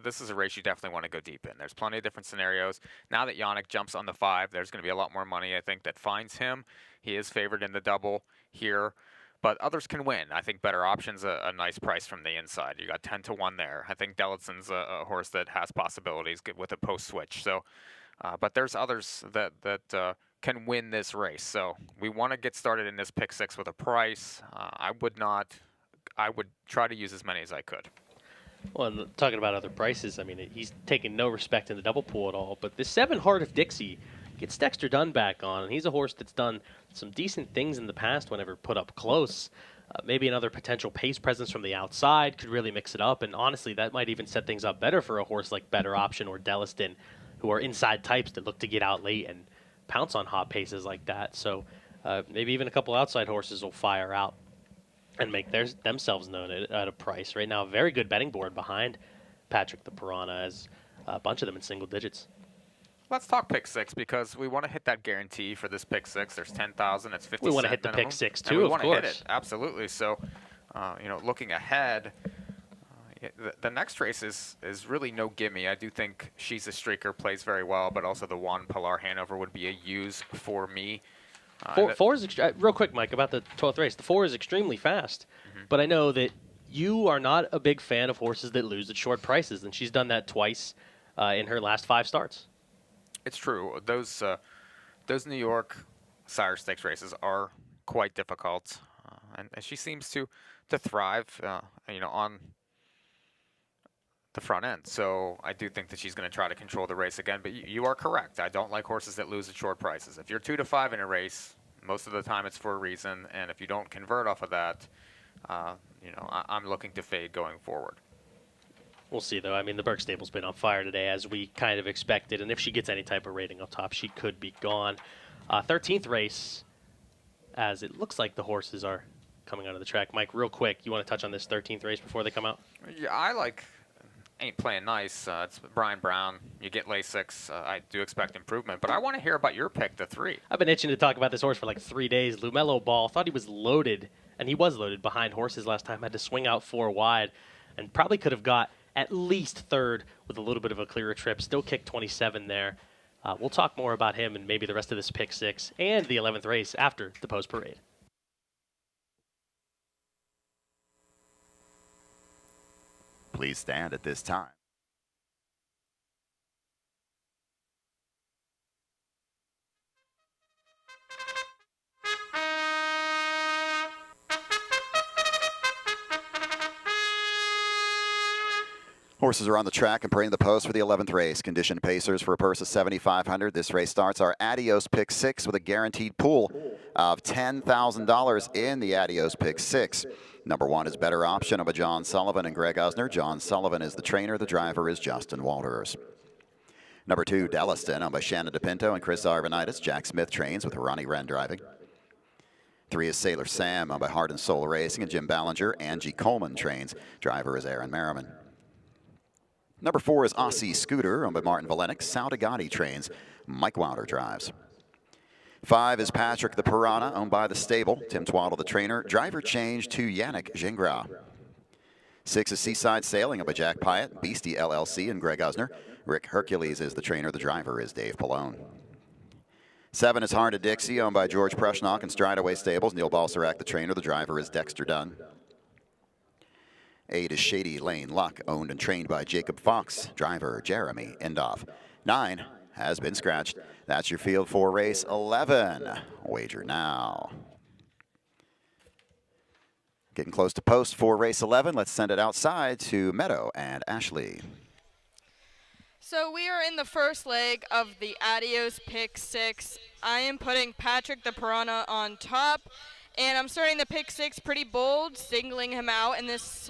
this is a race you definitely want to go deep in. There's plenty of different scenarios. Now that Yannick jumps on the 5, there's going to be a lot more money, I think, that finds him. He is favored in the double here, but others can win. I think Better Option's a nice price from the inside. You got 10-1 there. I think Dellison's a horse that has possibilities with a post switch. So, but there's others that can win this race. So we want to get started in this pick 6 with a price. I would try to use as many as I could. Well, and talking about other prices, I mean, he's taking no respect in the double pool at all. But the 7 Heart of Dixie gets Dexter Dunn back on, and he's a horse that's done some decent things in the past whenever put up close. Maybe another potential pace presence from the outside could really mix it up, and honestly, that might even set things up better for a horse like Better Option or Delliston, who are inside types that look to get out late and pounce on hot paces like that. So maybe even a couple outside horses will fire out and make themselves known at a price. Right now, a very good betting board behind Patrick the Piranha, as a bunch of them in single digits. Let's talk pick 6 because we want to hit that guarantee for this pick 6. There's 10,000. It's 50. We want to hit the minimum. pick 6 And too. we of want course. to hit it absolutely. So, looking ahead, the next race is really no gimme. I do think She's a Streaker plays very well, but also the Juan Pilar Hanover would be a use for me. Four is real quick, Mike, about the 12th race. The 4 is extremely fast, but I know that you are not a big fan of horses that lose at short prices, and she's done that twice in her last 5 starts. It's true. Those New York Sire Stakes races are quite difficult, and she seems to thrive, on the front end. So I do think that she's going to try to control the race again. But you are correct. I don't like horses that lose at short prices. If you're 2-5 in a race, most of the time it's for a reason, and if you don't convert off of that, I'm looking to fade going forward. We'll see, though. I mean, the Burke stable's been on fire today, as we kind of expected. And if she gets any type of rating up top, she could be gone. 13th race, as it looks like the horses are coming out of the track. Mike, real quick, you want to touch on this 13th race before they come out? Yeah, I like Ain't Playing Nice. It's Brian Brown. You get Lasix. I do expect improvement. But I want to hear about your pick, the 3. I've been itching to talk about this horse for like 3 days. Lumello Ball. Thought he was loaded, and he was loaded behind horses last time. Had to swing out 4 wide, and probably could have got at least 3rd with a little bit of a clearer trip. Still kicked 27 there. We'll talk more about him and maybe the rest of this pick 6 and the 11th race after the post parade. Please stand at this time. Horses are on the track and parading the post for the 11th race. Conditioned pacers for a purse of $7,500. This race starts our Adios pick 6 with a guaranteed pool of $10,000 in the Adios pick 6. Number 1 is Better Option of John Sullivan and Greg Usner. John Sullivan is the trainer. The driver is Justin Walters. Number 2, Delliston owned by Shannon DePinto and Chris Arvanitis. Jack Smith trains with Ronnie Wren driving. 3 is Sailor Sam owned by Heart and Soul Racing and Jim Ballinger. Angie Coleman trains. Driver is Aaron Merriman. Number 4 is Aussie Scooter, owned by Martin Valenick. Sal Degatti trains. Mike Wilder drives. 5 is Patrick the Piranha, owned by the stable. Tim Twaddle, the trainer. Driver change to Yannick Gingras. 6 is Seaside Sailing up by Jack Pyatt, Beastie LLC, and Greg Usner. Rick Hercules is the trainer. The driver is Dave Pallone. 7 is Heart of Dixie, owned by George Prushnock and Strideaway Stables. Neil Balserac, the trainer. The driver is Dexter Dunn. 8 is Shady Lane Luck, owned and trained by Jacob Fox. Driver Jeremy Endoff. 9 has been scratched. That's your field for race 11. Wager now. Getting close to post for race 11. Let's send it outside to Meadow and Ashley. So we are in the first leg of the Adios Pick 6. I am putting Patrick the Piranha on top, and I'm starting the Pick 6 pretty bold, singling him out in this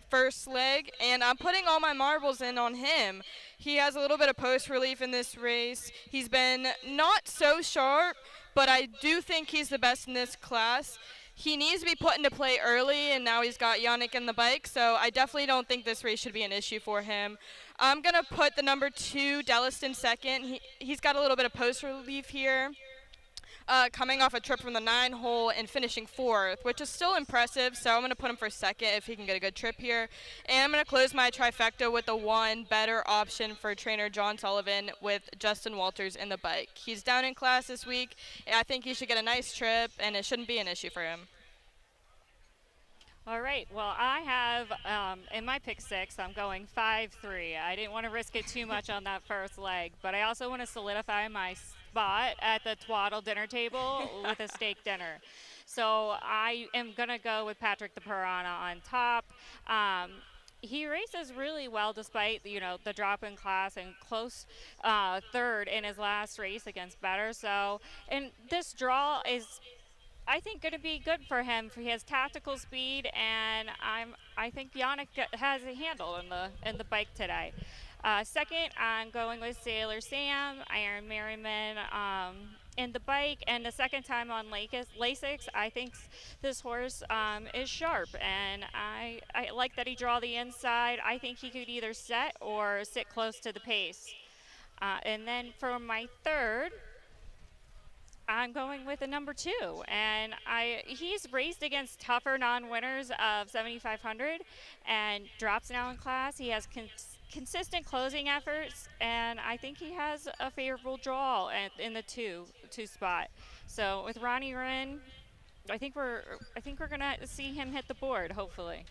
first leg, and I'm putting all my marbles in on him. He has a little bit of post relief in this race. He's been not so sharp, but I do think he's the best in this class. He needs to be put into play early, and now he's got Yannick in the bike, so I definitely don't think this race should be an issue for him. I'm going to put the number 2, Delliston, second. He's got a little bit of post relief here, coming off a trip from the 9 hole and finishing 4th, which is still impressive, so I'm going to put him for second if he can get a good trip here. And I'm going to close my trifecta with the 1 better option for trainer John Sullivan with Justin Walters in the bike. He's down in class this week, and I think he should get a nice trip, and it shouldn't be an issue for him. All right, well, I have, in my pick 6, I'm going 5-3. I didn't want to risk it too much on that first leg, but I also want to solidify my spot at the Twaddle dinner table with a steak dinner. So I am going to go with Patrick the Piranha on top. He races really well despite, the drop in class and close third in his last race against Better. So, and this draw is, I think, going to be good for him. He has tactical speed, and I think Yannick has a handle in the bike today. Second, I'm going with Sailor Sam, Iron Merriman in the bike, and the second time on Lasix, I think this horse is sharp, and I like that he draw the inside. I think he could either set or sit close to the pace. And then for my third, I'm going with a number 2, and he's raced against tougher non-winners of 7,500 and drops now in class. He has consistent closing efforts, and I think he has a favorable draw in the 2 spot. So with Ronnie Wren, I think we're gonna see him hit the board, hopefully.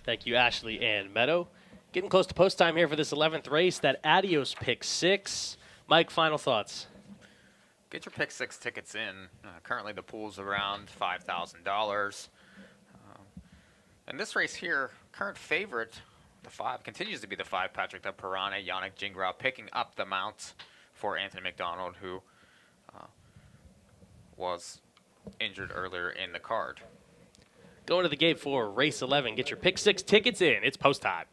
Thank you, Ashley and Meadow. Getting close to post time here for this 11th race. That Adios Pick 6. Mike, final thoughts. Get your pick 6 tickets in. Currently the pool's around $5,000. And this race here, current favorite, the 5, continues to be the 5, Patrick the Piranha, Yannick Gingras, picking up the mount for Anthony McDonald, who was injured earlier in the card. Going to the gate for race 11. Get your pick 6 tickets in. It's post time.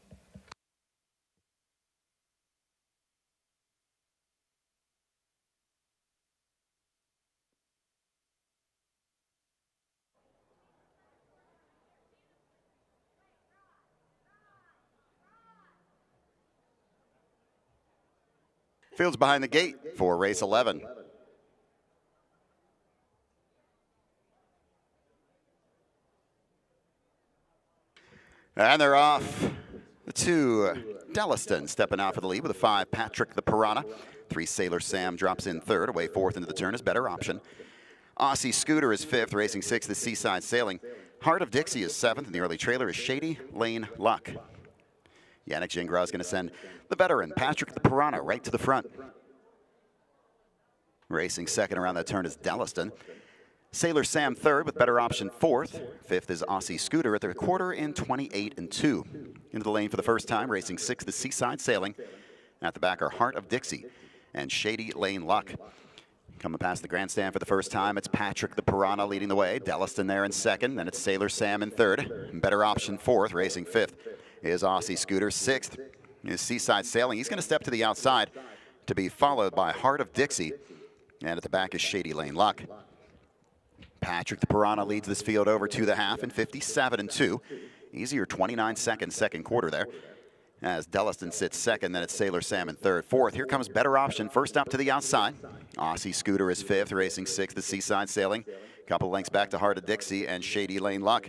Fields behind the gate for race 11. And they're off. The 2, Delliston stepping out for the lead with a 5, Patrick the Piranha. 3, Sailor Sam drops in third. Away 4th into the turn is better option. Aussie Scooter is 5th, racing 6th, the Seaside Sailing. Heart of Dixie is 7th, and the early trailer is Shady Lane Luck. Yannick Gingras is going to send the veteran, Patrick the Piranha, right to the front. Racing second around that turn is Delliston. Sailor Sam third with better option 4th. 5th is Aussie Scooter at the quarter in 28-2. Into the lane for the first time, racing 6th, the Seaside Sailing. At the back are Heart of Dixie and Shady Lane Luck. Coming past the grandstand for the first time, it's Patrick the Piranha leading the way. Delliston there in second. Then it's Sailor Sam in third. Better option 4th, racing 5th. Is Aussie Scooter. 6th is Seaside Sailing. He's going to step to the outside to be followed by Heart of Dixie. And at the back is Shady Lane Luck. Patrick the Piranha leads this field over to the half in 57-2. Easier 29 seconds, second quarter there. As Delliston sits second, then it's Sailor Sam in third. 4th, here comes better option. First up to the outside. Aussie Scooter is 5th, racing 6th, the Seaside Sailing. Couple lengths back to Heart of Dixie and Shady Lane Luck.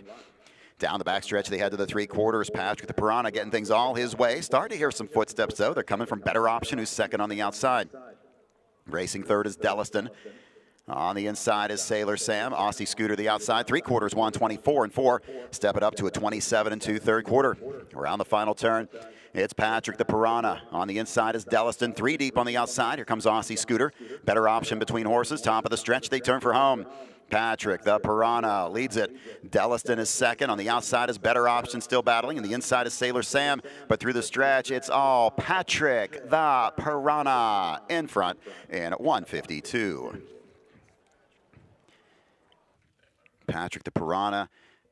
Down the backstretch, they head to the 3/4. Patrick the Piranha getting things all his way. Starting to hear some footsteps, though. They're coming from Better Option, who's second on the outside. Racing third is Delliston. On the inside is Sailor Sam. Aussie Scooter the outside. 3/4, 124 and 4. Step it up to a 27 and 2 third quarter. Around the final turn, it's Patrick the Piranha. On the inside is Delliston. 3 deep on the outside. Here comes Aussie Scooter. Better Option between horses. Top of the stretch, they turn for home. Patrick the Piranha leads it. Delliston is second. On the outside is Better Option still battling. And the inside is Sailor Sam. But through the stretch, it's all Patrick the Piranha in front in 152. Patrick the Piranha.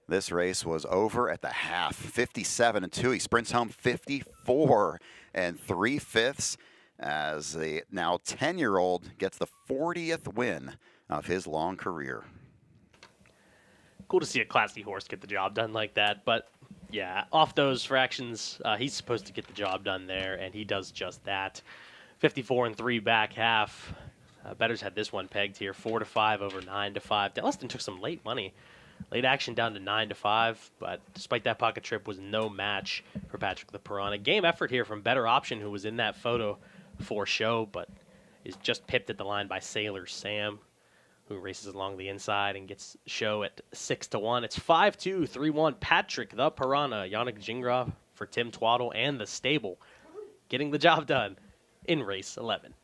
This race was over at the half, 57 and 2. He sprints home 54 and 3/5 as the now 10-year-old gets the 40th win of his long career. Cool to see a classy horse get the job done like that, but yeah, off those fractions, he's supposed to get the job done there, and he does just that. 54 and 3 back half. Bettors had this one pegged here, 4-5 over 9-5. Delliston took some late money. Late action down to 9-5, but despite that pocket trip was no match for Patrick the Piranha. Game effort here from Better Option, who was in that photo for show, but is just pipped at the line by Sailor Sam, who races along the inside and gets show at 6-1. It's 5-2, 3-1. Patrick the Piranha, Yannick Gingras for Tim Twaddle and the stable, getting the job done in race 11.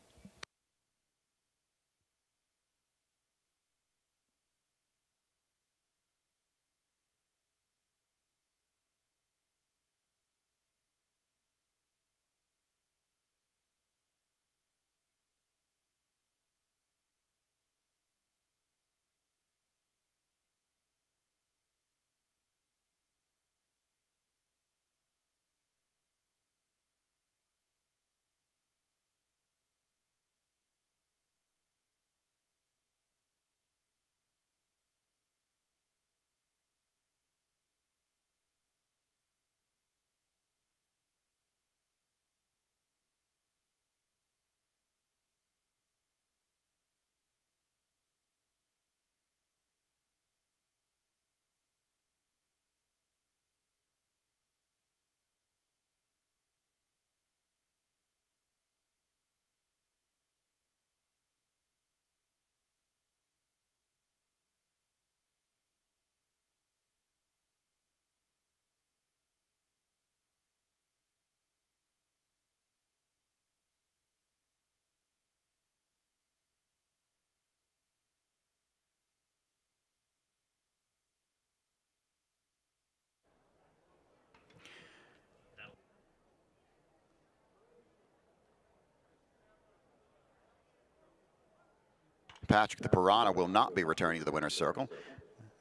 Patrick the Piranha will not be returning to the winner's circle.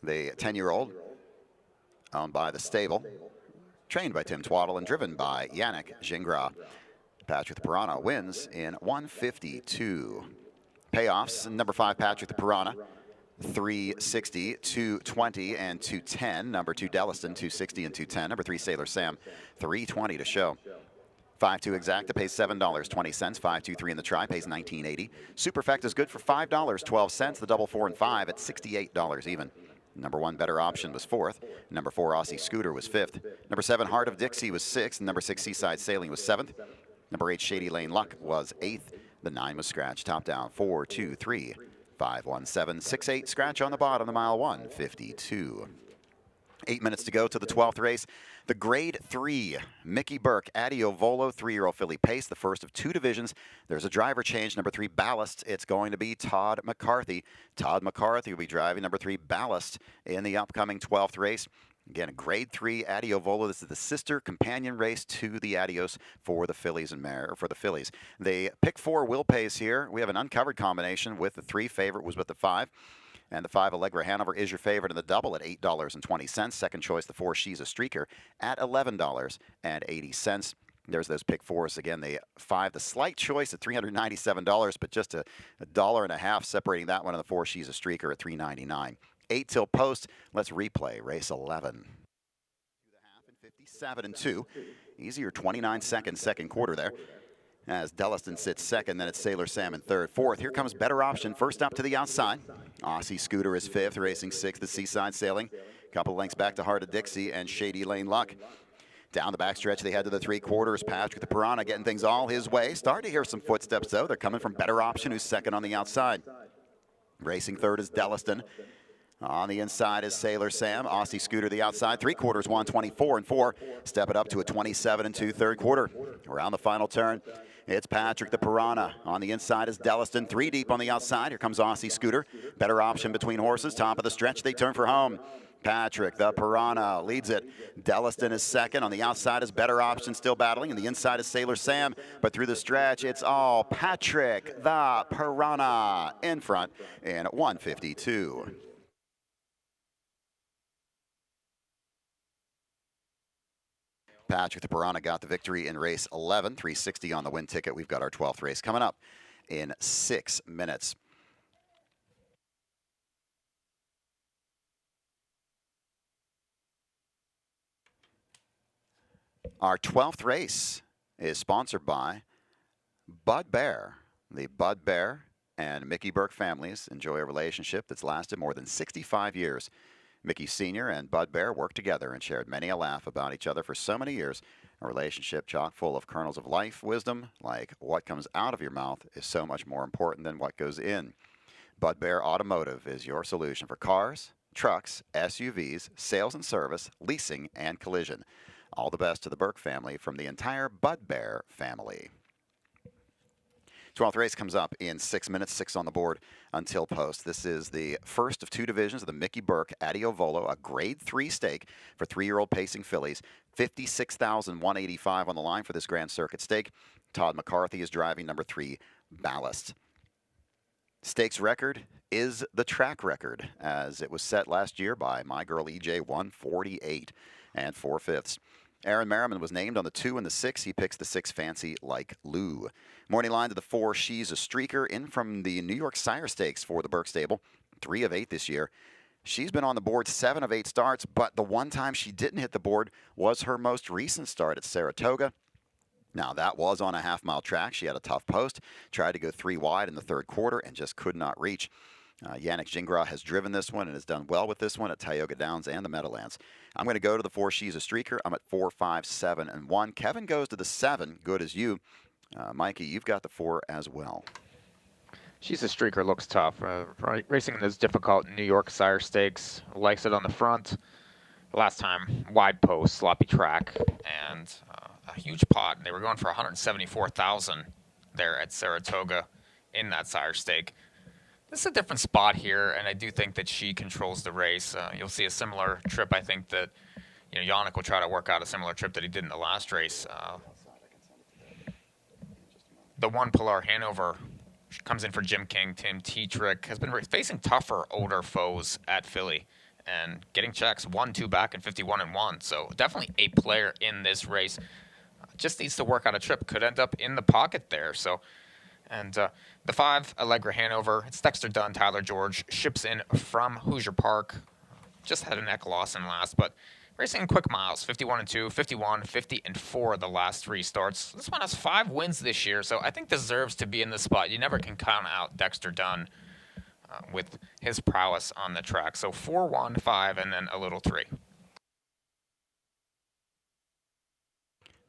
The 10-year-old, owned by the stable, trained by Tim Twaddle and driven by Yannick Gingras. Patrick the Piranha wins in 152. Payoffs, number 5, Patrick the Piranha, 360, 220, and 210. Number 2, Delliston, 260 and 210. Number 3, Sailor Sam, 320 to show. 5-2 Exacta pays $7.20. 5-2-3 in the try pays $19.80. Superfect is good for $5.12. The double 4 and 5 at $68 even. Number 1 Better Option was 4th. Number 4 Aussie Scooter was 5th. Number 7 Heart of Dixie was 6th. Number 6 Seaside Sailing was 7th. Number 8 Shady Lane Luck was 8th. The 9 was scratched. Top down 4, 2, 3, 5, 1, 7, 6, 8. Scratch on the bottom. The mile 152. 8 minutes to go to the 12th race. The Grade 3 Mickey Burke Adios Volo 3-year-old filly pace, the first of 2 divisions. There's a driver change. Number 3 Ballast. It's going to be Todd McCarthy. Todd McCarthy will be driving number 3 Ballast in the upcoming 12th race. Again, a Grade 3 Adios Volo. This is the sister companion race to the Adios for the fillies and for the fillies. The pick 4 will pace here. We have an uncovered combination with the 3 favorite was with the 5. And the 5 Allegra Hanover is your favorite in the double at $8.20. Second choice, the 4 She's a Streaker at $11.80. There's those pick 4s. Again, the 5, the slight choice at $397, but just a $1.50 separating that one and the 4 She's a Streaker at $3.99. 8 till post. Let's replay race 11. To the half and 57 and 2. Easier 29 seconds, second quarter there. as Delliston sits second. Then it's Sailor Sam in third. Fourth, here comes Better Option, first up to the outside. Aussie Scooter is fifth, racing sixth. The Seaside Sailing, couple lengths back to Heart of Dixie and Shady Lane Luck. Down the backstretch, they head to the three-quarters. Patrick the Piranha getting things all his way. Starting to hear some footsteps, though. They're coming from Better Option, who's second on the outside. Racing third is Delliston. On the inside is Sailor Sam. Aussie Scooter the outside. Three-quarters, 124 and 4. Step it up to a 27 and 2 third quarter. Around the final turn, it's Patrick the Piranha. On the inside is Delliston. Three deep on the outside. Here comes Aussie Scooter. Better Option between horses. Top of the stretch, they turn for home. Patrick the Piranha leads it. Delliston is second. On the outside is Better Option still battling. And the inside is Sailor Sam. But through the stretch, it's all Patrick the Piranha in front in 152. Patrick the Piranha got the victory in race 11. 360 on the win ticket. We've got our 12th race coming up in 6 minutes. Our 12th race is sponsored by Bud Bear. The Bud Bear and Mickey Burke families enjoy a relationship that's lasted more than 65 years. Mickey Sr. and Bud Bear worked together and shared many a laugh about each other for so many years. A relationship chock full of kernels of life wisdom, like what comes out of your mouth is so much more important than what goes in. Bud Bear Automotive is your solution for cars, trucks, SUVs, sales and service, leasing, and collision. All the best to the Burke family from the entire Bud Bear family. 12th race comes up in 6 minutes, 6 on the board until post. This is the first of two divisions of the Mickey Burke Adios Volo, a grade 3 stake for 3-year-old pacing fillies. $56,185 on the line for this Grand Circuit stake. Todd McCarthy is driving number 3, Ballast. Stakes record is the track record, as it was set last year by my girl EJ, 148 and 4/5. Aaron Merriman was named on the 2 and the 6. He picks the 6 Fancy Like Lou. Morning line to the 4, She's a Streaker, in from the New York Sire Stakes for the Burke stable. 3 of 8 this year. She's been on the board 7 of 8 starts, but the one time she didn't hit the board was her most recent start at Saratoga. Now, that was on a half-mile track. She had a tough post, tried to go 3 wide in the third quarter, and just could not reach. Yannick Gingras has driven this one and has done well with this one at Tioga Downs and the Meadowlands. I'm going to go to the 4, She's a Streaker. I'm at 4, 5, 7, and 1. Kevin goes to the 7, Good As You. Mikey, you've got the 4 as well. She's a Streaker, looks tough. Racing in this difficult New York Sire Stakes, likes it on the front. Last time, wide post, sloppy track, and a huge pot. They were going for $174,000 there at Saratoga in that Sire Stake. This is a different spot here, and I do think that she controls the race. You'll see a similar trip. I think that Yannick will try to work out a similar trip that he did in the last race. The 1 Pilar Hanover comes in for Jim King. Tim Tetrick has been facing tougher, older foes at Philly and getting checks 1-2 back and 51 and 1. So definitely a player in this race. Just needs to work out a trip. Could end up in the pocket there. So. And the 5, Allegra Hanover, it's Dexter Dunn, Tyler George, ships in from Hoosier Park. Just had a neck loss in last, but racing in quick miles, 51 and 2, 51, 50 and 4 the last 3 starts. This one has 5 wins this year, so I think deserves to be in this spot. You never can count out Dexter Dunn with his prowess on the track. So 4, 1, 5, and then a little 3.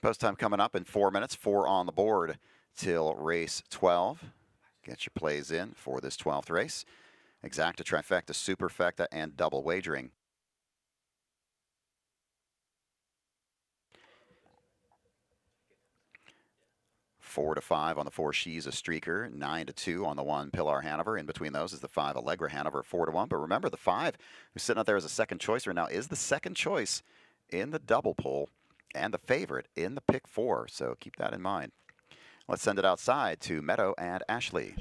Post time coming up in 4 minutes, 4 on the board till race 12. Get your plays in for this 12th race. Exacta, trifecta, superfecta, and double wagering. $4 to $5 on the 4, She's a Streaker. 9 to 2 on the 1, Pilar Hanover. In between those is the 5, Allegra Hanover, 4 to 1. But remember, the 5, who's sitting out there as a second choice right now, is the second choice in the double poll and the favorite in the pick 4. So keep that in mind. Let's send it outside to Meadow and Ashley.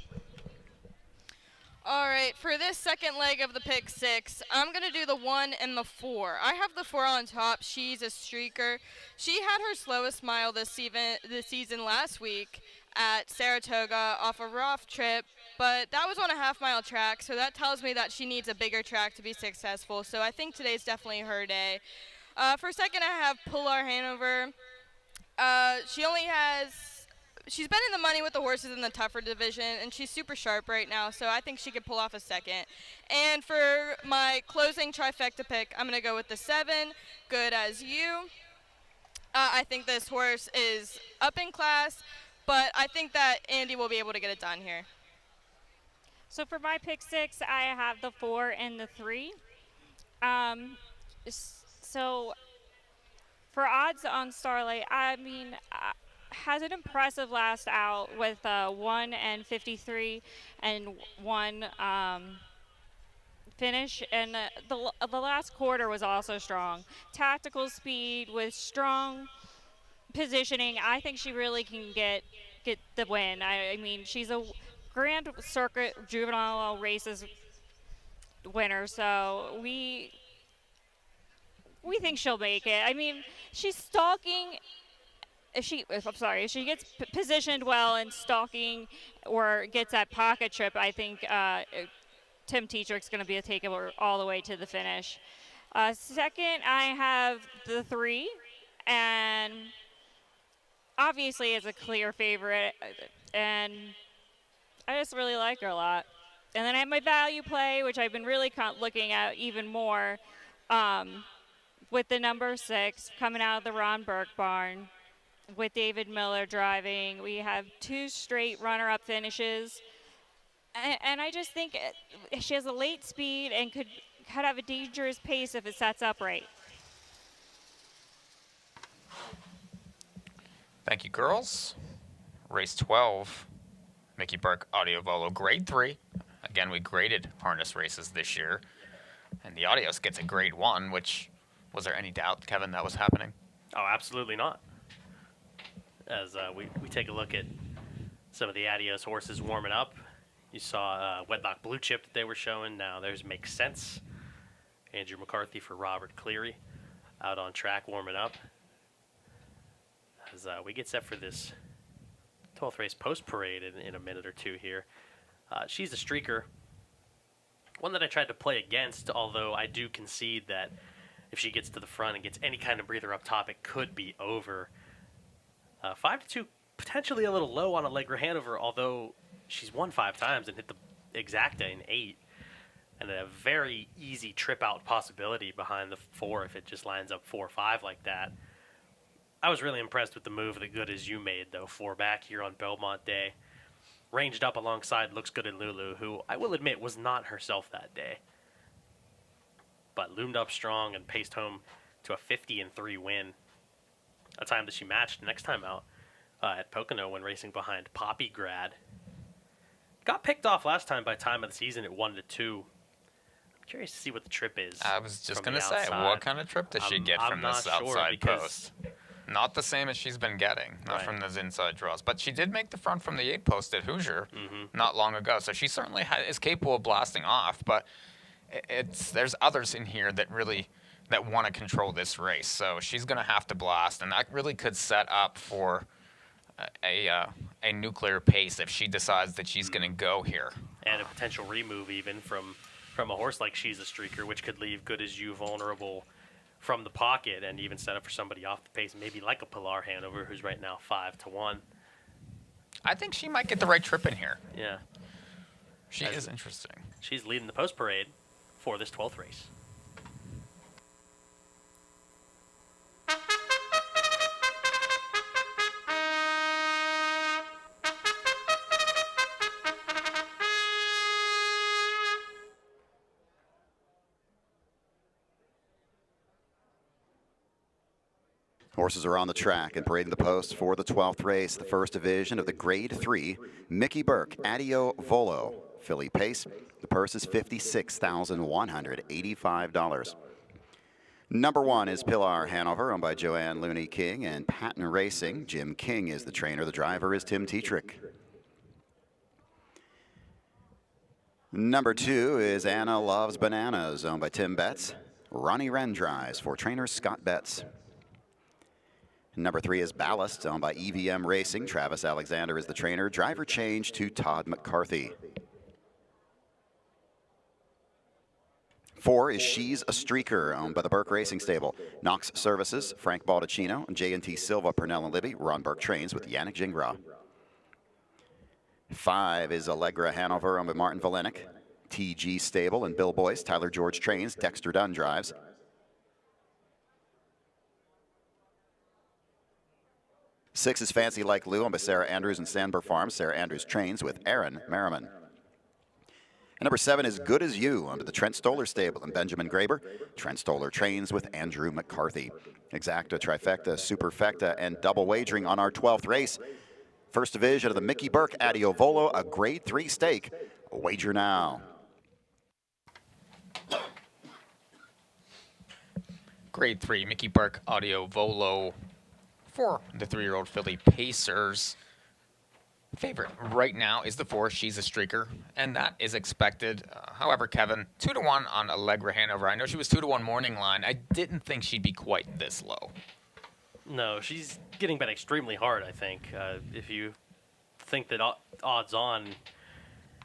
All right, for this second leg of the pick 6, I'm going to do the 1 and the 4. I have the 4 on top. She's a Streaker. She had her slowest mile this season last week at Saratoga off a rough trip, but that was on a half-mile track, so that tells me that she needs a bigger track to be successful. So I think today's definitely her day. For second, I have Pilar Hanover. She only has she's been in the money with the horses in the tougher division, and she's super sharp right now, so I think she could pull off a second. And for my closing trifecta pick, I'm going to go with the 7, Good As You. I think this horse is up in class, but I think that Andy will be able to get it done here. So for my pick 6, I have the 4 and the 3. So for odds on Starlight, I mean, has an impressive last out with 1 and 53 and 1 finish, and the last quarter was also strong. Tactical speed with strong positioning. I think she really can get the win. I mean, she's a Grand Circuit juvenile races winner, so we think she'll make it. I mean, she's stalking. If she gets positioned well and stalking or gets that pocket trip, I think Tim Tetrick's going to be a takeover all the way to the finish. Second, I have the 3, and obviously is a clear favorite, and I just really like her a lot. And then I have my value play, which I've been really looking at even more, with the number 6 coming out of the Ron Burke barn with David Miller driving. We have 2 straight runner-up finishes. And I just think she has a late speed and could have a dangerous pace if it sets up right. Thank you, girls. Race 12, Mickey Burke Audio Volo Grade 3. Again, we graded harness races this year. And the Adios gets a Grade 1, which, was there any doubt, Kevin, that was happening? Oh, absolutely not. As we take a look at some of the Adios horses warming up. You saw Wedlock Blue Chip that they were showing. Now there's Makes Sense. Andrew McCarthy for Robert Cleary out on track warming up. As we get set for this 12th race post parade in a minute or two here. She's a streaker. One that I tried to play against, although I do concede that if she gets to the front and gets any kind of breather up top, it could be over. 5-2, potentially a little low on Allegra Hanover, although she's won 5 times and hit the exacta in 8. And a very easy trip out possibility behind the 4 if it just lines up 4-5 like that. I was really impressed with the move that Good As You made, though. 4 back here on Belmont Day. Ranged up alongside Looks Good in Lulu, who I will admit was not herself that day. But loomed up strong and paced home to a 50-3 win. A time that she matched next time out at Pocono when racing behind Poppy Grad. Got picked off last time by time of the season at 1-2. I'm curious to see what the trip is. I was just going to say, what kind of trip does she get from this outside post? Not the same as she's been getting, not from those inside draws. But she did make the front from the 8 post at Hoosier not long ago, so she certainly is capable of blasting off. But there's others in here that want to control this race, so she's going to have to blast, and that really could set up for a nuclear pace if she decides that she's going to go here. And a potential remove even from a horse like She's a Streaker, which could leave Good As You vulnerable from the pocket and even set up for somebody off the pace, maybe like a Pilar Hanover, who's right now 5-1. I think she might get the right trip in here. Yeah. She is interesting. She's leading the post parade for this 12th race. Horses are on the track and parading the post for the 12th race, the first division of the Grade 3 Mickey Burke Adios Volo filly pace. The purse is $56,185. Number 1 is Pilar Hanover, owned by Joanne Looney King and Patton Racing. Jim King is the trainer. The driver is Tim Tetrick. Number 2 is Anna Loves Bananas, owned by Tim Betts. Ronnie Wren drives for trainer Scott Betts. Number 3 is Ballast, owned by EVM Racing. Travis Alexander is the trainer. Driver change to Todd McCarthy. 4 is She's a Streaker, owned by the Burke Racing Stable. Knox Services, Frank Baldacchino, J&T Silva, Purnell and Libby. Ron Burke trains with Yannick Gingras. 5 is Allegra Hanover owned by Martin Valenick. TG Stable and Bill Boyce. Tyler George trains. Dexter Dunn drives. 6 is Fancy Like Lou owned by Sarah Andrews and Sandberg Farms. Sarah Andrews trains with Aaron Merriman. And number 7 is Good As You under the Trent Stoller Stable and Benjamin Graber. Trent Stoller trains with Andrew McCarthy. Exacta, trifecta, superfecta, and double wagering on our 12th race. First division of the Mickey Burke Adio Volo, a grade 3 stake. Wager now. Grade 3 Mickey Burke Audio Volo for the 3-year-old filly Pacers. Favorite right now is the 4, She's a Streaker, and that is expected. However, Kevin, 2-1 on Allegra Hanover. I know she was 2-1 morning line. I didn't think she'd be quite this low. No, she's getting bet extremely hard, I think. If you think that odds on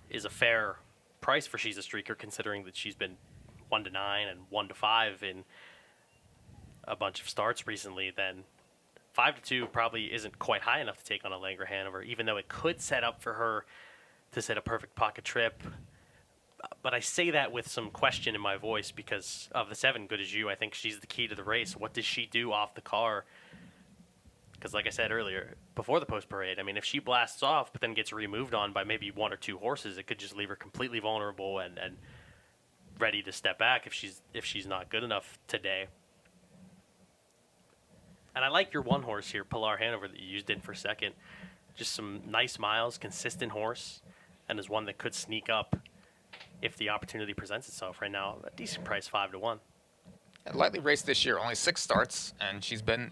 is a fair price for She's a Streaker, considering that she's been 1-9 and 1-5 in a bunch of starts recently, then 5-2 probably isn't quite high enough to take on Allegra Hanover, even though it could set up for her to set a perfect pocket trip. But I say that with some question in my voice because of the 7, Good As You. I think she's the key to the race. What does she do off the car? Because like I said earlier, before the post parade, I mean, if she blasts off but then gets removed on by maybe 1 or 2 horses, it could just leave her completely vulnerable and ready to step back if she's not good enough today. And I like your 1 horse here, Pilar Hanover, that you used in for second. Just some nice miles, consistent horse, and is one that could sneak up if the opportunity presents itself. Right now, a decent price, 5-1. Lightly raced this year, only 6 starts, and she's been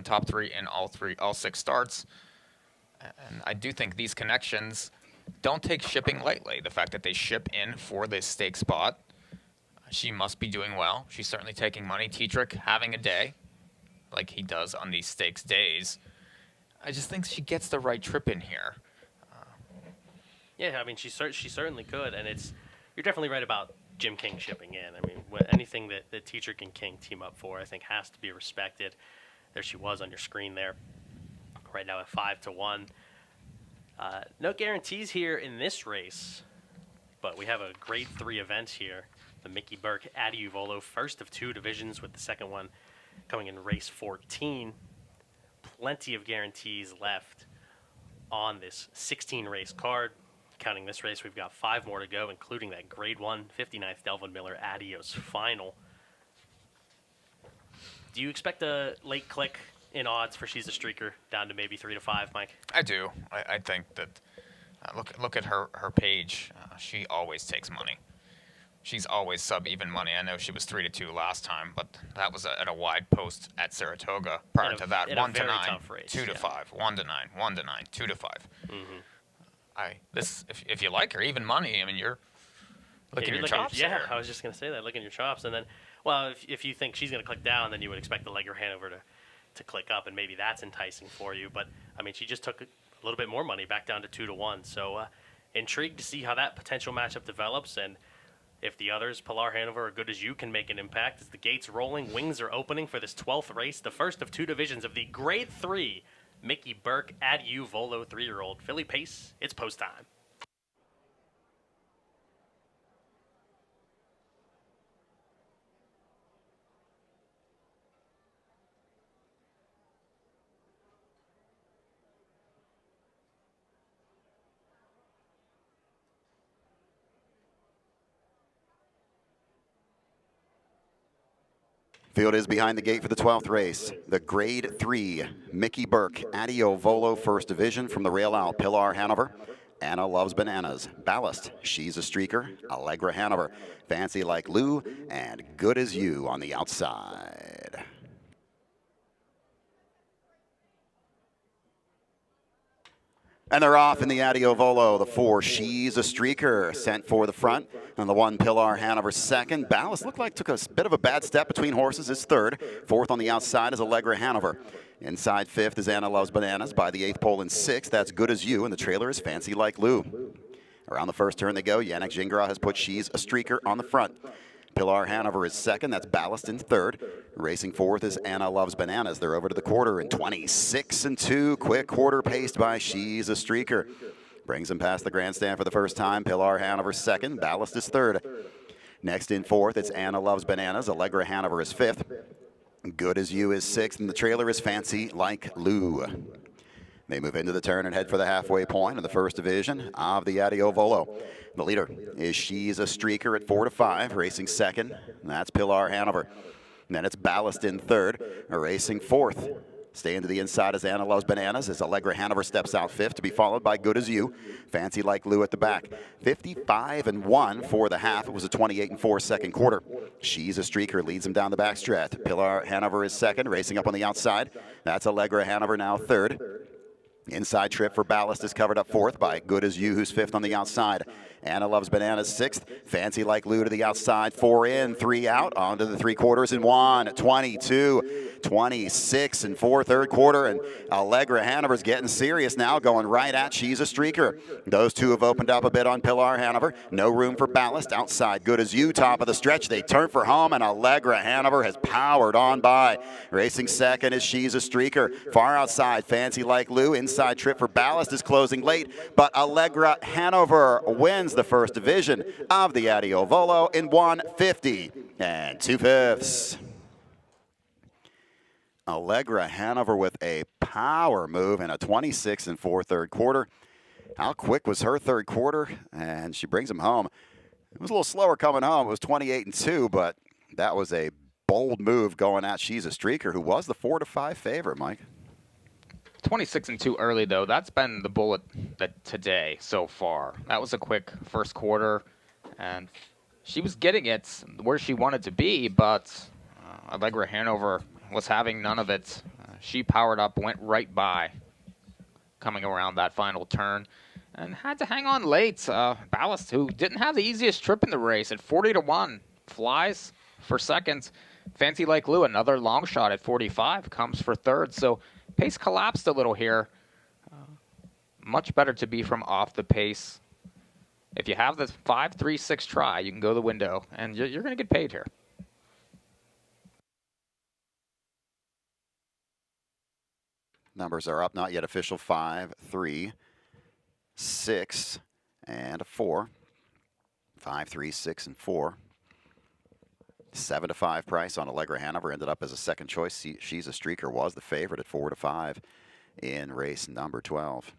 top 3 in all 6 starts. And I do think these connections don't take shipping lightly. The fact that they ship in for this stake spot, she must be doing well. She's certainly taking money. Tetrick having a day, like he does on these stakes days. I just think she gets the right trip in here. Yeah, I mean, she certainly could, and you're definitely right about Jim King shipping in. I mean, anything that Tetrick and King team up for, I think, has to be respected. There she was on your screen there, right now at 5-1. No guarantees here in this race, but we have a grade 3 event here. The Mickey Burke Adio Volo, first of 2 divisions, with the second one coming in race 14. Plenty of guarantees left on this 16-race card. Counting this race, we've got 5 more to go, including that grade 1 59th Delvin Miller Adios final. Do you expect a late click in odds for She's a Streaker down to maybe 3-5, Mike? I do. I think that look at her page. She always takes money. She's always sub-even money. I know she was 3-2 last time, but that was at a wide post at Saratoga. Prior to that, 1-9, 2-5, 1-9, 1-9, 2-5. If you like her, even money. I mean, you're licking your chops. Yeah, here. I was just gonna say that, licking your chops, and then, well, if you think she's gonna click down, then you would expect the Allegra Hanover to click up, and maybe that's enticing for you. But I mean, she just took a little bit more money back down to 2-1. So intrigued to see how that potential matchup develops, and if the others, Pilar Hanover or Good As You, can make an impact. As the gates rolling, wings are opening for this 12th race, the first of 2 divisions of the grade 3 Mickey Burke Adio Volo 3-year-old filly pace. It's post time. Field is behind the gate for the 12th race. The grade 3 Mickey Burke Adio Volo first division from the rail out. Pilar Hanover. Anna Loves Bananas. Ballast. She's a Streaker. Allegra Hanover. Fancy Like Lou. And Good As You on the outside. And they're off in the Adio Volo. The 4, She's a Streaker, sent for the front. And the 1, Pilar Hanover, second. Ballast looked like took a bit of a bad step between horses, is third. Fourth on the outside is Allegra Hanover. Inside 5th is Anna Loves Bananas. By the 8th pole in 6th, that's Good As You. And the trailer is Fancy Like Lou. Around the first turn they go. Yannick Gingras has put She's a Streaker on the front. Pilar Hanover is second. That's Ballast in third. Racing fourth is Anna Loves Bananas. They're over to the quarter in 26-2. Quick quarter paced by She's a Streaker. Brings them past the grandstand for the first time. Pilar Hanover second. Ballast is third. Next in fourth, it's Anna Loves Bananas. Allegra Hanover is fifth. Good As You is sixth. And the trailer is Fancy Like Lou. They move into the turn and head for the halfway point in the first division of the Adios Volo. The leader is She's a Streaker at 4-5, racing second. That's Pilar Hanover. And then it's Ballast in third, racing fourth. Staying to the inside as Anna Loves Bananas as Allegra Hanover steps out fifth, to be followed by Good As You. Fancy Like Lou at the back. 55-1 for the half. It was a 28-4 second quarter. She's a Streaker leads him down the backstretch. Pilar Hanover is second, racing up on the outside. That's Allegra Hanover now third. Inside trip for Ballast is covered up fourth by Good As You, who's fifth on the outside. Anna Loves Bananas sixth. Fancy Like Lou to the outside. 4 in, 3 out. Onto the 3/4 in 1. 22, 26 and 4 third quarter. And Allegra Hanover's getting serious now, going right at She's a Streaker. Those two have opened up a bit on Pilar Hanover. No room for Ballast. Outside Good As You, top of the stretch. They turn for home, and Allegra Hanover has powered on by. Racing second is She's a Streaker. Far outside, Fancy Like Lou. Inside trip for Ballast is closing late, but Allegra Hanover wins the first division of the Adios Volo in 1:50 and 2/5. Allegra Hanover with a power move in a 26-4 third quarter. How quick was her third quarter? And she brings him home. It was a little slower coming home. It was 28-2, but that was a bold move going at She's a Streaker, who was the 4-5 favorite, Mike. 26-2 early, though. That's been the bullet today so far. That was a quick first quarter, and she was getting it where she wanted to be, but Allegra Hanover was having none of it. She powered up, went right by, coming around that final turn, and had to hang on late. Ballast, who didn't have the easiest trip in the race, at 40-1, flies for second. Fancy Like Lou, another long shot at 45, comes for third. So pace collapsed a little here. Much better to be from off the pace. If you have the 5-3-6 try, you can go the window, and you're going to get paid here. Numbers are up, not yet official. 5, 3, 6, and a 4. 5, 3, 6, and 4. 7-5 price on Allegra Hanover, ended up as a second choice. She's a Streaker was the favorite at 4-5 in race number 12.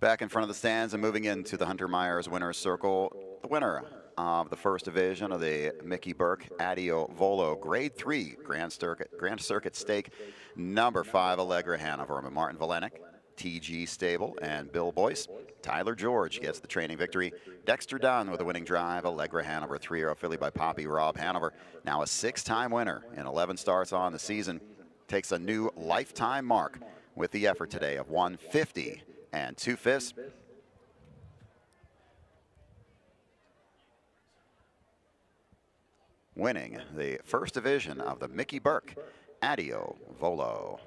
Back in front of the stands and moving into the Hunter Myers winner's circle, the winner of the first division of the Mickey Burke Adios Volo Grade 3 Grand Circuit Stake, number 5 Allegra Hanover. Martin Valenic, TG Stable, and Bill Boyce. Tyler George gets the training victory. Dexter Dunn with a winning drive. Allegra Hanover, 3-year-old filly by Poppy Rob Hanover. Now a 6-time winner in 11 starts on the season. Takes a new lifetime mark with the effort today of 150 and 2/5. Winning the first division of the Mickey Burke Adios Volo.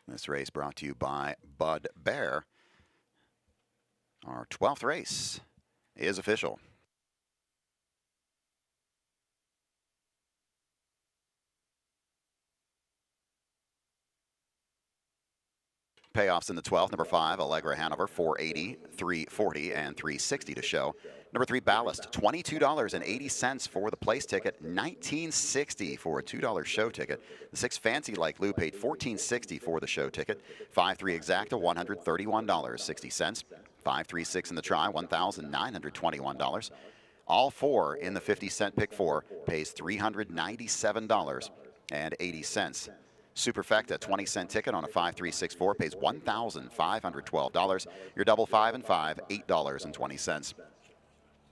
This race brought to you by Bud Bear. Our 12th race is official. Payoffs in the 12th, number 5, Allegra Hanover, 480, 340, and 360 to show. Number 3, Ballast, $22.80 for the place ticket, $19.60 for a $2 show ticket. The 6, Fancy Like Lou, paid $14.60 for the show ticket. 5-3 Exacta, $131.60. 5-3-6 in the try, $1,921. All 4 in the 50-cent pick 4 pays $397.80. Superfecta, 20-cent ticket on a 5-3-6-4 pays $1,512. Your double 5 and 5, $8.20.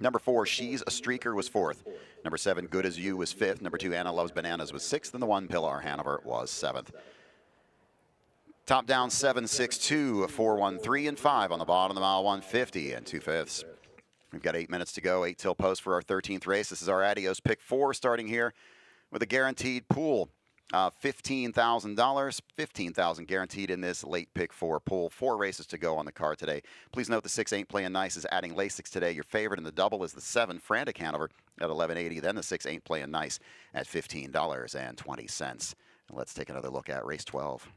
Number 4, She's a Streaker, was 4th. Number 7, Good As You, was 5th. Number 2, Anna Loves Bananas, was 6th. And the 1, Pilar Hanover, was 7th. Top down 7-6-2, 4-1-3 and 5 on the bottom of the mile 150 and 2/5. We've got 8 minutes to go, 8 till post for our 13th race. This is our Adios pick 4, starting here with a guaranteed pool. $15,000, $15,000 guaranteed in this late pick 4 pool. 4 races to go on the card today. Please note the 6 ain't playing nice is adding Lasix today. Your favorite in the double is the 7 Frantic Hanover at $11.80. Then the 6 ain't playing nice at $15.20. Let's take another look at race 12.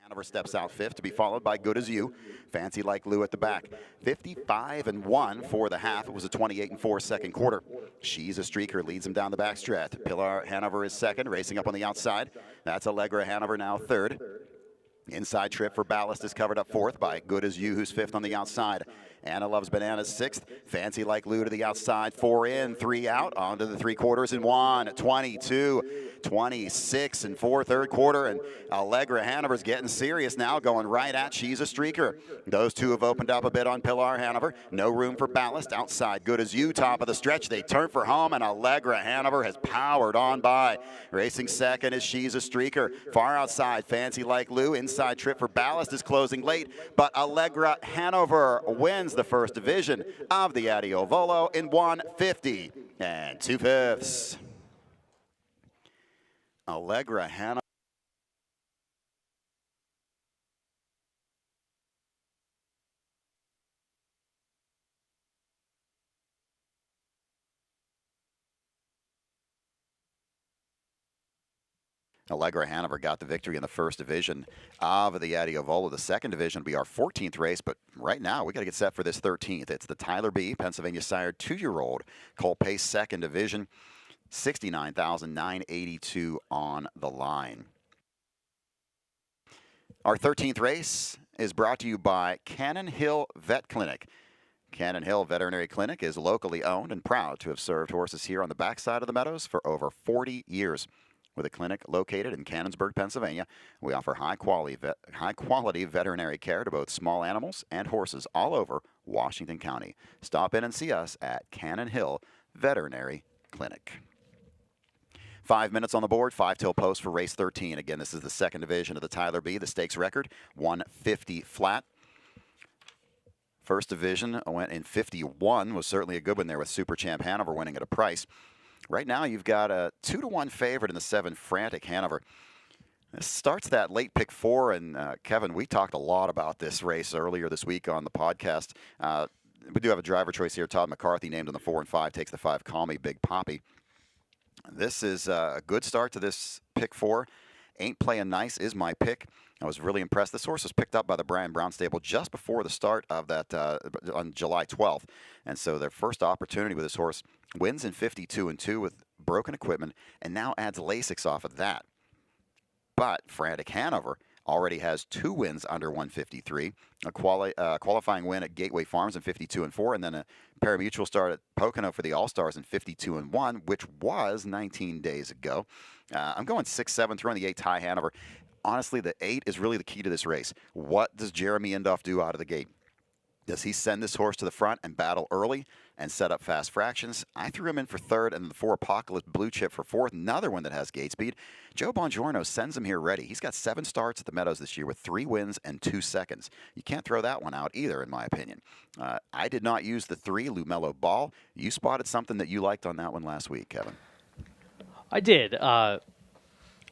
Hanover steps out 5th to be followed by Good As You. Fancy Like Lou at the back. 55-1 for the half. It was a 28-4 second quarter. She's a Streaker, leads him down the backstretch. Pilar Hanover is second, racing up on the outside. That's Allegra Hanover now third. Inside trip for Ballast is covered up 4th by Good As You, who's 5th on the outside. Anna Loves Bananas 6th. Fancy Like Lou to the outside. 4 in, 3 out. Onto the 3/4 in 1. 22, 26 and 4 third quarter. And Allegra Hanover's getting serious now, going right at She's a Streaker. Those two have opened up a bit on Pilar Hanover. No room for Ballast. Outside Good As You, top of the stretch. They turn for home, and Allegra Hanover has powered on by. Racing second is She's a Streaker. Far outside, Fancy Like Lou. Inside trip for Ballast is closing late, but Allegra Hanover wins the first division of the Adios Volo in 150 and 2/5. Allegra Hanover. Allegra Hanover got the victory in the first division of the Adios Volo. The second division will be our 14th race, but right now we got to get set for this 13th. It's the Tyler B. Pennsylvania sired 2-year-old Colt Pace second division. $69,982 on the line. Our 13th race is brought to you by Cannon Hill Vet Clinic. Cannon Hill Veterinary Clinic is locally owned and proud to have served horses here on the backside of the Meadows for over 40 years. With a clinic located in Cannonsburg, Pennsylvania, we offer high-quality veterinary care to both small animals and horses all over Washington County. Stop in and see us at Cannon Hill Veterinary Clinic. 5 minutes on the board, 5 till post for race 13. Again, this is the second division of the Tyler B. The stakes record, 150 flat. First division went in 51, was certainly a good one there with Super Champ Hanover winning at a price. Right now, you've got a 2-1 favorite in the 7 Frantic Hanover. This starts that late pick 4, and Kevin, we talked a lot about this race earlier this week on the podcast. We do have a driver choice here. Todd McCarthy named on the 4 and 5, takes the 5 Call Me Big Poppy. This is a good start to this pick 4. Ain't Playing Nice is my pick. I was really impressed. This horse was picked up by the Brian Brown stable just before the start of that on July 12th. And so their first opportunity with this horse wins in 52-2 with broken equipment and now adds Lasix off of that. But Frantic Hanover already has 2 wins under 153, a qualifying win at Gateway Farms in 52-4, and then a pari-mutuel start at Pocono for the All-Stars in 52-1, which was 19 days ago. I'm going 6-7, throwing the 8 Ty Hanover. Honestly, the 8 is really the key to this race. What does Jeremy Indoff do out of the gate? Does he send this horse to the front and battle early and set up fast fractions? I threw him in for 3rd, and the 4 Apocalypse Blue Chip for 4th, another one that has gate speed. Joe Bongiorno sends him here ready. He's got 7 starts at the Meadows this year with 3 wins and 2 seconds. You can't throw that one out either, in my opinion. I did not use the 3 Lumello Ball. You spotted something that you liked on that one last week, Kevin. I did.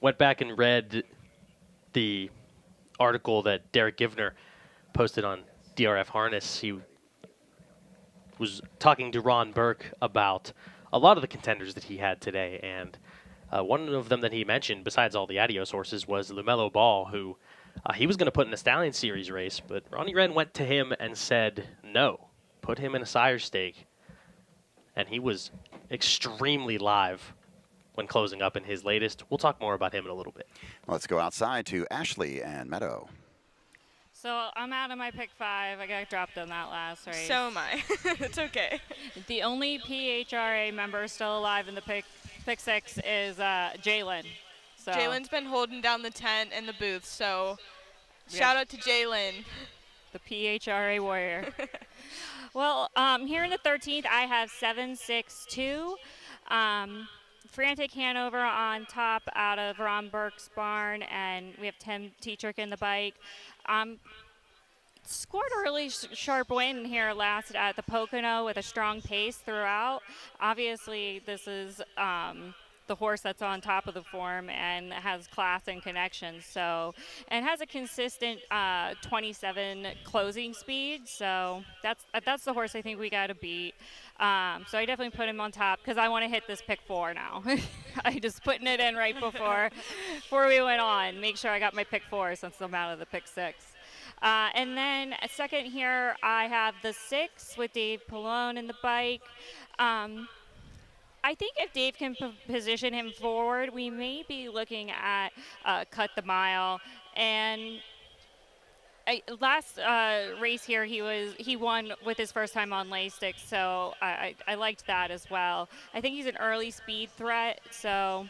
Went back and read the article that Derek Givner posted on DRF Harness. He was talking to Ron Burke about a lot of the contenders that he had today, and one of them that he mentioned, besides all the Adios horses, was Lumello Ball, who he was going to put in a Stallion Series race, but Ronnie Wren went to him and said, no, put him in a sire stake, and he was extremely live when closing up in his latest. We'll talk more about him in a little bit. Let's go outside to Ashley and Meadow. So I'm out of my pick 5. I got dropped on that last race. So am I. It's okay. The only PHRA member still alive in the pick 6 is Jalen. So Jalen's been holding down the tent and the booth, so shout out to Jalen. The PHRA warrior. Well, here in the 13th, I have 7-6-2. Frantic Hanover on top out of Ron Burke's barn, and we have Tim Tetrick in the bike. Scored a really sharp win here last at the Pocono with a strong pace throughout. Obviously, this is the horse that's on top of the form and has class and connections. So, and has a consistent 27 closing speed. So that's the horse I think we got to beat. So I definitely put him on top because I want to hit this pick 4 now. I just putting it in right before we went on. Make sure I got my pick 4 since I'm out of the pick 6. And then second here, I have the 6 with Dave Pallone in the bike. I think if Dave can position him forward, we may be looking at Cut the Mile. And last race here, he won with his first time on Lasix, so I liked that as well. I think he's an early speed threat, so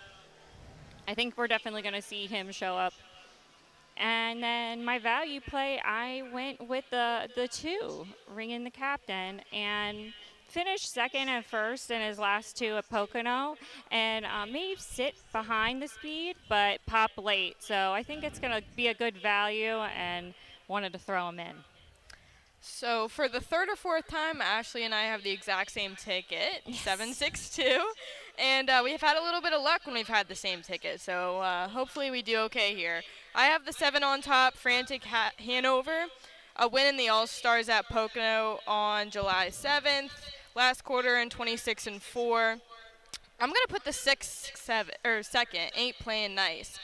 I think we're definitely going to see him show up. And then my value play, I went with the 2, Ringing the Captain, and finished second and first in his last 2 at Pocono, and may sit behind the speed, but pop late. So I think it's going to be a good value, and wanted to throw him in. So for the third or fourth time, Ashley and I have the exact same ticket, 762. And we've had a little bit of luck when we've had the same ticket, so hopefully we do okay here. I have the 7 on top, Frantic Hanover, a win in the All-Stars at Pocono on July 7th, last quarter in 26-4. I'm going to put the second, Ain't Playing Nice.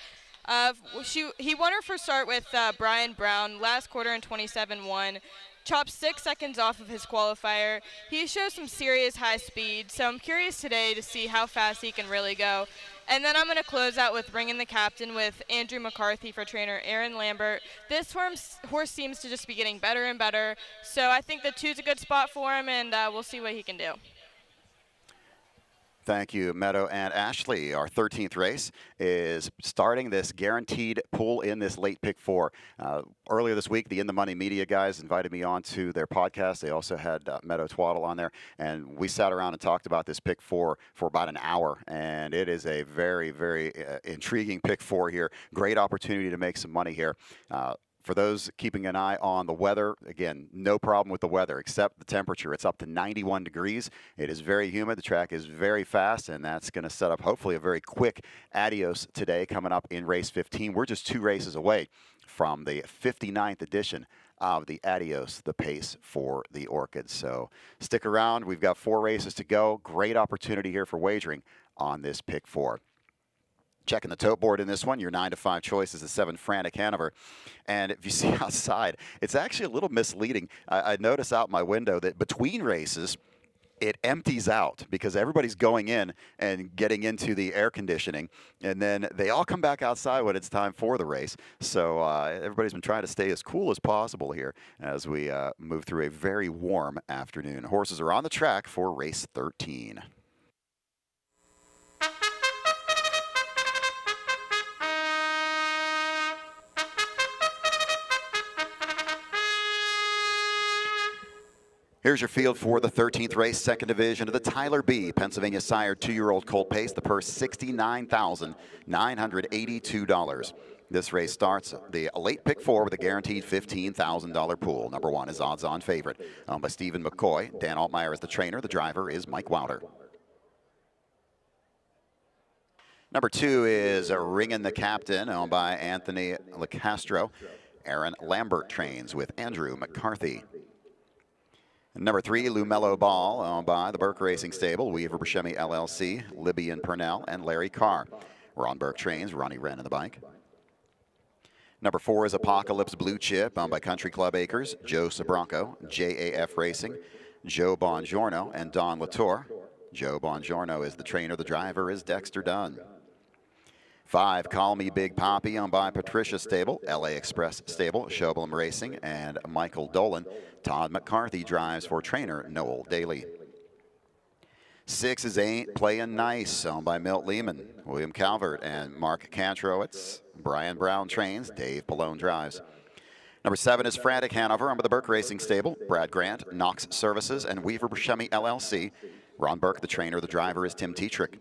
He won her first start with Brian Brown, last quarter in 27-1. Chopped 6 seconds off of his qualifier. He shows some serious high speed, so I'm curious today to see how fast he can really go. And then I'm going to close out with Ringing the Captain with Andrew McCarthy for trainer Aaron Lambert. This horse seems to just be getting better and better, so I think the 2's a good spot for him, and we'll see what he can do. Thank you, Meadow and Ashley. Our 13th race is starting this guaranteed pool in this late pick 4. Earlier this week, the In the Money Media guys invited me on to their podcast. They also had Meadow Twaddle on there, and we sat around and talked about this pick 4 for about an hour, and it is a very, very intriguing pick 4 here. Great opportunity to make some money here. For those keeping an eye on the weather, again, no problem with the weather except the temperature. It's up to 91 degrees. It is very humid. The track is very fast, and that's going to set up hopefully a very quick Adios today coming up in race 15. We're just 2 races away from the 59th edition of the Adios, the pace for the Orchids. So stick around. We've got 4 races to go. Great opportunity here for wagering on this pick 4. Checking the tote board in this one, your 9 to 5 choice is the 7 Frantic Hanover. And if you see outside, it's actually a little misleading. I notice out my window that between races, it empties out because everybody's going in and getting into the air conditioning. And then they all come back outside when it's time for the race. So everybody's been trying to stay as cool as possible here as we move through a very warm afternoon. Horses are on the track for race 13. Here's your field for the 13th race, second division of the Tyler B. Pennsylvania sired 2-year-old colt pace. The purse $69,982. This race starts the late pick 4 with a guaranteed $15,000 pool. Number 1 is odds-on favorite, owned by Stephen McCoy. Dan Altmeyer is the trainer. The driver is Mike Wouter. Number 2 is Ringing the Captain, owned by Anthony LeCastro. Aaron Lambert trains with Andrew McCarthy. Number 3, Lumello Ball, owned by the Burke Racing Stable, Weaver Buscemi LLC, Libby and Purnell, and Larry Carr. Ron Burke trains, Ronnie Wren in the bike. Number 4 is Apocalypse Blue Chip, owned by Country Club Acres, Joe Sabranco, JAF Racing, Joe Bongiorno, and Don Latour. Joe Bongiorno is the trainer. The driver is Dexter Dunn. 5, Call Me Big Poppy, owned by Patricia Stable, LA Express Stable, Showblum Racing, and Michael Dolan. Todd McCarthy drives for trainer Noel Daly. 6 is Ain't Playing Nice, owned by Milt Lehman, William Calvert, and Mark Kantrowitz. Brian Brown trains, Dave Pallone drives. Number 7 is Frantic Hanover, owned by the Burke Racing Stable, Brad Grant, Knox Services, and Weaver Buscemi LLC. Ron Burke, the trainer. The driver is Tim Tetrick.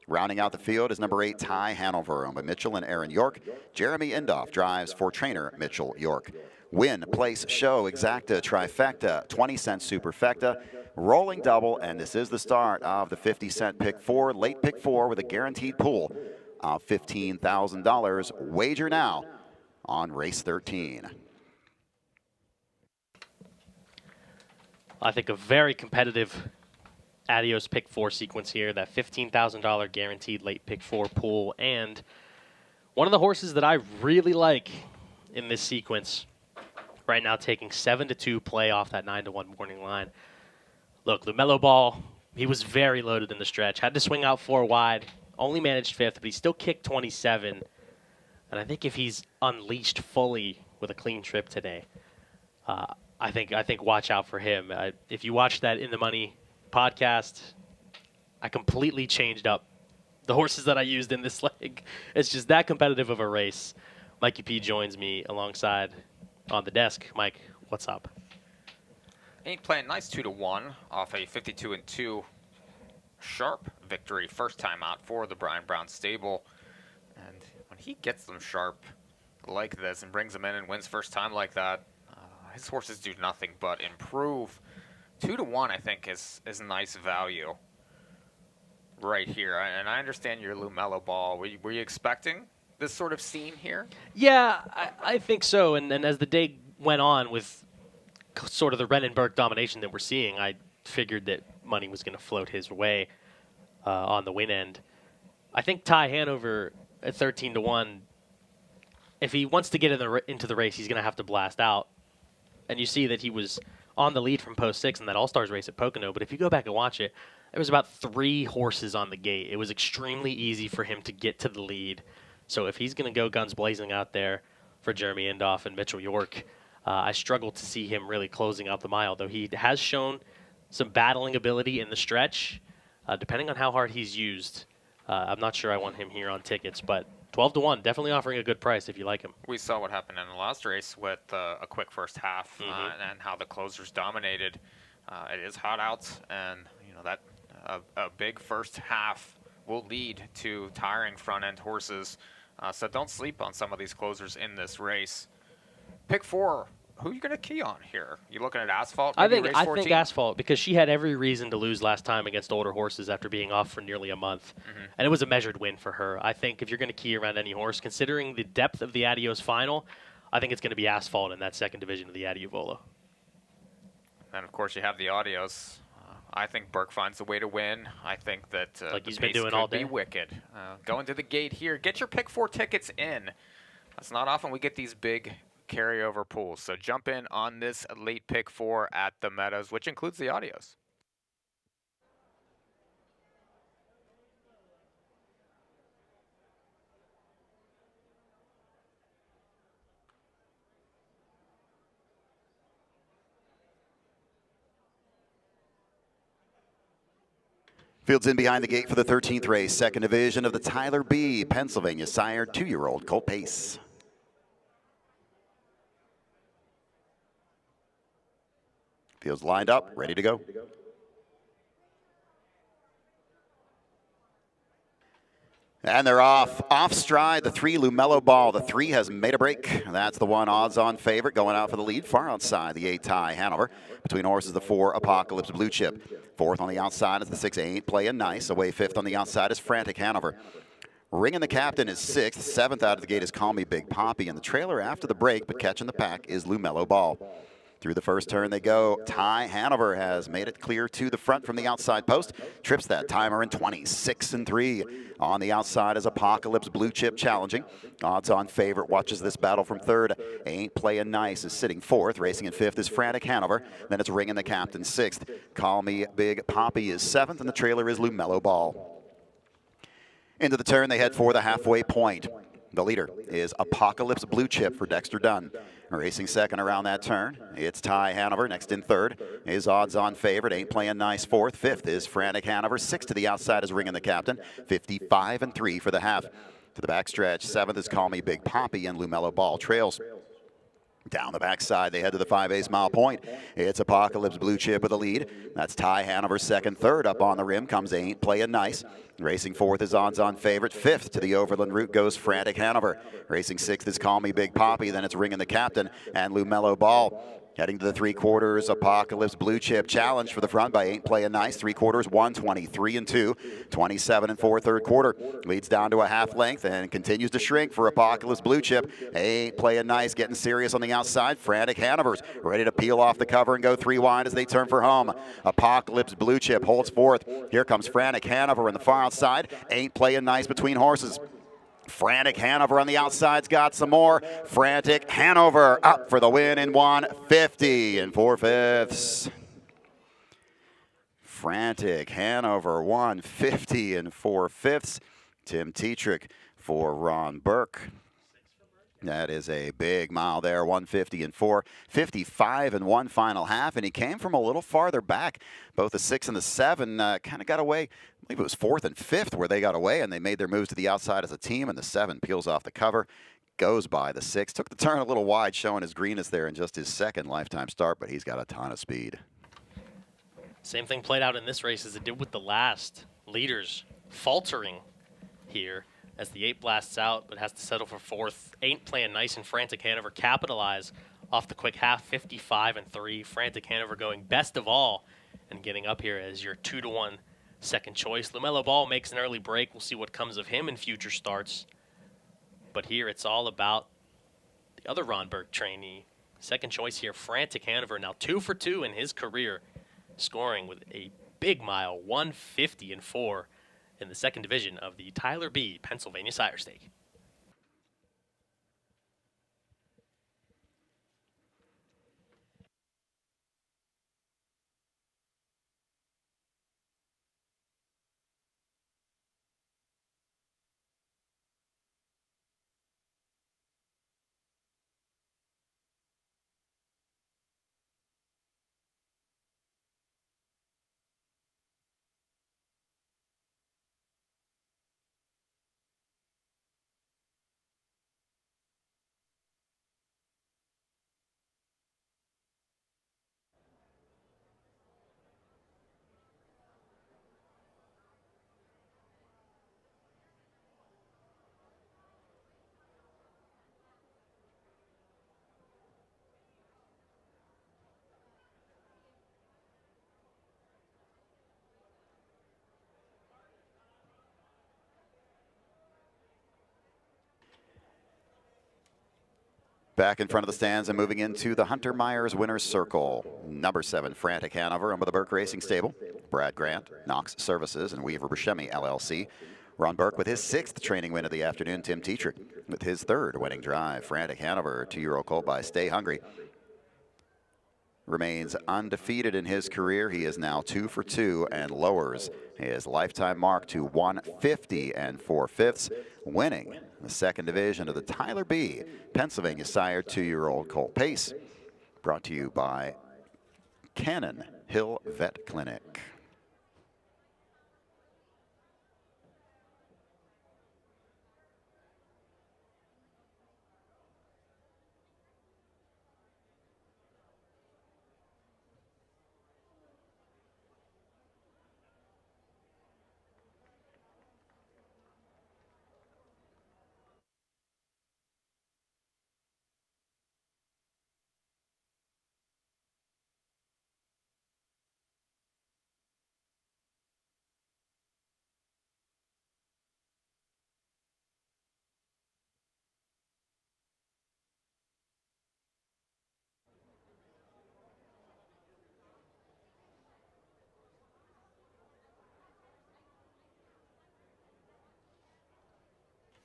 Rounding out the field is number 8, Ty Hanover, owned by Mitchell and Aaron York. Jeremy Indoff drives for trainer Mitchell York. Win, place, show, exacta, trifecta, 20-cent superfecta, rolling double, and this is the start of the 50-cent pick 4, late pick 4 with a guaranteed pool of $15,000. Wager now on race 13. I think a very competitive Adios pick 4 sequence here, that $15,000 guaranteed late pick 4 pool, and one of the horses that I really like in this sequence right now, taking 7-2 play off that 9-1 morning line. Look, LaMelo Ball, he was very loaded in the stretch, had to swing out 4 wide, only managed 5th, but he still kicked 27, and I think if he's unleashed fully with a clean trip today, I think watch out for him. If you watch that In the Money podcast, I completely changed up the horses that I used in this leg. It's just that competitive of a race. Mikey P joins me alongside on the desk. Mike, what's up? Ain't playing nice 2-1 off a 52-2 sharp victory, first time out for the Brian Brown stable. And when he gets them sharp like this and brings them in and wins first time like that, his horses do nothing but improve. 2-1, I think, is nice value right here. And I understand your LaMelo Ball. Were you expecting this sort of scene here? Yeah, I think so. And as the day went on with sort of the Rennenberg domination that we're seeing, I figured that money was going to float his way on the win end. I think Ty Hanover at 13-1, if he wants to get into the race, he's going to have to blast out. And you see that he was on the lead from post 6 in that All-Stars race at Pocono. But if you go back and watch it, there was about 3 horses on the gate. It was extremely easy for him to get to the lead. So if he's going to go guns blazing out there for Jeremy Indoff and Mitchell York, I struggle to see him really closing out the mile, though he has shown some battling ability in the stretch. Depending on how hard he's used, I'm not sure I want him here on tickets, but 12-1, definitely offering a good price if you like him. We saw what happened in the last race with a quick first half and how the closers dominated. It is hot out, and that a big first half will lead to tiring front-end horses. So don't sleep on some of these closers in this race. Pick 4. Who are you going to key on here? You looking at Asphalt? I think Asphalt, because she had every reason to lose last time against older horses after being off for nearly a month. And it was a measured win for her. I think if you're going to key around any horse, considering the depth of the Adios final, I think it's going to be Asphalt in that second division of the Adiovolo. And, of course, you have the Adios. I think Burke finds a way to win. I think that like he's the been pace doing could all day. be wicked. Going to the gate here. Get your pick 4 tickets in. That's not often we get these big carryover pools. So jump in on this late pick 4 at the Meadows, which includes the Adios. Fields in behind the gate for the 13th race, second division of the Tyler B. Pennsylvania sire 2-year-old Colt Pace. Fields lined up, ready to go. And they're off stride, the 3 LaMelo Ball. The 3 has made a break. That's the 1 odds-on favorite going out for the lead. Far outside, the 8 Ty Hanover. Between horses, the 4 Apocalypse Blue Chip. 4th on the outside is the 6 Ain't Playing Nice. Away 5th on the outside is Frantic Hanover. Ringing the Captain is 6th. 7th out of the gate is Call Me Big Poppy. And the trailer after the break, but catching the pack, is LaMelo Ball. Through the first turn they go. Ty Hanover has made it clear to the front from the outside post. Trips that timer in 26-3. On the outside is Apocalypse Blue Chip challenging. Odds-on favorite watches this battle from 3rd. Ain't Playing Nice is sitting 4th. Racing in 5th is Frantic Hanover. Then it's Ringing the Captain 6th. Call Me Big Poppy is 7th, and the trailer is LaMelo Ball. Into the turn they head for the halfway point. The leader is Apocalypse Blue Chip for Dexter Dunn. Racing second around that turn, it's Ty Hanover. Next in 3rd is odds-on favorite, Ain't Playing Nice 4th. 5th is Frantic Hanover. 6th to the outside is Ringing the Captain. 55-3 for the half. To the backstretch, 7th is Call Me Big Poppy, and LaMelo Ball trails. Down the backside, they head to the 5/8 mile point. It's Apocalypse Blue Chip with a lead. That's Ty Hanover second. Third up on the rim comes Ain't Playing Nice. Racing fourth is odds-on favorite. Fifth to the Overland route goes Frantic Hanover. Racing sixth is Call Me Big Poppy. Then it's Ringin' the Captain and Lumello Ball. Heading to the 3/4, Apocalypse Blue Chip challenge for the front by Ain't Playing Nice. 3/4, 123 and 2, 27 and 4 third quarter. Leads down to a half length and continues to shrink for Apocalypse Blue Chip. Ain't Playing Nice getting serious on the outside. Frantic Hanover's ready to peel off the cover and go 3 wide as they turn for home. Apocalypse Blue Chip holds fourth. Here comes Frantic Hanover in the far outside. Ain't Playing Nice between horses. Frantic Hanover on the outside's got some more. Frantic Hanover up for the win in 150 and 4/5. Frantic Hanover 150 and 4/5. Tim Tetrick for Ron Burke. That is a big mile there, 150 and 4, 55 and 1 final half, and he came from a little farther back. Both the 6 and the 7 kind of got away. I believe it was 4th and 5th where they got away, and they made their moves to the outside as a team, and the 7 peels off the cover, goes by the 6. Took the turn a little wide, showing his greenness there in just his second lifetime start, but he's got a ton of speed. Same thing played out in this race as it did with the last. Leaders faltering here as the 8 blasts out, but has to settle for 4th. Ain't Playing Nice and Frantic Hanover capitalize off the quick half, 55 and 3. Frantic Hanover going best of all and getting up here as your 2-to-1 second choice. Lumello Ball makes an early break. We'll see what comes of him in future starts. But here it's all about the other Ron Burke trainee. Second choice here, Frantic Hanover, now 2 for 2 in his career, scoring with a big mile, 150 and 4. In the second division of the Tyler B. Pennsylvania Sire Stake. Back in front of the stands and moving into the Hunter Myers winner's circle. Number 7, Frantic Hanover, under the Burke Racing Stable. Brad Grant, Knox Services, and Weaver Buscemi, LLC. Ron Burke with his 6th training win of the afternoon. Tim Tetrick with his 3rd winning drive. Frantic Hanover, 2-year-old colt by Stay Hungry, remains undefeated in his career. He is now 2 for 2 and lowers his lifetime mark to 150 and 4/5, winning the second division of the Tyler B. Pennsylvania Sire 2-year-old colt pace. Brought to you by Cannon Hill Vet Clinic.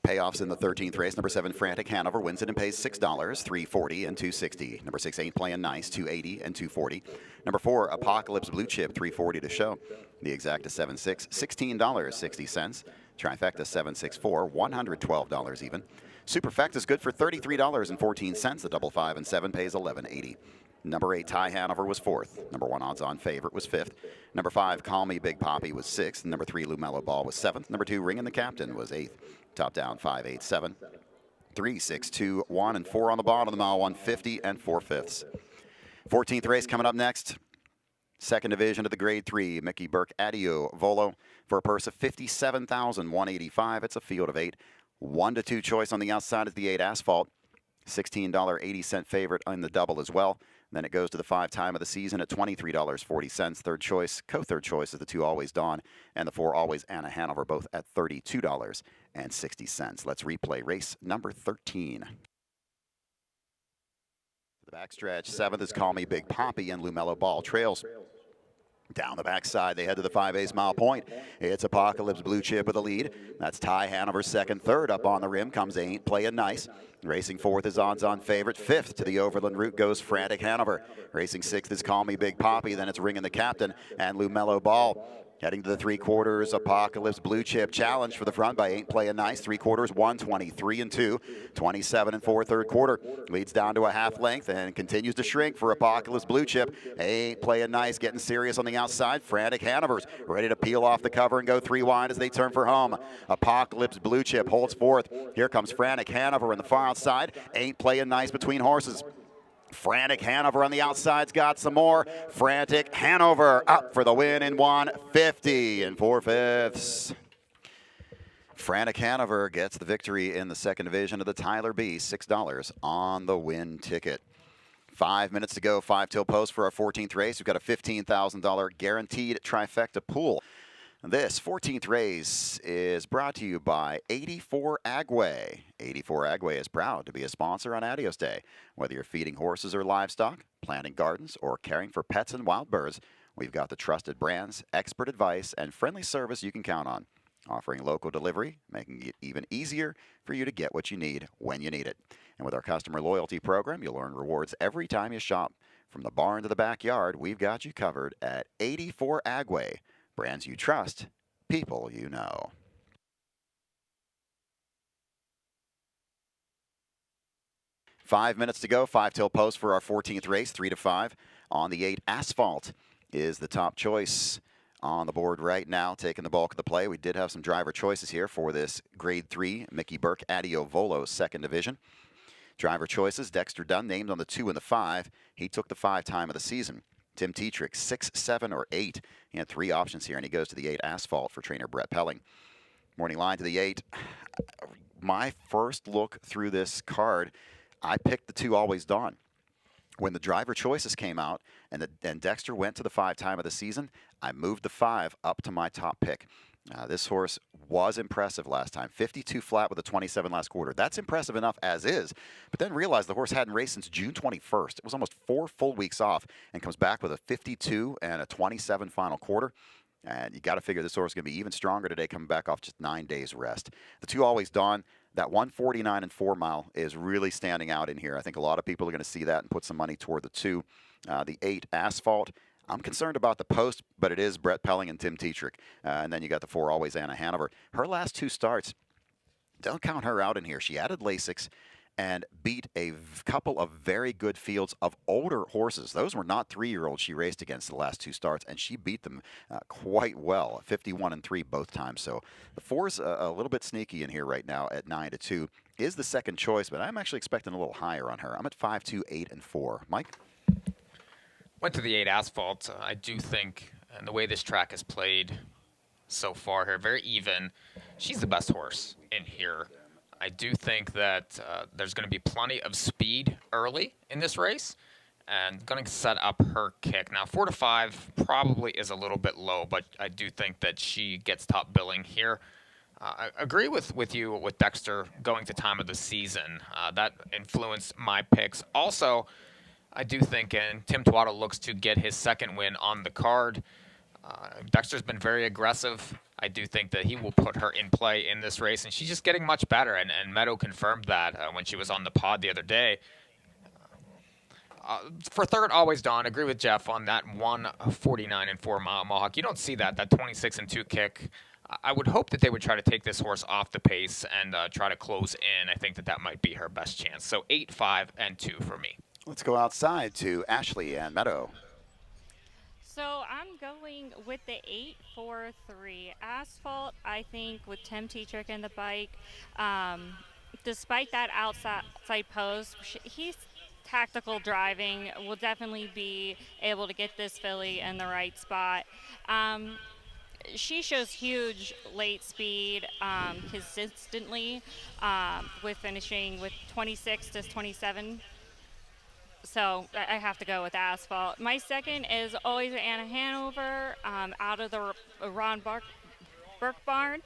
Payoffs in the 13th race. Number 7, Frantic Hanover, wins it and pays $6, $340 and $260. Number 6, Ain't Playing Nice, $280 and $240. Number 4, Apocalypse Blue Chip, $340 to show. The Exacta 7-6, $16.60. Trifecta 764, $112 even. Superfecta is good for $33.14. The double 5 and 7 pays $11.80. Number 8, Ty Hanover was 4th. Number 1, odds-on favorite, was 5th. Number 5, Call Me Big Poppy was 6th. Number 3, Lumello Ball was 7th. Number 2, Ringin' the Captain was 8th. Top down 5, 8, 7. 3, 6, 2, 1, and 4 on the bottom of the mile, 150 and 4/5. 14th race coming up next. Second division of the Grade 3, Mickey Burke Adios Volo for a purse of $57,185. It's a field of 8. 1 to 2 choice on the outside is the 8 Asphalt. $16.80 favorite in the double as well. Then it goes to the 5 time of the season at $23.40. Third choice, co-third choice is the 2 Always Dawn and the 4 Always Anna Hanover, both at $32.60. Let's replay race number 13. The backstretch, 7th is Call Me Big Poppy and Lumello Ball Trails. Down the backside, they head to the 5/8 mile point. It's Apocalypse Blue Chip with the lead. That's Ty Hanover second. Third up on the rim comes Ain't Playing Nice. Racing fourth is Odds-On Favorite. Fifth to the Overland route goes Frantic Hanover. Racing sixth is Call Me Big Poppy. Then it's Ringin' the Captain and Lumello Ball. Heading to the 3/4, Apocalypse Blue Chip challenge for the front by Ain't Playing Nice. 3/4, 123 and 2, 27 and 4 third quarter. Leads down to a half length and continues to shrink for Apocalypse Blue Chip. Ain't Playing Nice getting serious on the outside. Frantic Hanover's ready to peel off the cover and go 3 wide as they turn for home. Apocalypse Blue Chip holds fourth. Here comes Frantic Hanover in the far outside. Ain't Playing Nice between horses. Frantic Hanover on the outside's got some more. Frantic Hanover up for the win in 150 and 4/5. Frantic Hanover gets the victory in the second division of the Tyler B. $6 on the win ticket. 5 minutes to go, 5 till post for our 14th race. We've got a $15,000 guaranteed trifecta pool. This 14th race is brought to you by 84 Agway. 84 Agway is proud to be a sponsor on Adios Day. Whether you're feeding horses or livestock, planting gardens, or caring for pets and wild birds, we've got the trusted brands, expert advice, and friendly service you can count on. Offering local delivery, making it even easier for you to get what you need when you need it. And with our customer loyalty program, you'll earn rewards every time you shop. From the barn to the backyard, we've got you covered at 84 Agway. Brands you trust, people you know. Five minutes to go, 5 till post for our 14th race, 3 to 5. On the 8, Asphalt is the top choice on the board right now, taking the bulk of the play. We did have some driver choices here for this Grade 3 Mickey Burke Adios Volo second division. Driver choices, Dexter Dunn named on the 2 and the 5. He took the 5 time of the season. Tim Tetrick, 6, 7, or 8. He had 3 options here, and he goes to the 8 Asphalt for trainer Brett Pelling. Morning line to the 8. My first look through this card, I picked the 2 Always Dawn. When the driver choices came out and Dexter went to the 5 time of the season, I moved the 5 up to my top pick. This horse was impressive last time. 52 flat with a 27 last quarter. That's impressive enough as is, but then realized the horse hadn't raced since June 21st. It was almost 4 full weeks off and comes back with a 52 and a 27 final quarter. And you got to figure this horse is going to be even stronger today, coming back off just 9 days rest. The 2 Always Dawn, that 149 and 4 mile is really standing out in here. I think a lot of people are going to see that and put some money toward the 2. The 8 Asphalt, I'm concerned about the post, but it is Brett Pelling and Tim Tetrick. And then you got the 4 Always Anna Hanover. Her last 2 starts, don't count her out in here. She added Lasix and beat a couple of very good fields of older horses. Those were not 3-year-olds she raced against the last 2 starts, and she beat them quite well, 51 and 3 both times. So the 4's a little bit sneaky in here right now at 9 to 2. Is the second choice, but I'm actually expecting a little higher on her. I'm at 5, 2, 8, and 4. Mike? Went to the 8 Asphalt. I do think, and the way this track is played so far here, very even. She's the best horse in here. I do think that there's going to be plenty of speed early in this race and going to set up her kick. Now, 4 to 5 probably is a little bit low, but I do think that she gets top billing here. I agree with you with Dexter going to time of the season. That influenced my picks. Also, I do think, and Tim Twaddle looks to get his second win on the card. Dexter's been very aggressive. I do think that he will put her in play in this race, and she's just getting much better, and Meadow confirmed that when she was on the pod the other day. For third, Always Dawn, agree with Jeff on that 149 and 4 mile Mohawk. You don't see that 26 and 2 kick. I would hope that they would try to take this horse off the pace and try to close in. I think that might be her best chance. So 8, 5, and 2 for me. Let's go outside to Ashley and Meadow. So I'm going with the 8-4-3 Asphalt. I think with Tim Tetrick and the bike, despite that outside post, he's tactical driving, will definitely be able to get this filly in the right spot. She shows huge late speed consistently, with finishing with 26 to 27. So I have to go with Asphalt. My second is always Anna Hanover, out of the Ron Burke barn.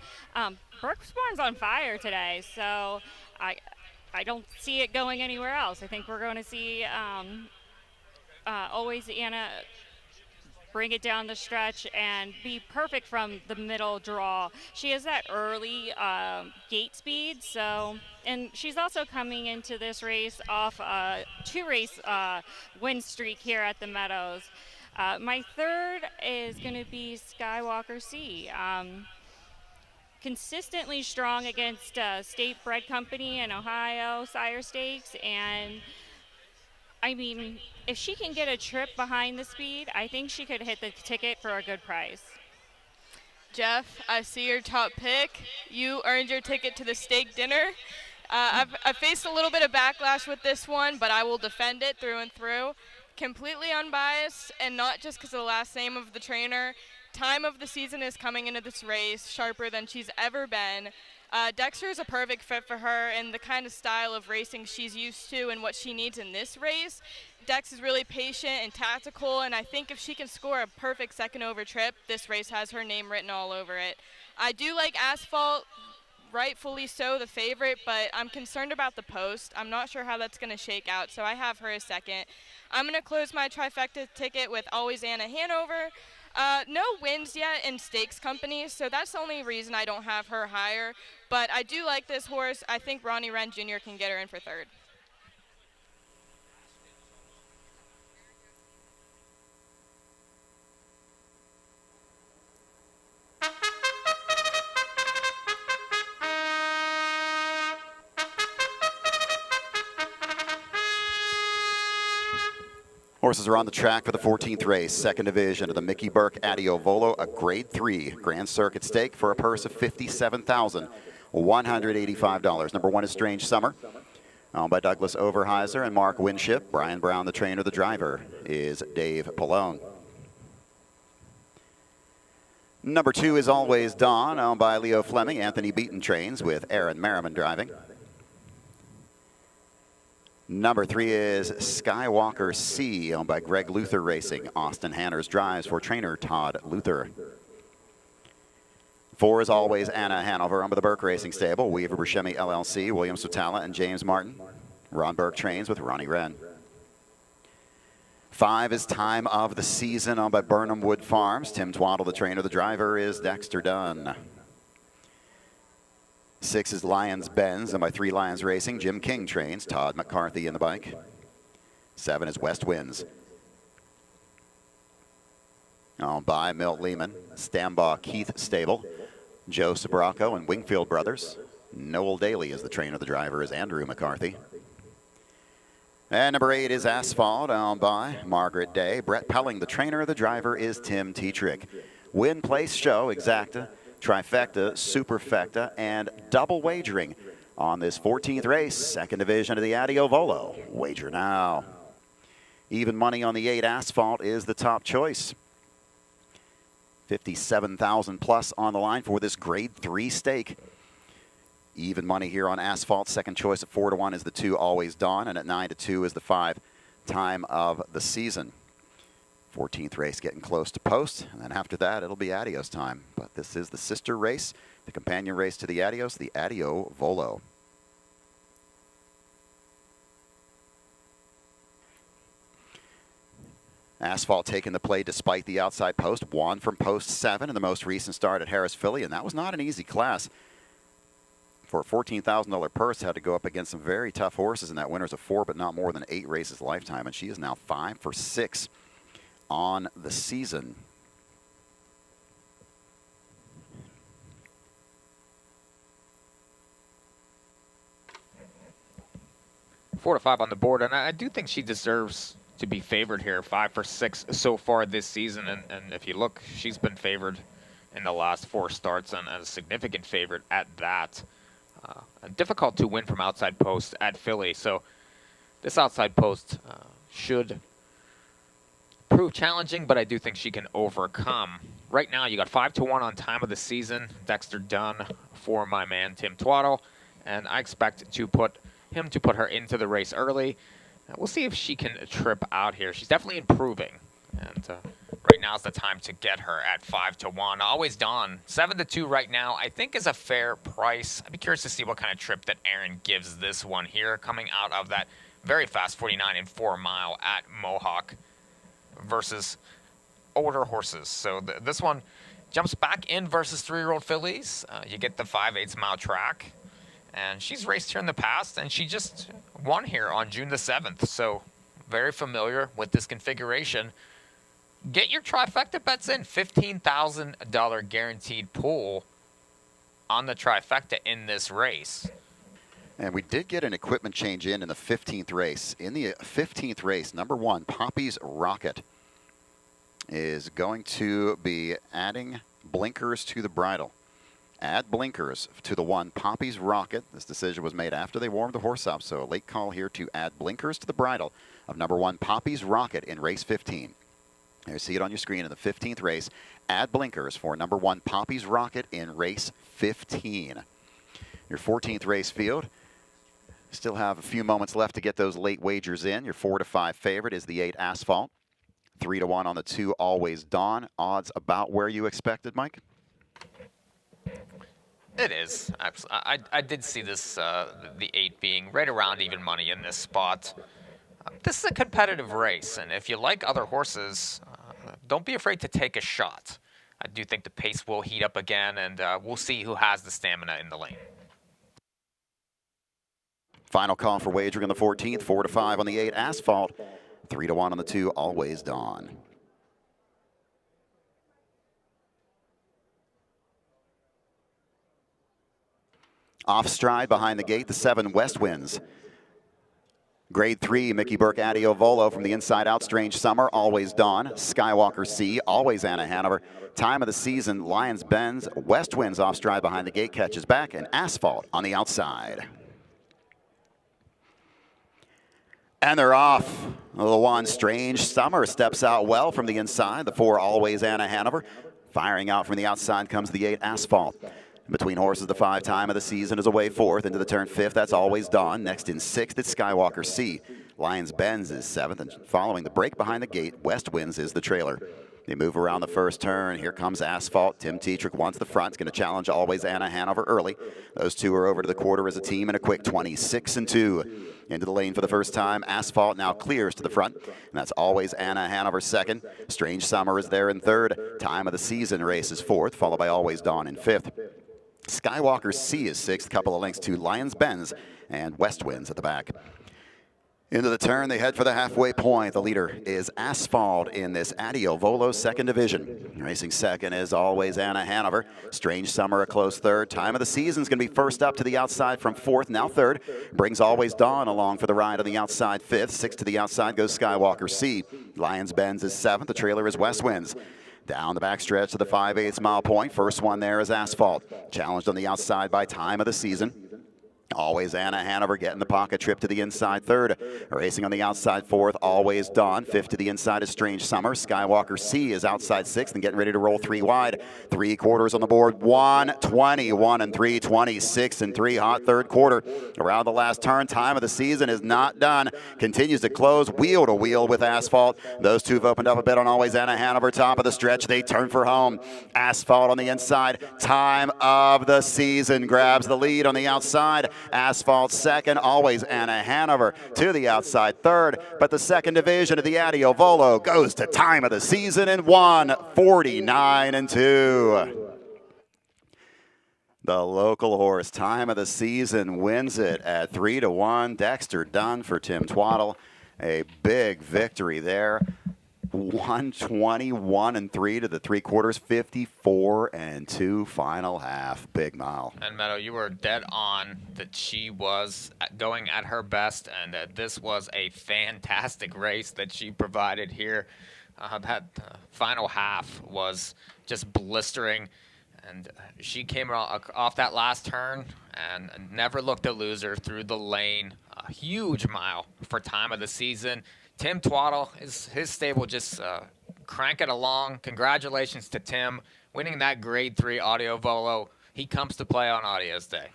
Burke's barn's on fire today, so I don't see it going anywhere else. I think we're going to see always Anna bring it down the stretch and be perfect from the middle draw. She has that early gate speed, so, and she's also coming into this race off a 2-race win streak here at the Meadows. My third is going to be Skywalker C. Consistently strong against State Bread Company and Ohio Sire Stakes, and I mean, if she can get a trip behind the speed, I think she could hit the ticket for a good price. Jeff, I see your top pick. You earned your ticket to the steak dinner. I've faced a little bit of backlash with this one, but I will defend it through and through. Completely unbiased, and not just because of the last name of the trainer. Time of the season is coming into this race sharper than she's ever been. Dexter is a perfect fit for her and the kind of style of racing she's used to and what she needs in this race. Dex is really patient and tactical, and I think if she can score a perfect second over trip, this race has her name written all over it. I do like Asphalt, rightfully so, the favorite, but I'm concerned about the post. I'm not sure how that's going to shake out, so I have her as second. I'm going to close my trifecta ticket with Always Anna Hanover. No wins yet in stakes companies, so that's the only reason I don't have her higher. But I do like this horse. I think Ronnie Wren Jr. can get her in for third. Horses are on the track for the 14th race, second division of the Mickey Burke Adios Volo, a Grade 3 Grand Circuit stake for a purse of $57,185. Number 1 is Strange Summer, owned by Douglas Overheiser and Mark Winship. Brian Brown, the trainer. The driver is Dave Pallone. Number 2 is Always Dawn, owned by Leo Fleming. Anthony Beaton trains with Aaron Merriman driving. Number 3 is Skywalker C, owned by Greg Luther Racing. Austin Hanners drives for trainer Todd Luther. 4 is Always Anna Hanover, owned by the Burke Racing Stable. Weaver Buscemi LLC, William Sotala and James Martin. Ron Burke trains with Ronnie Wren. 5 is Time of the Season, owned by Burnham Wood Farms. Tim Twaddle, the trainer. The driver is Dexter Dunn. 6 is Lions Benz, and by 3 Lions Racing, Jim King trains. Todd McCarthy in the bike. 7 is West Winds, owned by Milt Lehman, Stambaugh Keith Stable, Joe Sabraco and Wingfield Brothers. Noel Daly is the trainer. The driver is Andrew McCarthy. And number 8 is Asphalt, owned by Margaret Day. Brett Pelling, the trainer. The driver is Tim Tetrick. Win, place, show, exacta, trifecta, superfecta, and double wagering on this 14th race, second division of the Adios Volo. Wager now. Even money on the 8 Asphalt is the top choice. $57,000 plus on the line for this Grade 3 stake. Even money here on Asphalt. Second choice at 4-1 is the 2 Always Dawn, and at 9-2 is the 5 Time of the Season. 14th race getting close to post, and then after that it'll be Adios time. But this is the sister race, the companion race to the Adios Volo. Asphalt taking the play despite the outside post, won from post 7 in the most recent start at Harris Philly, and that was not an easy class. For a $14,000 purse, had to go up against some very tough horses, and that winner's of 4 but not more than 8 races lifetime, and she is now 5 for 6 on the season. Four to 5 on the board, and I do think she deserves to be favored here. 5 for 6 so far this season, and if you look, she's been favored in the last 4 starts, and a significant favorite at that. difficult to win from outside post at Philly. So this outside post should prove challenging, but I do think she can overcome. Right now, you got 5-1 on time of the season. Dexter Dunn for my man Tim Twaddle, and I expect to put her into the race early. We'll see if she can trip out here. She's definitely improving, and right now is the time to get her at 5-1. Always Dawn, 7-2 right now. I think is a fair price. I'd be curious to see what kind of trip that Aaron gives this one here, coming out of that very fast 49 and 4 mile at Mohawk versus older horses. So this one jumps back in versus 3-year-old fillies. You get the 5/8 mile track, and she's raced here in the past, and she just won here on June the 7th. So very familiar with this configuration. Get your trifecta bets in. $15,000 guaranteed pool on the trifecta in this race. And we did get an equipment change in the 15th race. In the 15th race, number 1, Poppy's Rocket, is going to be adding blinkers to the bridle. Add blinkers to the 1, Poppy's Rocket. This decision was made after they warmed the horse up, so a late call here to add blinkers to the bridle of number 1, Poppy's Rocket in race 15. There you see it on your screen in the 15th race. Add blinkers for number 1, Poppy's Rocket in race 15. Your 14th race field. Still have a few moments left to get those late wagers in. Your 4-5 favorite is the 8 Asphalt. 3-1 on the 2 Always Dawn. Odds about where you expected, Mike? It is. I did see this, the 8 being right around even money in this spot. This is a competitive race, and if you like other horses, don't be afraid to take a shot. I do think the pace will heat up again, and we'll see who has the stamina in the lane. Final call for wagering on the 14th. 4-5 on the 8 Asphalt. 3-1 on the 2 Always Dawn. Off stride behind the gate, the 7 West Winds. Grade 3, Mickey Burke, Adios Volo from the inside out, Strange Summer, Always Dawn, Skywalker C, Always Anna Hanover. Time of the season, Lions Benz, West Winds off stride behind the gate, catches back, and Asphalt on the outside. And they're off. The 1 Strange Summer steps out well from the inside. The 4 Always Anna Hanover. Firing out from the outside comes the 8 Asphalt. Between horses, the 5 Time of the season is away 4th. Into the turn 5th, that's Always Dawn. Next in 6th, it's Skywalker C. Lions Benz is 7th. And following the break behind the gate, West Winds is the trailer. They move around the first turn. Here comes Asphalt. Tim Tetrick wants the front. He's going to challenge Always Anna Hanover early. Those 2 are over to the quarter as a team in a quick 26-2. Into the lane for the first time. Asphalt now clears to the front. And that's Always Anna Hanover 2nd. Strange Summer is there in 3rd. Time of the season race is 4th, followed by Always Dawn in 5th. Skywalker C is 6th. Couple of lengths to Lions Benz and West Winds at the back. Into the turn, they head for the halfway point. The leader is Asphalt in this Adios Volo 2nd division. Racing 2nd is Always Anna Hanover. Strange Summer a close 3rd. Time of the season is going to be first up to the outside from 4th, now 3rd. Brings Always Dawn along for the ride on the outside 5th. 6th to the outside goes Skywalker C. Lions Benz is 7th. The trailer is West Winds. Down the backstretch to the 5/8 mile point. First one there is Asphalt. Challenged on the outside by Time of the season. Always Anna Hanover getting the pocket trip to the inside 3rd. Racing on the outside 4th, Always Dawn. 5th to the inside is Strange Summer. Skywalker C is outside 6th and getting ready to roll 3 wide. 3 quarters on the board. 1:20, 1 and 3, 26 and 3. Hot 3rd quarter. Around the last turn. Time of the season is not done. Continues to close wheel to wheel with Asphalt. Those 2 have opened up a bit on Always Anna Hanover. Top of the stretch. They turn for home. Asphalt on the inside. Time of the season grabs the lead on the outside. Asphalt 2nd, Always Anna Hanover to the outside 3rd, but the 2nd division of the Adios Volo goes to Time of the season in 1:49-2. The local horse, Time of the season, wins it at 3-1. Dexter Dunn for Tim Twaddle. A big victory there. 121 and 3 to the 3 quarters, 54 and 2 final half. Big mile. And Meadow, you were dead on that she was going at her best, and that this was a fantastic race that she provided here. That final half was just blistering. And she came off that last turn and never looked a loser through the lane. A huge mile for time of the season. Tim Twaddle, his stable just cranking along. Congratulations to Tim winning that Grade 3 Audio Volo. He comes to play on Adios Day.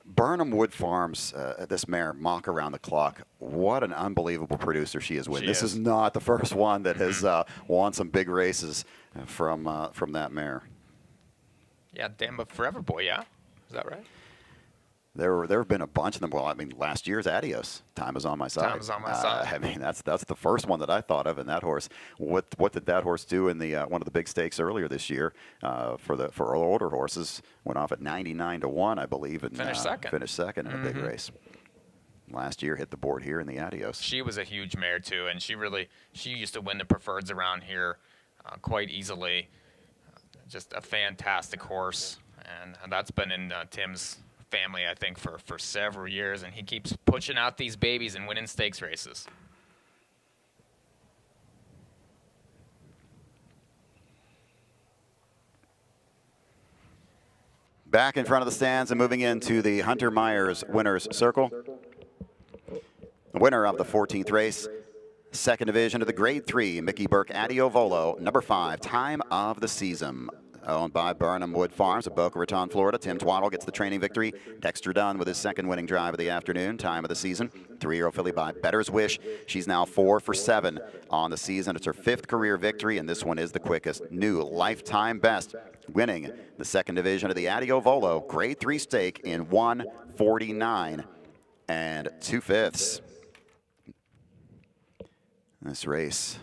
Burnham Wood Farms, this mare, Mock Around the Clock. What an unbelievable producer she is. This is not the first one that has won some big races from that mare. Yeah, damn, but Forever Boy, yeah? Is that right? There have been a bunch of them. Well, I mean, last year's Adios, Time Is On My Side. Time Is On My Side. I mean, that's the first one that I thought of in that horse. What did that horse do in the one of the big stakes earlier this year for older horses? Went off at 99-1, I believe, and Finished second in a big race. Last year, hit the board here in the Adios. She was a huge mare too, and she used to win the preferreds around here quite easily. Just a fantastic horse, and that's been in Tim's family, I think, for several years, and he keeps pushing out these babies and winning stakes races. Back in front of the stands and moving into the Hunter Myers winner's circle. The winner of the 14th race, second division of the Grade 3 Mickey Burke Adio Volo, number 5, Time of the Season. Owned by Burnham Wood Farms of Boca Raton, Florida. Tim Twaddle gets the training victory. Dexter Dunn with his second winning drive of the afternoon, Time of the Season. 3-year-old filly by Better's Wish. She's now 4 for 7 on the season. It's her 5th career victory, and this one is the quickest. New lifetime best, winning the second division of the Adio Volo Grade 3 stake in 1:49 2/5. This race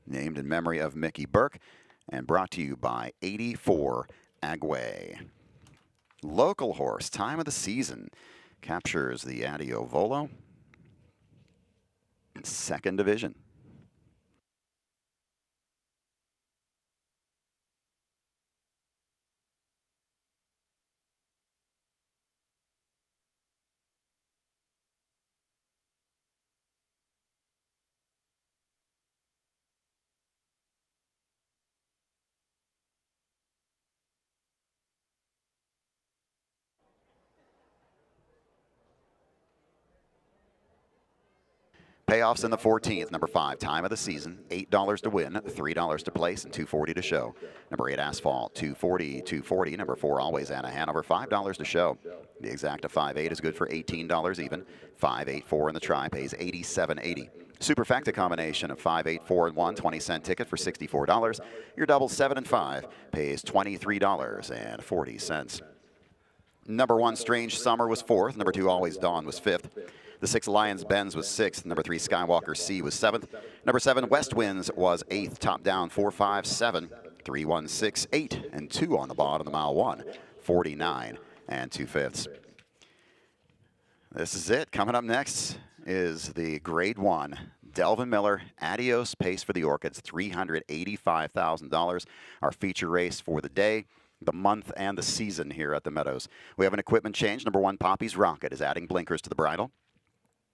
named in memory of Mickey Burke, and brought to you by 84 Agway. Local horse, Time of the Season, captures the Adio Volo, second division. Payoffs in the 14th. Number 5, Time of the Season, $8 to win, $3 to place, and $2.40 to show. Number 8, Asphalt, $2.40, $2.40. Number 4, Always Anna Hanover, $5 to show. The exacta 5.8 is good for $18 even. 5.84 in the try pays $87.80. Superfecta combination of 5, 8, 4, and 1, 20-cent ticket for $64. Your double 7 and 5 pays $23.40. Number 1, Strange Summer was 4th. Number 2, Always Dawn was 5th. The 6, Lions Benz was 6th. Number 3, Skywalker C was 7th. Number 7, West Winds was 8th. Top down 4, 5, 7, 3, 1, 6, 8, and 2 on the bottom. The mile 1, 49 2/5. This is it. Coming up next is the Grade 1 Delvin Miller Adios Pace for the Orchids, $385,000. Our feature race for the day, the month, and the season here at the Meadows. We have an equipment change. Number 1, Poppy's Rocket is adding blinkers to the bridle.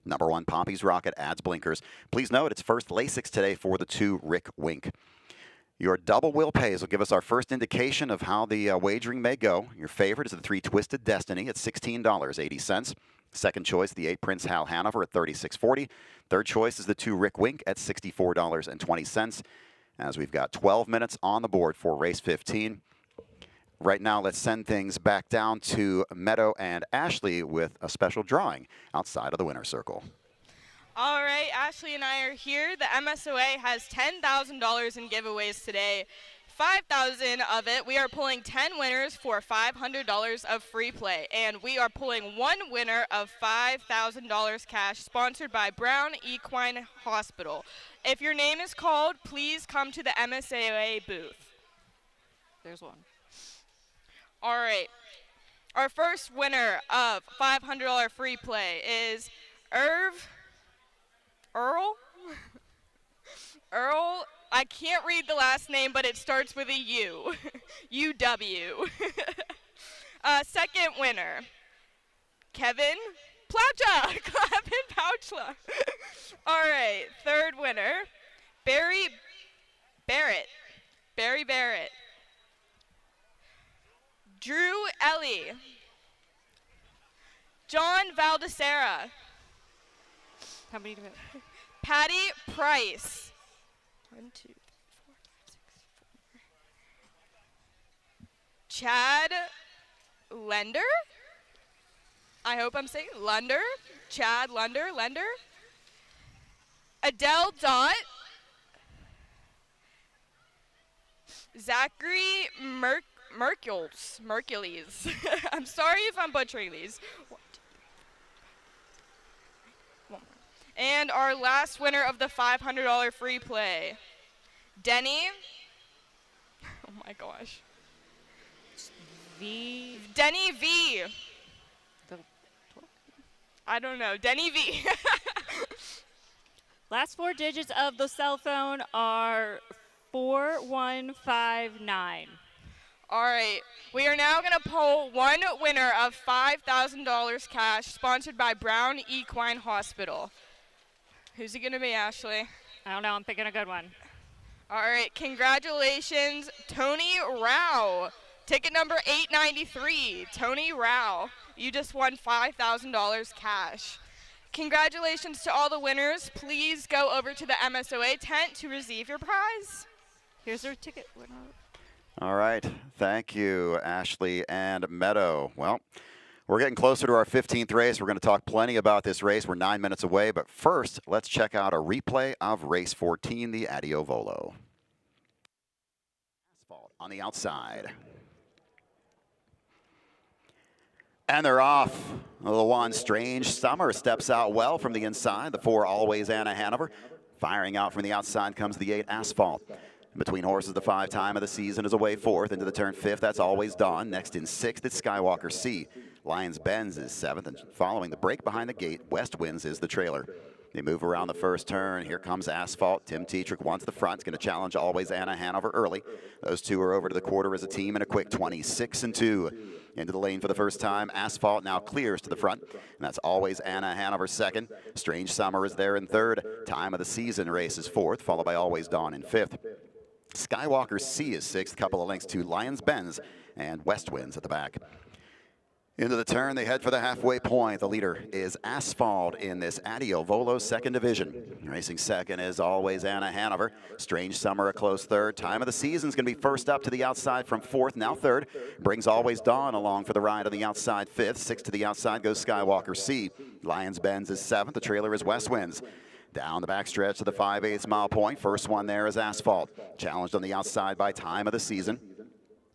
Number 1, Poppy's Rocket adds blinkers. Please note it's first Lasix today for the 2 Rick Wink. Your double wheel pays will give us our first indication of how the wagering may go. Your favorite is the 3 Twisted Destiny at $16.80. Second choice, the 8 Prince Hal Hanover at $36.40. Third choice is the 2 Rick Wink at $64.20. As we've got 12 minutes on the board for race 15. Right now, let's send things back down to Meadow and Ashley with a special drawing outside of the winner's circle. All right, Ashley and I are here. The MSOA has $10,000 in giveaways today. $5,000 of it, we are pulling 10 winners for $500 of free play. And we are pulling 1 winner of $5,000 cash, sponsored by Brown Equine Hospital. If your name is called, please come to the MSOA booth. There's one. All right. Our first winner of $500 free play is Earl? Earl, I can't read the last name, but it starts with a U. UW. Second winner, Kevin Plowcha. Kevin Plowcha. All right. Third winner, Barry Barrett. Drew Ellie. John Valdesera. How many do we have? Patty Price. 1, 2, 3, 4, 5, 6, 7. Chad Lender. I hope I'm saying Lunder. Chad Lender. Adele Dot. Zachary Mercules. I'm sorry if I'm butchering these. One more. And our last winner of the $500 free play, Denny. Oh my gosh. Denny V. I don't know. Denny V. Last 4 digits of the cell phone are 4159. All right. We are now going to pull one winner of $5,000 cash, sponsored by Brown Equine Hospital. Who's it going to be, Ashley? I don't know. I'm picking a good one. All right. Congratulations, Tony Rao. Ticket number 893, Tony Rao. You just won $5,000 cash. Congratulations to all the winners. Please go over to the MSOA tent to receive your prize. Here's our ticket winner. All right. Thank you, Ashley and Meadow. Well, we're getting closer to our 15th race. We're going to talk plenty about this race. We're 9 minutes away. But first, let's check out a replay of race 14, the Adios Volo. Asphalt on the outside. And they're off. The 1, Strange Summer, steps out well from the inside. The 4, Always Anna Hanover. Firing out from the outside comes the 8, Asphalt. Between horses, the 5, Time of the Season is away 4th. Into the turn 5th, that's Always Dawn. Next in 6th, it's Skywalker C. Lions Benz is 7th. And following the break behind the gate, West Winds is the trailer. They move around the first turn. Here comes Asphalt. Tim Tetrick wants the front. He's going to challenge Always Anna Hanover early. Those two are over to the quarter as a team in a quick 26-2. Into the lane for the first time. Asphalt now clears to the front. And that's Always Anna Hanover second. Strange Summer is there in third. Time of the Season races fourth, followed by Always Dawn in fifth. Skywalker C is sixth. Couple of lengths to Lions Benz and West Winds at the back. Into the turn, they head for the halfway point. The leader is Asphalt in this Adios Volo second division. Racing second is Always Anna Hanover. Strange Summer a close third. Time of the Season is going to be first up to the outside from fourth, now third. Brings Always Dawn along for the ride on the outside fifth. Sixth to the outside goes Skywalker C. Lions Benz is seventh. The trailer is West Winds. Down the backstretch to the 5/8 mile point. First one there is Asphalt. Challenged on the outside by Time of the Season.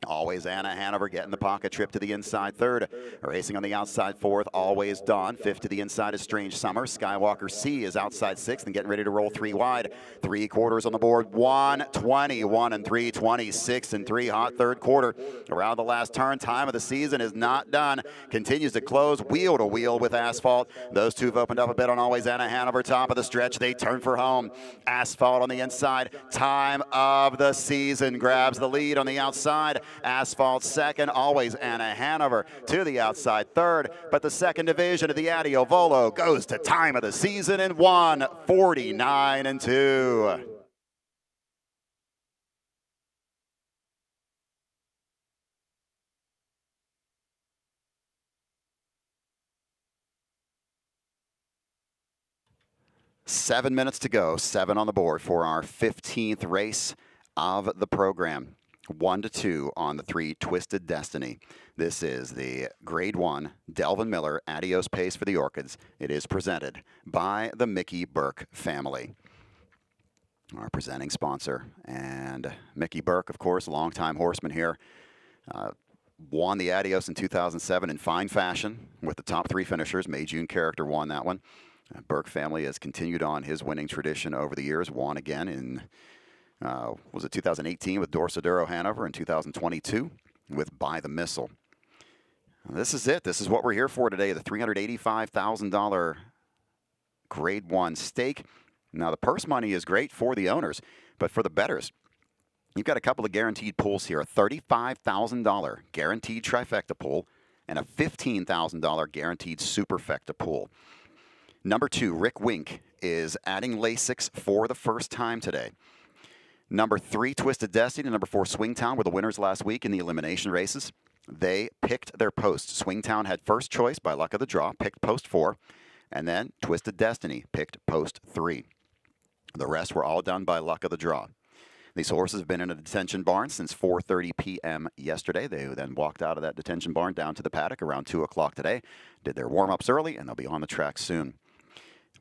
Always Anna Hanover getting the pocket trip to the inside third. Racing on the outside fourth, Always Dawn. Fifth to the inside is Strange Summer. Skywalker C is outside sixth and getting ready to roll 3 wide. 3/4 on the board. 1:20, 1 and 3, 26 and 3. Hot third quarter. Around the last turn, Time of the Season is not done. Continues to close wheel to wheel with Asphalt. Those two have opened up a bit on Always Anna Hanover. Top of the stretch, they turn for home. Asphalt on the inside. Time of the Season grabs the lead on the outside. Asphalt second, Always Anna Hanover to the outside third, but the second division of the Adios Volo goes to Time of the Season in 1:49-2. Seven minutes to go, 7 on the board for our 15th race of the program. 1-2 on the 3 Twisted Destiny. This is the Grade 1 Delvin Miller Adios Pace for the Orchids. It is presented by the Mickey Burke family, our presenting sponsor. And Mickey Burke, of course, longtime horseman here, won the Adios in 2007 in fine fashion with the top 3 finishers. May June Character won that one. Burke family has continued on his winning tradition over the years. Won again in was it 2018 with Dorsaduro Hanover, and 2022 with By the Missile. This is it. This is what we're here for today, the $385,000 Grade 1 stake. Now, the purse money is great for the owners, but for the bettors, you've got a couple of guaranteed pools here, a $35,000 guaranteed trifecta pool and a $15,000 guaranteed superfecta pool. Number 2, Rick Wink, is adding Lasix for the first time today. Number 3, Twisted Destiny. Number 4, Swingtown were the winners last week in the elimination races. They picked their posts. Swingtown had first choice by luck of the draw, picked post 4, and then Twisted Destiny picked post 3. The rest were all done by luck of the draw. These horses have been in a detention barn since 4:30 p.m. yesterday. They then walked out of that detention barn down to the paddock around 2 o'clock today, did their warm-ups early, and they'll be on the track soon.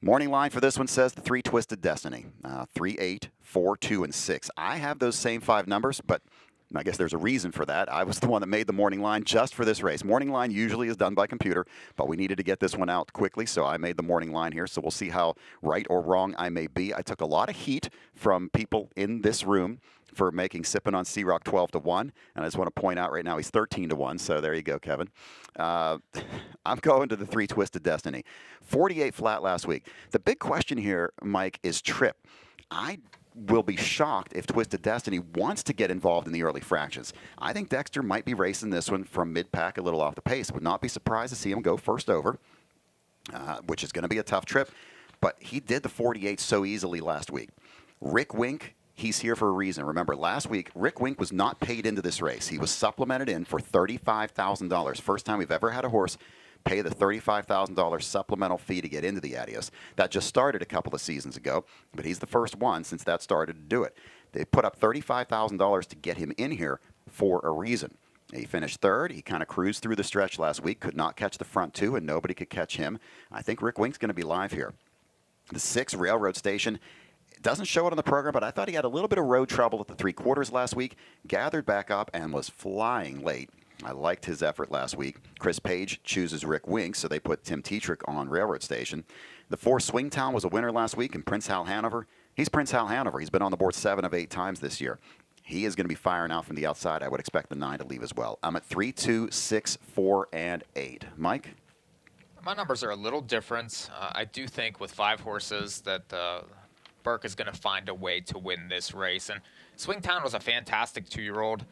Morning line for this one says the 3 Twisted Destiny, 3, 8, 4, 2, and 6. I have those same 5 numbers, but I guess there's a reason for that. I was the one that made the morning line just for this race. Morning line usually is done by computer, but we needed to get this one out quickly, so I made the morning line here. So we'll see how right or wrong I may be. I took a lot of heat from people in this room for making Sippin' on C-Rock 12-1, and I just want to point out right now he's 13-1, so there you go, Kevin. I'm going to the 3 Twisted Destiny. 48 flat last week. The big question here, Mike, is trip. I will be shocked if Twisted Destiny wants to get involved in the early fractions. I think Dexter might be racing this one from mid-pack a little off the pace. Would not be surprised to see him go first over, which is going to be a tough trip. But he did the 48 so easily last week. Rick Wink, he's here for a reason. Remember, last week, Rick Wink was not paid into this race. He was supplemented in for $35,000. First time we've ever had a horse pay the $35,000 supplemental fee to get into the Adios. That just started a couple of seasons ago, but he's the first one since that started to do it. They put up $35,000 to get him in here for a reason. He finished third. He kind of cruised through the stretch last week, could not catch the front 2, and nobody could catch him. I think Rick Wink's going to be live here. The 6 Railroad Station, it doesn't show it on the program, but I thought he had a little bit of road trouble at the 3/4 last week, gathered back up, and was flying late. I liked his effort last week. Chris Page chooses Rick Wink, so they put Tim Tetrick on Railroad Station. The 4 Swingtown was a winner last week, and Prince Hal Hanover, he's Prince Hal Hanover. He's been on the board 7 of 8 times this year. He is going to be firing out from the outside. I would expect the 9 to leave as well. I'm at 3, 2, 6, 4, and 8. Mike? My numbers are a little different. I do think with 5 horses that Burke is going to find a way to win this race. And Swingtown was a fantastic 2-year-old.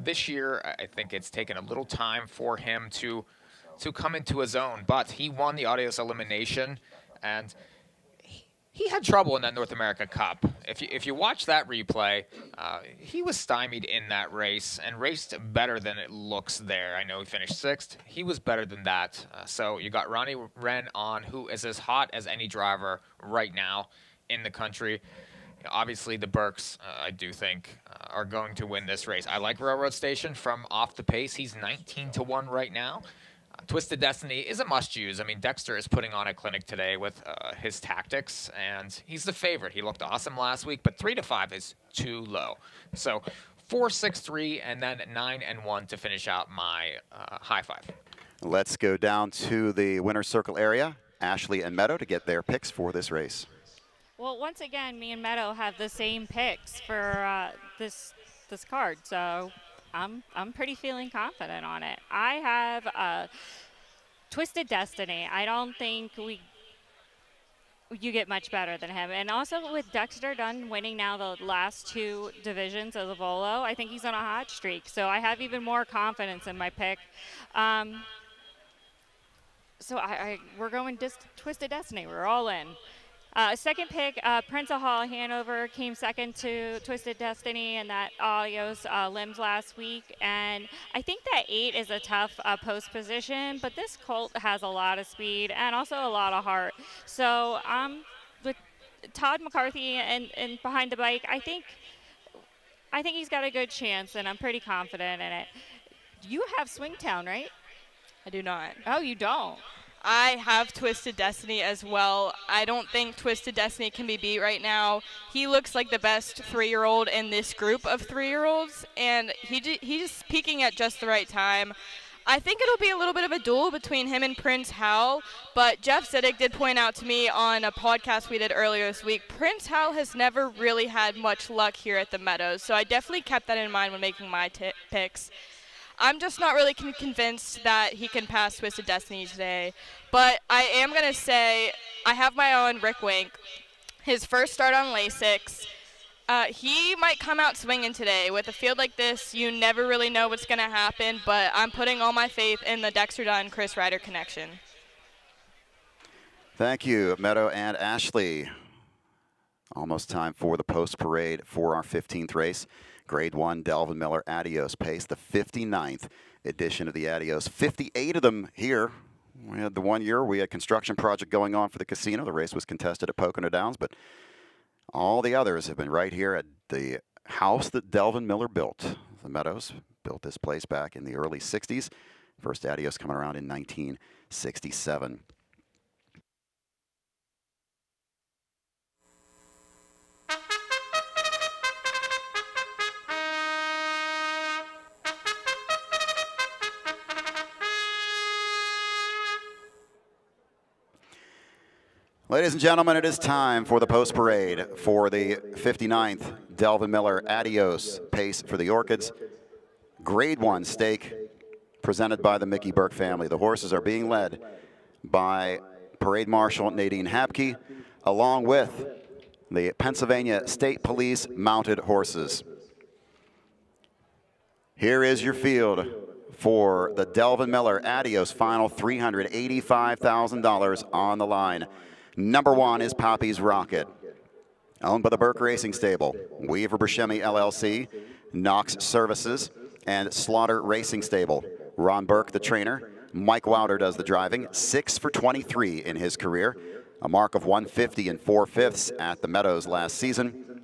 This year, I think it's taken a little time for him to come into his own, but he won the Adios elimination, and he had trouble in that North America Cup. If you watch that replay, he was stymied in that race and raced better than it looks there. I know he finished 6th. He was better than that. So you got Ronnie Wren on, who is as hot as any driver right now in the country. Obviously, the Burks, I do think, are going to win this race. I like Railroad Station from off the pace. He's 19-1 right now. Twisted Destiny is a must-use. I mean, Dexter is putting on a clinic today with his tactics, and he's the favorite. He looked awesome last week, but 3-5 is too low. So 4, 6, 3, and then 9 and 1 to finish out my high 5. Let's go down to the winner's circle area. Ashley and Meadow to get their picks for this race. Well, once again, me and Meadow have the same picks for this card, so I'm pretty feeling confident on it. I have Twisted Destiny. I don't think you get much better than him. And also with Dexter Dunn winning now the last 2 divisions of the Volo, I think he's on a hot streak. So I have even more confidence in my pick. So we're going Twisted Destiny. We're all in. Second pick, Prince of Hall Hanover came second to Twisted Destiny and that Adios limbs last week. And I think that 8 is a tough post position, but this colt has a lot of speed and also a lot of heart. So with Todd McCarthy and behind the bike, I think he's got a good chance, and I'm pretty confident in it. You have Swingtown, right? I do not. Oh, you don't? I have Twisted Destiny as well. I don't think Twisted Destiny can be beat right now. He looks like the best 3-year-old in this group of 3-year-olds, and he's peaking at just the right time. I think it'll be a little bit of a duel between him and Prince Hal, but Jeff Zidek did point out to me on a podcast we did earlier this week, Prince Hal has never really had much luck here at the Meadows, so I definitely kept that in mind when making my picks. I'm just not really convinced that he can pass Twisted Destiny today. But I am going to say I have my own Rick Wink. His first start on Lasix. He might come out swinging today. With a field like this, you never really know what's going to happen. But I'm putting all my faith in the Dexter Dunn-Chris Ryder connection. Thank you, Meadow and Ashley. Almost time for the post parade for our 15th race. Grade 1 Delvin Miller Adios pace, the 59th edition of the Adios. 58 of them here. We had the 1 year we had construction project going on for the casino. The race was contested at Pocono Downs, but all the others have been right here at the house that Delvin Miller built. The Meadows built this place back in the early 60s. First Adios coming around in 1967. Ladies and gentlemen, it is time for the post parade for the 59th Delvin Miller Adios pace for the Orchids. Grade 1 stake presented by the Mickey Burke family. The horses are being led by Parade Marshal Nadine Habke, along with the Pennsylvania State Police mounted horses. Here is your field for the Delvin Miller Adios final, $385,000 on the line. Number 1 is Poppy's Rocket, owned by the Burke Racing Stable, Weaver Buscemi LLC, Knox Services, and Slaughter Racing Stable. Ron Burke, the trainer. Mike Wilder does the driving. 6 for 23 in his career, a mark of 150 and 4/5 at the Meadows last season.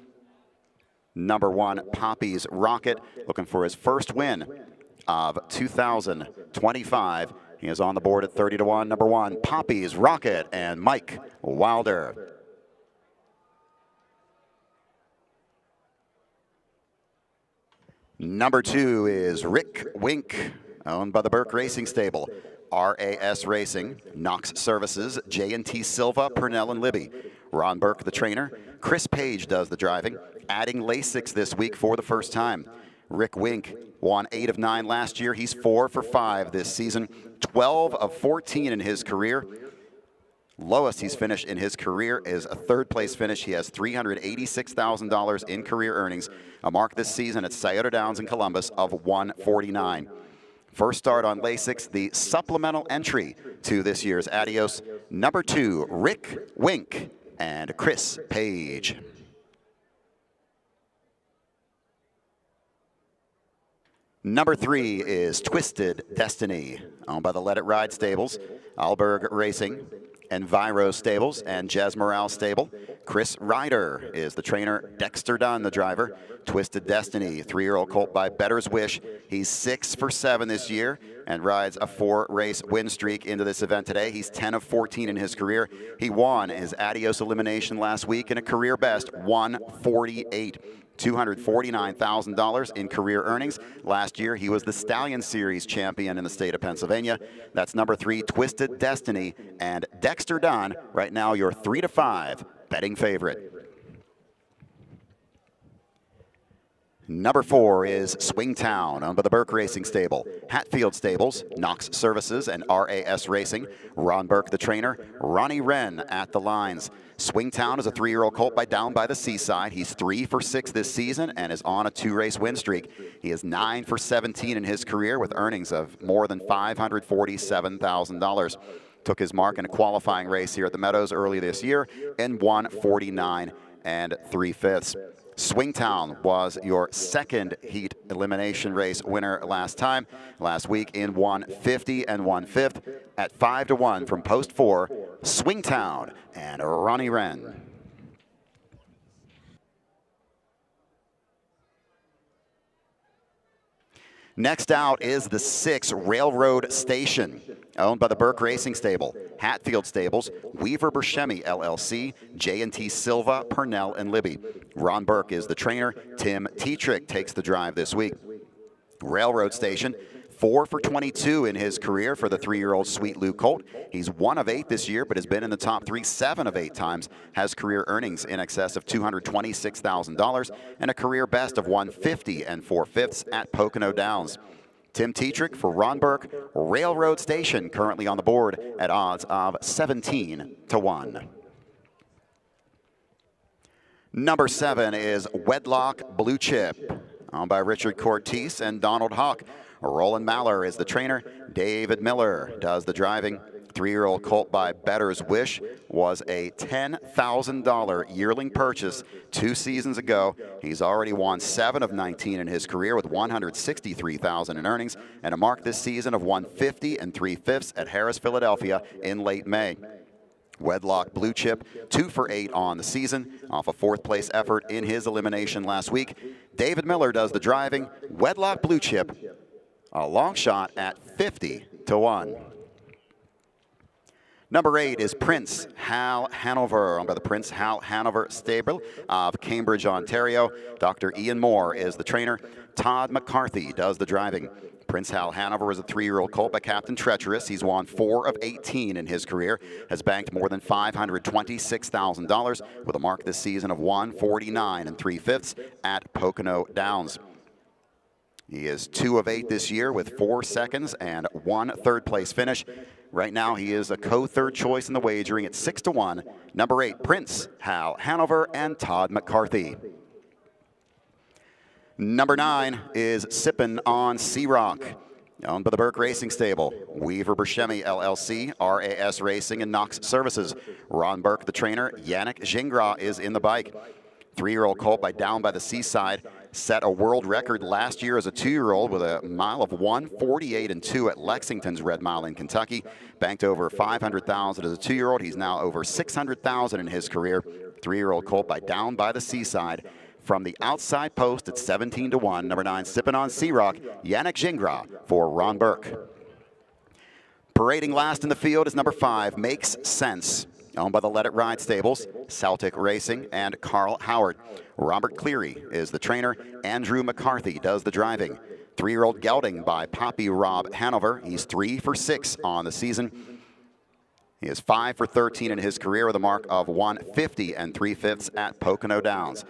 Number 1, Poppy's Rocket, looking for his first win of 2025. He is on the board at 30 to 1. Number 1, Poppy's Rocket, and Mike Wilder. Number 2 is Rick Wink, owned by the Burke Racing Stable, RAS Racing, Knox Services, J&T Silva, Purnell and Libby. Ron Burke, the trainer. Chris Page does the driving, adding Lasix this week for the first time. Rick Wink won 8 of 9 last year. He's 4 for 5 this season, 12 of 14 in his career. Lowest he's finished in his career is a 3rd place finish. He has $386,000 in career earnings, a mark this season at Scioto Downs in Columbus of 149. First start on Lasix, the supplemental entry to this year's Adios. Number 2, Rick Wink and Chris Page. Number 3 is Twisted Destiny, owned by the Let It Ride Stables, Alberg Racing, Enviro Stables, and Jez Morale Stable. Chris Ryder is the trainer. Dexter Dunn, the driver. Twisted Destiny, 3-year-old colt by Better's Wish. He's 6 for 7 this year and rides a 4-race win streak into this event today. He's 10 of 14 in his career. He won his Adios elimination last week in a career best 148. $249,000 in career earnings. Last year, he was the Stallion Series champion in the state of Pennsylvania. That's number 3, Twisted Destiny, and Dexter Dunn, right now your 3 to 5 betting favorite. Number 4 is Swingtown, owned by the Burke Racing Stable, Hatfield Stables, Knox Services, and RAS Racing. Ron Burke, the trainer. Ronnie Wren at the lines. Swingtown is a 3-year-old colt by Down by the Seaside. He's 3 for 6 this season and is on a 2-race win streak. He is 9 for 17 in his career with earnings of more than $547,000. Took his mark in a qualifying race here at the Meadows early this year and won 49 and 3/5. Swingtown was your 2nd heat elimination race winner last week in 150 and 1/5 at 5 to 1 from post 4, Swingtown and Ronnie Wren. Next out is the 6 Railroad Station, owned by the Burke Racing Stable, Hatfield Stables, Weaver Buscemi LLC, J&T Silva, Purnell and Libby. Ron Burke is the trainer. Tim Tetrick takes the drive this week. Railroad Station, 4 for 22 in his career for the 3-year-old Sweet Lou colt. He's 1 of 8 this year, but has been in the top 3 7 of 8 times. Has career earnings in excess of $226,000 and a career best of 150 and 4/5 at Pocono Downs. Tim Tetrick for Ron Burke. Railroad Station currently on the board at odds of 17 to 1. Number 7 is Wedlock Blue Chip, owned by Richard Cortese and Donald Hawk. Roland Maller is the trainer. David Miller does the driving. 3-year-old colt by Better's Wish. was a $10,000 yearling purchase 2 seasons ago. He's already won 7 of 19 in his career with $163,000 in earnings and a mark this season of 150 3/5 at Harris, Philadelphia in late May. Wedlock Blue Chip, 2 for 8 on the season, off a 4th place effort in his elimination last week. David Miller does the driving. Wedlock Blue Chip, a long shot at 50 to 1. Number 8 is Prince Hal Hanover, owned by the Prince Hal Hanover Stable of Cambridge, Ontario. Dr. Ian Moore is the trainer. Todd McCarthy does the driving. Prince Hal Hanover is a 3-year-old colt by Captain Treacherous. He's won 4 of 18 in his career, has banked more than $526,000 with a mark this season of 149 3/5 at Pocono Downs. He is 2 of 8 this year with 4 seconds and 1 third-place finish. Right now, he is a co-third choice in the wagering at 6 to 1. Number 8, Prince Hal Hanover and Todd McCarthy. Number 9 is Sippin' on Sea Rock, owned by the Burke Racing Stable. Weaver Bershemi LLC, RAS Racing and Knox Services. Ron Burke, the trainer. Yannick Gingras is in the bike. 3-year-old colt by Down by the Seaside set a world record last year as a 2-year-old with a mile of 1:48 2 at Lexington's Red Mile in Kentucky. Banked over $500,000 as a 2-year-old. He's now over $600,000 in his career. 3-year-old colt by Down by the Seaside. From the outside post at 17 to 1, number 9, Sippin' on Sea Rock, Yannick Gingras for Ron Burke. Parading last in the field is number 5, Makes Sense, owned by the Let It Ride Stables, Celtic Racing, and Carl Howard. Robert Cleary is the trainer. Andrew McCarthy does the driving. 3-year-old Gelding by Poppy Rob Hanover. He's 3 for 6 on the season. He is 5 for 13 in his career with a mark of 150 3/5 at Pocono Downs.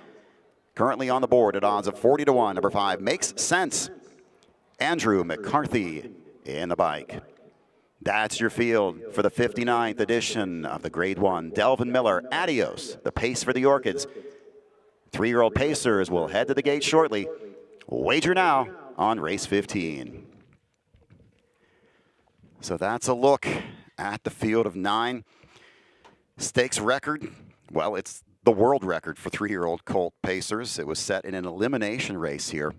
Currently on the board at odds of 40 to 1, number 5, Makes Sense, Andrew McCarthy in the bike. That's your field for the 59th edition of the Grade 1 Delvin Miller Adios, the pace for the Orchids. 3-year-old pacers will head to the gate shortly. Wager now on race 15. So that's a look at the field of 9. Stakes record, well, it's the world record for 3-year-old colt pacers. It was set in an elimination race here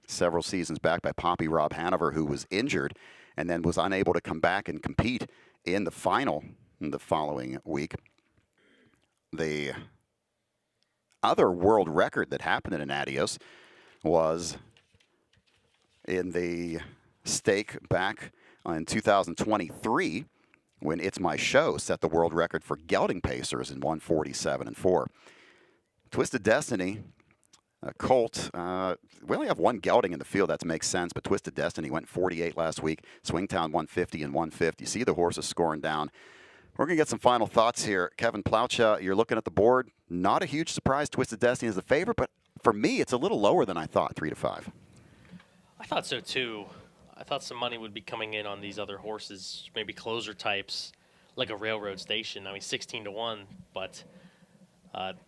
several seasons back by Poppy Rob Hanover, who was injured and then was unable to come back and compete in the final the following week. The other world record that happened in an Adios was in the stake back in 2023 when It's My Show set the world record for gelding pacers in 147 4. Twisted Destiny, a colt. We only have 1 gelding in the field. That makes sense, but Twisted Destiny went 48 last week. Swingtown 150 and 150. See the horses scoring down. We're going to get some final thoughts here. Kevin Plowcha, you're looking at the board. Not a huge surprise. Twisted Destiny is the favorite, but for me, it's a little lower than I thought, 3 to 5. I thought so too. I thought some money would be coming in on these other horses, maybe closer types, like a Railroad Station. I mean, 16 to 1, but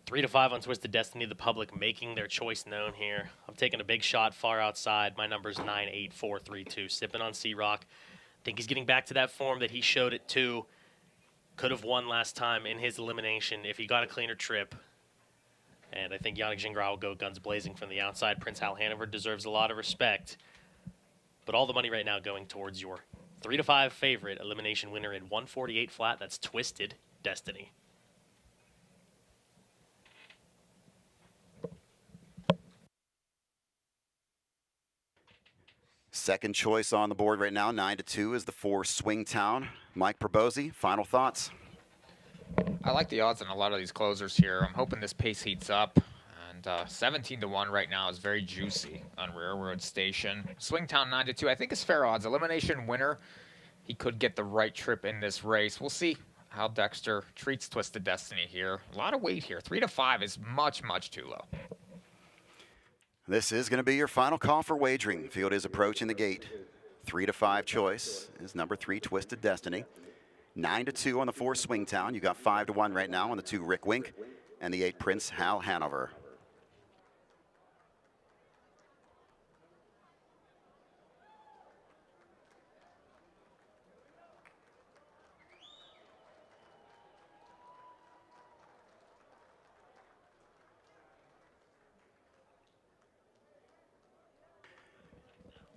3 to 5 on Twisted Destiny. The public making their choice known here. I'm taking a big shot far outside. My number's 98432. Sipping on Sea Rock. I think he's getting back to that form that he showed at 2. Could have won last time in his elimination if he got a cleaner trip. And I think Yannick Gingras will go guns blazing from the outside. Prince Hal Hanover deserves a lot of respect. But all the money right now going towards your 3 to 5 favorite elimination winner in 148 flat. That's Twisted Destiny. Second choice on the board right now, 9 to 2, is the 4 Swingtown. Mike Pribozie, final thoughts? I like the odds on a lot of these closers here. I'm hoping this pace heats up. And 17 to 1 right now is very juicy on Railroad Station. Swingtown 9 to 2, I think is fair odds. Elimination winner, he could get the right trip in this race. We'll see how Dexter treats Twisted Destiny here. A lot of weight here. 3 to 5 is much, much too low. This is going to be your final call for wagering. Field is approaching the gate. 3 to 5 choice is number 3, Twisted Destiny. 9 to 2 on the 4 Swingtown. You got 5 to 1 right now on the 2 Rick Wink and the 8 Prince Hal Hanover.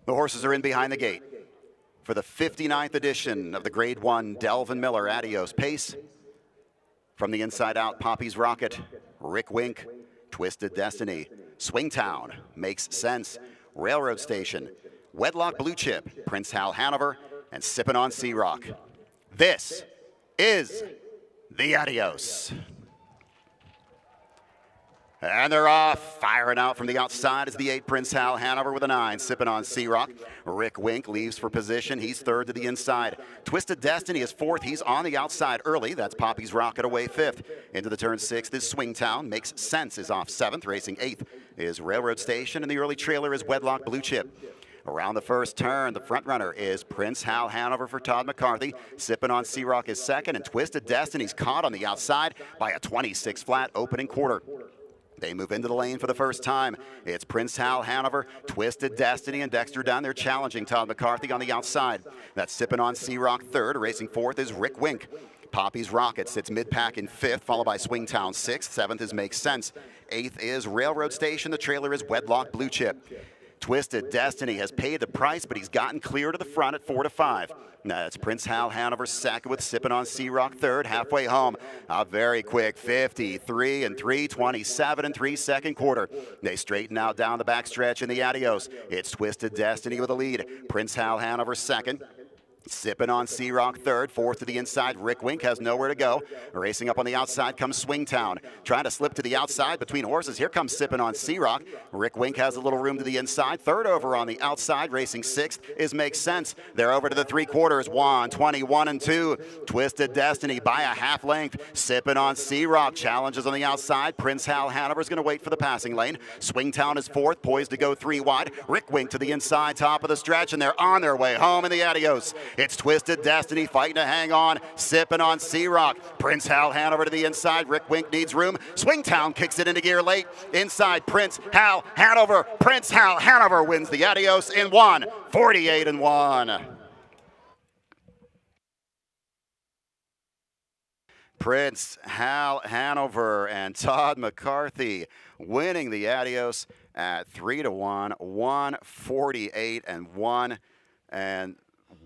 The horses are in behind the gate for the 59th edition of the Grade 1 Delvin Miller Adios Pace. From the inside out, Poppy's Rocket, Rick Wink, Twisted Destiny, Swingtown, Makes Sense, Railroad Station, Wedlock Blue Chip, Prince Hal Hanover, and Sippin' on Sea Rock. This is the Adios. And they're off, firing out from the outside is the 8 Prince Hal Hanover with a 9, Sippin' on Sea Rock. Rick Wink leaves for position. He's third to the inside. Twisted Destiny is fourth. He's on the outside early. That's Poppy's Rocket away fifth. Into the turn sixth is Swingtown. Makes Sense is off seventh. Racing eighth is Railroad Station, and the early trailer is Wedlock Blue Chip. Around the first turn, the front runner is Prince Hal Hanover for Todd McCarthy. Sippin' on Sea Rock is second, and Twisted Destiny's caught on the outside by a 26 flat opening quarter. They move into the lane for the first time. It's Prince Hal Hanover, Twisted Destiny, and Dexter Dunn. They're challenging Todd McCarthy on the outside. That's Sippin' on Sea Rock third. Racing fourth is Rick Wink. Poppy's Rocket sits mid-pack in fifth, followed by Swingtown sixth. Seventh is Makes Sense. Eighth is Railroad Station. The trailer is Wedlock Blue Chip. Twisted Destiny has paid the price, but he's gotten clear to the front at 4-5. Now that's Prince Hal Hanover second with Sippin' on Sea Rock third, halfway home. A very quick 53 and 3:27 and 3 second quarter. They straighten out down the backstretch in the Adios. It's Twisted Destiny with a lead. Prince Hal Hanover second. Sippin' on Sea Rock third, fourth to the inside. Rick Wink has nowhere to go. Racing up on the outside comes Swingtown. Trying to slip to the outside between horses. Here comes Sippin' on Sea Rock. Rick Wink has a little room to the inside. Third over on the outside, racing sixth is Makes Sense. They're over to the three quarters. 21 and 2. Twisted Destiny by a half length. Sippin' on Sea Rock challenges on the outside. Prince Hal Hanover is going to wait for the passing lane. Swingtown is fourth, poised to go three wide. Rick Wink to the inside, top of the stretch, and they're on their way home in the Adios. It's Twisted Destiny fighting to hang on. Sippin' on Sea Rock. Prince Hal Hanover to the inside. Rick Wink needs room. Swingtown kicks it into gear late. Inside Prince Hal Hanover. Prince Hal Hanover wins the Adios in 1:48 and 1. Prince Hal Hanover and Todd McCarthy winning the Adios at 3-1, 1:48 and 1. And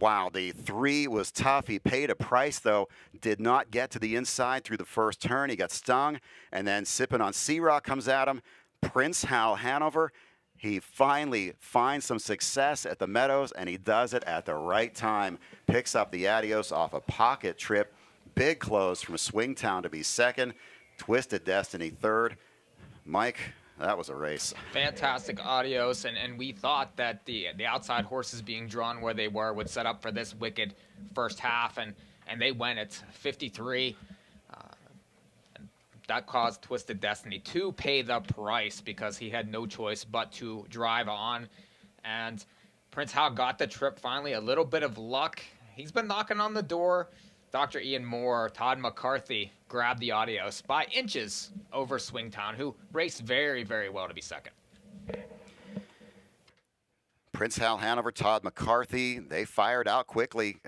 wow, the 3 was tough. He paid a price, though. Did not get to the inside through the first turn. He got stung. And then Sippin' on Sea Rock comes at him. Prince Hal Hanover, he finally finds some success at the Meadows, and he does it at the right time. Picks up the Adios off a pocket trip. Big close from Swingtown to be second. Twisted Destiny third. Mike, that was a race. Fantastic Adios, and we thought that the outside horses being drawn where they were would set up for this wicked first half, and they went at 53. And that caused Twisted Destiny to pay the price because he had no choice but to drive on. And Prince Hal got the trip finally. A little bit of luck. He's been knocking on the door. Dr. Ian Moore, Todd McCarthy grabbed the Adios by inches over Swingtown, who raced very, very well to be second. Prince Hal Hanover, Todd McCarthy, they fired out quickly,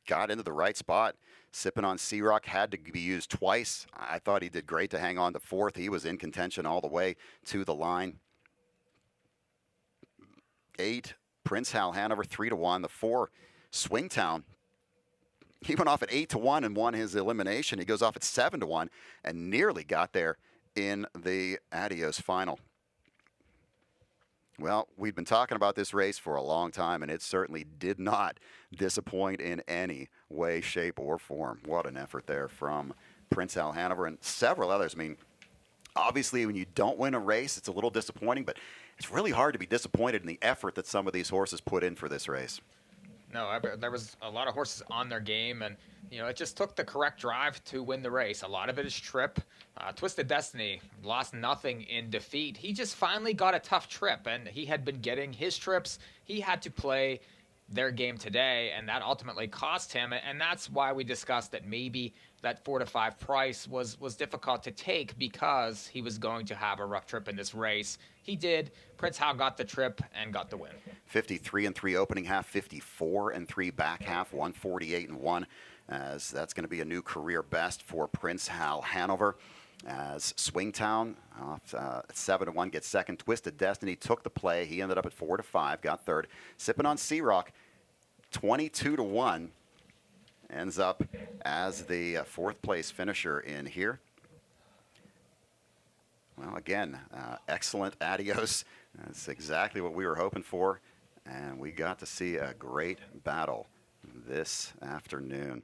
got into the right spot. Sippin' on Sea Rock had to be used twice. I thought he did great to hang on to fourth. He was in contention all the way to the line. 8, Prince Hal Hanover, 3-1. The 4, Swingtown. He went off at 8-1 and won his elimination. He goes off at 7-1 and nearly got there in the Adios final. Well, we've been talking about this race for a long time, and it certainly did not disappoint in any way, shape, or form. What an effort there from Prince Hal Hanover and several others. I mean, obviously, when you don't win a race, it's a little disappointing, but it's really hard to be disappointed in the effort that some of these horses put in for this race. No, there was a lot of horses on their game, and it just took the correct drive to win the race. A lot of it is trip. Twisted Destiny lost nothing in defeat. He just finally got a tough trip, and he had been getting his trips. He had to play their game today, and that ultimately cost him. And that's why we discussed that maybe that 4-5 price was difficult to take because he was going to have a rough trip in this race. He did. Prince Hal got the trip and got the win. 53 and 3 opening half, 54 and 3 back half, 148 and 1. As that's going to be a new career best for Prince Hal Hanover. As Swingtown off 7-1 gets second. Twisted Destiny took the play. He ended up at 4-5, got third. Sipping on Sea Rock, 22-1, ends up as the fourth place finisher in here. Well, again, excellent Adios. That's exactly what we were hoping for, and we got to see a great battle this afternoon.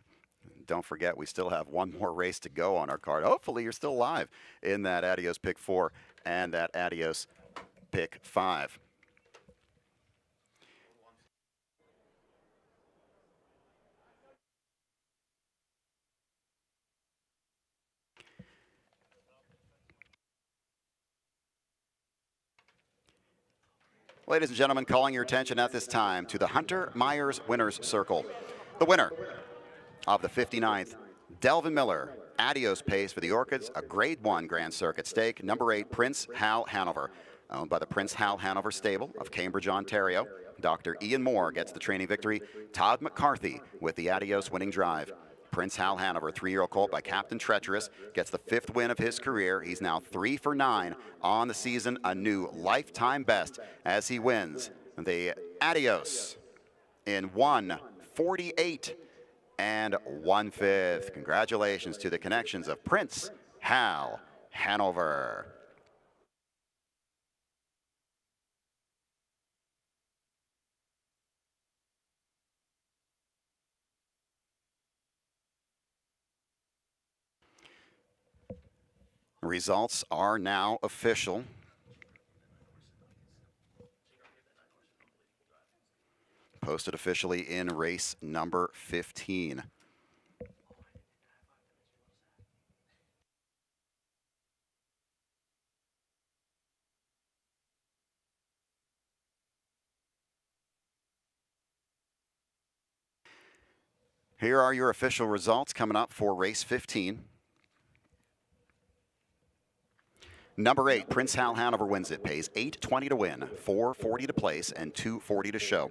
Don't forget, we still have one more race to go on our card. Hopefully, you're still live in that Adios Pick 4 and that Adios Pick 5. Ladies and gentlemen, calling your attention at this time to the Hunter Myers Winners Circle. The winner of the 59th Delvin Miller Adios Pace for the Orchids, a Grade 1 Grand Circuit stake. Number 8, Prince Hal Hanover, owned by the Prince Hal Hanover Stable of Cambridge, Ontario. Dr. Ian Moore gets the training victory. Todd McCarthy with the Adios winning drive. Prince Hal Hanover, 3-year-old colt by Captain Treacherous, gets the 5th win of his career. He's now 3 for 9 on the season, a new lifetime best as he wins the Adios in 1:48 and 1/5. Congratulations to the connections of Prince Hal Hanover. Results are now official. Posted officially in race number 15. Here are your official results coming up for race 15. Number 8, Prince Hal Hanover wins it. Pays $8.20 to win, $4.40 to place, and $2.40 to show.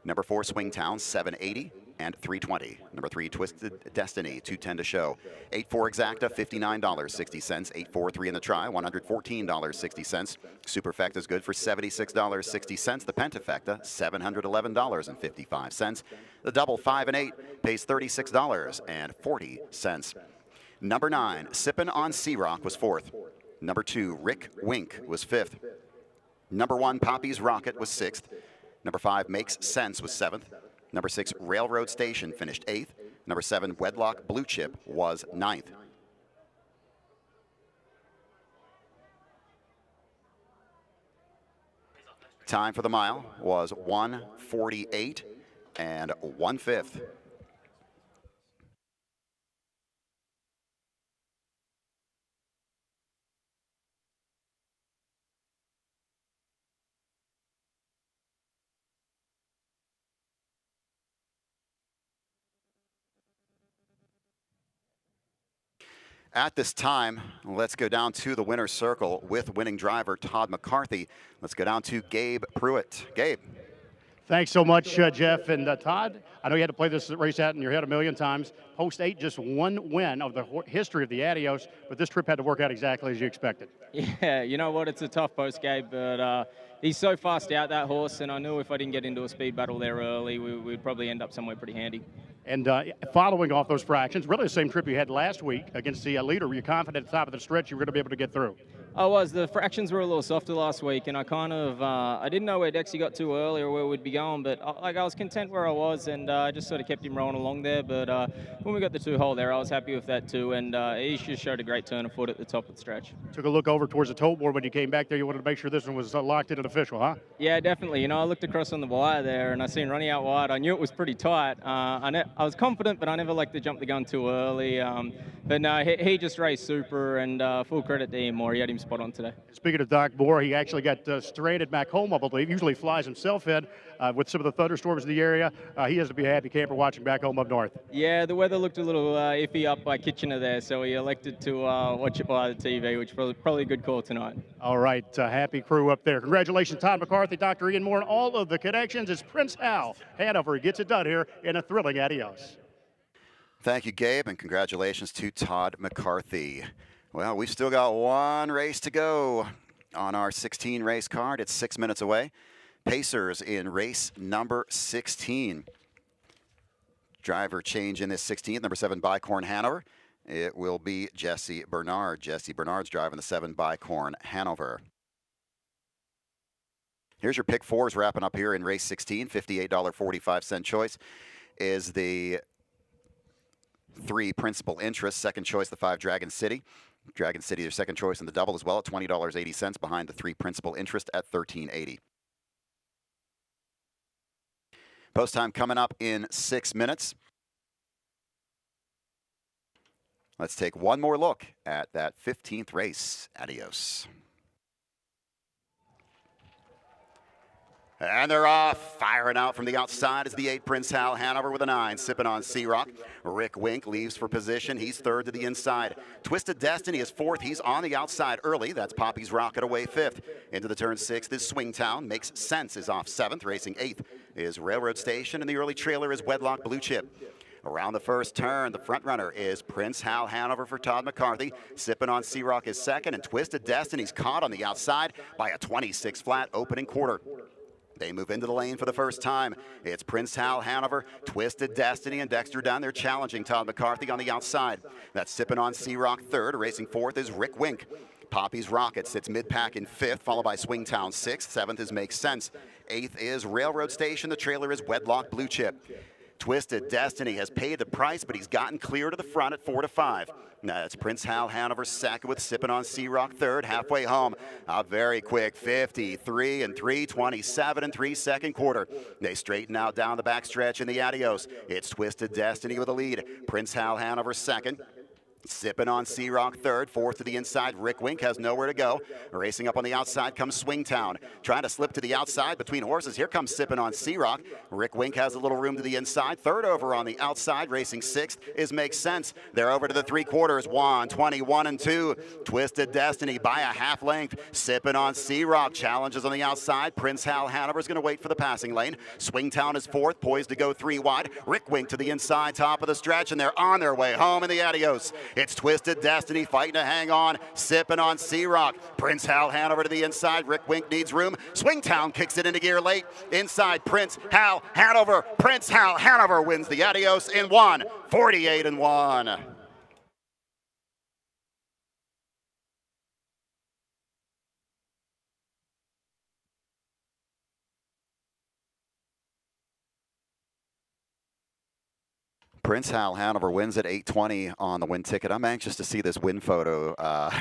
Number 4, Swingtown, $7.80 and $3.20. Number 3, Twisted Destiny, $2.10 to show. 8-4 Exacta, $59.60. 8-4-3 in the try, $114.60. Superfecta is good for $76.60. The Pentafecta, $711.55. The double 5 and 8 pays $36.40. Number 9, Sippin' on Sea Rock was 4th. Number 2, Rick Wink was 5th. Number 1, Poppy's Rocket was 6th. Number 5, Makes Sense was 7th. Number 6, Railroad Station finished 8th. Number 7, Wedlock Blue Chip was 9th. Time for the mile was 1:48 and 1/5. At this time, let's go down to the winner's circle with winning driver Todd McCarthy. Let's go down to Gabe Pruitt. Gabe. Thanks so much, Jeff and Todd. I know you had to play this race out in your head a million times. Post 8, just one win of the history of the Adios, but this trip had to work out exactly as you expected. Yeah, you know what? It's a tough post, Gabe, but he's so fast out, that horse, and I knew if I didn't get into a speed battle there early, we'd probably end up somewhere pretty handy. And following off those fractions, really the same trip you had last week against the leader, were you confident at the top of the stretch you were going to be able to get through? I was. The fractions were a little softer last week, and I kind of I didn't know where Dexy got to early or where we'd be going, but I was content where I was, and I just sort of kept him rolling along there. But when we got the 2-hole there, I was happy with that too, and he just showed a great turn of foot at the top of the stretch. Took a look over towards the tote board when you came back there. You wanted to make sure this one was locked in and official, huh? Yeah, definitely. You know, I looked across on the wire there, and I seen Ronnie out wide. I knew it was pretty tight. I was confident, but I never like to jump the gun too early. But no, he just raced super, and full credit to Ian Moore. He had him spot on today. Speaking of Doc Moore, he actually got stranded back home, I believe. Usually flies himself in with some of the thunderstorms in the area. He has to be a happy camper watching back home up north. Yeah, the weather looked a little iffy up by Kitchener there, so he elected to watch it by the TV, which was probably a good call tonight. All right, happy crew up there. Congratulations, Todd McCarthy, Dr. Ian Moore, and all of the connections. It's Prince Hal Hanover. He gets it done here in a thrilling Adios. Thank you, Gabe, and congratulations to Todd McCarthy. Well, we've still got one race to go on our 16 race card. It's 6 minutes away. Pacers in race number 16. Driver change in this 16th, number 7 Bicorn Hanover. It will be Jesse Bernard. Jesse Bernard's driving the 7 Bicorn Hanover. Here's your pick fours wrapping up here in race 16. $58.45 choice is the 3 Principal Interest. Second choice, the 5 Dragon City. Dragon City, their second choice in the double as well at $20.80 behind the 3 Principal Interest at $13.80. Post time coming up in 6 minutes. Let's take one more look at that 15th race. Adios. And they're off. Firing out from the outside is the 8 Prince Hal Hanover with a 9. Sipping on Sea-Rock. Rick Wink leaves for position. He's third to the inside. Twisted Destiny is fourth. He's on the outside early. That's Poppy's Rocket away fifth. Into the turn 6th is Swingtown. Makes Sense is off 7th. Racing 8th is Railroad Station. And the early trailer is Wedlock Blue Chip. Around the first turn, the front runner is Prince Hal Hanover for Todd McCarthy. Sipping on Sea-Rock is second. And Twisted Destiny's caught on the outside by a 26 flat opening quarter. They move into the lane for the first time. It's Prince Hal Hanover, Twisted Destiny, and Dexter Dunn. They're challenging Todd McCarthy on the outside. That's Sipping on Sea-Rock third. Racing fourth is Rick Wink. Poppy's Rocket sits mid-pack in fifth, followed by Swingtown sixth. Seventh is Make Sense. Eighth is Railroad Station. The trailer is Wedlock Blue Chip. Twisted Destiny has paid the price, but he's gotten clear to the front at 4 to 5. Now it's Prince Hal Hanover second with Sipping on Sea-Rock third. Halfway home, a very quick 53 and 3:27 and 3 second quarter. They straighten out down the backstretch in the Adios. It's Twisted Destiny with a lead. Prince Hal Hanover second. Sipping on Sea-Rock third, fourth to the inside. Rick Wink has nowhere to go. Racing up on the outside comes Swingtown. Trying to slip to the outside between horses. Here comes Sipping on Sea-Rock. Rick Wink has a little room to the inside. Third over on the outside. Racing sixth is Make Sense. They're over to the 3/4. 1:21 and 2. Twisted Destiny by a half length. Sipping on Sea-Rock. Challenges on the outside. Prince Hal Hanover is going to wait for the passing lane. Swingtown is fourth, poised to go 3 wide. Rick Wink to the inside, top of the stretch, and they're on their way home in the Adios. It's Twisted Destiny fighting to hang on, Sipping on Sea-Rock. Prince Hal Hanover to the inside. Rick Wink needs room. Swingtown kicks it into gear late. Inside Prince Hal Hanover. Prince Hal Hanover wins the Adios in 1:48 and 1. Prince Hal Hanover wins at 8:20 on the win ticket. I'm anxious to see this win photo. I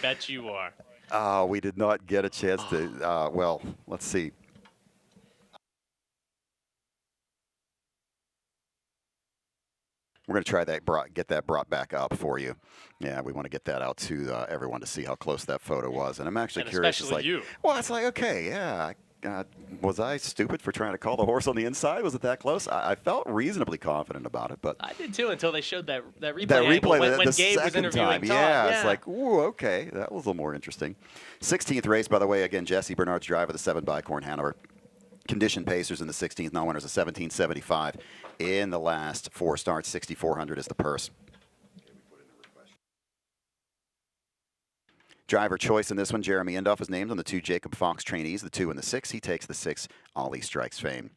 bet you are. We did not get a chance to. Well, let's see. We're going to try that, get that brought back up for you. Yeah, we want to get that out to everyone to see how close that photo was. And I'm actually curious. Especially you. Well, it's like, okay, yeah. Was I stupid for trying to call the horse on the inside? Was it that close? I felt reasonably confident about it, but I did too until they showed that replay. That replay when the Gabe was second interviewing time. Todd. Yeah, it's like, ooh, okay, that was a little more interesting. 16th race, by the way, again, Jesse Bernard's drive of the 7 Bicorn Hanover. Condition pacers in the 16th, non-winners of 1775. In the last 4 starts, 6,400 is the purse. Driver choice in this one, Jeremy Indoff is named on the 2 Jacob Fox trainees, the 2 and the 6. He takes the 6 Ollie Strikes fame.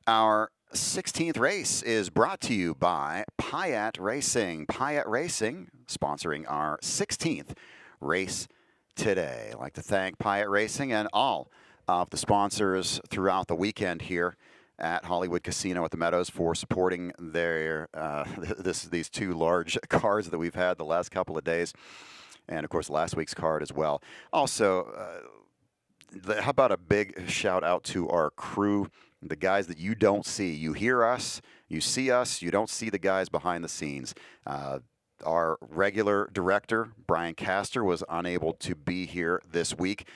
Our 16th race is brought to you by Pyatt Racing. Pyatt Racing sponsoring our 16th race today. I'd like to thank Pyatt Racing and all of the sponsors throughout the weekend here at Hollywood Casino at the Meadows for supporting their these 2 large cards that we've had the last couple of days, and of course last week's card as well. Also, how about a big shout out to our crew, the guys that you don't see. You hear us, you see us, you don't see the guys behind the scenes. Our regular director, Brian Castor, was unable to be here this week.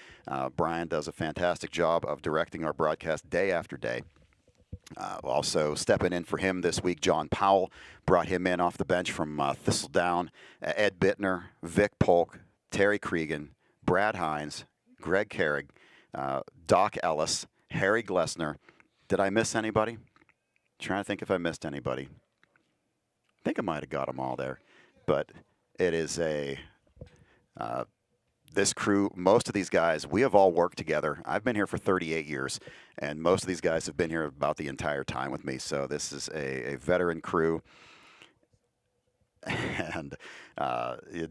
Brian does a fantastic job of directing our broadcast day after day. Also stepping in for him this week, John Powell brought him in off the bench from Thistledown. Ed Bittner, Vic Polk, Terry Cregan, Brad Hines, Greg Carrig, Doc Ellis, Harry Glessner. Did I miss anybody? Trying to think if I missed anybody. I think I might have got them all there. But it is this crew, most of these guys, we have all worked together. I've been here for 38 years, and most of these guys have been here about the entire time with me. So this is a veteran crew. And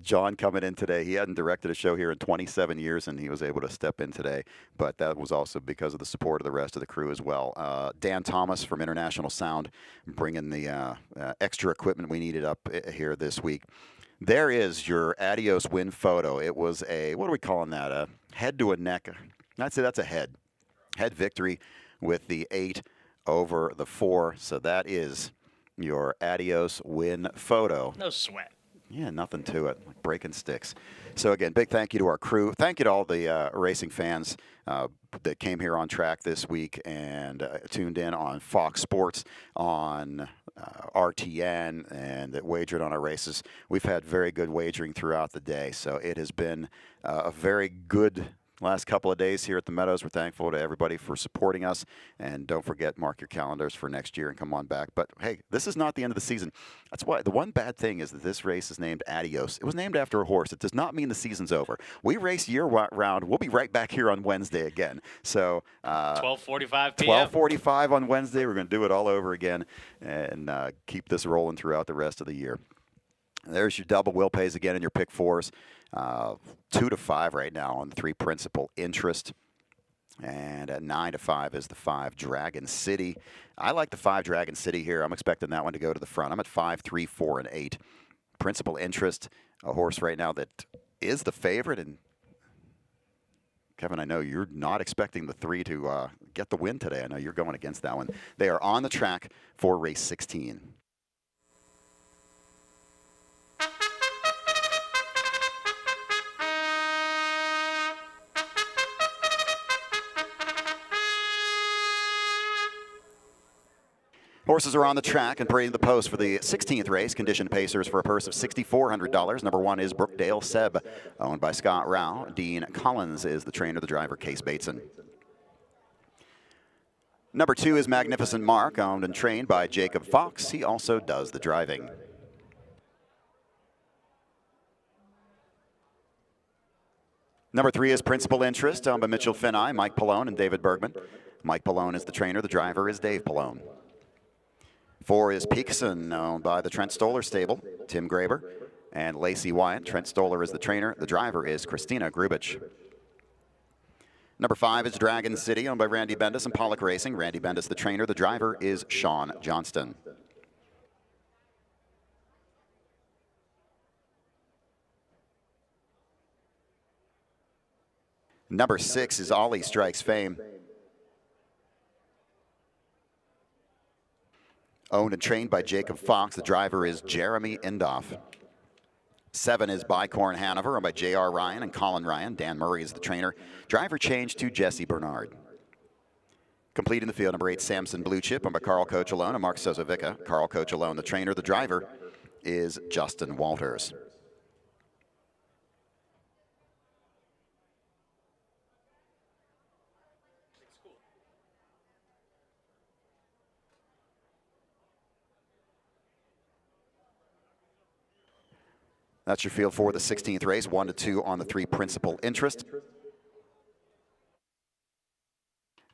John coming in today, he hadn't directed a show here in 27 years, and he was able to step in today. But that was also because of the support of the rest of the crew as well. Dan Thomas from International Sound bringing the extra equipment we needed up here this week. There is your Adios win photo. It was a, what are we calling that? A head to a neck. I'd say that's a head. Head victory with the 8 over the 4. So that is your Adios win photo. No sweat. Yeah, nothing to it, like breaking sticks. So again, big thank you to our crew. Thank you to all the racing fans that came here on track this week and tuned in on Fox Sports, on RTN, and that wagered on our races. We've had very good wagering throughout the day, so it has been a very good last couple of days here at the Meadows. We're thankful to everybody for supporting us. And don't forget, mark your calendars for next year and come on back. But, hey, this is not the end of the season. That's why the one bad thing is that this race is named Adios. It was named after a horse. It does not mean the season's over. We race year-round. We'll be right back here on Wednesday again. So 12:45 p.m. 12:45 on Wednesday. We're going to do it all over again and keep this rolling throughout the rest of the year. There's your double will pays again in your pick 4s. 2 to 5 right now on the 3 principal interest. And at 9 to 5 is the 5 Dragon City. I like the 5 Dragon City here. I'm expecting that one to go to the front. I'm at 5, 3, 4, and 8. Principal interest, a horse right now that is the favorite. And Kevin, I know you're not expecting the 3 to get the win today. I know you're going against that one. They are on the track for race 16. Horses are on the track and parading the post for the 16th race. Conditioned pacers for a purse of $6,400. Number 1 is Brookdale Seb, owned by Scott Rao. Dean Collins is the trainer, the driver, Case Bateson. Number 2 is Magnificent Mark, owned and trained by Jacob Fox. He also does the driving. Number 3 is Principal Interest, owned by Mitchell Finney, Mike Pallone, and David Bergman. Mike Pallone is the trainer. The driver is Dave Pallone. 4 is Peakson, owned by the Trent Stoller stable, Tim Graber, and Lacey Wyatt. Trent Stoller is the trainer. The driver is Christina Grubich. Number 5 is Dragon City, owned by Randy Bendis and Pollock Racing. Randy Bendis, the trainer. The driver is Sean Johnston. Number 6 is Ollie Strikes Fame, owned and trained by Jacob Fox. The driver is Jeremy Indoff. 7 is Bicorn Hanover, owned by J.R. Ryan and Colin Ryan. Dan Murray is the trainer. Driver change to Jesse Bernard. Completing the field, number 8, Samson Blue Chip, owned by Carl Coach Alone and Mark Sozovica. Carl Coach Alone, the trainer. The driver is Justin Walters. That's your field for the 16th race, 1 to 2 on the 3 principal interest.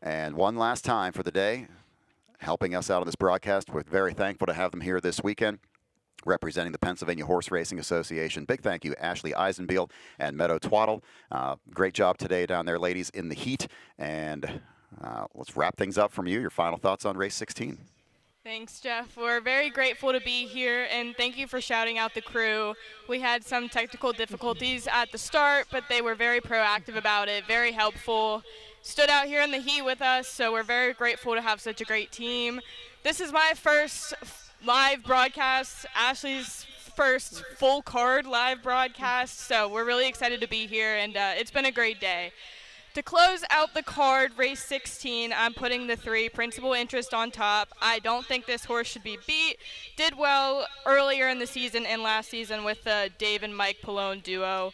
And one last time for the day, helping us out on this broadcast. We're very thankful to have them here this weekend, representing the Pennsylvania Horse Racing Association. Big thank you, Ashley Eisenbeil and Meadow Twaddle. Great job today down there, ladies, in the heat. And let's wrap things up from you. Your final thoughts on race 16. Thanks, Jeff. We're very grateful to be here, and thank you for shouting out the crew. We had some technical difficulties at the start, but they were very proactive about it, very helpful. Stood out here in the heat with us, so we're very grateful to have such a great team. This is my first live broadcast, Ashley's first full card live broadcast, so we're really excited to be here, and it's been a great day. To close out the card, race 16, I'm putting the 3 principal interest on top. I don't think this horse should be beat. Did well earlier in the season and last season with the Dave and Mike Pallone duo.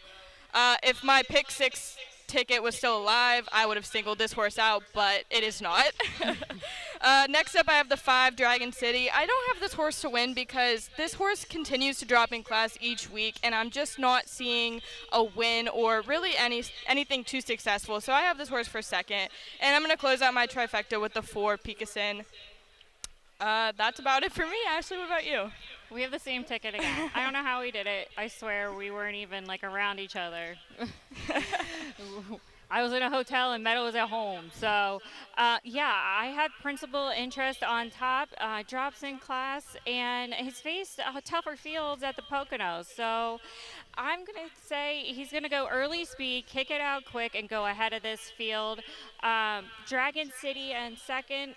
If my pick 6 ticket was still alive, I would have singled this horse out, but it is not. Next up, I have the 5, Dragon City. I don't have this horse to win because this horse continues to drop in class each week, and I'm just not seeing a win or really anything too successful. So I have this horse for second, and I'm going to close out my trifecta with the 4, Picasin. That's about it for me. Ashley, what about you? We have the same ticket again. I don't know how we did it. I swear we weren't even like around each other. I was in a hotel and Meadow was at home. So, yeah, I had principal interest on top, drops in class, and he's faced tougher fields at the Poconos. So I'm going to say he's going to go early speed, kick it out quick, and go ahead of this field. Dragon City and second.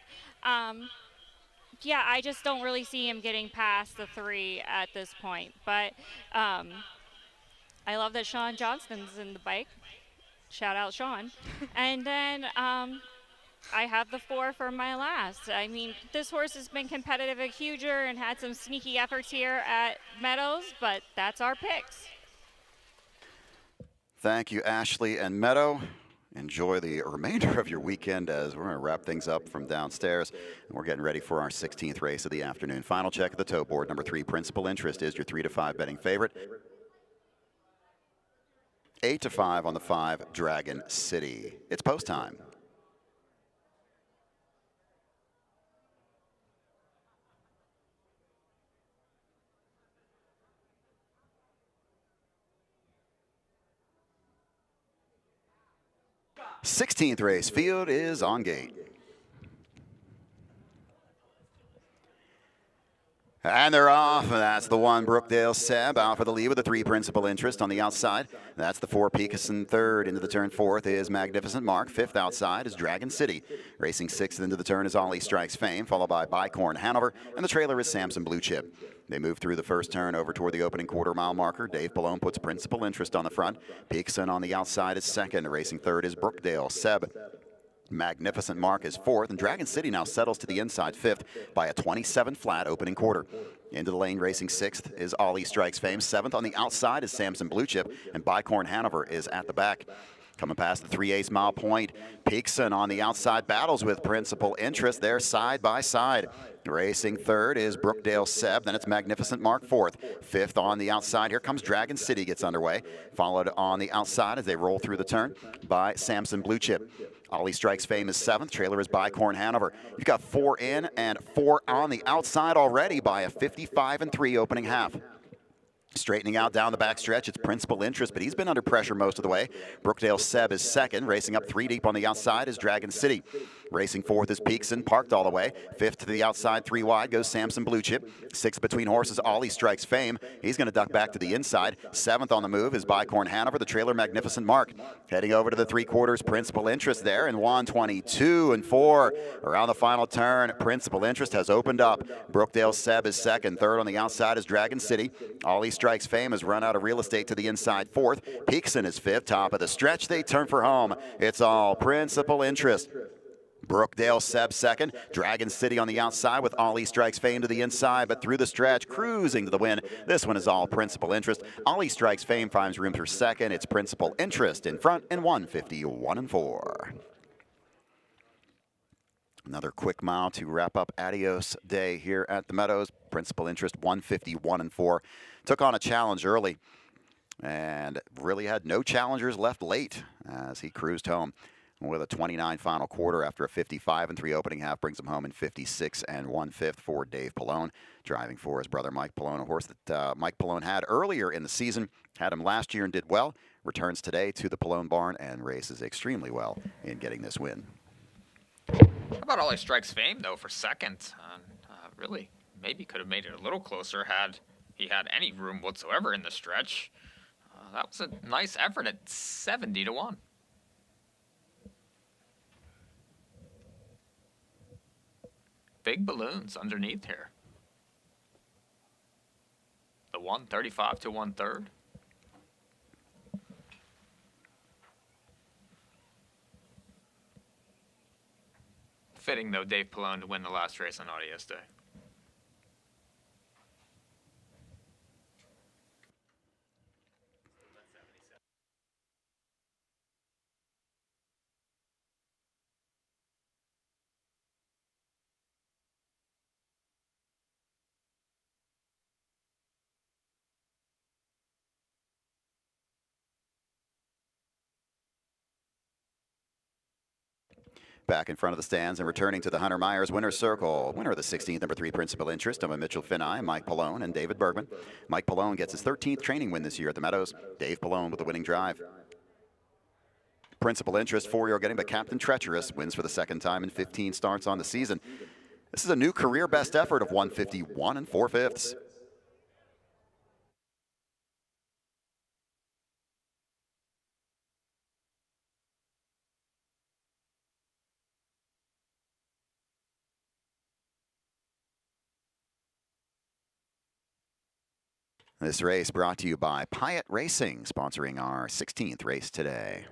Yeah, I just don't really see him getting past the 3 at this point. But I love that Sean Johnston's in the bike. Shout out, Sean. And then I have the 4 for my last. I mean, this horse has been competitive at Huger and had some sneaky efforts here at Meadows, but that's our picks. Thank you, Ashley and Meadow. Enjoy the remainder of your weekend as we're going to wrap things up from downstairs. And we're getting ready for our 16th race of the afternoon. Final check of the toe board. Number 3, Principal Interest, is your 3 to 5 betting favorite. 8 to 5 on the 5, Dragon City. It's post time. th race field is on gate. And they're off. That's the 1, Brookdale Seb, out for the lead with the 3, Principal Interest on the outside. That's the 4, Picasin third. Into the turn 4th is Magnificent Mark. 5th outside is Dragon City. Racing 6th into the turn is Ollie Strikes Fame, followed by Bicorn Hanover, and the trailer is Samson Blue Chip. They move through the first turn over toward the opening quarter-mile marker. Dave Pallone puts Principal Interest on the front. Picasin on the outside is second. Racing third is Brookdale Seb. Magnificent Mark is 4th, and Dragon City now settles to the inside 5th by a 27 flat opening quarter. Into the lane racing 6th is Ollie Strikes Fame. 7th on the outside is Samson Blue Chip, and Bicorn Hanover is at the back. Coming past the 3/8 mile point, Picasin on the outside battles with Principal Interest. They're side by side. Racing third is Brookdale Seb, then it's Magnificent Mark 4th. 5th on the outside, here comes Dragon City, gets underway. Followed on the outside as they roll through the turn by Samson Blue Chip. Ollie Strikes Fame is 7th, trailer is Bicorn Hanover. You've got 4 in and 4 on the outside already by a 55-3 opening half. Straightening out down the backstretch, it's Principal Interest, but he's been under pressure most of the way. Brookdale Seb is second. Racing up 3 deep on the outside is Dragon City. Racing 4th is Picasin, parked all the way. 5th to the outside, 3 wide, goes Samson Blue Chip. 6th between horses, Ollie Strikes Fame. He's going to duck back to the inside. 7th on the move is Bicorn Hanover, the trailer Magnificent Mark. Heading over to the 3/4, Principal Interest there in 1:22 and 4. Around the final turn, Principal Interest has opened up. Brookdale Seb is second. 3rd on the outside is Dragon City. Ollie Strikes Fame has run out of real estate to the inside 4th. Picasin is 5th. Top of the stretch, they turn for home. It's all Principal Interest. Brookdale Seb second. Dragon City on the outside with Ollie Strikes Fame to the inside, but through the stretch, cruising to the win. This one is all Principal Interest. Ollie Strikes Fame finds room for second. It's Principal Interest in front in 1:51 and 4. Another quick mile to wrap up Adios Day here at the Meadows. Principal Interest 1:51 and 4. Took on a challenge early and really had no challengers left late as he cruised home with a 29 final quarter after a 55-3 opening half. Brings him home in 56 1/5 for Dave Pallone, driving for his brother Mike Pallone, a horse that Mike Pallone had earlier in the season. Had him last year and did well. Returns today to the Pallone barn and races extremely well in getting this win. How about Ollie Strikes Fame, though, for second? Really, maybe could have made it a little closer had he had any room whatsoever in the stretch. That was a nice effort at 70-1. Big balloons underneath here. The 135 to 1/3. Fitting, though, Dave Pallone to win the last race on Adios Day. Back in front of the stands and returning to the Hunter Myers winner's circle. Winner of the 16th, number 3 Principal Interest, Emma Mitchell Finney, Mike Pallone, and David Bergman. Mike Pallone gets his 13th training win this year at the Meadows. Dave Pallone with the winning drive. Principal Interest, 4-year getting, but Captain Treacherous wins for the second time in 15 starts on the season. This is a new career best effort of 151 4/5. This race brought to you by Pyatt Racing, sponsoring our 16th race today.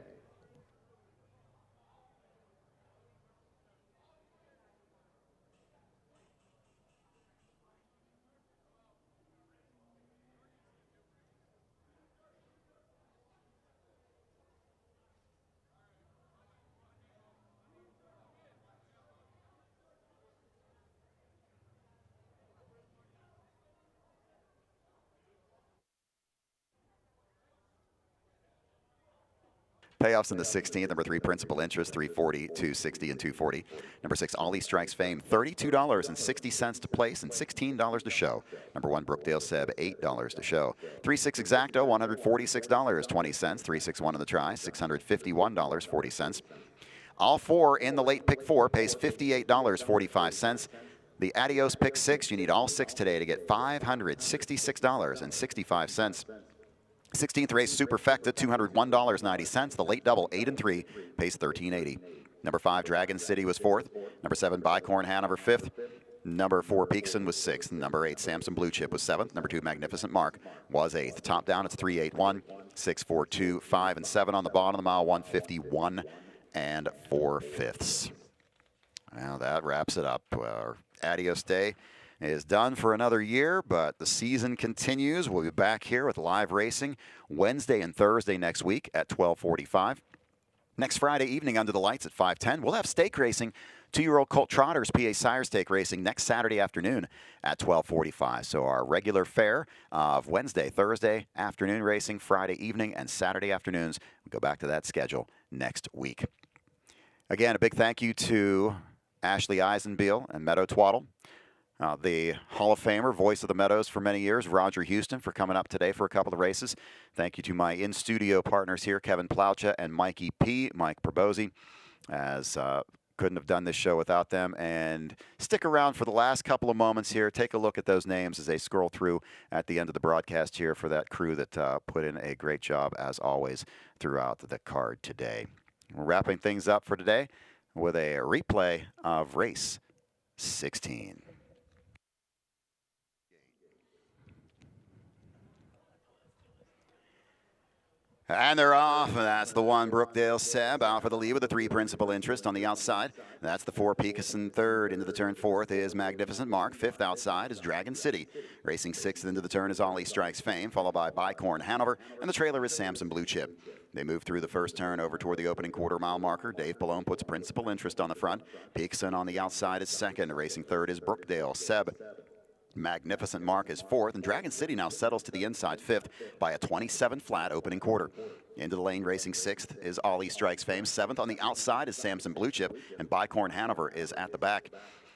Payoffs in the 16th, number 3 Principal Interest, 340, 260, and 240. Number 6 Ollie Strikes Fame, $32.60 to place and $16 to show. Number 1 Brookdale Seb, $8 to show. 3-6 Exacto, $146.20. 3-6-1 on the try, $651.40. All 4 in the late pick 4 pays $58.45. The Adios pick 6, you need all 6 today to get $566.65. 16th race Superfecta, $201.90. The late double, 8 and 3, pays $13.80. Number 5 Dragon City was 4th. Number 7 Bicorn Hanover 5th. Number 4 Peakson was 6th. Number 8 Samson Blue Chip was 7th. Number 2 Magnificent Mark was 8th. Top down, it's 3-8-1, 6-4-2, 5 and 7 on the bottom of the mile, 151 4/5. Well, that wraps it up. Our Adios Day is done for another year, but the season continues. We'll be back here with live racing Wednesday and Thursday next week at 12:45. Next Friday evening under the lights at 5:10, we'll have stake racing. 2-year-old Colt Trotters PA Sire Stake racing next Saturday afternoon at 12:45. So our regular fare of Wednesday, Thursday afternoon racing, Friday evening, and Saturday afternoons. We'll go back to that schedule next week. Again, a big thank you to Ashley Eisenbeil and Meadow Twaddle. The Hall of Famer, voice of the Meadows for many years, Roger Houston, for coming up today for a couple of races. Thank you to my in-studio partners here, Kevin Plowcha and Mikey P, Mike Pribozie, as couldn't have done this show without them. And stick around for the last couple of moments here. Take a look at those names as they scroll through at the end of the broadcast here for that crew that put in a great job, as always, throughout the card today. We're wrapping things up for today with a replay of race 16. And they're off. That's the 1 Brookdale Seb out for the lead with a 3 Principal Interest on the outside. That's the 4 Peakson 3rd. Into the turn 4th is Magnificent Mark. 5th outside is Dragon City. Racing 6th into the turn is Ollie Strikes Fame, followed by Bicorn Hanover, and the trailer is Samson Blue Chip. They move through the first turn over toward the opening quarter-mile marker. Dave Pallone puts Principal Interest on the front. Peakson on the outside is 2nd. Racing 3rd is Brookdale Seb. Magnificent Mark is 4th, and Dragon City now settles to the inside 5th by a 27 flat opening quarter. Into the lane racing 6th is Ollie Strikes Fame. 7th on the outside is Samson Blue Chip, and Bicorn Hanover is at the back.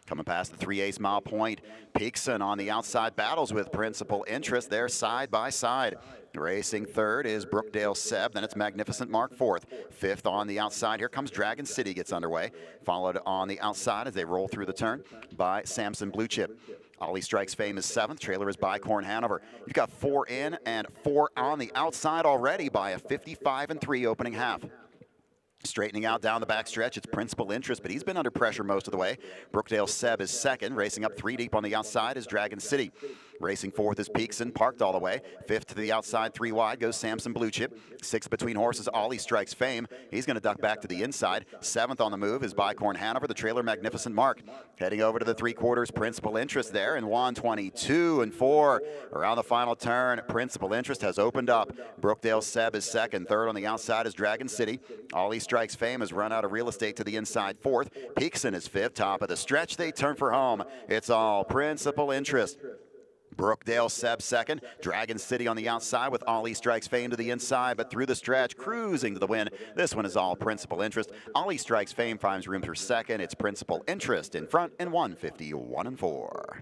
Coming past the 3/8 mile point, Peakson on the outside battles with Principal Interest. They're side by side. Racing 3rd is Brookdale Seb, then it's Magnificent Mark 4th. 5th on the outside, here comes Dragon City, gets underway. Followed on the outside as they roll through the turn by Samson Blue Chip. Ollie Strikes Fame is 7th. Trailer is Bicorn Hanover. You've got 4 in and 4 on the outside already by a 55-3 opening half. Straightening out down the backstretch, it's Principal Interest, but he's been under pressure most of the way. Brookdale Seb is 2nd. Racing up 3 deep on the outside is Dragon City. Racing 4th is Peakson, parked all the way. 5th to the outside, 3 wide, goes Samson Blue Chip. 6th between horses, Ollie Strikes Fame. He's going to duck back to the inside. 7th on the move is Bicorn Hanover, the trailer Magnificent Mark. Heading over to the 3/4, Principal Interest there, and 122 and 4. Around the final turn, Principal Interest has opened up. Brookdale Seb is 2nd. 3rd on the outside is Dragon City. Ollie Strikes Fame has run out of real estate to the inside 4th. Peakson is 5th. Top of the stretch, they turn for home. It's all Principal Interest. Brookdale Seb second. Dragon City on the outside with Ollie Strikes Fame to the inside, but through the stretch, cruising to the win. This one is all Principal Interest. Ollie Strikes Fame finds room through second. It's Principal Interest in front in 150, 1 and 4.